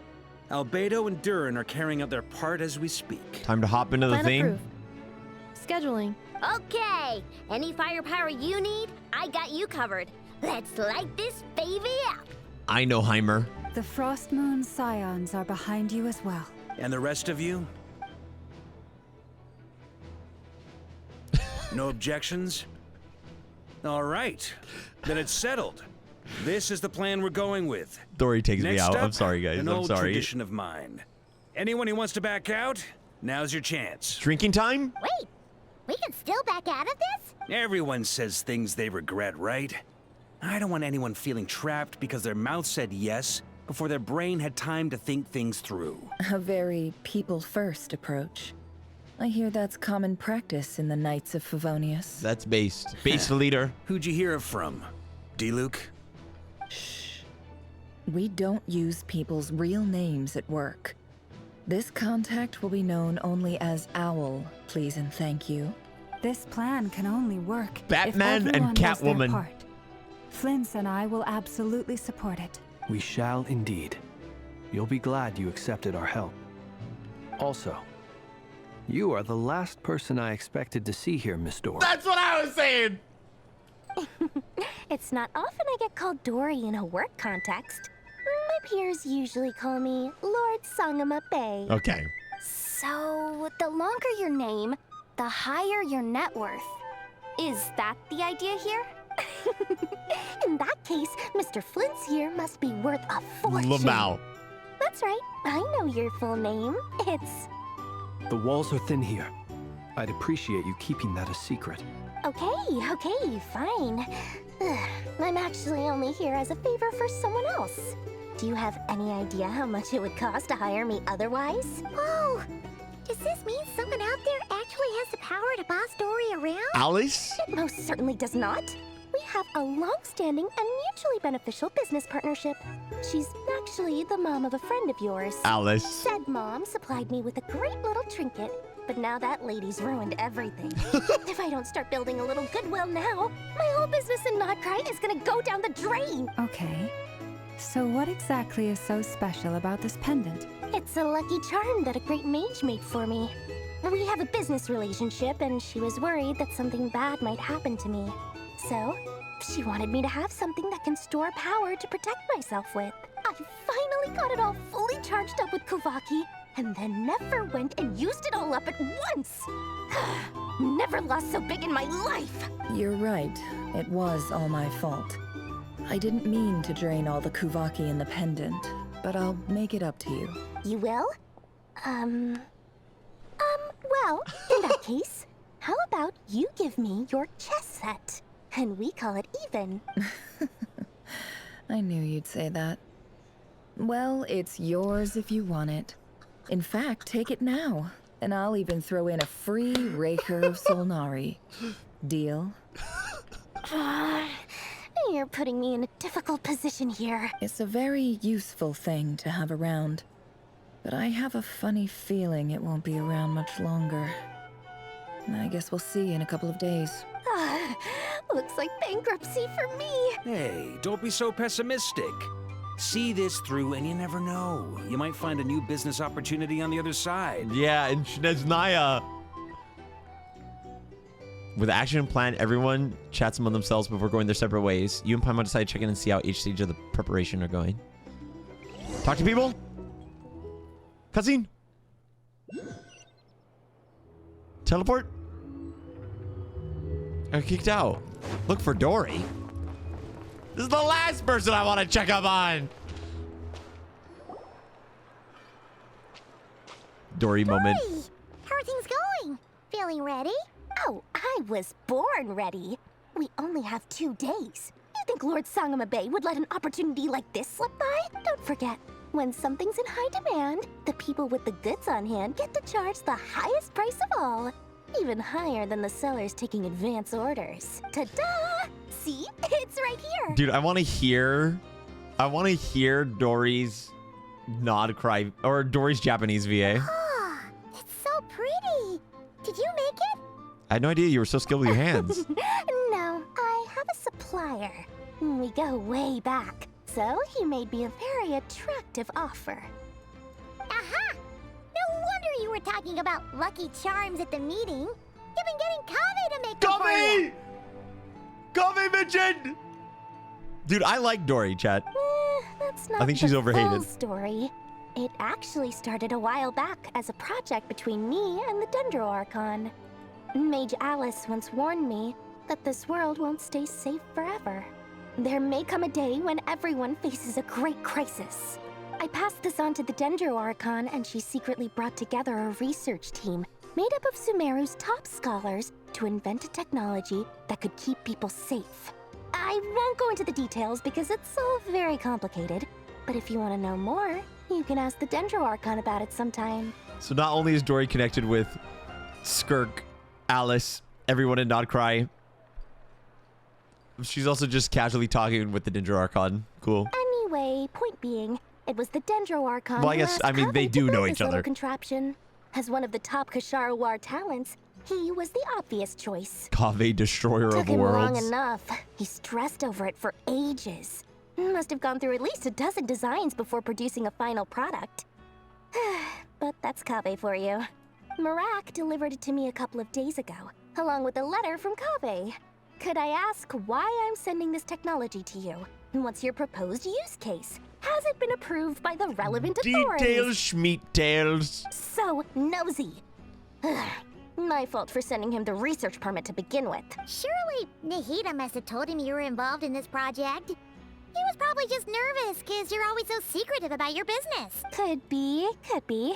Albedo and Durin are carrying out their part as we speak. Time to hop into the Plan thing. approved. Scheduling. Okay. Any firepower you need, I got you covered. Let's light this baby up. I know, Heimer. The Frost Moon Scions are behind you as well. And the rest of you? No objections? All right. Then it's settled. This is the plan we're going with. Dory takes me Next out. up, I'm sorry, guys. An I'm old sorry. tradition of mine. Anyone who wants to back out, now's your chance. Drinking time? Wait, we can still back out of this? Everyone says things they regret, right? I don't want anyone feeling trapped because their mouth said yes before their brain had time to think things through. A very people-first approach. I hear that's common practice in the Knights of Favonius. That's based. Based leader. Who'd you hear it from? D-Luke? We don't use people's real names at work. This contact will be known only as Owl, please and thank you. This plan can only work Batman if and everyone does their Catwoman. part. Flint's and I will absolutely support it. We shall indeed. You'll be glad you accepted our help. Also, you are the last person I expected to see here, Miss Dory. That's what I was saying! It's not often I get called Dory in a work context. My peers usually call me Lord Sangama Bay. Okay. So, the longer your name, the higher your net worth. Is that the idea here? In that case, Mr. Flint's here must be worth a fortune. Lamau. That's right. I know your full name. It's... The walls are thin here. I'd appreciate you keeping that a secret. Okay, fine. I'm actually only here as a favor for someone else. Do you have any idea how much it would cost to hire me otherwise? Oh, does this mean someone out there actually has the power to boss Dory around? Alice? It most certainly does not. We have a long-standing and mutually beneficial business partnership. She's actually the mom of a friend of yours. Alice. Said mom supplied me with a great little trinket, but now that lady's ruined everything. If I don't start building a little goodwill now, my whole business in Krai is gonna go down the drain. Okay. So what exactly is so special about this pendant? It's a lucky charm that a great mage made for me. We have a business relationship, and she was worried that something bad might happen to me. So, she wanted me to have something that can store power to protect myself with. I finally got it all fully charged up with Kuvaki, and then Nefer went and used it all up at once. Never lost so big in my life. You're right. It was all my fault. I didn't mean to drain all the Kuvaki in the pendant, but I'll make it up to you. You will? Well, in that case, how about you give me your chess set? And we call it even. I knew you'd say that. Well, it's yours if you want it. In fact, take it now, and I'll even throw in a free Rerir of Solnari. Deal? You're putting me in a difficult position here. It's a very useful thing to have around, but I have a funny feeling it won't be around much longer. I guess we'll see in a couple of days. Looks like bankruptcy for me. Hey, don't be so pessimistic. See this through and you never know. You might find a new business opportunity on the other side. Yeah, and Shneznaya. With action and plan, everyone chats among themselves before going their separate ways. You and Paimon decide to check in and see how each stage of the preparation are going. Talk to people? Cutscene? Teleport? I kicked out. Look for Dory. This is the last person I want to check up on. Dory moment. How are things going? Feeling ready? Oh, I was born ready. We only have 2 days. You think Lord Sangama Bay would let an opportunity like this slip by? Don't forget, when something's in high demand, the people with the goods on hand get to charge the highest price of all. Even higher than the sellers taking advance orders. Ta-da! See? It's right here. Dude, I want to hear Dory's nod cry, or Dory's Japanese VA. Oh, it's so pretty. Did you make it? I had no idea you were so skilled with your hands. No, I have a supplier. We go way back, so he made me a very attractive offer. Aha! No wonder you were talking about lucky charms at the meeting. You've been getting Kaveh to make them for you. Kaveh mentioned! Dude, I like Dory, chat. That's that's not I think she's the overhated. full story. It actually started a while back as a project between me and the Dendro Archon. Mage Alice once warned me that this world won't stay safe forever. There may come a day when everyone faces a great crisis. I passed this on to the Dendro Archon, and she secretly brought together a research team made up of Sumeru's top scholars to invent a technology that could keep people safe. I won't go into the details because it's all very complicated, but if you want to know more, you can ask the Dendro Archon about it sometime. So not only is Dory connected with Skirk, Alice, everyone in Krai, she's also just casually talking with the Dendro Archon. Cool. Anyway, point being, it was the Dendro Archon. Well, I guess, who asked I mean, they Kaveh to do build know this each little other. Contraption. As one of the top Kashara War talents, he was the obvious choice. Kaveh, destroyer Took of him long worlds. enough. He stressed over it for ages. Must have gone through at least a dozen designs before producing a final product. But that's Kaveh for you. Marak delivered it to me a couple of days ago, along with a letter from Kaveh. Could I ask why I'm sending this technology to you? What's your proposed use case? Has it been approved by the relevant authorities? Details, schmeetails. So nosy. My fault for sending him the research permit to begin with. Surely Nahida must have told him you were involved in this project. He was probably just nervous because you're always so secretive about your business. Could be, could be.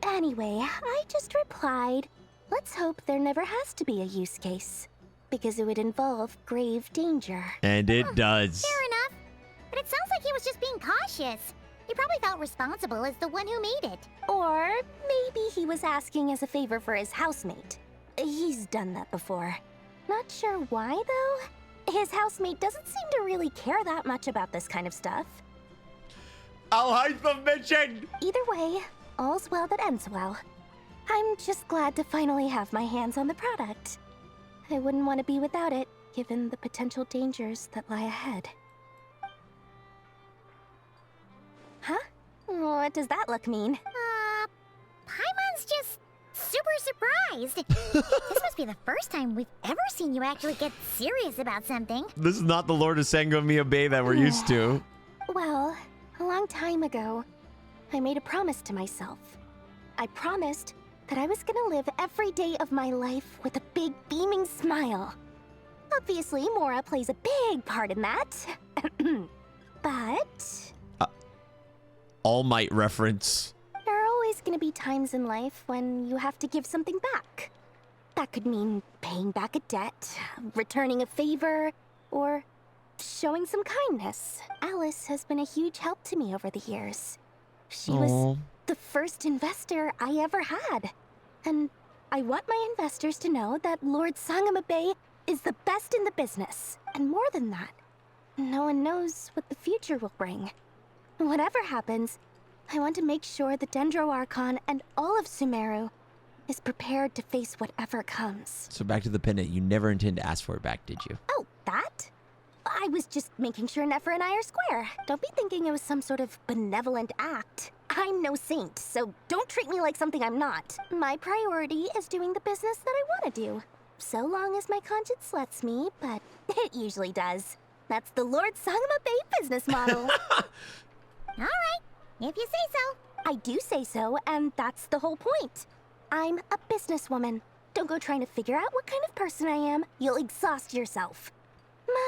Anyway, I just replied, let's hope there never has to be a use case, because it would involve grave danger. And it does. Fair enough. But it sounds like he was just being cautious. He probably felt responsible as the one who made it. Or maybe he was asking as a favor for his housemate. He's done that before. Not sure why, though. His housemate doesn't seem to really care that much about this kind of stuff. I'll hide the mission! Either way, all's well that ends well. I'm just glad to finally have my hands on the product. I wouldn't want to be without it, given the potential dangers that lie ahead. Huh? What does that look mean? Paimon's just super surprised. This must be the first time we've ever seen you actually get serious about something. This is not the Lord of Sangomia Bay that we're used to. Well, a long time ago, I made a promise to myself. I promised that I was gonna live every day of my life with a big beaming smile. Obviously, Mora plays a big part in that. But All Might reference. there are always gonna be times in life when you have to give something back. That could mean paying back a debt, returning a favor, or showing some kindness. Alice has been a huge help to me over the years. She was the first investor I ever had. And I want my investors to know that Lord Sangamabe is the best in the business. And more than that, no one knows what the future will bring. Whatever happens, I want to make sure the Dendro Archon and all of Sumeru is prepared to face whatever comes. So back to the pendant. You never intend to ask for it back, did you? Oh, that? I was just making sure Nefer and I are square. Don't be thinking it was some sort of benevolent act. I'm no saint, so don't treat me like something I'm not. My priority is doing the business that I want to do. So long as my conscience lets me, but it usually does. That's the Lord Sangama Bay business model. All right, if you say so. I do say so, and that's the whole point. I'm a businesswoman. Don't go trying to figure out what kind of person I am. You'll exhaust yourself.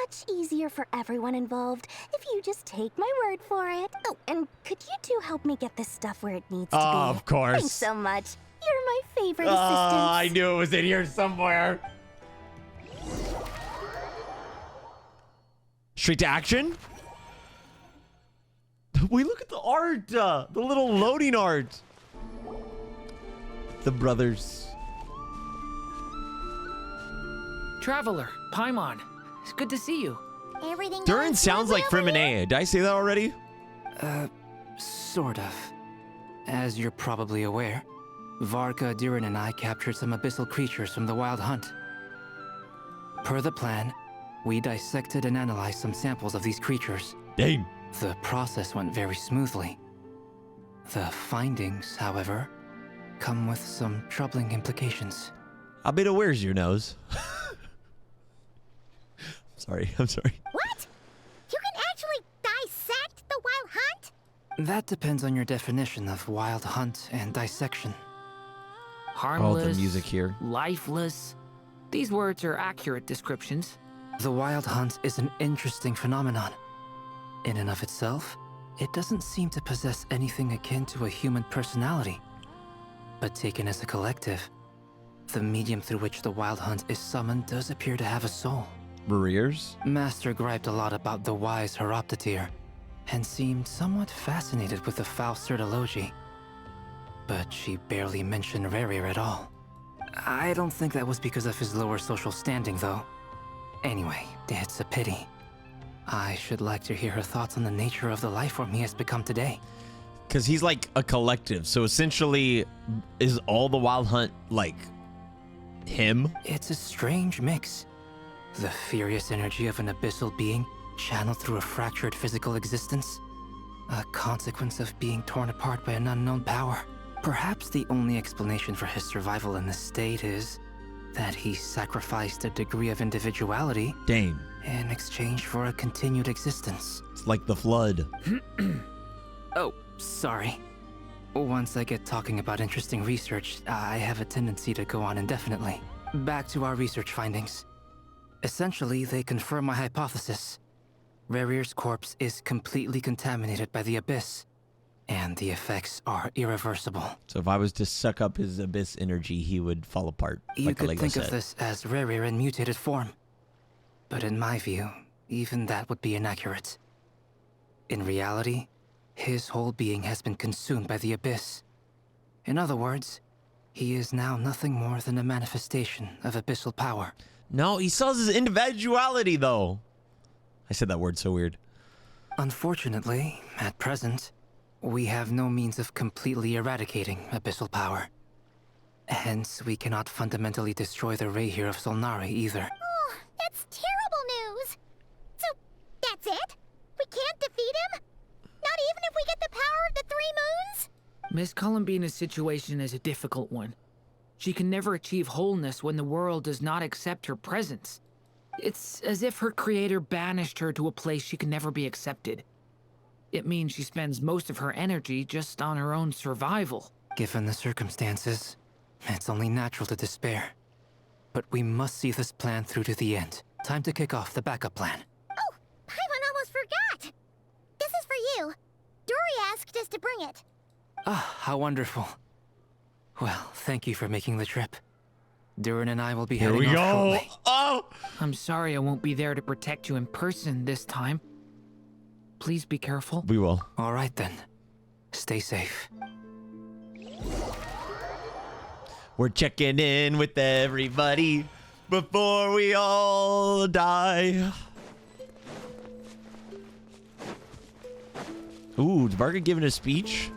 Much easier for everyone involved if you just take my word for it. Oh, and could you two help me get this stuff where it needs to be? Of course. Thanks so much. You're my favorite assistant. I knew it was in here somewhere. Straight to action? We look at the art, the little loading art. The brothers. Traveler, Paimon, it's good to see you. Everything Durin sounds like Fremenea. Did I say that already? Sort of. As you're probably aware, Varka, Durin, and I captured some abyssal creatures from the Wild Hunt. Per the plan, we dissected and analyzed some samples of these creatures. Dang. The process went very smoothly. The findings, however, come with some troubling implications. Albedo, where's your nose? I'm sorry. What? You can actually dissect the Wild Hunt? That depends on your definition of wild hunt and dissection. Harmless, Oh, the music here. lifeless. These words are accurate descriptions. The wild hunt is an interesting phenomenon. In and of itself, it doesn't seem to possess anything akin to a human personality. But taken as a collective, the medium through which the wild hunt is summoned does appear to have a soul. Rerir's? Master griped a lot about the wise Horoptotyr, and seemed somewhat fascinated with the foul Certology. But she barely mentioned Rerir at all. I don't think that was because of his lower social standing, though. Anyway, it's a pity. I should like to hear her thoughts on the nature of the life form he has become today. Because he's like a collective, so essentially, is all the wild hunt like him? It's a strange mix. The furious energy of an abyssal being channeled through a fractured physical existence. A consequence of being torn apart by an unknown power. Perhaps the only explanation for his survival in this state is that he sacrificed a degree of individuality Dang. in exchange for a continued existence. It's like the flood. Oh, sorry. Once I get talking about interesting research, I have a tendency to go on indefinitely. Back to our research findings. Essentially, they confirm my hypothesis. Rerir's corpse is completely contaminated by the Abyss, and the effects are irreversible. So if I was to suck up his abyss energy, he would fall apart. You like could think of this as Rerir in mutated form. But in my view, even that would be inaccurate. In reality, his whole being has been consumed by the Abyss. In other words, he is now nothing more than a manifestation of abyssal power. No, he still has his individuality, though. I said that word so weird. Unfortunately, at present, we have no means of completely eradicating abyssal power. Hence, we cannot fundamentally destroy the Rerir of Solnari either. Oh, that's terrible news. So, that's it? We can't defeat him? Not even if we get the power of the Three Moons? Miss Columbina's situation is a difficult one. She can never achieve wholeness when the world does not accept her presence. It's as if her creator banished her to a place she can never be accepted. It means she spends most of her energy just on her own survival. Given the circumstances, it's only natural to despair. But we must see this plan through to the end. Time to kick off the backup plan. Oh, Paimon almost forgot. This is for you. Dory asked us to bring it. Ah, how wonderful. Well, thank you for making the trip. Durin and I will be heading off shortly. Oh! I'm sorry I won't be there to protect you in person this time. Please be careful. We will. All right then. Stay safe. We're checking in with everybody before we all die. Ooh, is Varga giving a speech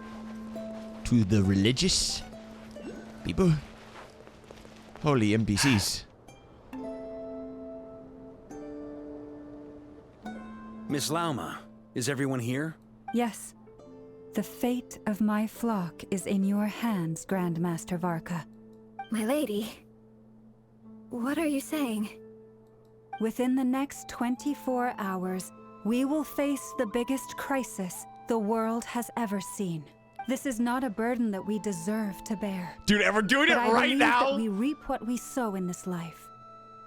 to the religious people? Holy NPCs. Miss Lauma, is everyone here? Yes. The fate of my flock is in your hands, Grandmaster Varka. My lady, what are you saying? Within the next 24 hours, we will face the biggest crisis the world has ever seen. This is not a burden that we deserve to bear. Dude, and we're doing it But I right believe now. that we reap what we sow in this life.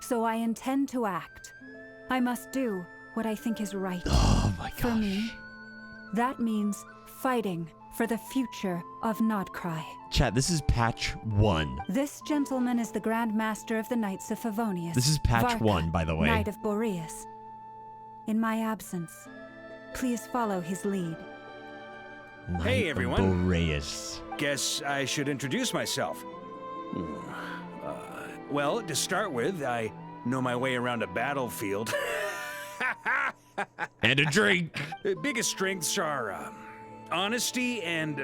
So I intend to act. I must do what I think is right. Oh my gosh. For me, that means fighting for the future of Krai. Chat, this is patch 1. This gentleman is the Grand Master of the Knights of Favonius. This is patch Varka, 1, by the way. Knight of Boreas. In my absence, please follow his lead. Hey, everyone. Boreas. Guess I should introduce myself. Well, to start with, I know my way around a battlefield. And a drink. Biggest strengths are honesty and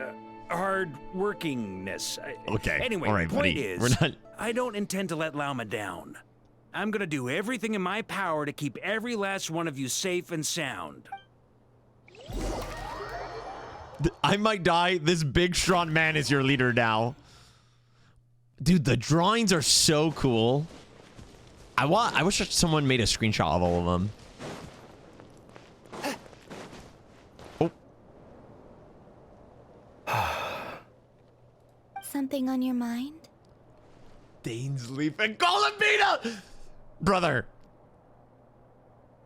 hard workingness. Okay. Anyway, all right, point buddy. is, We're not... I don't intend to let Lauma down. I'm gonna do everything in my power to keep every last one of you safe and sound. I might die. This big, strong man is your leader now. Dude, the drawings are so cool. I wish someone made a screenshot of all of them. Oh. something on your mind? Dainsleif and Columbina! Brother.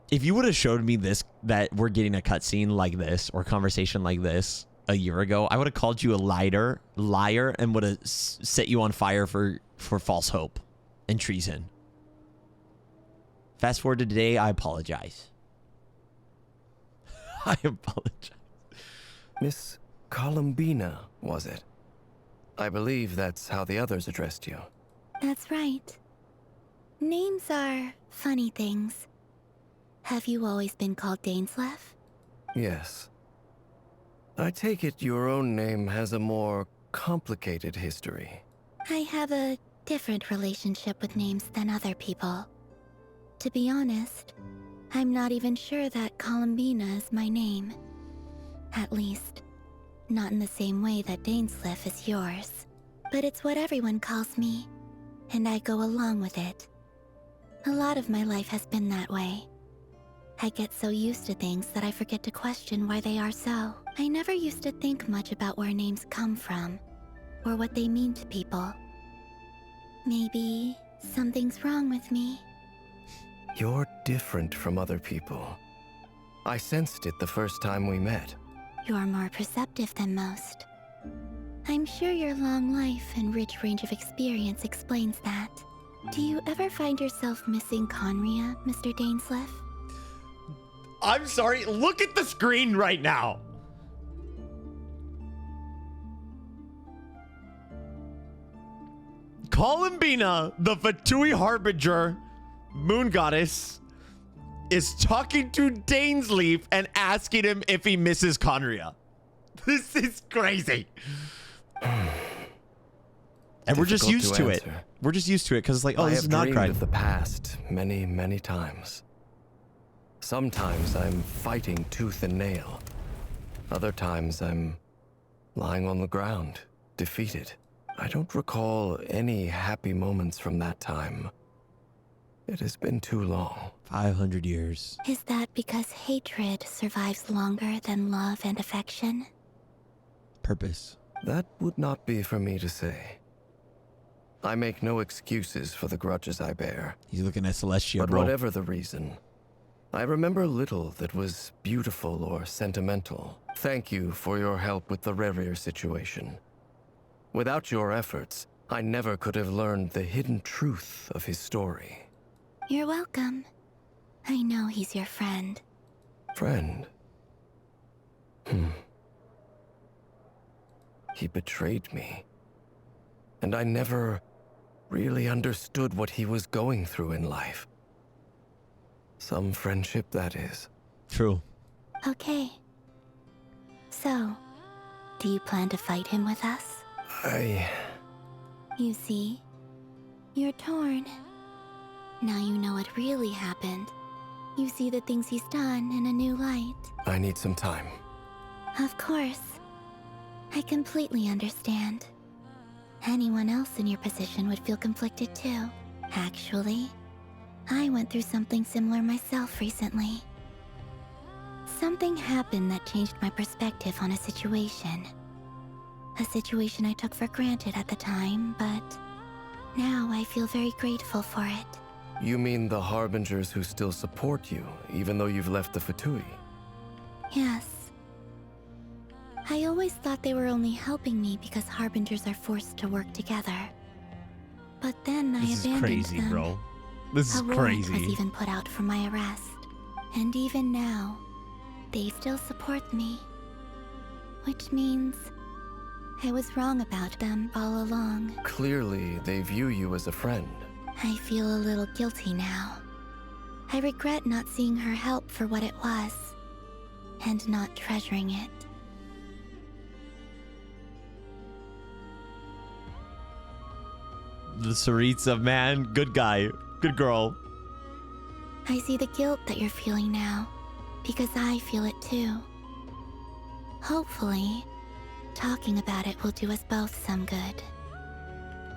If you would have showed me this, that we're getting a cutscene like this or conversation like this a year ago, I would have called you a liar, and would have set you on fire for false hope and treason. Fast forward to today, I apologize. I apologize. Miss Columbina, was it? I believe that's how the others addressed you. That's right. Names are funny things. Have you always been called Dainsleif? Yes. I take it your own name has a more complicated history. I have a different relationship with names than other people. To be honest, I'm not even sure that Columbina is my name. At least, not in the same way that Dainsleif is yours. But it's what everyone calls me, and I go along with it. A lot of my life has been that way. I get so used to things that I forget to question why they are so. I never used to think much about where names come from, or what they mean to people. Maybe something's wrong with me. You're different from other people. I sensed it the first time we met. You're more perceptive than most. I'm sure your long life and rich range of experience explains that. Do you ever find yourself missing Khaenri'ah, Mr. Dainsleif? I'm sorry, look at the screen right now. Columbina, the Fatui Harbinger, moon goddess, is talking to Dainsleif and asking him if he misses Khaenri'ah. This is crazy. And we're just used to it. We're just used to it because it's like, oh, this is not Krai. I have dreamed of the past many, many times. Sometimes I'm fighting tooth and nail. Other times I'm lying on the ground, defeated. I don't recall any happy moments from that time. It has been too long. 500 years. Is that because hatred survives longer than love and affection? Purpose. That would not be for me to say. I make no excuses for the grudges I bear. He's looking at Celestia, but bro. Whatever the reason, I remember little that was beautiful or sentimental. Thank you for your help with the Rerir situation. Without your efforts, I never could have learned the hidden truth of his story. You're welcome. I know he's your friend. Friend? He betrayed me. And I never really understood what he was going through in life. Some friendship, that is. True. Okay. So, do you plan to fight him with us? You see, you're torn. Now you know what really happened. You see the things he's done in a new light. I need some time. Of course. I completely understand. Anyone else in your position would feel conflicted too. Actually, I went through something similar myself recently. Something happened that changed my perspective on a situation. A situation I took for granted at the time, but now I feel very grateful for it. You mean the Harbingers who still support you, even though you've left the Fatui? Yes. I always thought they were only helping me because Harbingers are forced to work together. But then I abandoned them. This is crazy, bro. This is A warrant crazy. was even put out for my arrest. And even now, they still support me. Which means I was wrong about them all along. Clearly, they view you as a friend. I feel a little guilty now. I regret not seeing her help for what it was, and not treasuring it. The Saritsa, man. Good guy. Good girl. I see the guilt that you're feeling now, because I feel it too. Hopefully, talking about it will do us both some good.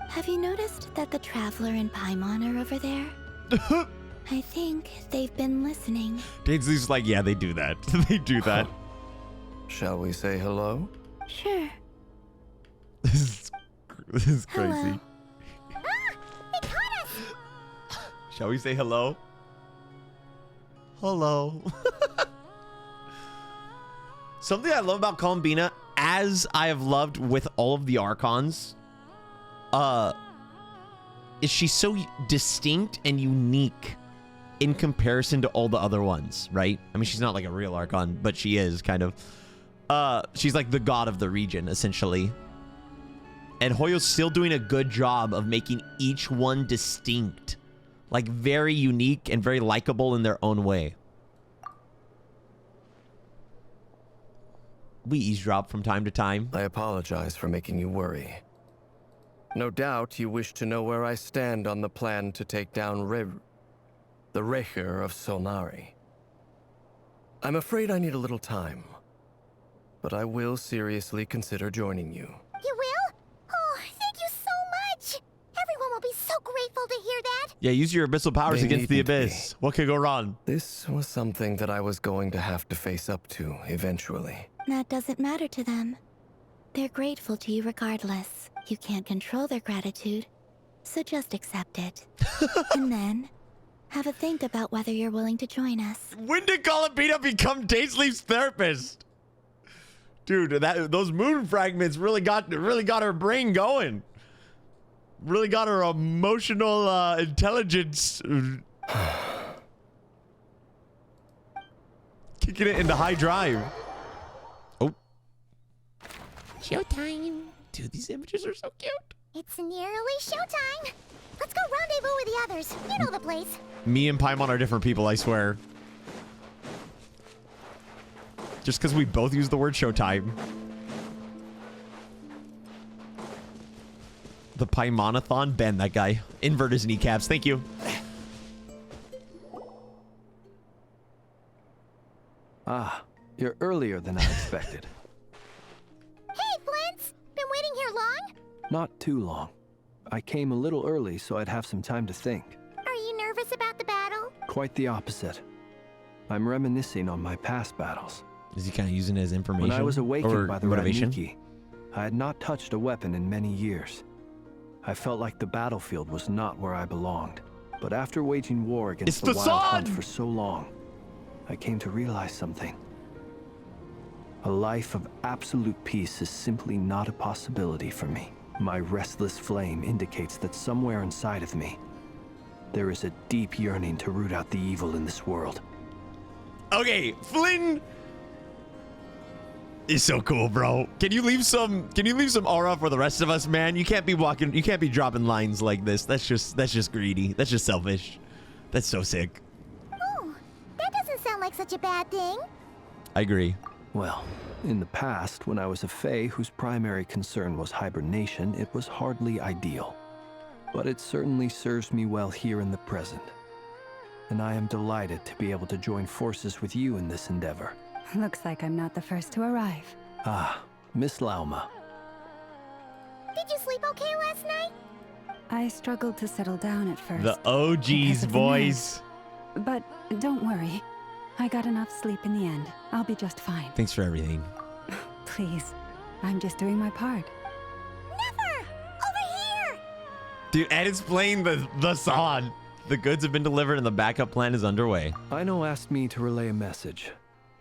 Have you noticed that the Traveler and Paimon are over there? I think they've been listening. Dainsleif's like, yeah, they do that. They do that. Shall we say hello? Sure. This This is crazy. Hello. They caught us! Shall we say hello? Hello. Something I love about Columbina, as I have loved with all of the Archons, is she's so distinct and unique in comparison to all the other ones, right? I mean, she's not like a real Archon, but she is kind of. She's like the god of the region, essentially. And Hoyo's still doing a good job of making each one distinct. Like, very unique and very likable in their own way. We eavesdrop from time to time. I apologize for making you worry. No doubt you wish to know where I stand on the plan to take down the Rerir of Solnari. I'm afraid I need a little time, but I will seriously consider joining you. You will? Oh, thank you so much! Everyone will be so grateful to hear that! Yeah, use your abyssal powers They against the needn't abyss. What could go wrong? This was something that I was going to have to face up to eventually. That doesn't matter to them. They're grateful to you regardless. You can't control their gratitude, so just accept it. And then, have a think about whether you're willing to join us. When did Columbina become Dainsleif's therapist? Dude, those moon fragments really got her brain going. Really got her emotional intelligence kicking it into high drive. Oh. Showtime. Dude, these images are so cute. It's nearly showtime. Let's go rendezvous with the others. You know the place. Me and Paimon are different people, I swear. Just because we both use the word showtime. The Paimonathon? Ben, that guy. Invert his kneecaps. Thank you. Ah, you're earlier than I expected. Hey, Flint's! Been waiting here long? Not too long. I came a little early so I'd have some time to think. Are you nervous about the battle? Quite the opposite. I'm reminiscing on my past battles. Is he kind of using it as information? When I was awakened by the motivation? Raniki, I had not touched a weapon in many years. I felt like the battlefield was not where I belonged. But after waging war against the Wild Hunt for so long, I came to realize something. A life of absolute peace is simply not a possibility for me. My restless flame indicates that somewhere inside of me, there is a deep yearning to root out the evil in this world. Okay, Flynn is so cool, bro. Can you leave some aura for the rest of us, man? You can't be dropping lines like this. That's just greedy. That's just selfish. That's so sick. Oh, that doesn't sound like such a bad thing. I agree. Well, in the past, when I was a Fae whose primary concern was hibernation, it was hardly ideal. But it certainly serves me well here in the present. And I am delighted to be able to join forces with you in this endeavor. Looks like I'm not the first to arrive. Ah, Miss Lauma. Did you sleep okay last night? I struggled to settle down at first. The OGs, boys. But don't worry. I got enough sleep in the end. I'll be just fine. Thanks for everything. Please. I'm just doing my part. Nefer! Over here! Dude, and it's playing the song. The goods have been delivered and the backup plan is underway. Aino asked me to relay a message.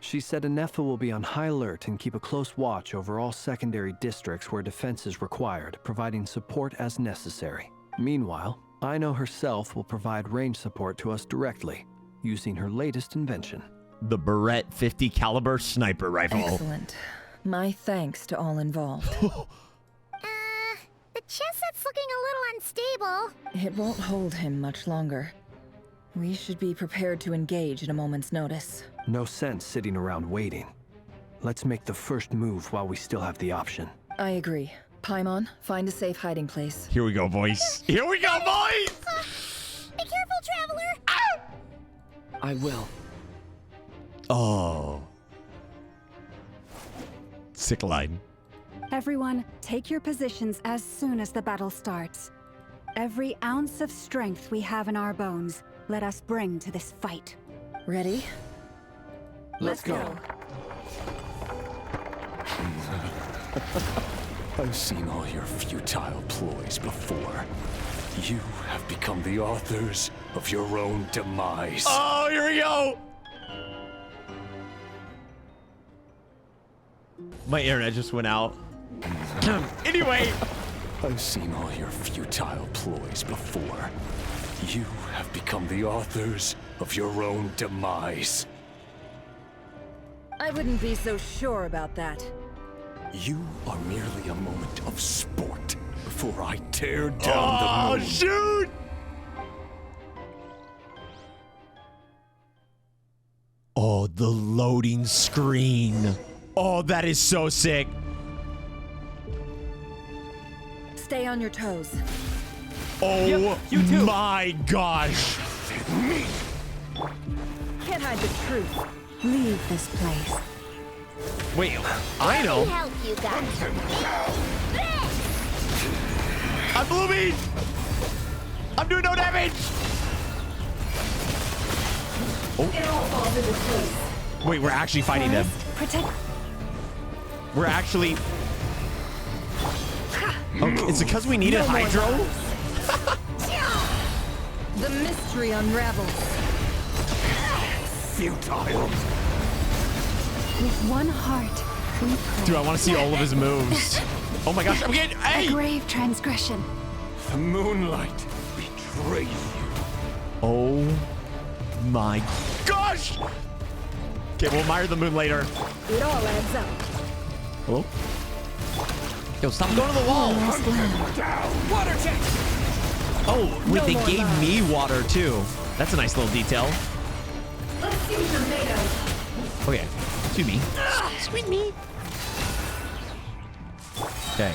She said Nefer will be on high alert and keep a close watch over all secondary districts where defense is required, providing support as necessary. Meanwhile, Aino herself will provide range support to us directly, using her latest invention. The Barrett 50 caliber sniper rifle. Excellent. My thanks to all involved. The chest set's looking a little unstable. It won't hold him much longer. We should be prepared to engage at a moment's notice. No sense sitting around waiting. Let's make the first move while we still have the option. I agree. Paimon, find a safe hiding place. Here we go, boys. Here we go, boys! Be careful, traveler! I will. Oh. Sick line. Everyone, take your positions as soon as the battle starts. Every ounce of strength we have in our bones, let us bring to this fight. Ready? Let's go. I've seen all your futile ploys before. You have become the authors of your own demise. Oh, here we go. My internet just went out. Anyway. I've seen all your futile ploys before. You have become the authors of your own demise. I wouldn't be so sure about that. You are merely a moment of sport before I tear down the moon. Oh, shoot! Oh, the loading screen. Oh, that is so sick. Stay on your toes. Oh, Yep, you too. My gosh. Can't hide the truth. Leave this place. Wait, I know. Help you guys. I'm blooming. I'm doing no damage. Oh. Wait, we're actually fighting them. Protect. We're actually. Okay, it's because we needed hydro. The mystery unravels. Futile. With one heart, we pray. Dude, I want to see all of his moves. Oh my gosh, I'm getting. Hey! A grave transgression. The moonlight betrays you. Oh my gosh! Okay, we'll admire the moon later. It all adds up. Hello? Yo, stop going to the wall! Water check! Oh, wait, they gave me water too. That's a nice little detail. Let's see what you're made of. Okay, sweet me. Sweet me. Okay.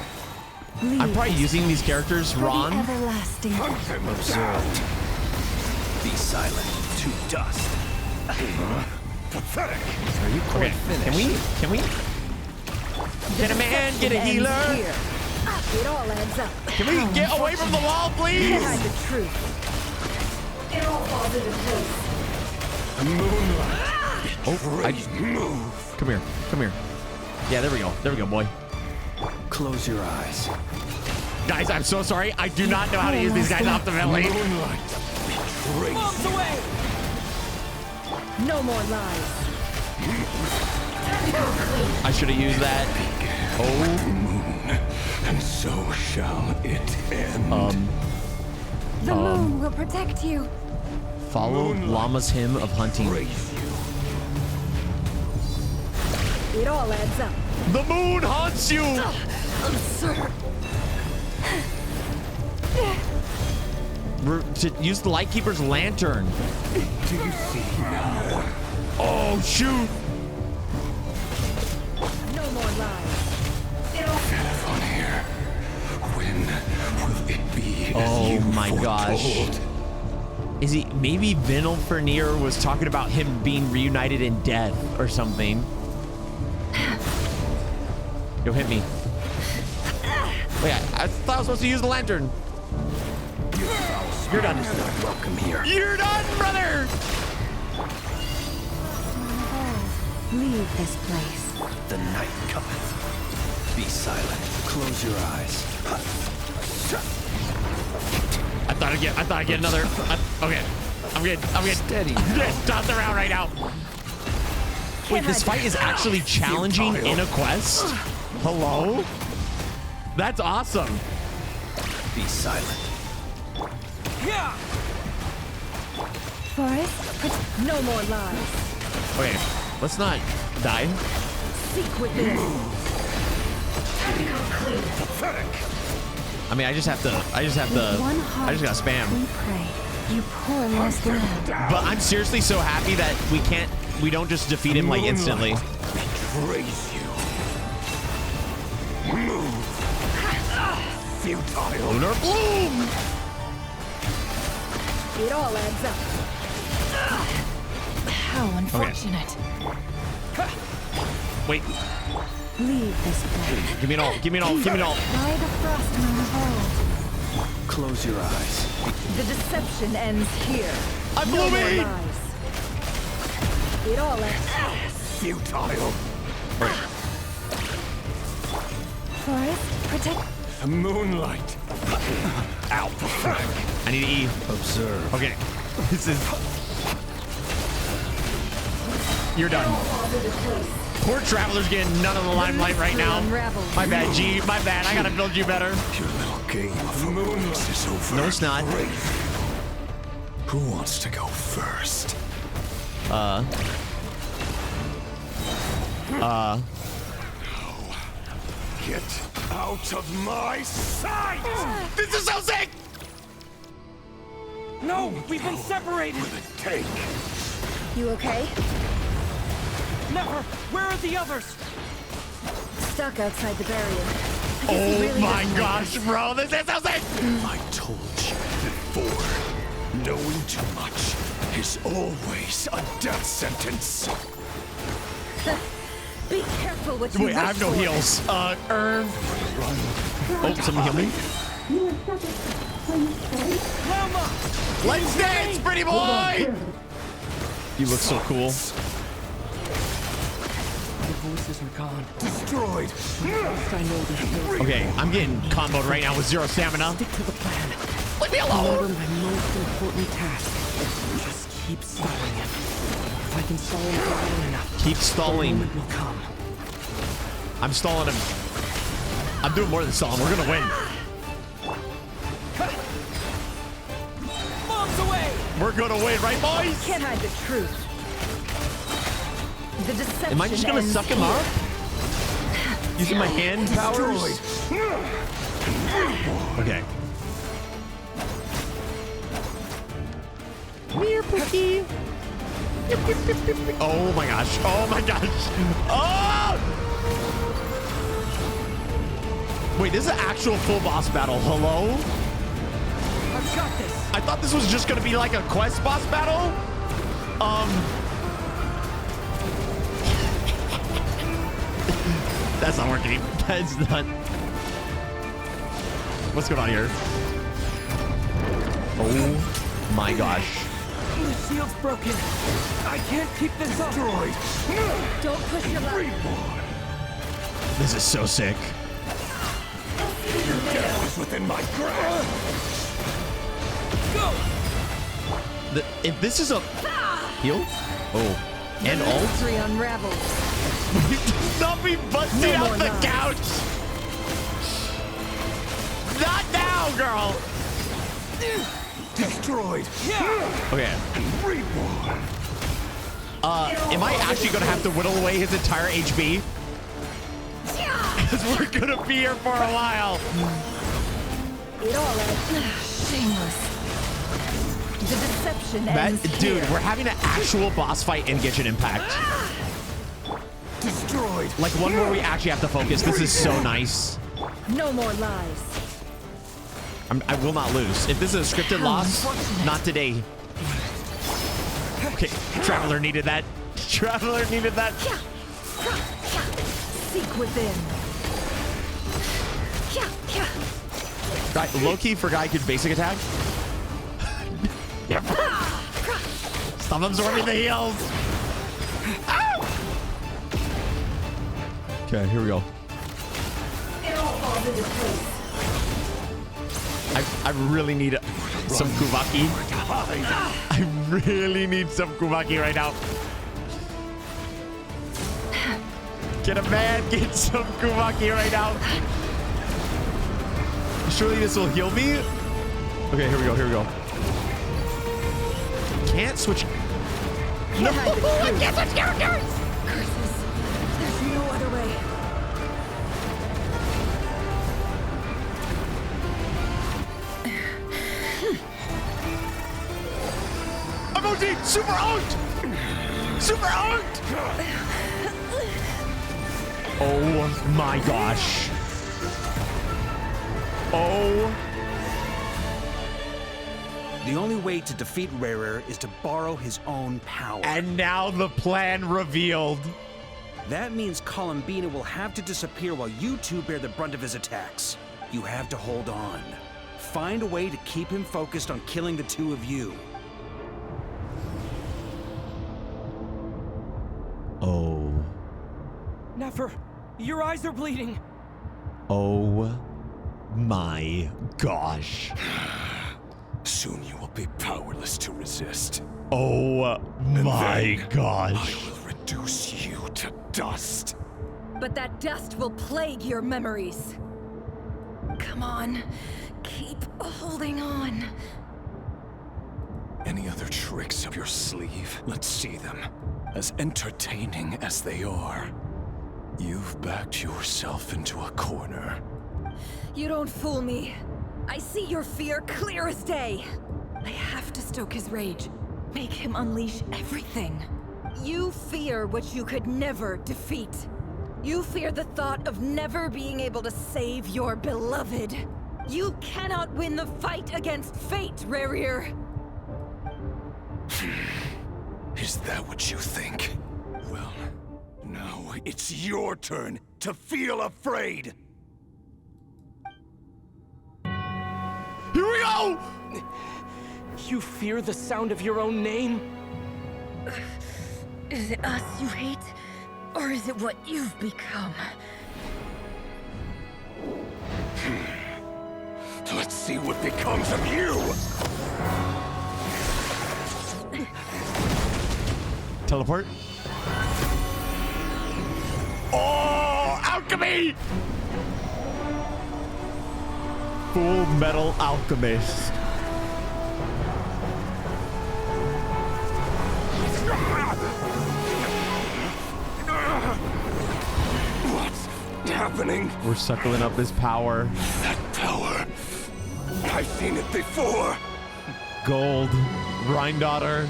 I'm probably using these characters, Ron. Everlasting. Observed. Be silent to dust. Pathetic. Are you quite finished? Can we? Get a man, get a healer. It all adds up. Can we get away from the wall, please? Can't hide the truth. It all falls into place. Moonlight. Oh, come here. Come here. Yeah, there we go. There we go, boy. Close your eyes. Guys, I'm so sorry. I do not know how to use these guys optimally. Moonlight betrays Bombs you. away! No more lies. I should have used that. Oh. Moon, and so shall it end. The moon will protect you. Follow Llama's hymn of hunting. It all adds up. The moon haunts you! Absurd. To use the Lightkeeper's lantern. Do you see now? Oh, shoot! No more lies. Thejonathon here. When will it be Oh as you my gosh. foretold? Is he, maybe Rerir was talking about him being reunited in death or something. Yo, hit me. Wait, I thought I was supposed to use the lantern. You're done. Not welcome here. You're done, brother! Leave this place. The night cometh. Be silent. Close your eyes. I thought I'd get another. Okay, I'm good. Steady. Toss around right now. Wait, this fight is actually challenging in a quest? Hello? That's awesome. Be silent. Yeah! Forest, no more lies. Okay, let's not die. Seek within. I mean, I just gotta spam. we pray. You poor lost lamb. But I'm seriously so happy that we don't just defeat him like instantly. Betrays you. Move. Futile. Lunar Bloom! It all adds up. How unfortunate. Wait, Leave this place. give me an all, give me an all, give me an all. By the frost moon of old. Close your eyes. The deception ends here. I'm no more blooming! lies. It all adds up. Futile. Forest, protect. The moonlight. Alpha frag. I need to E. Observe. Okay. This is... You're done. Poor Traveler's getting none of the limelight right now. My bad, G. My bad. I gotta build you better. Your little game of moonlight is over. No, it's not. Who wants to go first? Get out of my sight! This is so sick! No, we've been separated. Take. You okay? Nefer, where are the others? Stuck outside the barrier. Oh my gosh, bro, this is so sick! I told you before, knowing too much is always a death sentence. Be careful what you Wait, I have no heals. Earn. Oh, someone heal me? Mama! Let's dance, pretty boy! You look so cool. My voices are gone. Destroyed. I know this. Okay, I'm getting comboed right now with 0 stamina. Stick to the plan. Leave me alone! Remember my most important task. Just keep stalling him. If I can stall him for long enough, Keep stalling. the moment will come. I'm stalling him. I'm doing more than stalling. We're gonna win. Bombs away! We're gonna win, right, boys? Can't hide the truth. The deception. Am I just gonna suck him up? Using my hand powers? Okay. Here, Pookie. Oh my gosh. Oh my gosh. Oh! Wait, this is an actual full boss battle. Hello? I've got this. I thought this was just gonna be like a quest boss battle. That's not working. That's not. What's going on here? Oh my gosh. The shield's broken. I can't keep this up. Destroyed. Don't push your luck. This is so sick. Death is within my grasp. Go. If this is a heal, oh, and ult. Mystery unravels. Not be busting No out more the lies. couch. Not now, girl. Destroyed. Okay. Reborn. Am I actually gonna have to whittle away his entire HP? Because we're gonna be here for a while. It all ends. Shameless. The deception ends Dude, here. we're having an actual boss fight in Genshin Impact. Destroyed. Like one where we actually have to focus. This is so nice. No more lies. I will not lose. If this is a scripted loss, not today. Okay, Traveler needed that. Traveler needed that. Seek within. Low-key forgot I could basic attack. Stop absorbing the heals. Ow! Okay, here we go. It all falls into place. I really need some Kuvaki. I really need some Kuvaki right now. Get a man, get some Kuvaki right now. Surely this will heal me. Okay, here we go, here we go. Can't switch. No, I can't switch characters. Curses. There's no other way. I'm OD! Super owned! Super owned! Oh my gosh. Oh. The only way to defeat Rerir is to borrow his own power. And now the plan revealed. That means Columbina will have to disappear while you two bear the brunt of his attacks. You have to hold on. Find a way to keep him focused on killing the two of you. Oh. Nefer, your eyes are bleeding. Oh my gosh. Soon you will be powerless to resist. Oh my gosh. I will reduce you to dust. But that dust will plague your memories. Come on, keep holding on. Any other tricks up your sleeve? Let's see them. As entertaining as they are. You've backed yourself into a corner. You don't fool me. I see your fear clear as day. I have to stoke his rage. Make him unleash everything. You fear what you could never defeat. You fear the thought of never being able to save your beloved. You cannot win the fight against fate, Rerir. Is that what you think? Well, now it's your turn to feel afraid. Here we go! You fear the sound of your own name? Is it us you hate? Or is it what you've become? Let's see what becomes of you! Teleport. Oh, alchemy! Full Metal Alchemist. What's happening? We're suckling up this power. That power. I've seen it before. Gold. Rhine-daughter.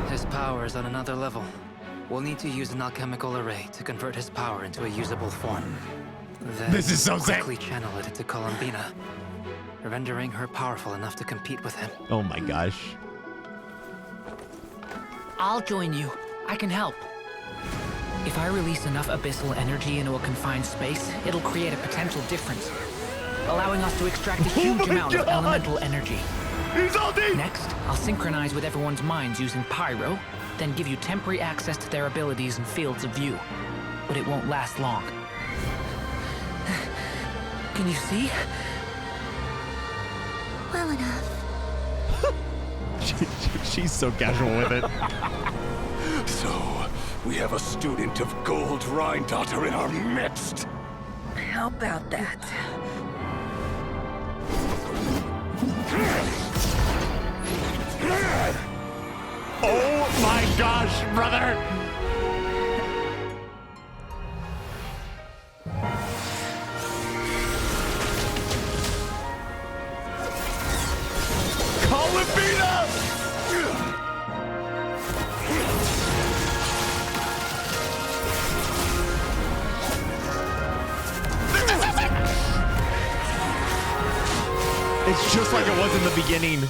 His power is on another level. We'll need to use an alchemical array to convert his power into a usable form. Then This is so sick. quickly channel it into Columbina, rendering her powerful enough to compete with him. Oh my gosh. I'll join you. I can help. If I release enough abyssal energy into a confined space, it'll create a potential difference, allowing us to extract a huge amount of elemental energy. Next, I'll synchronize with everyone's minds using pyro, then give you temporary access to their abilities and fields of view. But it won't last long. Can you see? Well enough. She's so casual with it. So, we have a student of Gold Rhine-daughter in our midst. How about that? Oh my gosh, brother! Columbina! It's just like it was in the beginning.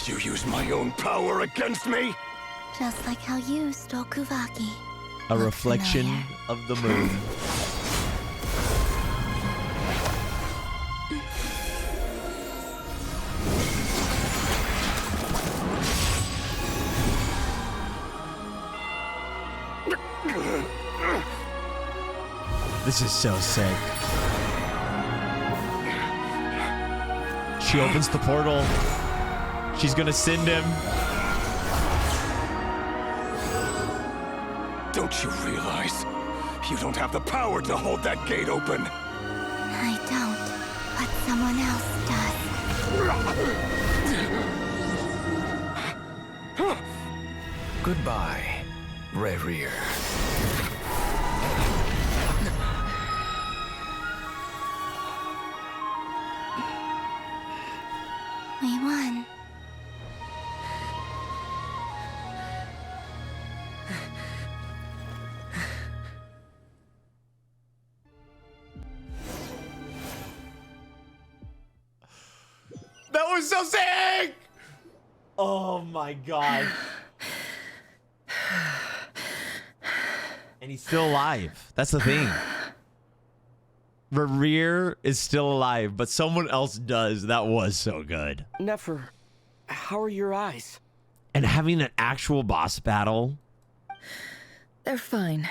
You use my own power against me? Just like how you stole Kuvaki. A reflection of the moon. This is so sick. She opens the portal. She's gonna send him. Don't you realize? You don't have the power to hold that gate open. I don't, but someone else does. Goodbye, Rerir. We won. That was so sick! Oh my god. And he's still alive. That's the thing. Rerir is still alive, but someone else does. That was so good. Nefer, how are your eyes? And having an actual boss battle They're fine.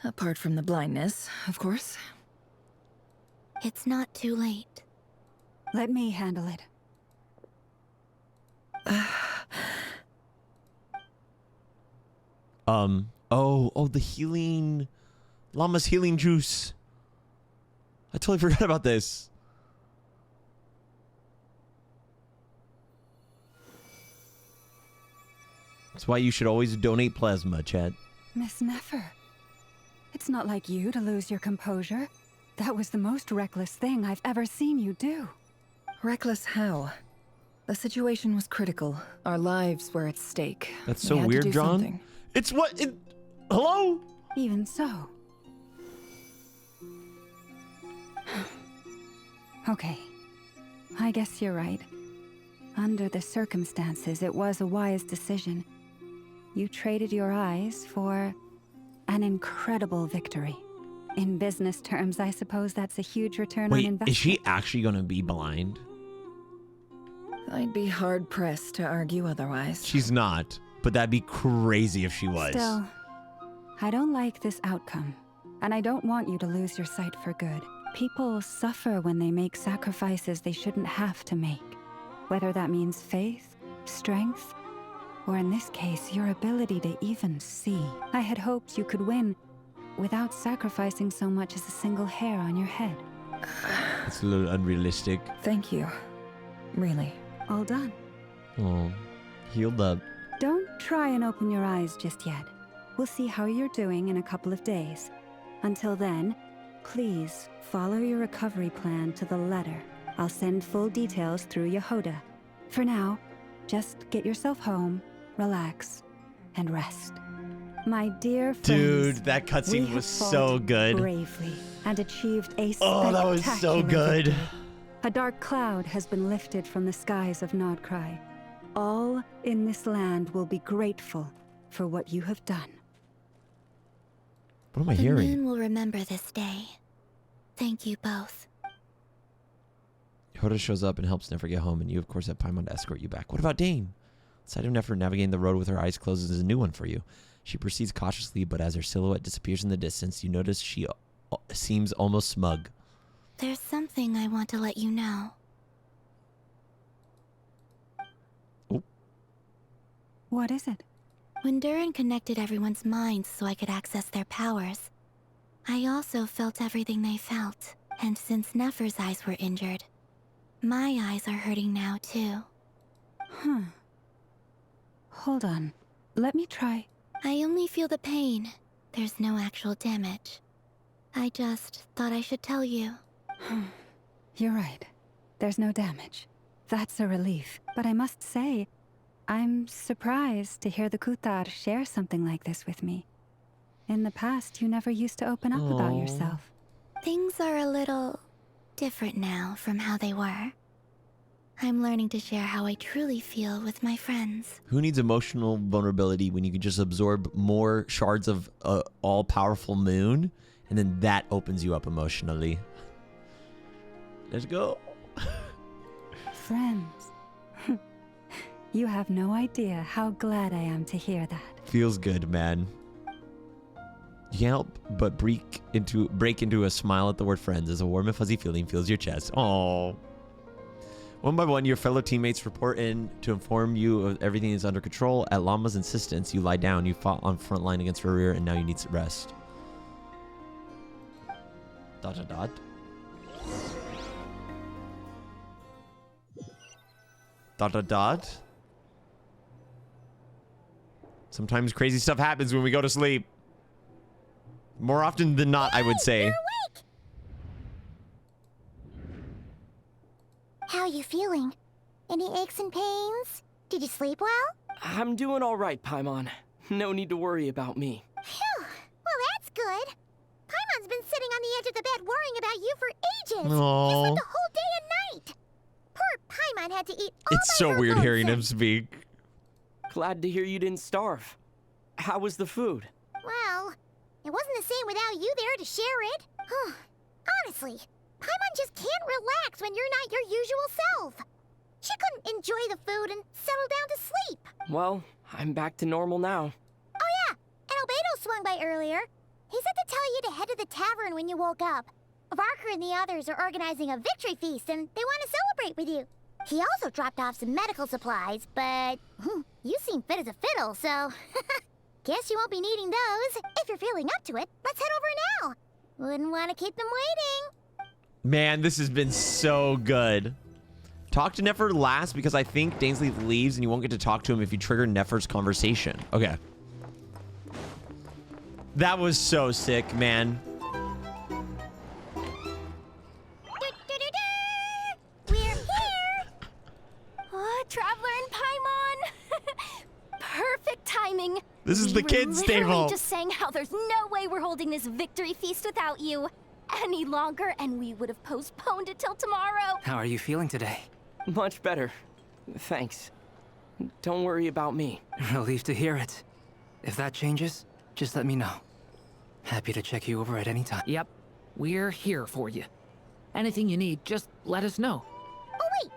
Apart from the blindness, of course. It's not too late. Let me handle it. Oh, the healing... Llama's healing juice. I totally forgot about this. That's why you should always donate plasma, Chad. Miss Nefer, it's not like you to lose your composure. That was the most reckless thing I've ever seen you do. Reckless how? The situation was critical. Our lives were at stake. That's so We had to weird, do John. something. It's what... Hello? Even so. Okay. I guess you're right. Under the circumstances, it was a wise decision. You traded your eyes for an incredible victory. In business terms, I suppose that's a huge return on Wait, investment. is she actually going to be blind? I'd be hard-pressed to argue otherwise. She's not, but that'd be crazy if she was. Still, I don't like this outcome, and I don't want you to lose your sight for good. People suffer when they make sacrifices they shouldn't have to make, whether that means faith, strength, or in this case, your ability to even see. I had hoped you could win without sacrificing so much as a single hair on your head. It's a little unrealistic. Thank you. Really. All done. Oh, healed up. Don't try and open your eyes just yet. We'll see how you're doing in a couple of days. Until then, please follow your recovery plan to the letter. I'll send full details through Yehoda. For now, just get yourself home, relax, and rest. My dear friends, Dude, that we cutscene have was so fought good. bravely and achieved a Oh, that was so spectacular good. victory. A dark cloud has been lifted from the skies of Krai. All in this land will be grateful for what you have done. What am I The hearing? moon will remember this day. Thank you both. Yehoda shows up and helps Nefer get home, and you, of course, have Paimon to escort you back. What about Dane? The sight of Nefer navigating the road with her eyes closed is a new one for you. She proceeds cautiously, but as her silhouette disappears in the distance, you notice she seems almost smug. There's something I want to let you know. Oh. What is it? When Durin connected everyone's minds so I could access their powers, I also felt everything they felt. And since Nefer's eyes were injured, my eyes are hurting now too. Hold on. Let me try. I only feel the pain. There's no actual damage. I just thought I should tell you. You're right. There's no damage. That's a relief. But I must say, I'm surprised to hear the Kuthar share something like this with me. In the past, you never used to open up about yourself. Things are a little different now from how they were. I'm learning to share how I truly feel with my friends. Who needs emotional vulnerability when you can just absorb more shards of all-powerful moon, and then that opens you up emotionally? Let's go. Friends. You have no idea how glad I am to hear that. Feels good, man. You can't help but break into a smile at the word friends as a warm and fuzzy feeling fills your chest. Aww. One by one, your fellow teammates report in to inform you of everything is under control. At Llama's insistence, you lie down. You fought on front line against Rerir, and now you need rest. ... Sometimes crazy stuff happens when we go to sleep. More often than not, I would say. How are you feeling? Any aches and pains? Did you sleep well? I'm doing all right, Paimon. No need to worry about me. Phew. Well, that's good. Paimon's been sitting on the edge of the bed worrying about you for ages. Aww. He slept the whole day and night. Poor Paimon had to eat all It's by so her weird hearing him lonesome. speak. Glad to hear you didn't starve. How was the food? Well, it wasn't the same without you there to share it. Honestly, Paimon just can't relax when you're not your usual self. She couldn't enjoy the food and settle down to sleep. Well, I'm back to normal now. Oh yeah, along by earlier. He said to tell you to head to the tavern when you woke up. Varker and the others are organizing a victory feast, and they want to celebrate with you. He also dropped off some medical supplies, but you seem fit as a fiddle, so guess you won't be needing those. If you're feeling up to it, let's head over now. Wouldn't want to keep them waiting. Man, this has been so good. Talk to Nefer last because I think Dainsleif leaves and you won't get to talk to him if you trigger Nefer's conversation. Okay. That was so sick, man. We're here! Oh, Traveler and Paimon! Perfect timing. This is the kids' literally table. Just saying how there's no way we're holding this victory feast without you any longer, and we would have postponed it till tomorrow. How are you feeling today? Much better. Thanks. Don't worry about me. Relieved to hear it. If that changes, just let me know. Happy to check you over at any time. Yep, we're here for you. Anything you need, just let us know. Oh wait,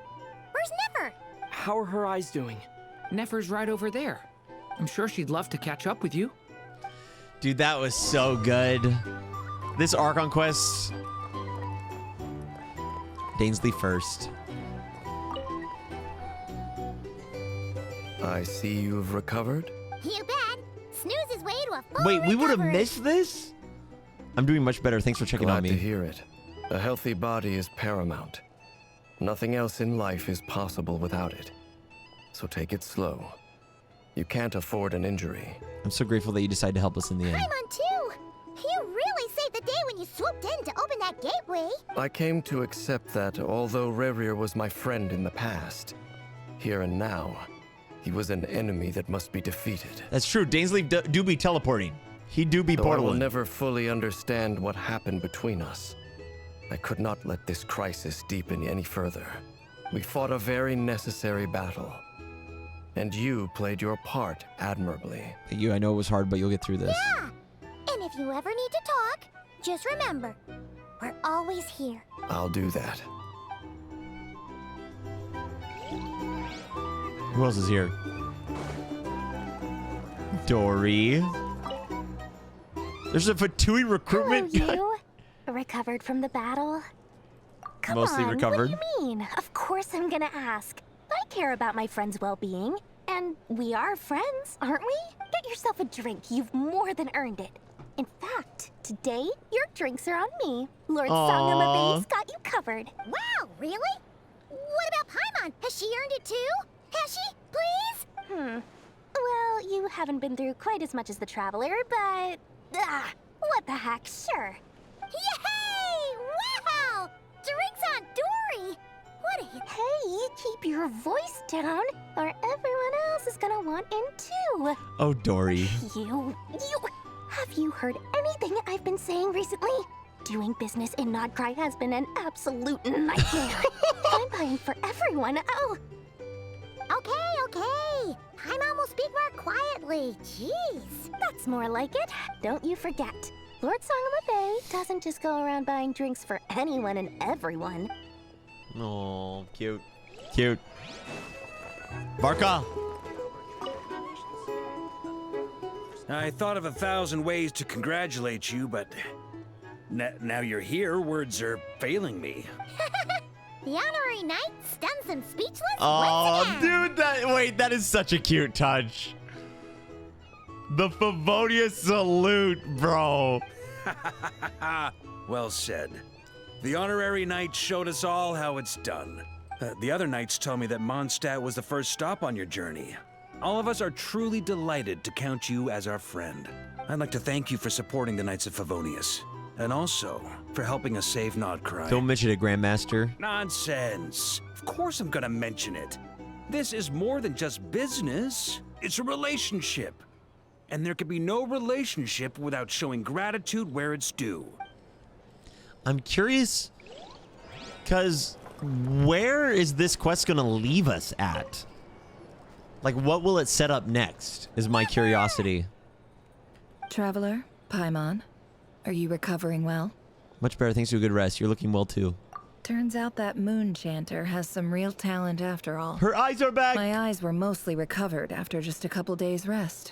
where's Nefer? How are her eyes doing? Nefer's right over there. I'm sure she'd love to catch up with you. Dude, that was so good. This Archon quest. Dainsleif first. I see you've recovered. You bet. Snooze his way to a full Wait, we would have recovery. missed this? I'm doing much better. Thanks for checking on Glad me. to hear it. A healthy body is paramount. Nothing else in life is possible without it. So take it slow. You can't afford an injury. I'm so grateful that you decided to help us in the end. Paimon too. You really saved the day when you swooped in to open that gateway. I came to accept that although Rerir was my friend in the past, here and now, he was an enemy that must be defeated. That's true. Dainsleif do be teleporting. He do be Though I will portaling. never fully understand what happened between us, I could not let this crisis deepen any further. We fought a very necessary battle, and you played your part admirably. Thank you. I know it was hard, but you'll get through this. Yeah. And if you ever need to talk, just remember, we're always here. I'll do that. Who else is here? Dory. There's a Fatui recruitment guy. Hello, you. Recovered from the battle? Come Mostly on, recovered. What do you mean? Of course I'm gonna ask. I care about my friend's well-being. And we are friends, aren't we? Get yourself a drink. You've more than earned it. In fact, today, your drinks are on me. Lord Sangamabe's got you covered. Wow, really? What about Paimon? Has she earned it too? Has she? Please? Well, you haven't been through quite as much as the Traveler, but... what the heck, sure. Yay! Wow! Drinks on Dory! What a hit. Hey, keep your voice down, or everyone else is gonna want in too. Oh, Dory. Have you heard anything I've been saying recently? Doing business in Krai has been an absolute nightmare. I'm buying for everyone. Oh. Okay. Paimon will speak more quietly. Jeez. That's more like it. Don't you forget. Lord Sangamabe doesn't just go around buying drinks for anyone and everyone. Oh, cute. Cute. Varka. I thought of 1,000 ways to congratulate you, but now you're here, words are failing me. The honorary knight stuns them speechless Oh, once again. dude, that is such a cute touch. The Favonia salute, bro. Well said. The honorary knight showed us all how it's done. The other knights told me that Mondstadt was the first stop on your journey. All of us are truly delighted to count you as our friend. I'd like to thank you for supporting the Knights of Favonius, and also for helping us save Krai. Don't mention it, Grandmaster. Nonsense. Of course I'm gonna mention it. This is more than just business. It's a relationship. And there can be no relationship without showing gratitude where it's due. I'm curious, because where is this quest going to leave us at? Like, what will it set up next, is my curiosity. Traveler, Paimon, are you recovering well? Much better, thanks to a good rest. You're looking well, too. Turns out that moon chanter has some real talent after all. Her eyes are back! My eyes were mostly recovered after just a couple days rest.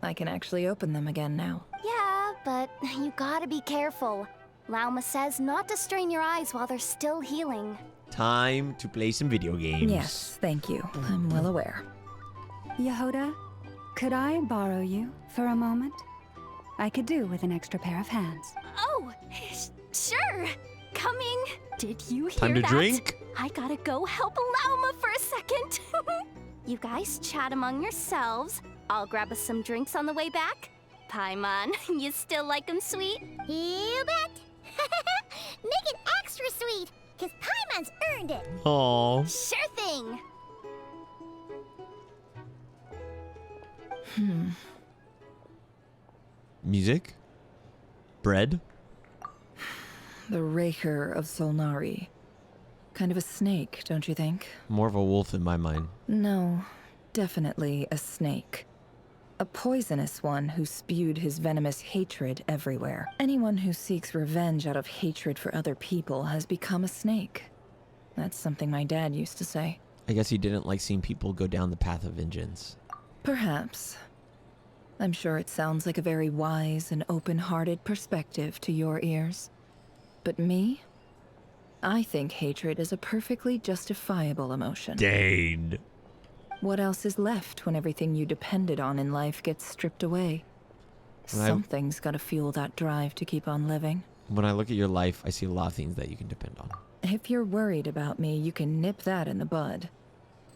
I can actually open them again now. Yeah, but you gotta be careful. Lauma says not to strain your eyes while they're still healing. Time to play some video games. Yes, thank you. I'm well aware. Yehoda, could I borrow you for a moment? I could do with an extra pair of hands. Oh, sure. Coming. Did you hear Time to that? drink? I gotta go help Lauma for a second. You guys chat among yourselves. I'll grab us some drinks on the way back. Paimon, you still like them sweet? You bet. Make it extra sweet, because Paimon's earned it. Aww. Sure thing. Music? Bread? The Rerir of Solnari. Kind of a snake, don't you think? More of a wolf in my mind. No, definitely a snake. A poisonous one who spewed his venomous hatred everywhere. Anyone who seeks revenge out of hatred for other people has become a snake. That's something my dad used to say. I guess he didn't like seeing people go down the path of vengeance. Perhaps. I'm sure it sounds like a very wise and open-hearted perspective to your ears. But me? I think hatred is a perfectly justifiable emotion. Dane. What else is left when everything you depended on in life gets stripped away? Something's gotta fuel that drive to keep on living. When I look at your life, I see a lot of things that you can depend on. If you're worried about me, you can nip that in the bud.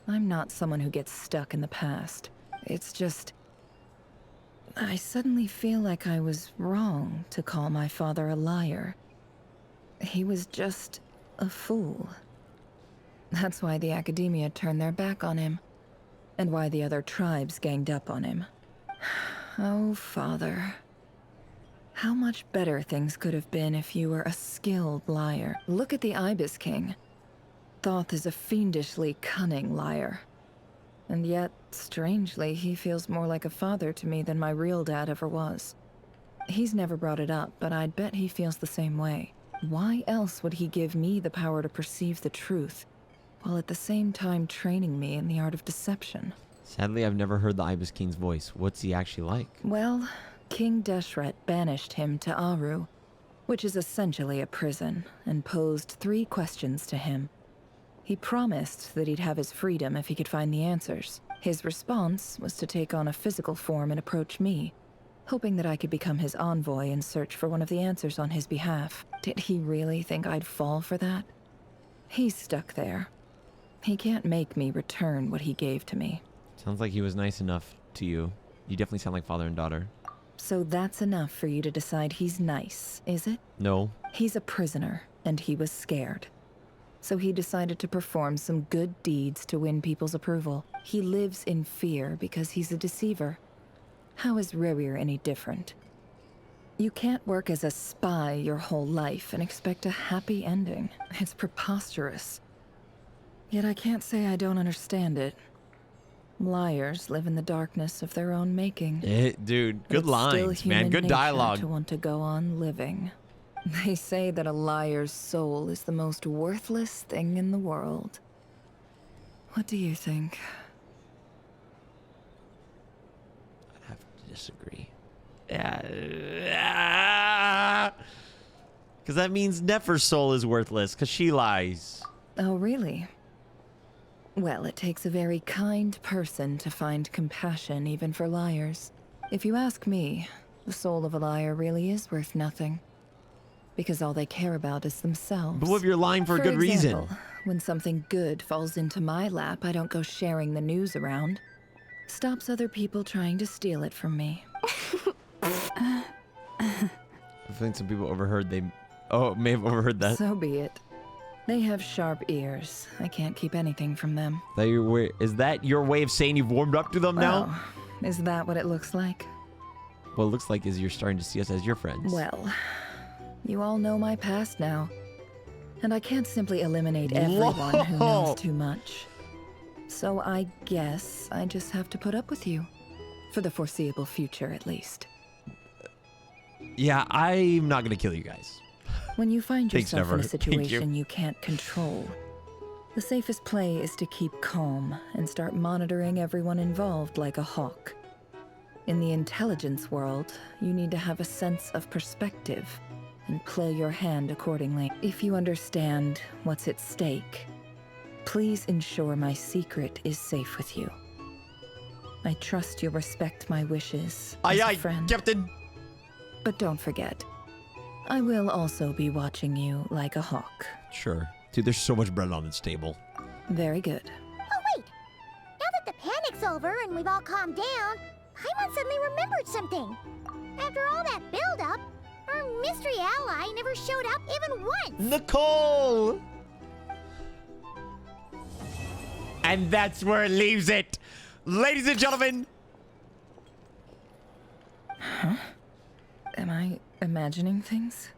I'm not someone who gets stuck in the past. It's just... I suddenly feel like I was wrong to call my father a liar. He was just a fool. That's why the Academia turned their back on him. And why the other tribes ganged up on him. Oh, Father. How much better things could have been if you were a skilled liar. Look at the Theibis king. Thoth is a fiendishly cunning liar. And yet, strangely, he feels more like a father to me than my real dad ever was. He's never brought it up, but I'd bet he feels the same way. Why else would he give me the power to perceive the truth, while at the same time training me in the art of deception? Sadly, I've never heard the Ibis King's voice. What's he actually like? Well, King Deshret banished him to Aru, which is essentially a prison, and posed 3 questions to him. He promised that he'd have his freedom if he could find the answers. His response was to take on a physical form and approach me, hoping that I could become his envoy and search for one of the answers on his behalf. Did he really think I'd fall for that? He's stuck there. He can't make me return what he gave to me. Sounds like he was nice enough to you. You definitely sound like father and daughter. So that's enough for you to decide he's nice, is it? No. He's a prisoner, and he was scared. So he decided to perform some good deeds to win people's approval. He lives in fear because he's a deceiver. How is Rerir any different? You can't work as a spy your whole life and expect a happy ending. It's preposterous. Yet I can't say I don't understand it. Liars live in the darkness of their own making. Dude, good lines, man. Good dialogue. To want to go on living. They say that a liar's soul is the most worthless thing in the world. What do you think? I'd have to disagree. Yeah. Because that means Nefer's soul is worthless, because she lies. Oh, really? Well, it takes a very kind person to find compassion even for liars. If you ask me, the soul of a liar really is worth nothing. Because all they care about is themselves. But what if you're lying for a good example, reason? When something good falls into my lap, I don't go sharing the news around. Stops other people trying to steal it from me. I think some people overheard may have overheard that. So be it. They have sharp ears. I can't keep anything from them. Is that your way of saying you've warmed up to them now? Oh, is that what it looks like? What it looks like is you're starting to see us as your friends. Well, you all know my past now. And I can't simply eliminate everyone who knows too much. So I guess I just have to put up with you. For the foreseeable future, at least. Yeah, I'm not gonna kill you guys. When you find Thanks, yourself in a Nefer. situation you can't control, the safest play is to keep calm and start monitoring everyone involved like a hawk. In the intelligence world, you need to have a sense of perspective and play your hand accordingly. If you understand what's at stake, please ensure my secret is safe with you. I trust you'll respect my wishes as a friend. Captain. But don't forget, I will also be watching you like a hawk. Sure. Dude, there's so much bread on this table. Very good. Oh, wait! Now that the panic's over and we've all calmed down, Paimon suddenly remembered something. After all that build-up, our mystery ally never showed up even once! Nicole! And that's where it leaves it. Ladies and gentlemen. Huh? Am I imagining things?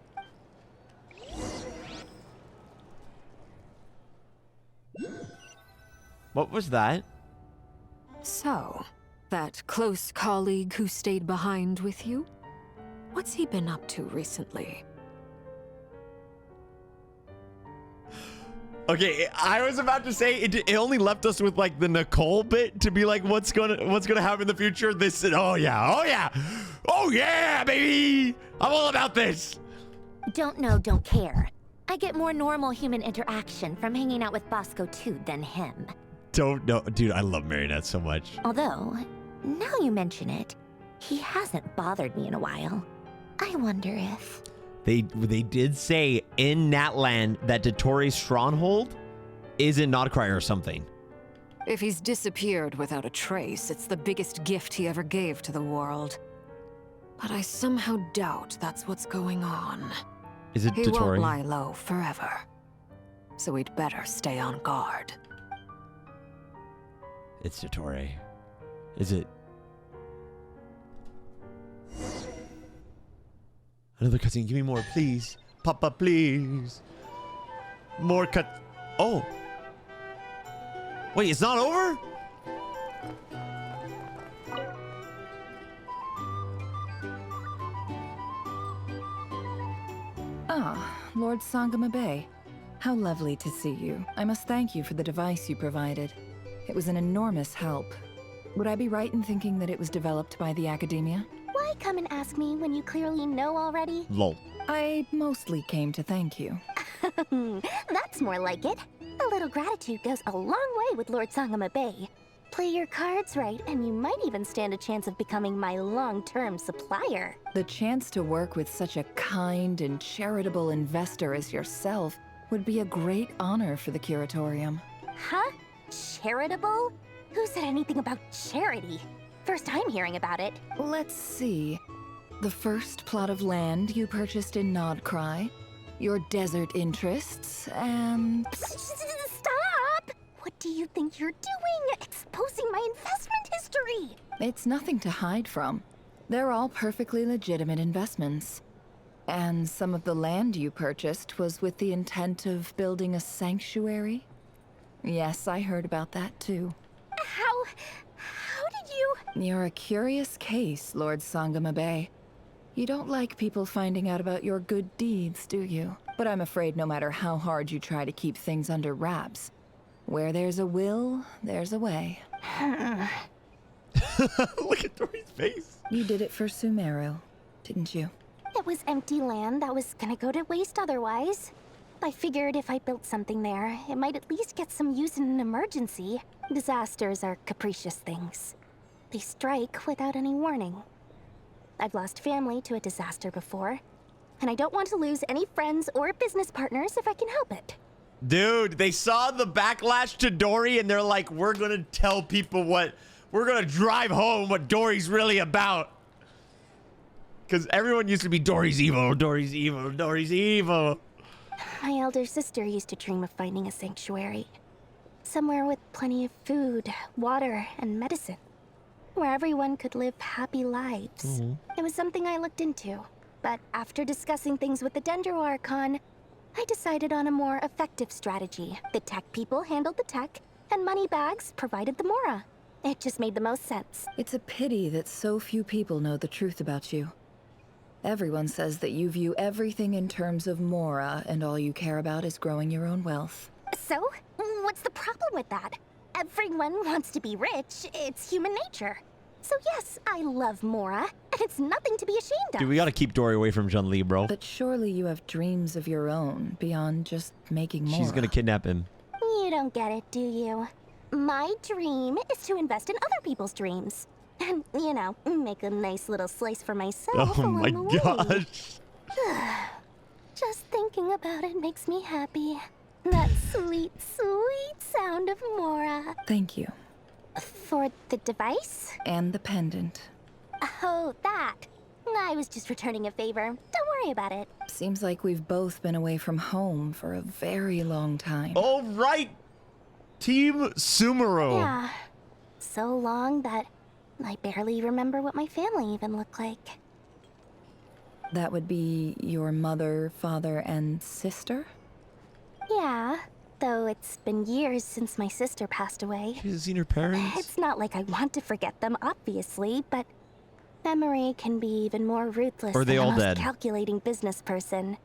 What was that? So, that close colleague who stayed behind with you? What's he been up to recently? Okay, I was about to say it only left us with like the Nicole bit to be like, what's gonna happen in the future? This, oh yeah, baby! I'm all about this. Don't know, don't care. I get more normal human interaction from hanging out with Bosco too than him. Don't know, dude. I love Marionette so much. Although, now you mention it, he hasn't bothered me in a while. I wonder if... They did say in Natland that Dory's stronghold is in Nodcry or something. If he's disappeared without a trace, it's the biggest gift he ever gave to the world. But I somehow doubt that's what's going on. Is it He Dory? won't lie low forever. So we'd better stay on guard. It's Dory. Is it? Another cutscene. Give me more, please. Papa, please. More cut. Oh. Wait, it's not over? Ah, Lord Sangama Bay. How lovely to see you. I must thank you for the device you provided. It was an enormous help. Would I be right in thinking that it was developed by the Academia? Why come and ask me when you clearly know already? Lol. I mostly came to thank you. That's more like it. A little gratitude goes a long way with Lord Sangama Bay. Play your cards right, and you might even stand a chance of becoming my long-term supplier. The chance to work with such a kind and charitable investor as yourself would be a great honor for the Curatorium. Huh? Charitable? Who said anything about charity? First time hearing about it. Let's see. The first plot of land you purchased in Nodcry, your desert interests, and... Stop! What do you think you're doing? Exposing my investment history! It's nothing to hide from. They're all perfectly legitimate investments. And some of the land you purchased was with the intent of building a sanctuary? Yes, I heard about that too. How did you... You're a curious case, Lord Sangama Bay. You don't like people finding out about your good deeds, do you? But I'm afraid no matter how hard you try to keep things under wraps, where there's a will, there's a way. Look at Dory's face. You did it for Sumeru, didn't you? It was empty land that was gonna go to waste otherwise. I figured if I built something there, it might at least get some use in an emergency. Disasters are capricious things. They strike without any warning. I've lost family to a disaster before, and I don't want to lose any friends or business partners if I can help it. Dude, they saw the backlash to Dory and they're like, we're gonna tell people we're gonna drive home what Dory's really about. Because everyone used to be Dory's evil, Dory's evil, Dory's evil. My elder sister used to dream of finding a sanctuary. Somewhere with plenty of food, water, and medicine. Where everyone could live happy lives. It was something I looked into. But after discussing things with the Dendro Archon, I decided on a more effective strategy. The tech people handled the tech, and Moneybags provided the Mora. It just made the most sense. It's a pity that so few people know the truth about you. Everyone says that you view everything in terms of Mora, and all you care about is growing your own wealth. So, what's the problem with that? Everyone wants to be rich. It's human nature. So yes, I love Mora, and it's nothing to be ashamed of. Dude, we gotta keep Dory away from Zhongli, bro. But surely you have dreams of your own beyond just making more. She's gonna kidnap him. You don't get it, do you? My dream is to invest in other people's dreams. And, you know, make a nice little slice for myself. Oh my along the way. gosh. Just thinking about it makes me happy. That sweet, sweet sound of Mora. Thank you. For the device? And the pendant. Oh, that. I was just returning a favor. Don't worry about it. Seems like we've both been away from home for a very long time. All right, Team Sumeru. Yeah. So long that I barely remember what my family even looked like. That would be your mother, father, and sister? Yeah, though it's been years since my sister passed away. She hasn't seen her parents? It's not like I want to forget them, obviously, but memory can be even more ruthless Are they than all a most dead? calculating business person.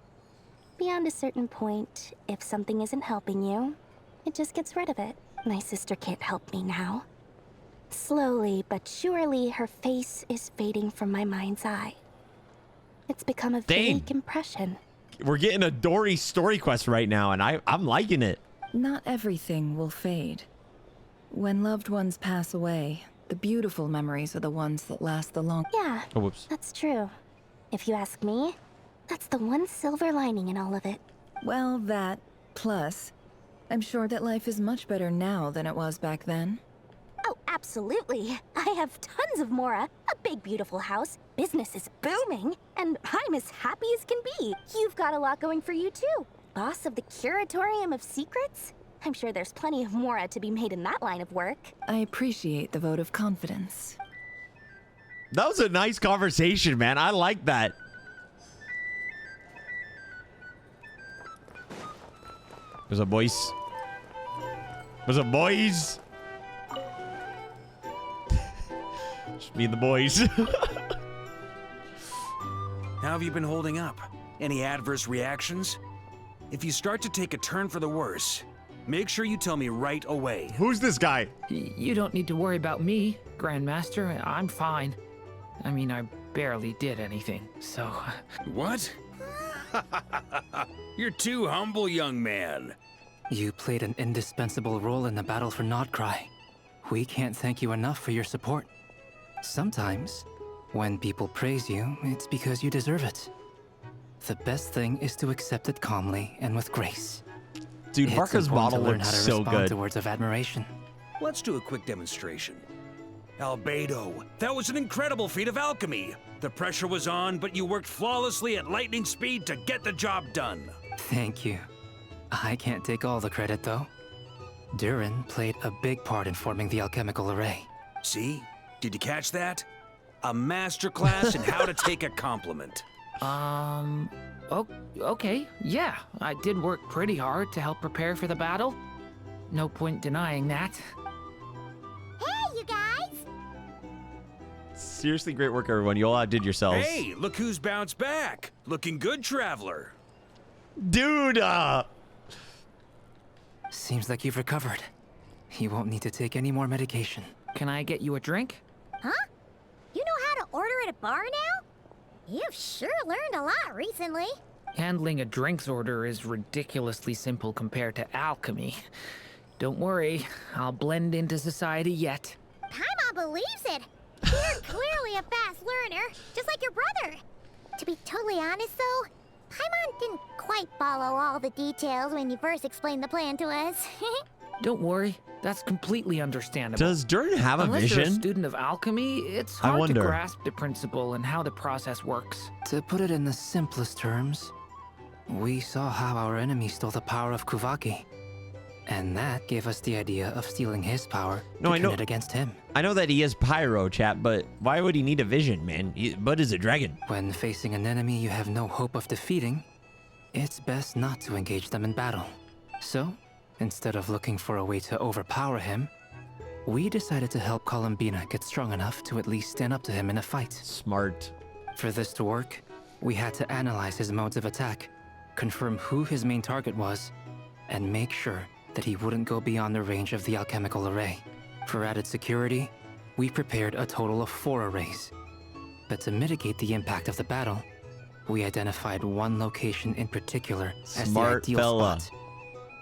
Beyond a certain point, if something isn't helping you, it just gets rid of it. My sister can't help me now. Slowly but surely, her face is fading from my mind's eye. It's become a Dang. vague impression. We're getting a Dory story quest right now, and I'm liking it. Not everything will fade. When loved ones pass away, the beautiful memories are the ones that last the longest. Yeah, Oh, whoops. that's true. If you ask me, that's the one silver lining in all of it. Well, that, plus, I'm sure that life is much better now than it was back then. Oh, absolutely. I have tons of Mora, a big beautiful house, business is booming, and I'm as happy as can be. You've got a lot going for you too. Boss of the Curatorium of Secrets? I'm sure there's plenty of Mora to be made in that line of work. I appreciate the vote of confidence. That was a nice conversation, man. I like that. What's up, boys? What's up, boys? Just me and the boys. How have you been holding up? Any adverse reactions? If you start to take a turn for the worse, make sure you tell me right away. Who's this guy? You don't need to worry about me, Grandmaster. I'm fine. I mean, I barely did anything, so... What? You're too humble, young man. You played an indispensable role in the battle for Krai. We can't thank you enough for your support. Sometimes, when people praise you, it's because you deserve it. The best thing is to accept it calmly and with grace. Dude, It's Barca's important to model learn looks how to so respond good. to words of admiration. Let's do a quick demonstration. Albedo, that was an incredible feat of alchemy. The pressure was on, but you worked flawlessly at lightning speed to get the job done. Thank you. I can't take all the credit, though. Durin played a big part in forming the alchemical array. See? Did you catch that? A masterclass in how to take a compliment. Okay, yeah. I did work pretty hard to help prepare for the battle. No point denying that. Hey, you guys! Seriously, great work, everyone. You all outdid yourselves. Hey, look who's bounced back. Looking good, traveler. Dude, Seems like you've recovered. You won't need to take any more medication. Can I get you a drink? Huh? You know how to order at a bar now? You've sure learned a lot recently. Handling a drinks order is ridiculously simple compared to alchemy. Don't worry, I'll blend into society yet. Paimon believes it. You're clearly a fast learner, just like your brother. To be totally honest, though, Paimon didn't quite follow all the details when you first explained the plan to us. Don't worry, that's completely understandable. Does Durin have a Unless you're a vision? student of alchemy, it's I hard to wonder. grasp the principle and how the process works. To put it in the simplest terms, we saw how our enemy stole the power of Kuvaki. And that gave us the idea of stealing his power No, to I know. turn it against him. I know that he has pyro, chat, but why would he need a vision, man? Bud is a dragon. When facing an enemy you have no hope of defeating, it's best not to engage them in battle. So, instead of looking for a way to overpower him, we decided to help Columbina get strong enough to at least stand up to him in a fight. Smart. For this to work, we had to analyze his modes of attack, confirm who his main target was, and make sure that he wouldn't go beyond the range of the alchemical array. For added security, we prepared a total of 4 arrays. But to mitigate the impact of the battle, we identified one location in particular as the ideal spot,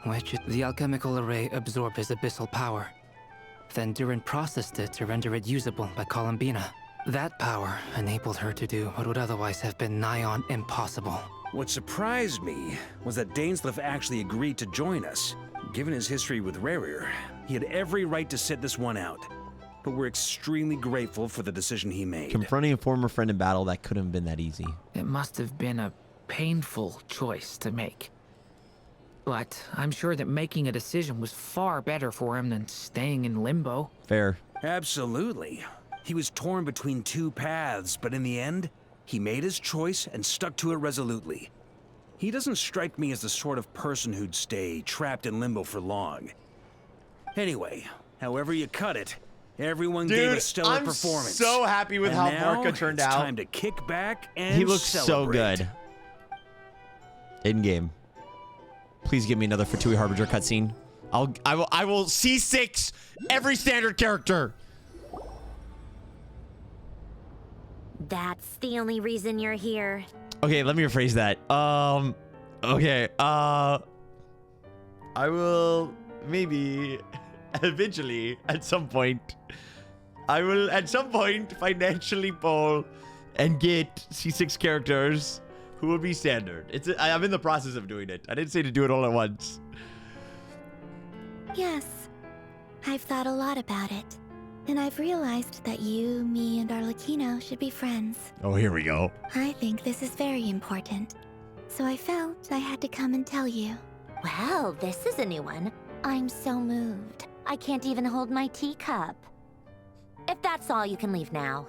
which the alchemical array absorbed his abyssal power. Then Durin processed it to render it usable by Columbina. That power enabled her to do what would otherwise have been nigh on impossible. What surprised me was that Dainsleif actually agreed to join us. Given his history with Rerir, he had every right to sit this one out. But we're extremely grateful for the decision he made. Confronting a former friend in battle, that couldn't have been that easy. It must have been a painful choice to make. But I'm sure that making a decision was far better for him than staying in limbo. Fair. Absolutely. He was torn between 2 paths, but in the end, he made his choice and stuck to it resolutely. He doesn't strike me as the sort of person who'd stay trapped in limbo for long. Anyway, however you cut it, everyone gave a stellar performance. I'm so happy with how Marka turned out. It's time to kick back and He looks celebrate. so good. In game. Please give me another Fatui Harbinger cutscene. I will C6 every standard character. That's the only reason you're here. Okay, let me rephrase that. Okay. I will maybe eventually at some point. I will at some point financially poll and get C6 characters who will be standard. I'm in the process of doing it. I didn't say to do it all at once. Yes, I've thought a lot about it. And I've realized that you, me, and Arlecchino should be friends. Oh, here we go. I think this is very important. So I felt I had to come and tell you. Well, this is a new one. I'm so moved. I can't even hold my teacup. If that's all, you can leave now.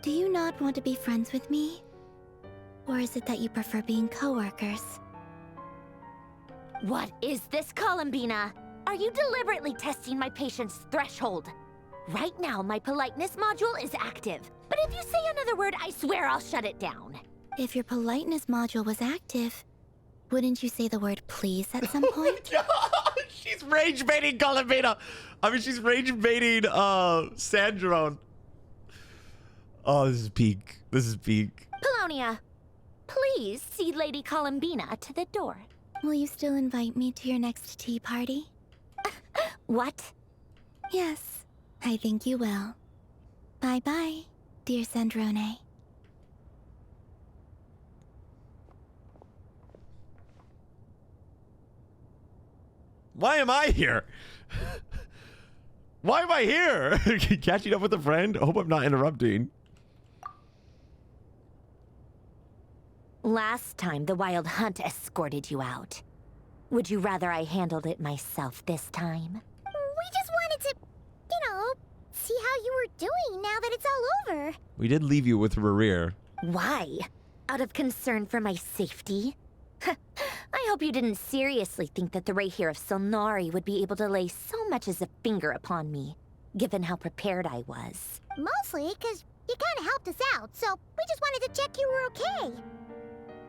Do you not want to be friends with me? Or is it that you prefer being co-workers? What is this, Columbina? Are you deliberately testing my patience threshold? Right now, my politeness module is active. But if you say another word, I swear I'll shut it down. If your politeness module was active, wouldn't you say the word please at some point? She's rage baiting Columbina. I mean, she's rage baiting Sandrone. Oh, this is peak. This is peak. Polonia, please see Lady Columbina to the door. Will you still invite me to your next tea party? What? Yes, I think you will. Bye-bye, dear Sandrone. Why am I here? Why am I here? Catching up with a friend? Hope I'm not interrupting. Last time, the Wild Hunt escorted you out. Would you rather I handled it myself this time? We just wanted to, see how you were doing now that it's all over. We did leave you with Rerir. Why? Out of concern for my safety? I hope you didn't seriously think that the Rerir of Solnari would be able to lay so much as a finger upon me, given how prepared I was. Mostly because you kind of helped us out, so we just wanted to check you were okay.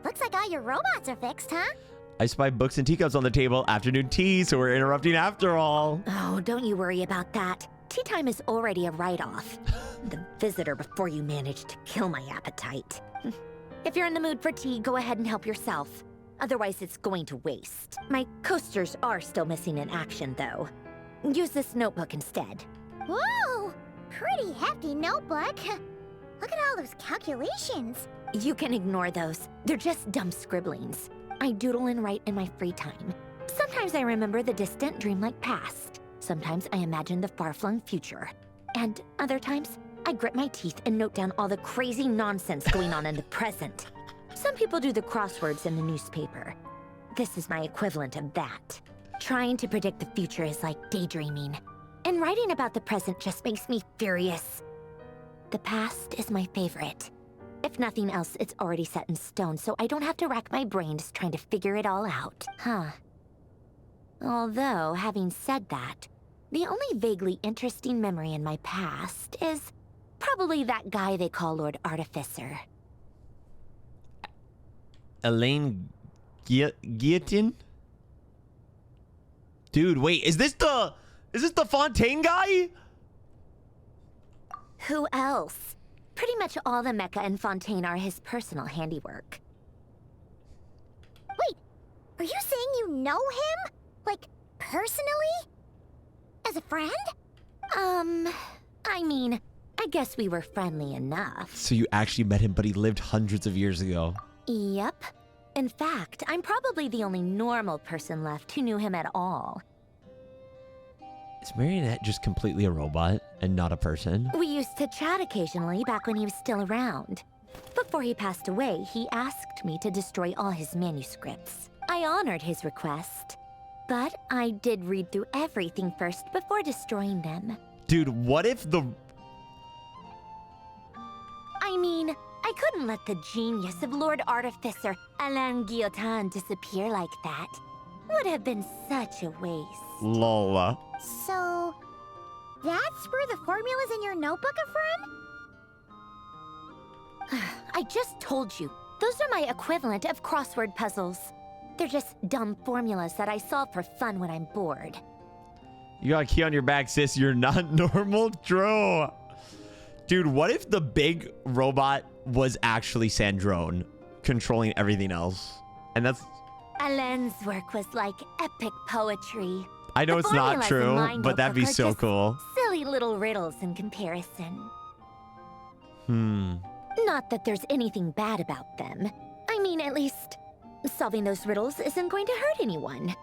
Looks like all your robots are fixed, huh? I spy books and teacups on the table. Afternoon tea, so we're interrupting after all. Oh, don't you worry about that. Tea time is already a write-off. The visitor before you managed to kill my appetite. If you're in the mood for tea, go ahead and help yourself. Otherwise, it's going to waste. My coasters are still missing in action, though. Use this notebook instead. Whoa! Pretty hefty notebook. Look at all those calculations. You can ignore those. They're just dumb scribblings. I doodle and write in my free time. Sometimes I remember the distant, dreamlike past. Sometimes I imagine the far-flung future. And other times, I grit my teeth and note down all the crazy nonsense going on in the present. Some people do the crosswords in the newspaper. This is my equivalent of that. Trying to predict the future is like daydreaming. And writing about the present just makes me furious. The past is my favorite. If nothing else, it's already set in stone, so I don't have to rack my brains trying to figure it all out. Huh. Although, having said that, the only vaguely interesting memory in my past is probably that guy they call Lord Artificer. Elaine Guillotine? Dude, wait, is this the Fontaine guy? Who else? Pretty much all the mecha in Fontaine are his personal handiwork. Wait, are you saying you know him? Like, personally? As a friend? I mean, I guess we were friendly enough. So you actually met him, but he lived hundreds of years ago. Yep. In fact, I'm probably the only normal person left who knew him at all. Is Marionette just completely a robot and not a person? We used to chat occasionally back when he was still around. Before he passed away, he asked me to destroy all his manuscripts. I honored his request, but I did read through everything first before destroying them. Dude, what if the... I mean, I couldn't let the genius of Lord Artificer Alain Guillotin disappear like that. Would have been such a waste. Lola. So, that's where the formulas in your notebook are from? I just told you, those are my equivalent of crossword puzzles. They're just dumb formulas that I solve for fun when I'm bored. You got a key on your back, sis. You're not normal. True. Dude, what if the big robot was actually Sandrone, controlling everything else? And that's... Alain's work was like epic poetry. I know The it's not formulas in true, my but that'd be notebook are so just cool. Silly little riddles in comparison. Not that there's anything bad about them. I mean, at least, solving those riddles isn't going to hurt anyone.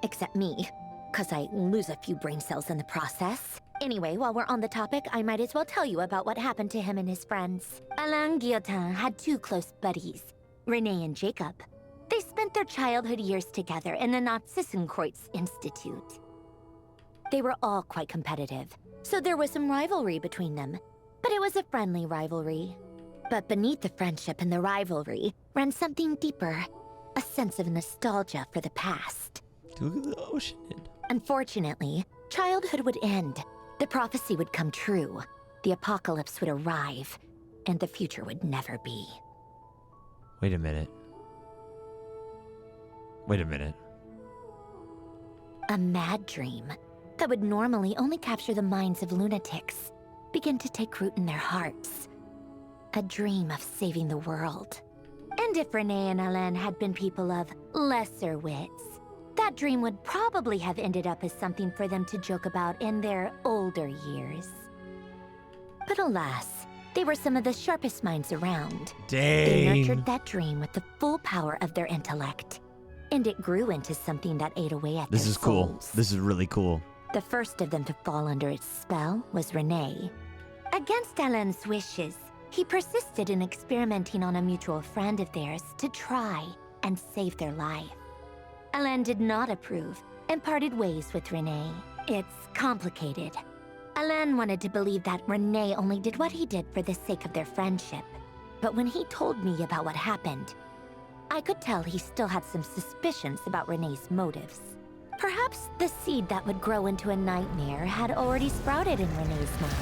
Except me, because I lose a few brain cells in the process. Anyway, while we're on the topic, I might as well tell you about what happened to him and his friends. Alain Guillotin had two close buddies, Renee and Jacob. They spent their childhood years together in the Narzissenkreuz Institute. They were all quite competitive, so there was some rivalry between them. But it was a friendly rivalry. But beneath the friendship and the rivalry ran something deeper, a sense of nostalgia for the past. Look at the ocean. Unfortunately, childhood would end. The prophecy would come true. The apocalypse would arrive, and the future would never be. Wait a minute. Wait a minute. A mad dream that would normally only capture the minds of lunatics began to take root in their hearts. A dream of saving the world. And if Renee and Alain had been people of lesser wits, that dream would probably have ended up as something for them to joke about in their older years. But alas, they were some of the sharpest minds around. Dang. They nurtured that dream with the full power of their intellect. And it grew into something that ate away at This their is cool. souls. This is really cool. The first of them to fall under its spell was Renee. Against Alain's wishes, he persisted in experimenting on a mutual friend of theirs to try and save their life. Alain did not approve and parted ways with Renee. It's complicated. Alain wanted to believe that Renee only did what he did for the sake of their friendship. But when he told me about what happened, I could tell he still had some suspicions about Renee's motives. Perhaps the seed that would grow into a nightmare had already sprouted in Renee's mind.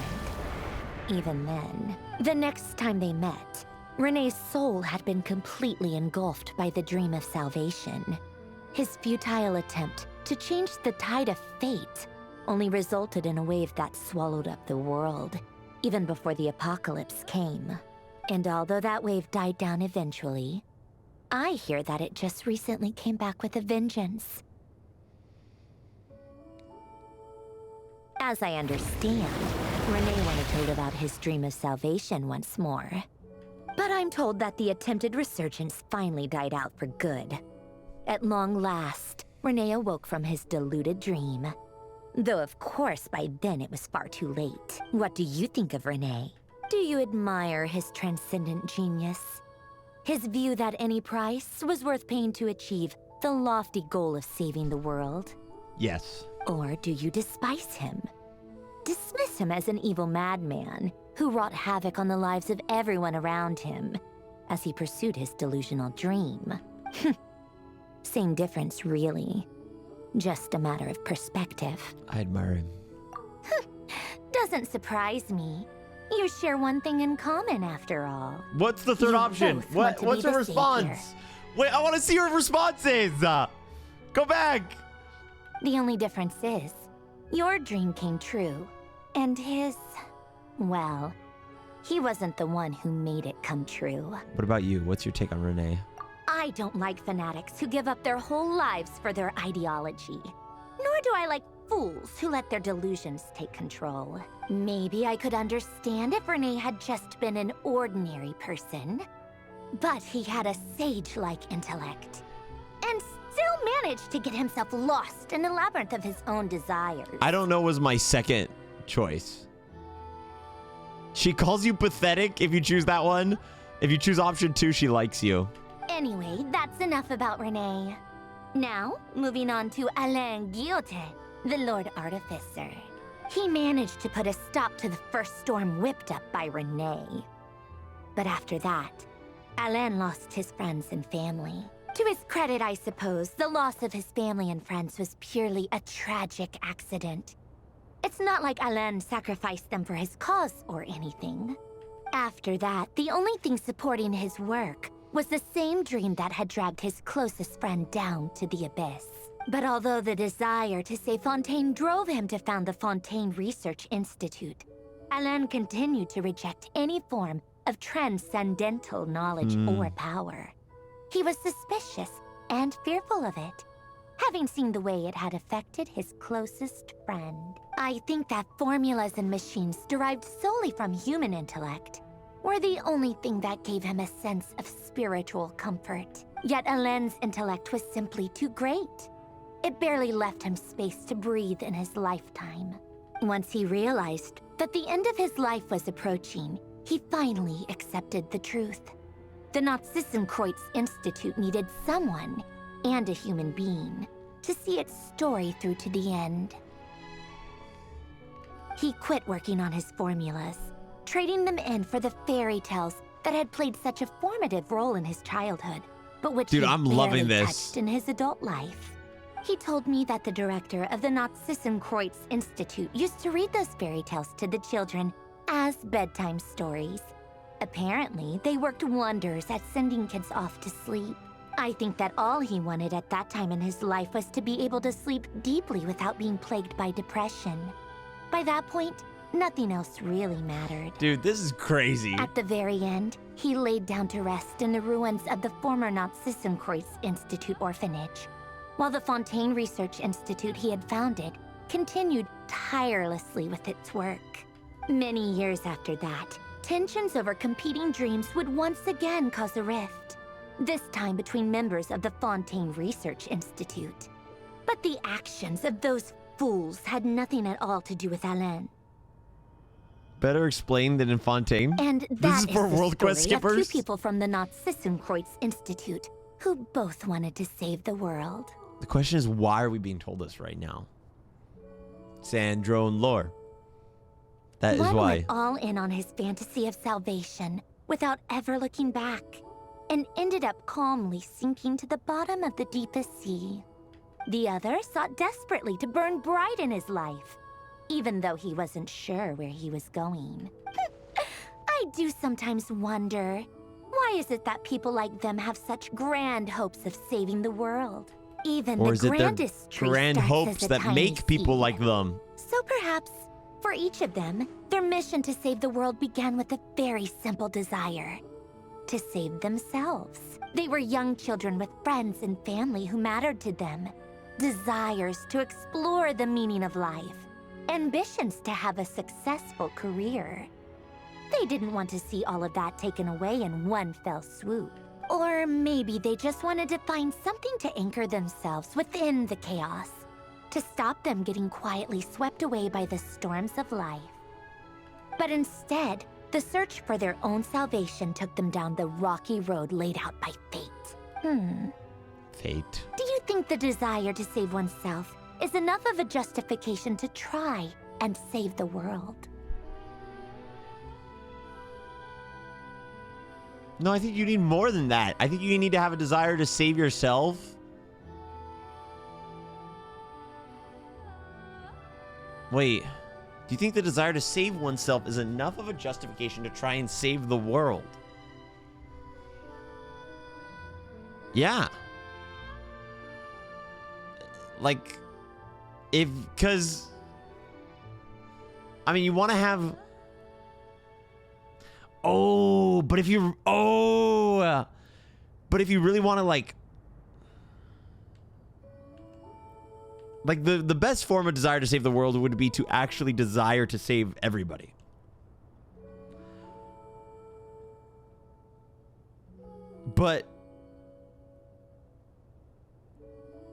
Even then, the next time they met, Renee's soul had been completely engulfed by the dream of salvation. His futile attempt to change the tide of fate only resulted in a wave that swallowed up the world, even before the apocalypse came. And although that wave died down eventually, I hear that it just recently came back with a vengeance. As I understand, Renee wanted to live out his dream of salvation once more. But I'm told that the attempted resurgence finally died out for good. At long last, Renee awoke from his deluded dream. Though of course by then it was far too late. What do you think of Renee? Do you admire his transcendent genius? His view that any price was worth paying to achieve the lofty goal of saving the world? Yes. Or do you despise him? Dismiss him as an evil madman who wrought havoc on the lives of everyone around him as he pursued his delusional dream? Same difference, really. Just a matter of perspective. I admire him. Doesn't surprise me. You share one thing in common, after all. What's the third You option? both want to What's be her the response? savior. Wait, I want to see her responses. Go back. The only difference is, your dream came true, and his Well, he wasn't the one who made it come true. What about you? What's your take on Renee? I don't like fanatics who give up their whole lives for their ideology. Nor do I like fools who let their delusions take control. Maybe I could understand if Renee had just been an ordinary person. But he had a sage-like intellect. And still managed to get himself lost in a labyrinth of his own desires. I don't know was my second choice. She calls you pathetic if you choose that one. If you choose option 2, she likes you. Anyway, that's enough about Renee. Now, moving on to Alain Guillotin, the Lord Artificer. He managed to put a stop to the first storm whipped up by Renee. But after that, Alain lost his friends and family. To his credit, I suppose, the loss of his family and friends was purely a tragic accident. It's not like Alain sacrificed them for his cause or anything. After that, the only thing supporting his work was the same dream that had dragged his closest friend down to the abyss. But although the desire to save Fontaine drove him to found the Fontaine Research Institute, Alain continued to reject any form of transcendental knowledge or power. He was suspicious and fearful of it, having seen the way it had affected his closest friend. I think that formulas and machines derived solely from human intellect were the only thing that gave him a sense of spiritual comfort. Yet Alain's intellect was simply too great. It barely left him space to breathe in his lifetime. Once he realized that the end of his life was approaching, he finally accepted the truth. The Nazissenkreuz Institute needed someone, and a human being, to see its story through to the end. He quit working on his formulas, trading them in for the fairy tales that had played such a formative role in his childhood, but which Dude, he I'm barely loving this. touched in his adult life. He told me that the director of the Nazissenkreuz Institute used to read those fairy tales to the children as bedtime stories. Apparently, they worked wonders at sending kids off to sleep. I think that all he wanted at that time in his life was to be able to sleep deeply without being plagued by depression. By that point, nothing else really mattered. Dude, this is crazy. At the very end, he laid down to rest in the ruins of the former Nazissenkreuz Institute orphanage, while the Fontaine Research Institute he had founded continued tirelessly with its work. Many years after that, tensions over competing dreams would once again cause a rift, this time between members of the Fontaine Research Institute. But the actions of those fools had nothing at all to do with Alain. Better explained than in Fontaine. And this that is for the World Quest story of skippers. two people from the Nazissenkreuz Institute who both wanted to save the world. The question is, why are we being told this right now? Sandro and Lore. That is One why. went all in on his fantasy of salvation without ever looking back, and ended up calmly sinking to the bottom of the deepest sea. The other sought desperately to burn bright in his life, even though he wasn't sure where he was going. I do sometimes wonder, why is it that people like them have such grand hopes of saving the world? Even Or the is it their grandest tree grand starts hopes as a that tiny make people seed. like them? So perhaps, for each of them, their mission to save the world began with a very simple desire: to save themselves. They were young children with friends and family who mattered to them, desires to explore the meaning of life, ambitions to have a successful career. They didn't want to see all of that taken away in one fell swoop. Or maybe they just wanted to find something to anchor themselves within the chaos, to stop them getting quietly swept away by the storms of life. But instead, the search for their own salvation took them down the rocky road laid out by fate. Fate. Do you think the desire to save oneself is enough of a justification to try and save the world? No, I think you need more than that. I think you need to have a desire to save yourself. Wait, do you think the desire to save oneself is enough of a justification to try and save the world? Yeah. Like, because, I mean, you want to have Oh, but if you... Oh. But if you really want to, like... Like, the best form of desire to save the world would be to actually desire to save everybody. But...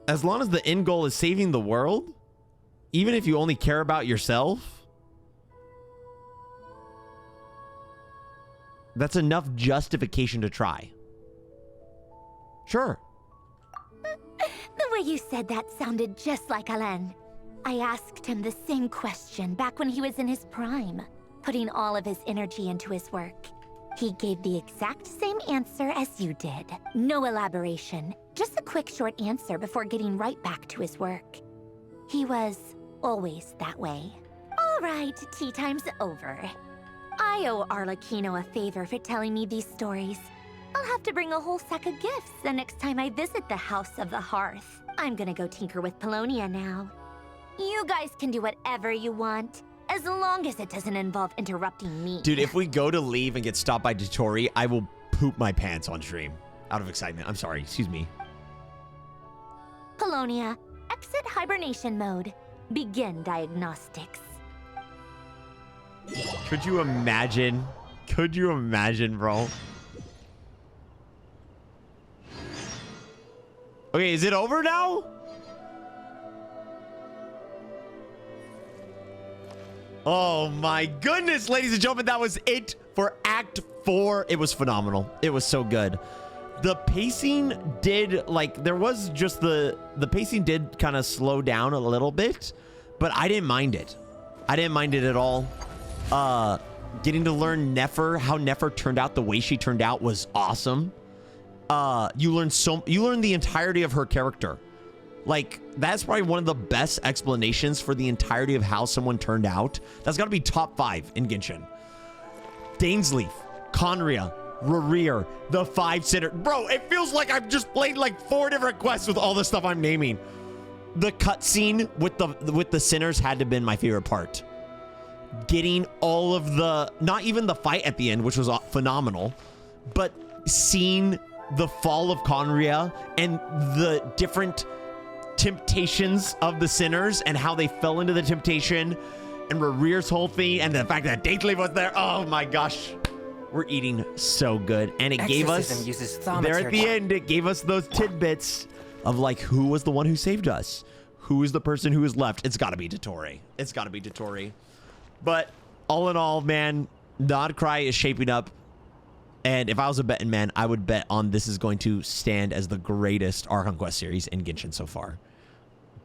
as long as the end goal is saving the world, even if you only care about yourself, that's enough justification to try. Sure. The way you said that sounded just like Alain. I asked him the same question back when he was in his prime, putting all of his energy into his work. He gave the exact same answer as you did. No elaboration, just a quick short answer before getting right back to his work. He was always that way. All right, tea time's over. I owe Arlecchino a favor for telling me these stories. I'll have to bring a whole sack of gifts the next time I visit the House of the Hearth. I'm gonna go tinker with Polonia now. You guys can do whatever you want, as long as it doesn't involve interrupting me. Dude, if we go to leave and get stopped by Dory, I will poop my pants on stream. Out of excitement. I'm sorry. Excuse me. Polonia, exit hibernation mode. Begin diagnostics. Could you imagine? Could you imagine, bro? Okay, is it over now? Oh my goodness, ladies and gentlemen, that was it for Act 4. It was phenomenal. It was so good. The pacing did, like, there was just the pacing did kind of slow down a little bit, but I didn't mind it. I didn't mind it at all. Getting to learn Nefer, how Nefer turned out the way she turned out was awesome. You learn the entirety of her character. Like, that's probably one of the best explanations for the entirety of how someone turned out. That's got to be top 5 in Genshin. Dainsleif, Khaenri'ah, Rerir, the 5 sinners. Bro, it feels like I've just played like 4 different quests with all the stuff I'm naming. The cutscene with the sinners had to have been my favorite part. Getting all of the, not even the fight at the end, which was phenomenal, but seeing the fall of Khaenri'ah and the different temptations of the sinners and how they fell into the temptation, and Rerir's whole thing, and the fact that Dainsleif was there. Oh my gosh, we're eating so good. And it gave us, there at the end, it gave us those tidbits of like, who was the one who saved us? Who is the person who is left? It's got to be Dory. It's got to be Dory. But all in all, man, Krai is shaping up. And if I was a betting man, I would bet on this is going to stand as the greatest Archon Quest series in Genshin so far.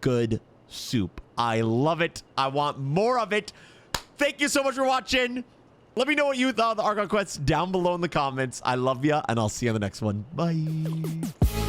Good soup. I love it. I want more of it. Thank you so much for watching. Let me know what you thought of the Archon Quest down below in the comments. I love ya, and I'll see you on the next one. Bye.